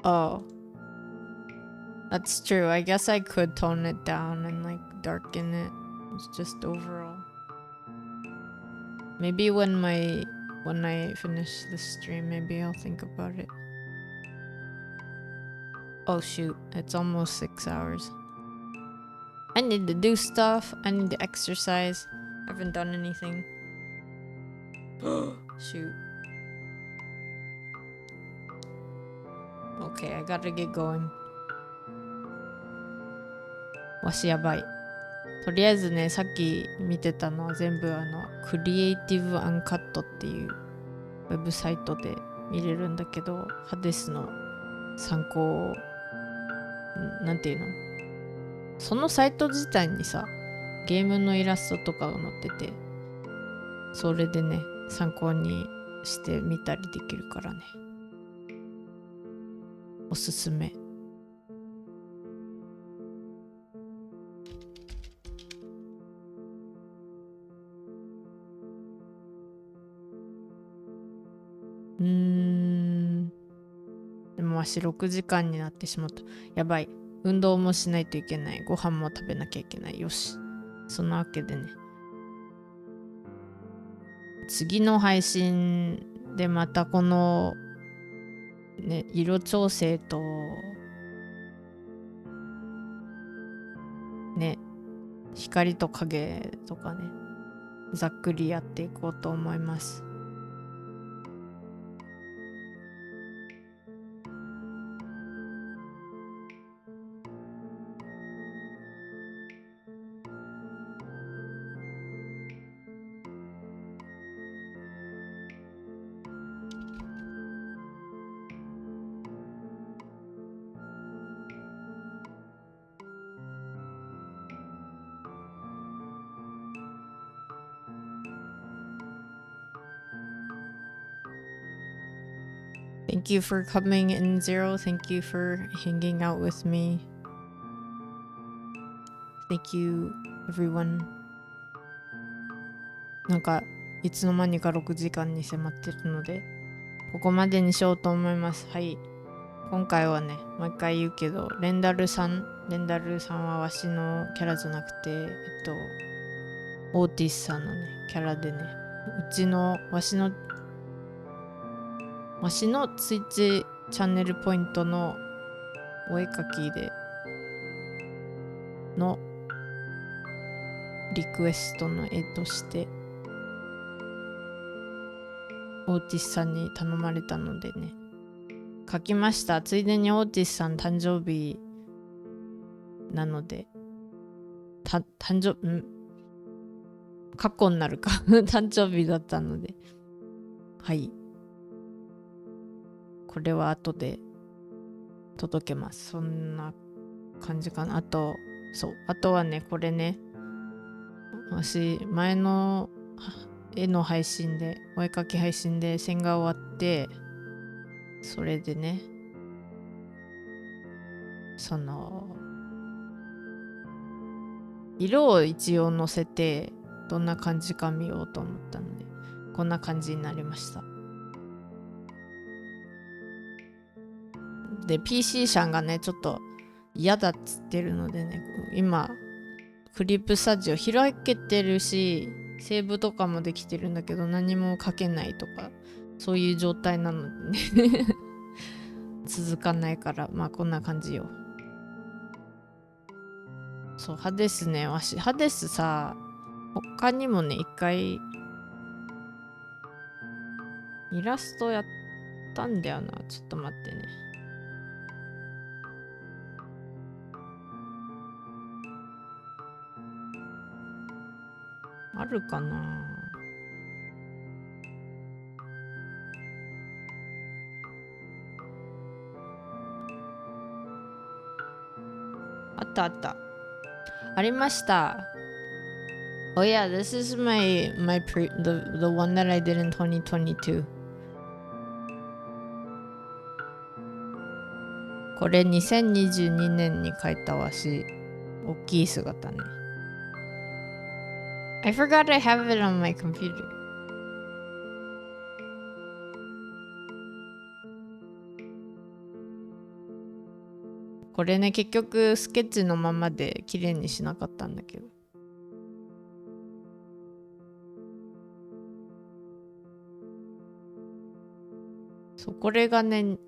Oh. That's true. I guess I could tone it down and like darken it. It's just overall. Maybe when I finish the stream, maybe I'll think about it. Oh shoot, it's almost 6 hours. I need to do stuff. I need to exercise. I haven't done anything. Shoot. Okay, I gotta get going. わしやばい。とりあえずね、さっき見てたのは全部クリエイティブアンカットっていうウェブサイトで見れるんだけど、ハデスの参考を、なんていうの？そのサイト自体にさ、ゲームのイラストとかが載ってて、それでね、参考にしてみたりできるからね。おすすめ。でもわし6時間になってしまった。やばい。運動もしないといけない。ご飯も食べなきゃいけない。よし。そんなわけでね。次の配信でまたこのね、色調整とね、光と影とかね、ざっくりやっていこうと思います。Thank you for coming in, Zero. Thank you for hanging out with me. Thank you, everyone. なんか、いつの間にか6時間に迫ってるので、ここまでにしようと思います。はい。今回はね、もう一回言うけど、レンダルさんはわしのキャラじゃなくて、オーティスさんのね、キャラでね、わしのツイッチチャンネルポイントのお絵描きでのリクエストの絵としてオーティスさんに頼まれたのでね、書きました。ついでにオーティスさん誕生日なので、過去になるか誕生日だったので、はい。これは後で届けます。そんな感じかな。あとはね、これね、私、前の絵の配信で、お絵描き配信で線が終わって、それでね、色を一応乗せて、どんな感じか見ようと思ったので、こんな感じになりました。で、PC さんがね、ちょっと嫌だっつってるのでね、今、クリップスタジオ開けてるし、セーブとかもできてるんだけど、何も書けないとか、そういう状態なのでね続かないから、まあこんな感じよ。そう、ハデスね、ハデスさ、他にもね、一回、イラストやったんだよな。ちょっと待ってね。あるかな。あった。ありました。Oh yeah, this is the one that I did in 2022. これ2022年に描いたわし、大きい姿ね。I forgot I have it on my computer. これね、結局スケッチのままで綺麗にしなかったんだけど。そう、これがね、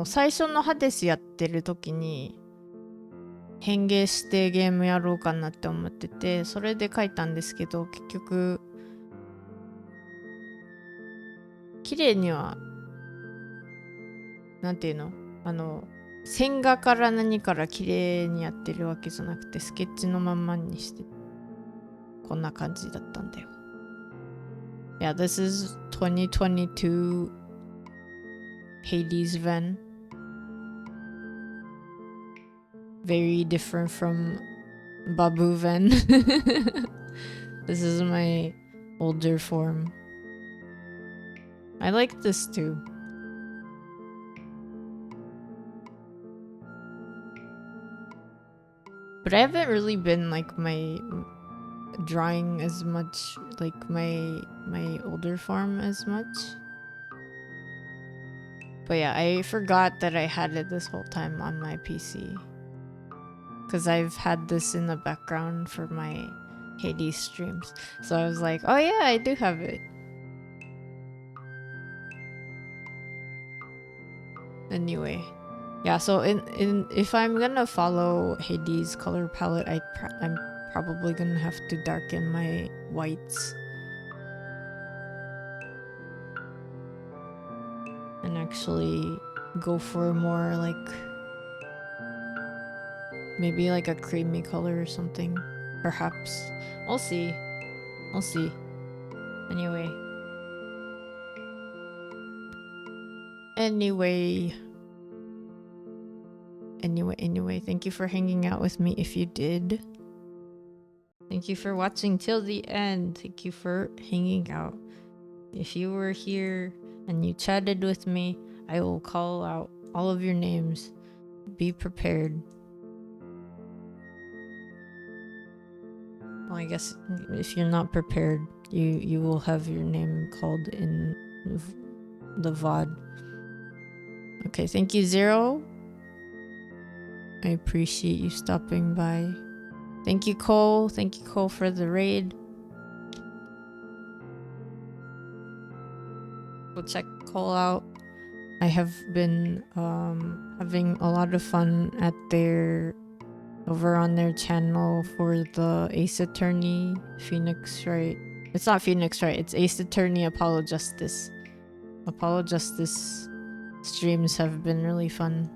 最初のハデスやってる時に変形してゲームやろうかなって思ってて、それで書いたんですけど、結局綺麗には、なんていうの、線画から何から綺麗にやってるわけじゃなくて、スケッチのまんまにしてこんな感じだったんだよ。Yeah, this is 2022 Hadesland. Very different from Babu This is my older form. I like this too. But I haven't really been like my drawing as much, like my older form as much. But yeah, I forgot that I had it this whole time on my PC. Because I've had this in the background for my Hades streams. So I was like, oh yeah, I do have it. Anyway. Yeah, so if I'm gonna follow Hades color palette, I'm probably gonna have to darken my whites. And actually go for more like maybe like a creamy color or something. Perhaps. We'll see. Anyway, thank you for hanging out with me if you did. Thank you for watching till the end. Thank you for hanging out. If you were here and you chatted with me, I will call out all of your names. Be prepared. Well, I guess if you're not prepared, you will have your name called in the VOD. Okay, thank you, Zero. I appreciate you stopping by. Thank you, Cole. Thank you, Cole, for the raid. Go check Cole out. I have been having a lot of fun over on their channel for the Ace Attorney Phoenix Wright. It's not Phoenix Wright, it's Ace Attorney Apollo Justice streams have been really fun.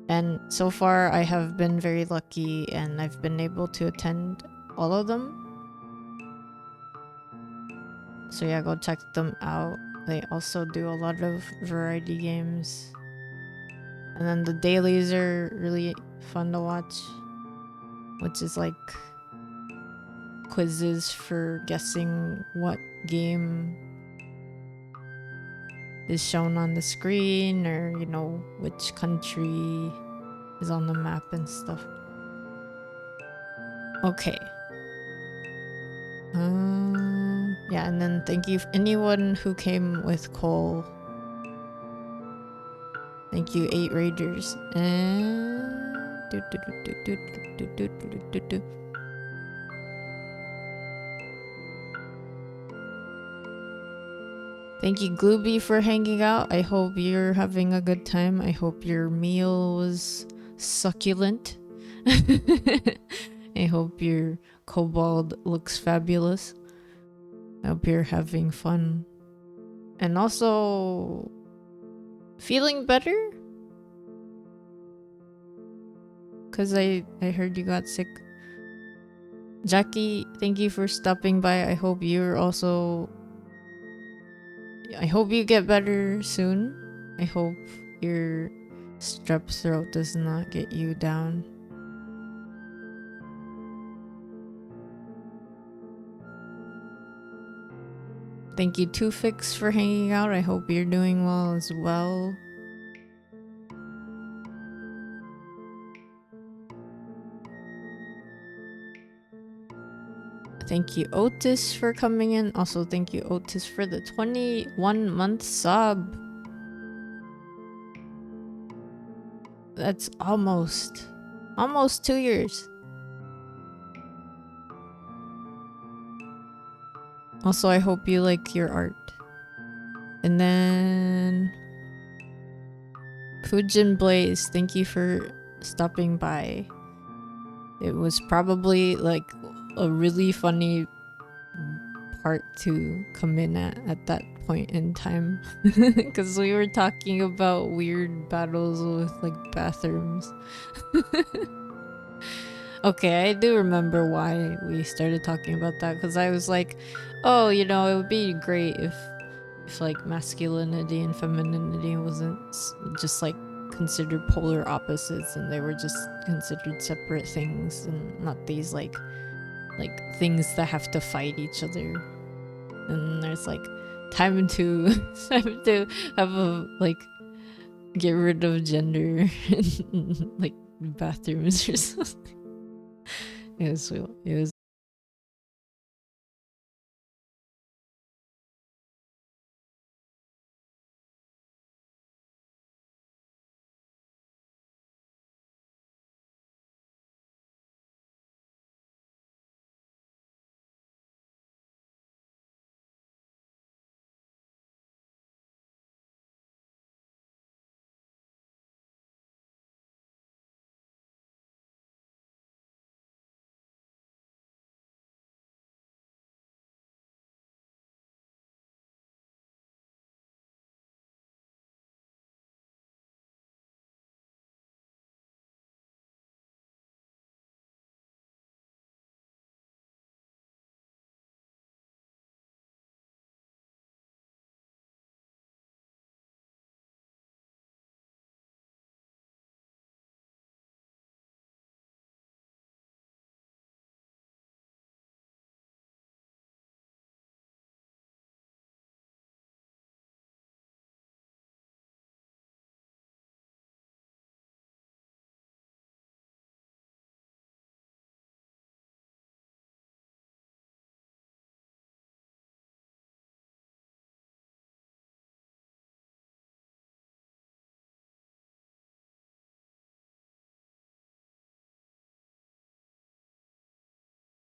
And so far, I have been very lucky and I've been able to attend all of them. So yeah, go check them out. They also do a lot of variety games. And then the dailies are really fun to watch, which is like quizzes for guessing what game is shown on the screen, or you know, which country is on the map and stuff. Okay. Yeah, and then thank you anyone who came with Cole. Thank you, 8 Raiders. Thank you, Glooby, for hanging out. I hope you're having a good time. I hope your meal was succulent. I hope your kobold looks fabulous. I hope you're having fun. And also feeling better? Because I heard you got sick. Jackie, thank you for stopping by. I hope you're also... I hope you get better soon. I hope your strep throat does not get you down. Thank you, Tufix, for hanging out. I hope you're doing well as well. Thank you, Otis, for coming in. Also, thank you, Otis, for the 21-month sub. That's almost 2 years. Also, I hope you like your art. And then Fujin Blaze, thank you for stopping by. It was probably like a really funny part to come in at that point in time, because we were talking about weird battles with like bathrooms. Okay, I do remember why we started talking about that, because I was like, oh, you know, it would be great if like masculinity and femininity wasn't just like considered polar opposites, and they were just considered separate things and not these like things that have to fight each other. And there's like time to have a like get rid of gender in like bathrooms or something. It was